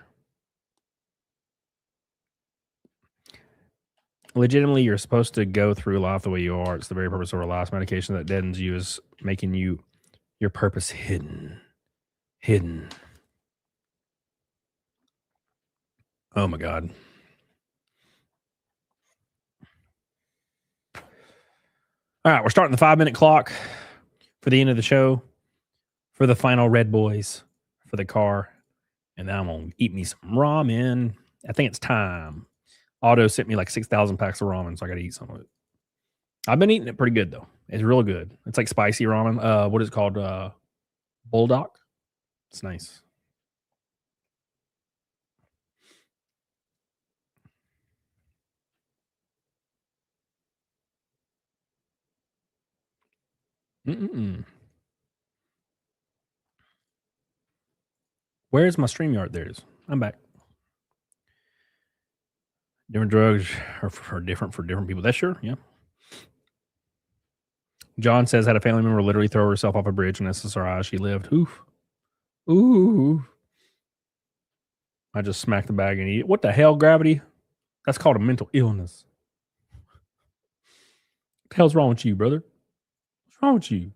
Legitimately, you're supposed to go through life the way you are. It's the very purpose of our last medication that deadens you is making you your purpose hidden. Oh my God. All right, we're starting the 5-minute clock for the end of the show, for the final Red Boys, for the car, and then I'm going to eat me some ramen. I think it's time. Otto sent me 6,000 packs of ramen, so I got to eat some of it. I've been eating it pretty good, though. It's real good. It's spicy ramen. What is it called? Bulldog? It's nice. Where's my StreamYard? There it is. I'm back. Different drugs are different for different people. That's sure, yeah. John says had a family member literally throw herself off a bridge in SSRI. She lived. Oof. Ooh. I just smacked the bag and eat it. What the hell, Gravity? That's called a mental illness. What the hell's wrong with you, brother? What's wrong with you?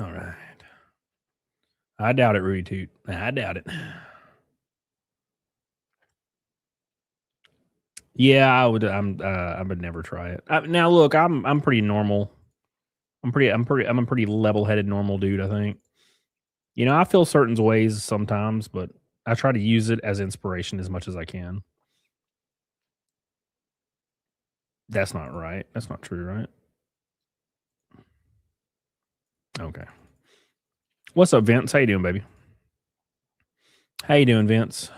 All right. I doubt it, Rudy Toot. I doubt it. Yeah, I would. I would never try it. Now, look, I'm pretty normal. I'm a pretty level-headed normal dude. I think. You know, I feel certain ways sometimes, but I try to use it as inspiration as much as I can. That's not right. That's not true, right? Okay. What's up, Vince? How you doing, baby? How you doing, Vince?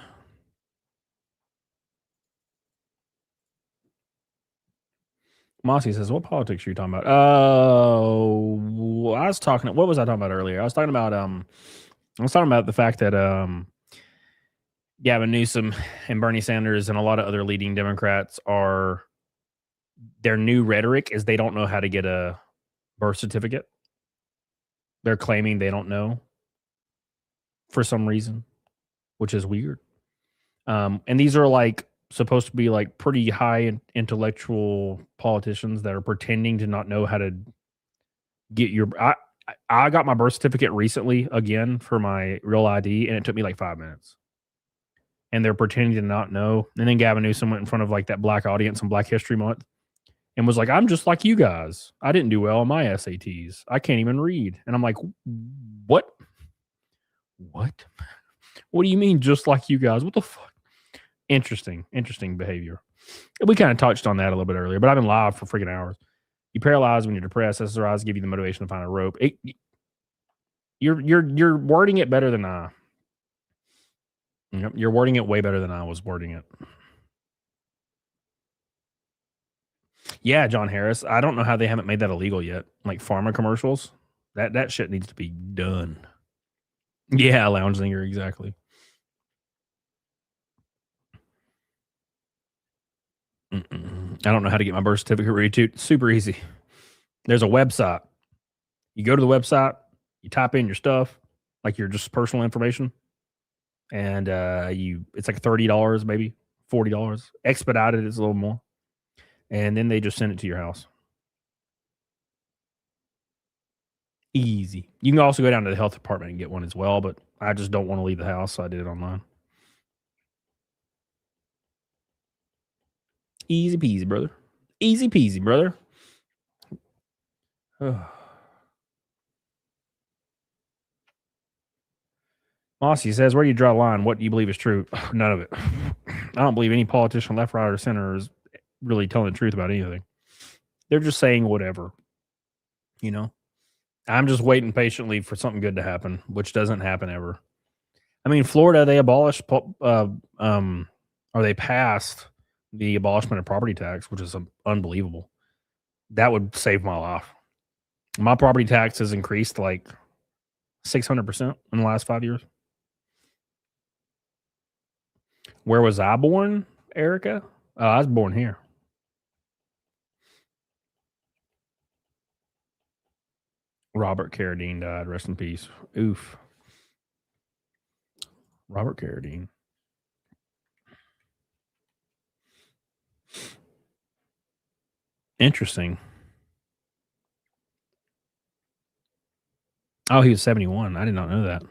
Mossy says, "What politics are you talking about?" I was talking. What was I talking about earlier? I was talking about the fact that Gavin Newsom and Bernie Sanders and a lot of other leading Democrats their new rhetoric is they don't know how to get a birth certificate. They're claiming they don't know for some reason, which is weird. And these are like supposed to be like pretty high intellectual politicians that are pretending to not know how to get your. I got my birth certificate recently again for my real ID, and it took me like 5 minutes. And they're pretending to not know. And then Gavin Newsom went in front of like that black audience on Black History Month and was like, "I'm just like you guys. I didn't do well on my SATs. I can't even read." And I'm like, "What? What? What do you mean just like you guys? What the fuck?" Interesting behavior. We kind of touched on that a little bit earlier, but I've been live for freaking hours. You paralyze when you're depressed. SSRIs give you the motivation to find a rope. You're wording it better than I. Yep, you're wording it way better than I was wording it. Yeah, John Harris. I don't know how they haven't made that illegal yet. Like pharma commercials. That shit needs to be done. Yeah, lounge singer, exactly. I don't know how to get my birth certificate ready. Super easy. There's a website. You go to the website, you type in your stuff, like your just personal information, and it's like $30, maybe $40. Expedited is a little more. And then they just send it to your house. Easy. You can also go down to the health department and get one as well, but I just don't want to leave the house, so I did it online. Easy peasy, brother. Easy peasy, brother. Mossy says, "Where do you draw the line? What do you believe is true?" None of it. I don't believe any politician, left, right, or center, is really telling the truth about anything. They're just saying whatever. You know? I'm just waiting patiently for something good to happen, which doesn't happen ever. I mean, Florida, they abolished, or they passed the abolishment of property tax, which is unbelievable. That would save my life. My property tax has increased like 600% in the last 5 years. Where was I born, Erica? I was born here. Robert Carradine died. Rest in peace. Oof. Robert Carradine. Interesting. Oh, he was 71. I did not know that.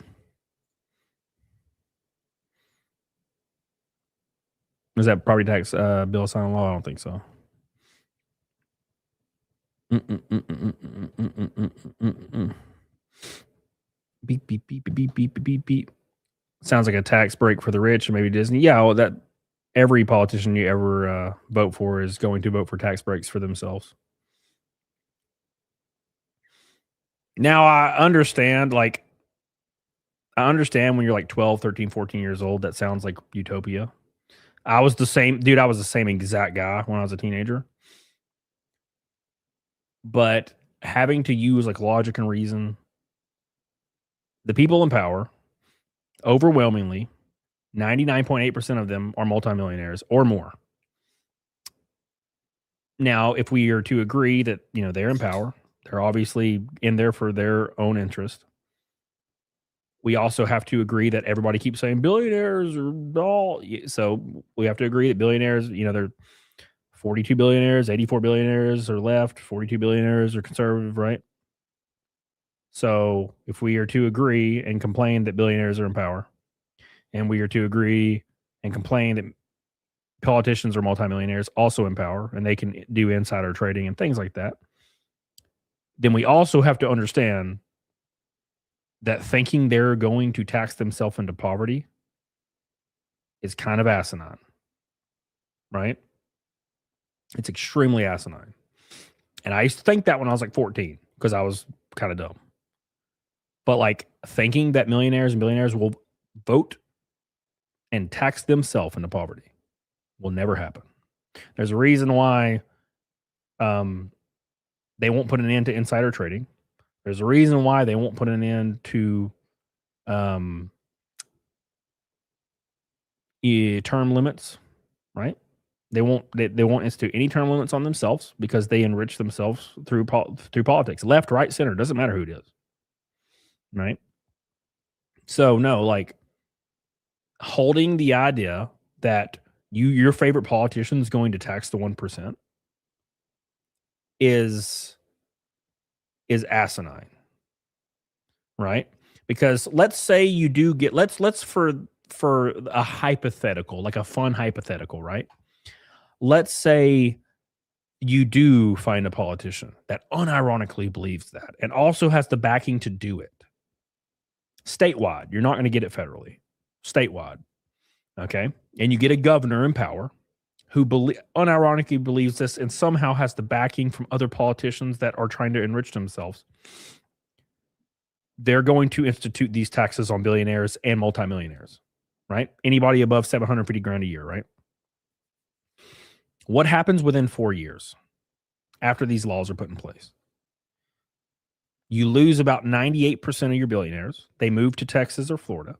Was that property tax bill signed law? I don't think so. Beep, beep, beep, beep, beep, beep, beep, beep. Sounds like a tax break for the rich or maybe Disney. Yeah, well, that every politician you ever vote for is going to vote for tax breaks for themselves. Now, I understand when you're like 12, 13, 14 years old, that sounds like utopia. I was the same, dude. I was the same exact guy when I was a teenager. But having to use like logic and reason, the people in power, overwhelmingly, 99.8% of them are multimillionaires or more. Now, if we are to agree that, they're in power, they're obviously in there for their own interest. We also have to agree that everybody keeps saying billionaires are all. So we have to agree that billionaires, they're 42 billionaires, 84 billionaires are left, 42 billionaires are conservative, right? So if we are to agree and complain that billionaires are in power, and we are to agree and complain that politicians are multimillionaires also in power and they can do insider trading and things like that, then we also have to understand that thinking they're going to tax themselves into poverty is kind of asinine, right? It's extremely asinine. And I used to think that when I was like 14 because I was kind of dumb. But like thinking that millionaires and billionaires will vote and tax themselves into poverty will never happen. There's a reason why they won't put an end to insider trading. There's a reason why they won't put an end to term limits, right? They won't institute any term limits on themselves because they enrich themselves through politics, left, right, center. Doesn't matter who it is, right? So no, like holding the idea that your favorite politician is going to tax the 1% is asinine, right? Because let's say you do get let's for a hypothetical, like a fun hypothetical, right? Let's say you do find a politician that unironically believes that and also has the backing to do it. Statewide, you're not going to get it federally. Statewide, okay? And you get a governor in power who unironically believes this and somehow has the backing from other politicians that are trying to enrich themselves. They're going to institute these taxes on billionaires and multimillionaires, right? Anybody above 750 grand a year, right? What happens within 4 years after these laws are put in place? You lose about 98% of your billionaires. They move to Texas or Florida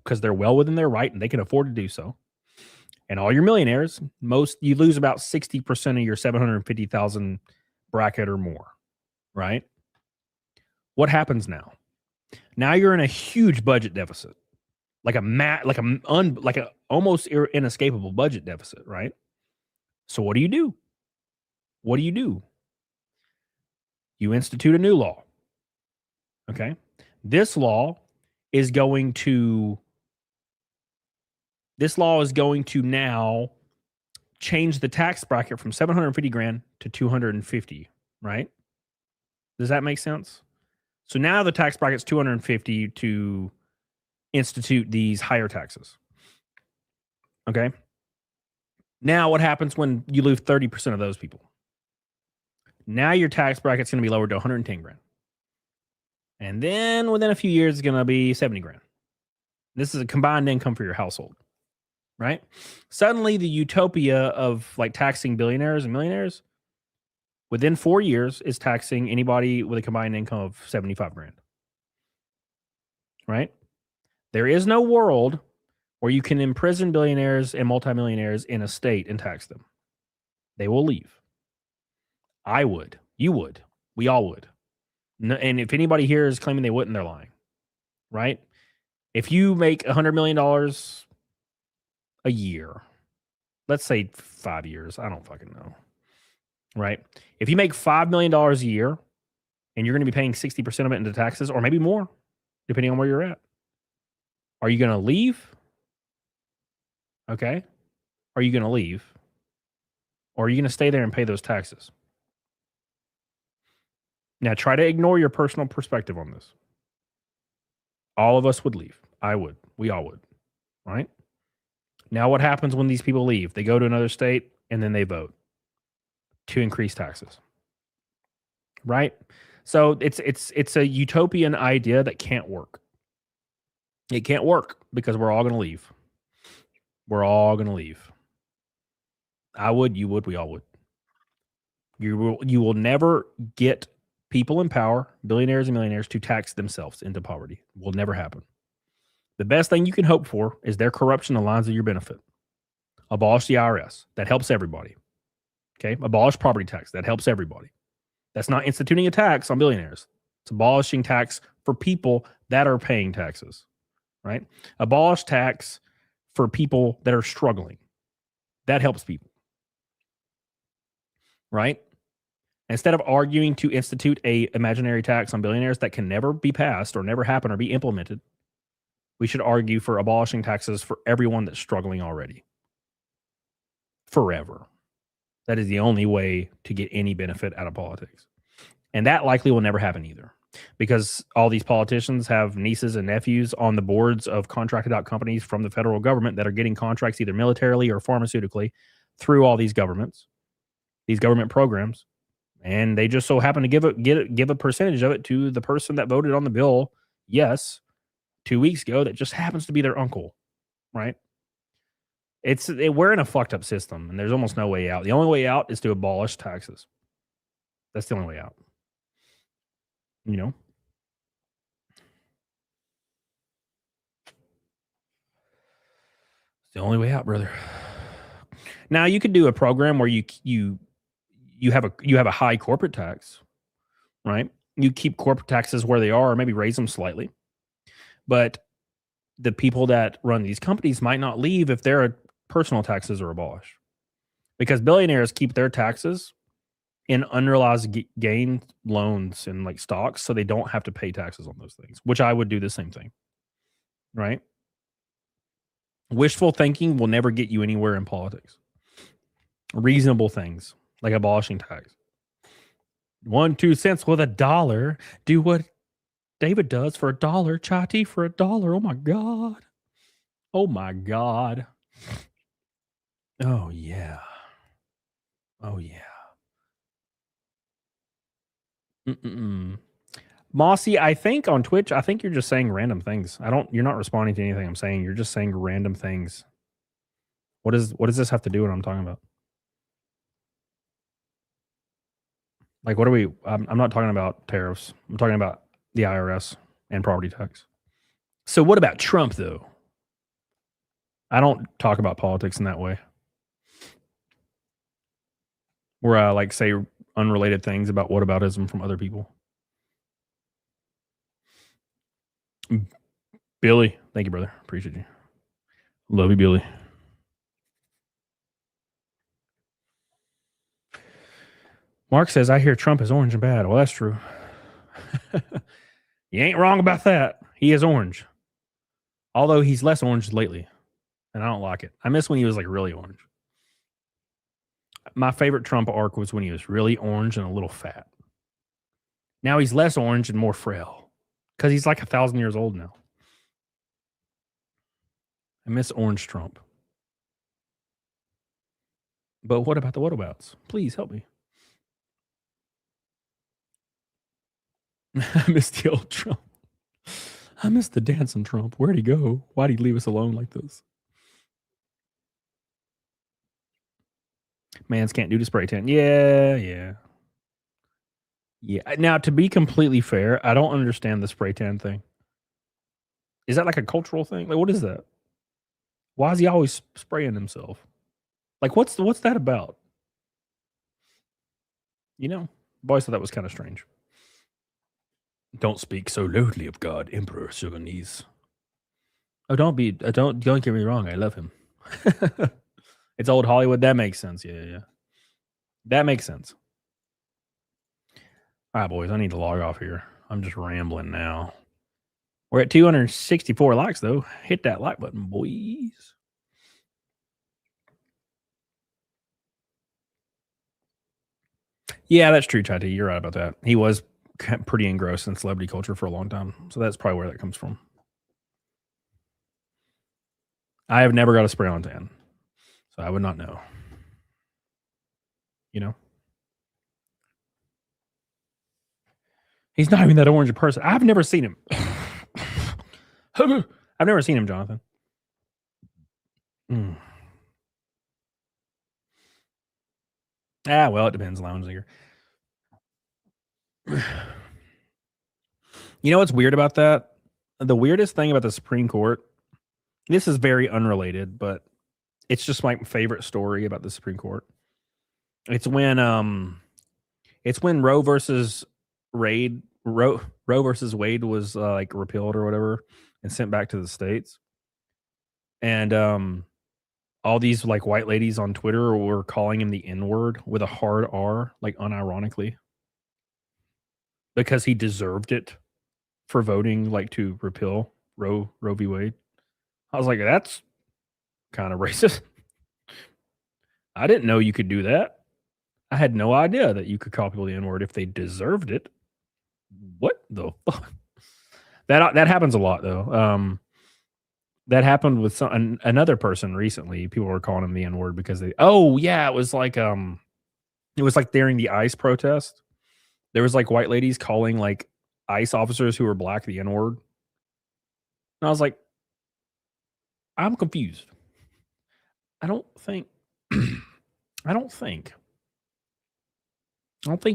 because they're well within their right and they can afford to do so. And all your millionaires, you lose about 60% of your 750,000 bracket or more, right? What happens now? Now you're in a huge budget deficit, like a almost inescapable budget deficit, right? So what do you do? What do you do? You institute a new law. Okay? This law is going to now change the tax bracket from 750 grand to 250, right? Does that make sense? So now the tax bracket's 250 to institute these higher taxes. Okay? Now what happens when you lose 30% of those people? Now your tax bracket's going to be lowered to 110 grand. And then within a few years, it's going to be 70 grand. This is a combined income for your household, right? Suddenly the utopia of like taxing billionaires and millionaires within 4 years is taxing anybody with a combined income of 75 grand, right? There is no world where you can imprison billionaires and multimillionaires in a state and tax them. They will leave. I would. You would. We all would. No, and if anybody here is claiming they wouldn't, they're lying, right? If you make $100 million a year, let's say 5 years, I don't fucking know, right? If you make $5 million a year and you're going to be paying 60% of it into taxes or maybe more, depending on where you're at, are you going to leave? Okay. Are you going to leave? Or are you going to stay there and pay those taxes? Now, try to ignore your personal perspective on this. All of us would leave. I would. We all would. Right? Now, what happens when these people leave? They go to another state and then they vote to increase taxes. Right? So it's a utopian idea that can't work. It can't work because we're all going to leave. We're all going to leave. I would, you would, we all would. You will never get people in power, billionaires and millionaires, to tax themselves into poverty. Will never happen. The best thing you can hope for is their corruption aligns with your benefit. Abolish the IRS. That helps everybody. Okay? Abolish property tax. That helps everybody. That's not instituting a tax on billionaires. It's abolishing tax for people that are paying taxes, right? Abolish tax for people that are struggling. That helps people, right? Instead of arguing to institute a imaginary tax on billionaires that can never be passed or never happen or be implemented, we should argue for abolishing taxes for everyone that's struggling already. Forever. That is the only way to get any benefit out of politics. And that likely will never happen either, because all these politicians have nieces and nephews on the boards of contracted out companies from the federal government that are getting contracts either militarily or pharmaceutically through all these governments, these government programs. And they just so happen to give a percentage of it to the person that voted on the bill, yes, 2 weeks ago, that just happens to be their uncle, right? We're in a fucked up system, and there's almost no way out. The only way out is to abolish taxes. That's the only way out. You know? It's the only way out, brother. Now you could do a program where you have a high corporate tax, right? You keep corporate taxes where they are, or maybe raise them slightly. But the people that run these companies might not leave if their personal taxes are abolished, because billionaires keep their taxes in unrealized gain loans and like stocks, so they don't have to pay taxes on those things, which I would do the same thing, right? Wishful thinking will never get you anywhere in politics. Reasonable things like abolishing tax. 1 2 cents with $1. Do what David does for $1. Chai tea for $1. Oh my God. Oh my God. Oh yeah. Oh yeah. Mossy, I think on Twitch, I think you're just saying random things. You're not responding to anything I'm saying. You're just saying random things. What does this have to do with what I'm talking about? Like, what are we? I'm not talking about tariffs. I'm talking about the IRS and property tax. So what about Trump, though? I don't talk about politics in that way, where I like say unrelated things about whataboutism from other people. Billy, thank you, brother. Appreciate you. Love you, Billy. Mark says, I hear Trump is orange and bad. Well, that's true. You ain't wrong about that. He is orange. Although he's less orange lately. And I don't like it. I miss when he was like really orange. My favorite Trump arc was when he was really orange and a little fat. Now he's less orange and more frail, because he's like 1,000 years old now. I miss orange Trump. But what about the whatabouts? Please help me. I miss the old Trump. I miss the dancing Trump. Where'd he go? Why'd he leave us alone like this? Mans can't do the spray tan. Yeah. Now, to be completely fair, I don't understand the spray tan thing. Is that like a cultural thing? Like, what is that? Why is he always spraying himself? Like, what's that about? You know, I've always thought that was kind of strange. Don't speak so loudly of God, Emperor Sudanese. Oh, don't get me wrong. I love him. It's old Hollywood. That makes sense. Yeah. That makes sense. All right, boys. I need to log off here. I'm just rambling now. We're at 264 likes, though. Hit that like button, boys. Yeah, that's true, Chatty. You're right about that. He was pretty engrossed in celebrity culture for a long time. So that's probably where that comes from. I have never got a spray on tan, so I would not know. You know? He's not even that orange person. I've never seen him. I've never seen him, Jonathan. Well, it depends, Lounge Leaguer. You know what's weird about that? The weirdest thing about the Supreme Court This is very unrelated, but it's just my favorite story about the Supreme Court. It's when Roe versus Roe versus Wade was like repealed or whatever and sent back to the states. And all these like white ladies on Twitter were calling him the N-word with a hard R, like unironically, because he deserved it for voting like to repeal Roe v. Wade. I was like, that's kind of racist. I didn't know you could do that. I had no idea that you could call people the N-word if they deserved it. What the fuck? That happens a lot though. That happened with another person recently. People were calling him the N-word because it was like during the ICE protest. There was like white ladies calling like ICE officers who were black the N-word. And I was like, I'm confused. I don't think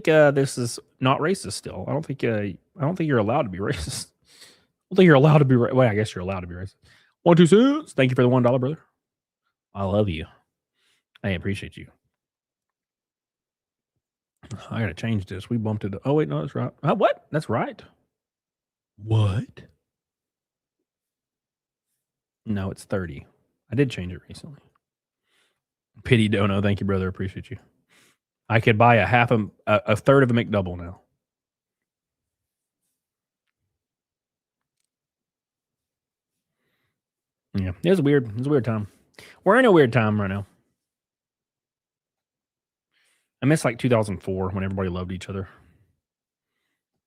this is not racist still. I don't think you're allowed to be racist. I don't think you're allowed to be well, I guess you're allowed to be racist. 1 2 cents. Thank you for the $1, brother. I love you. I appreciate you. I gotta change this. We bumped it. Oh wait, no, that's right. What? That's right. What? No, it's 30. I did change it recently. Pity Dono. Thank you, brother. Appreciate you. I could buy a third of a McDouble now. Yeah, it was weird. It was a weird time. We're in a weird time right now. I miss like 2004 when everybody loved each other.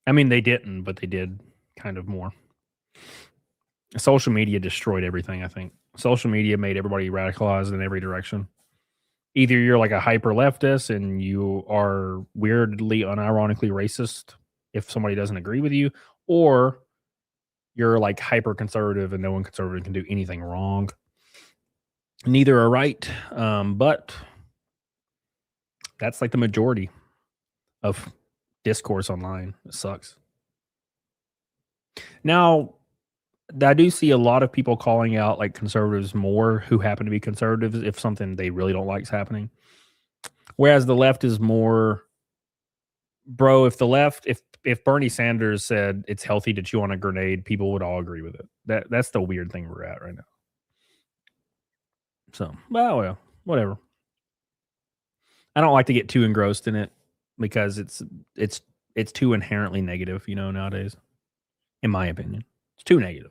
I mean, they didn't, but they did kind of more. Social media destroyed everything, I think. Social media made everybody radicalized in every direction. Either you're like a hyper leftist and you are weirdly, unironically racist if somebody doesn't agree with you, or you're like hyper conservative and no one conservative can do anything wrong. Neither are right, but that's like the majority of discourse online. It sucks. Now, I do see a lot of people calling out like conservatives more who happen to be conservatives if something they really don't like is happening. Whereas the left is more, bro, if Bernie Sanders said it's healthy to chew on a grenade, people would all agree with it. That's the weird thing we're at right now. So, well, whatever. I don't like to get too engrossed in it because it's too inherently negative, nowadays. In my opinion, it's too negative.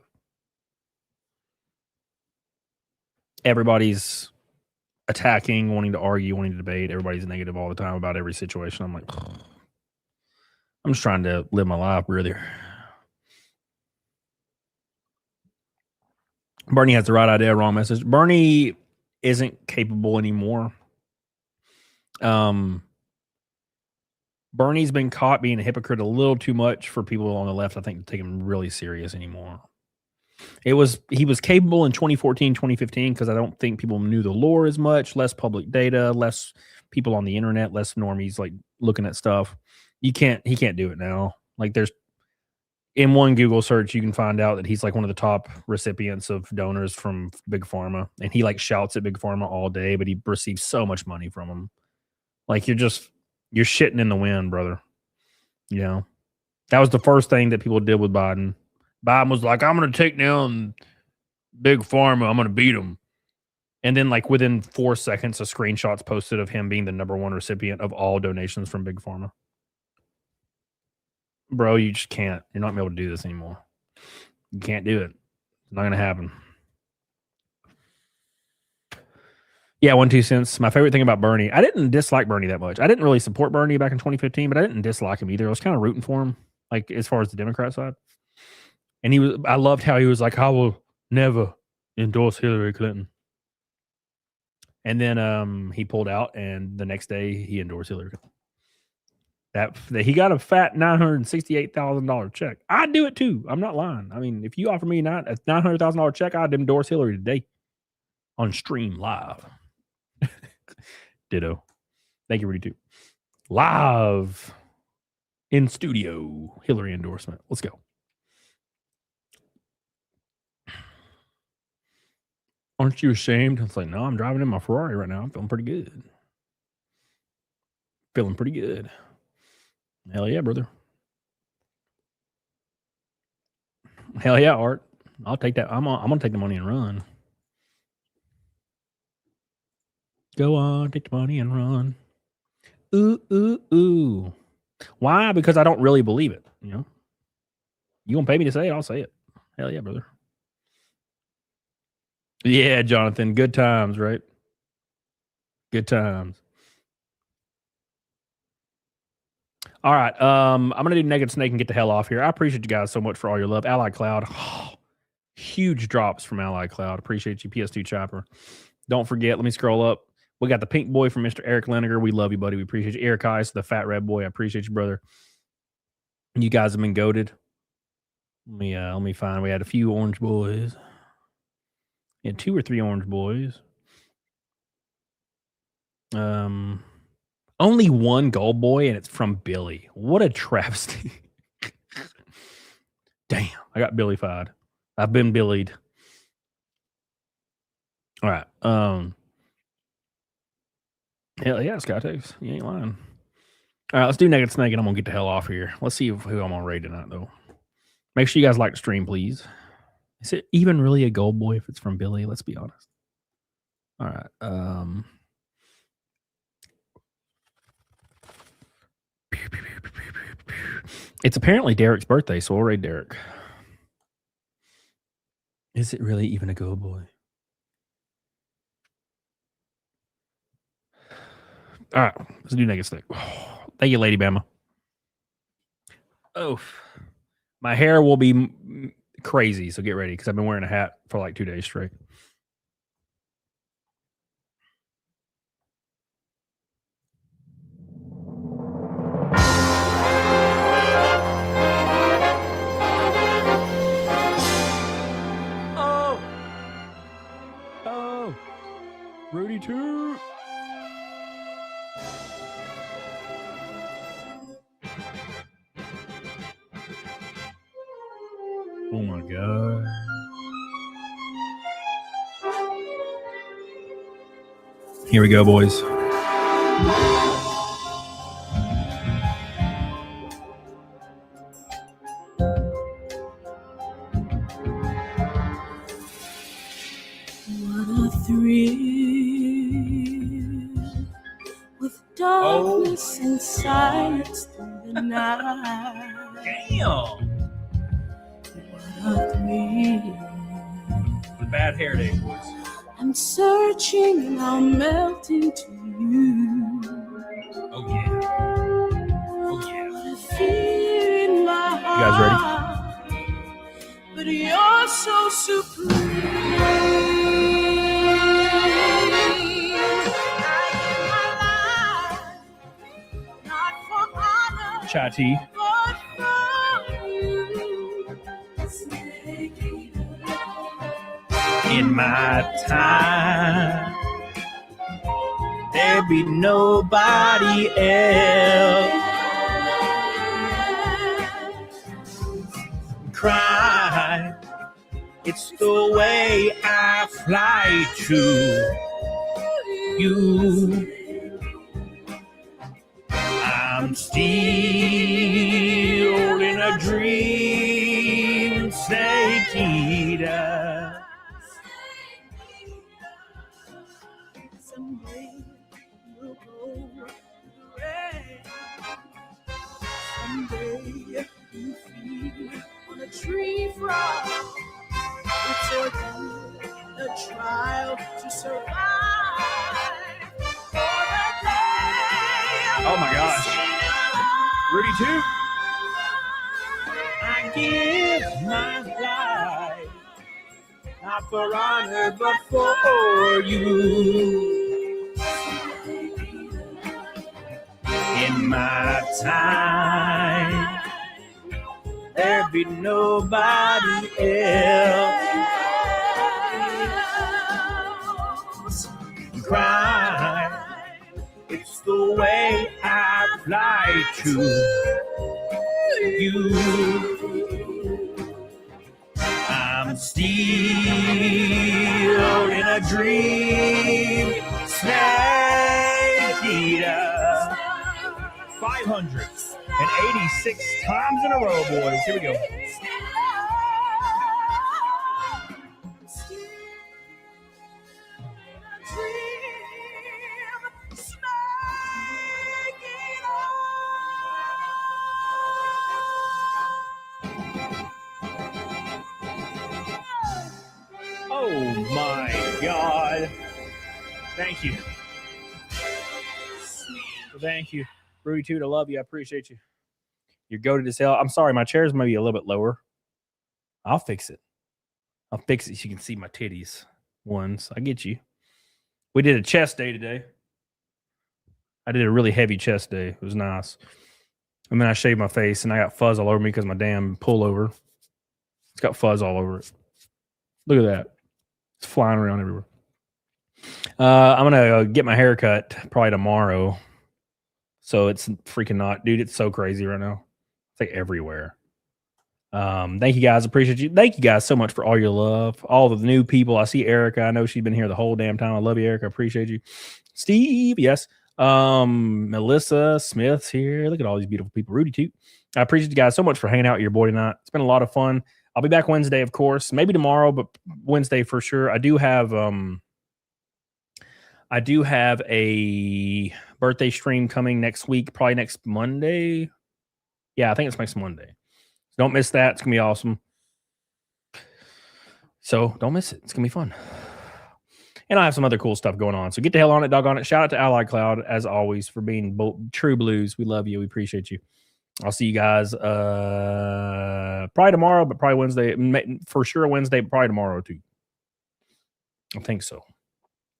Everybody's attacking, wanting to argue, wanting to debate. Everybody's negative all the time about every situation. I'm like, I'm just trying to live my life, brother. Bernie has the right idea, wrong message. Bernie isn't capable anymore. Bernie's been caught being a hypocrite a little too much for people on the left, I think, to take him really serious anymore. He was capable in 2014, 2015, because I don't think people knew the lore as much, less public data, less people on the internet, less normies like looking at stuff. He can't do it now. Like there's in one Google search, you can find out that he's like one of the top recipients of donors from Big Pharma, and he like shouts at Big Pharma all day, but he receives so much money from them. Like you're shitting in the wind, brother. That was the first thing that people did with Biden. Biden was like, I'm going to take down Big Pharma. I'm going to beat him. And then like within 4 seconds, a screenshot's posted of him being the #1 recipient of all donations from Big Pharma. Bro, you just can't. You're not going to be able to do this anymore. You can't do it. It's not going to happen. Yeah, 1 2 cents. My favorite thing about Bernie, I didn't dislike Bernie that much. I didn't really support Bernie back in 2015, but I didn't dislike him either. I was kind of rooting for him, like as far as the Democrat side. And I loved how he was like, I will never endorse Hillary Clinton. And then he pulled out, and the next day he endorsed Hillary Clinton. That he got a fat $968,000 check. I'd do it too. I'm not lying. I mean, if you offer me a $900,000 check, I'd endorse Hillary today on stream live. Ditto. Thank you, Rudy, too. Live in studio. Hillary endorsement. Let's go. Aren't you ashamed? It's like, no, I'm driving in my Ferrari right now. I'm feeling pretty good. Feeling pretty good. Hell yeah, brother. Hell yeah, Art. I'll take that. I'm gonna take the money and run. Go on, take the money and run. Ooh, ooh, ooh. Why? Because I don't really believe it. You know, you gonna pay me to say it? I'll say it. Hell yeah, brother. Yeah, Jonathan. Good times, right? Good times. All right. I'm gonna do Naked Snake and get the hell off here. I appreciate you guys so much for all your love. Allied Cloud. Huge drops from Allied Cloud. Appreciate you, PS2 Chopper. Don't forget, let me scroll up. We got the pink boy from Mr. Eric Leniger. We love you, buddy. We appreciate you. Eric Ice, the fat red boy. I appreciate you, brother. You guys have been goated. Let me find. We had a few orange boys. Yeah, 2 or 3 orange boys. Only 1 gold boy, and it's from Billy. What a travesty. Damn, I got Billy-fied. I've been Billied. All right. Hell yeah, Scott Takes. You ain't lying. All right, let's do Naked Snake, and I'm going to get the hell off here. Let's see who I'm on raid tonight, though. Make sure you guys like the stream, please. Is it even really a gold boy if it's from Billy? Let's be honest. All right. It's apparently Derek's birthday, so we'll raid Derek. Is it really even a gold boy? All right, let's do Naked Snake. Thank you, Lady Bama. Oh, my hair will be crazy, so get ready because I've been wearing a hat for like 2 days straight. Oh, Rudy too. Oh my God. Here we go, boys. What a thrill with darkness and silence through the night. Damn. The bad hair day, boys. I'm searching and I'm melting to you. Oh yeah. Oh yeah. What a fear in my heart. You guys ready? But you're so supreme. Chai tea. In my time, there be nobody else. Cry, it's the way I fly to you. I'm still in a dream, Snakita. Someday we'll go red. Someday you feed on a tree frog. It's a trial to survive. Oh my gosh. Rudy too. I give my life, not for honor, but for you. In my time, there be nobody else. Cry, it's the way I fly to you. I'm still in a a dream. Snake eater. 586 times in a row, boys. Here we go. Oh my God. Thank you. Thank you. Rudy Toot, I love you. I appreciate you. You're goated as hell. I'm sorry, my chair's maybe a little bit lower. I'll fix it. I'll fix it so you can see my titties. Ones. I get you. We did a chest day today. I did a really heavy chest day. It was nice. And then I shaved my face and I got fuzz all over me because my damn pullover. It's got fuzz all over it. Look at that. It's flying around everywhere. I'm going to get my hair cut probably tomorrow. So it's freaking not. Dude, it's so crazy right now. It's like everywhere. Thank you guys. Appreciate you. Thank you guys so much for all your love. All the new people. I see Erica. I know she's been here the whole damn time. I love you, Erica. I appreciate you. Steve, yes. Melissa Smith's here. Look at all these beautiful people. Rudy Toot. I appreciate you guys so much for hanging out with your boy tonight. It's been a lot of fun. I'll be back Wednesday, of course. Maybe tomorrow, but Wednesday for sure. I do have a birthday stream coming next week, probably next Monday. Yeah, I think it's next Monday. Don't miss that. It's going to be awesome. So don't miss it. It's going to be fun. And I have some other cool stuff going on. So get the hell on it, dog on it. Shout out to Ally Cloud, as always, for being true blues. We love you. We appreciate you. I'll see you guys probably tomorrow, but probably Wednesday. For sure Wednesday, but probably tomorrow too. I think so.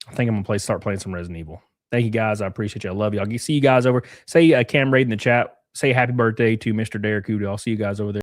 I think I'm going to start playing some Resident Evil. Thank you guys. I appreciate you. I love you. I'll see you guys over. Say Cam Raid in the chat. Say happy birthday to Mr. Derek Udo. I'll see you guys over there.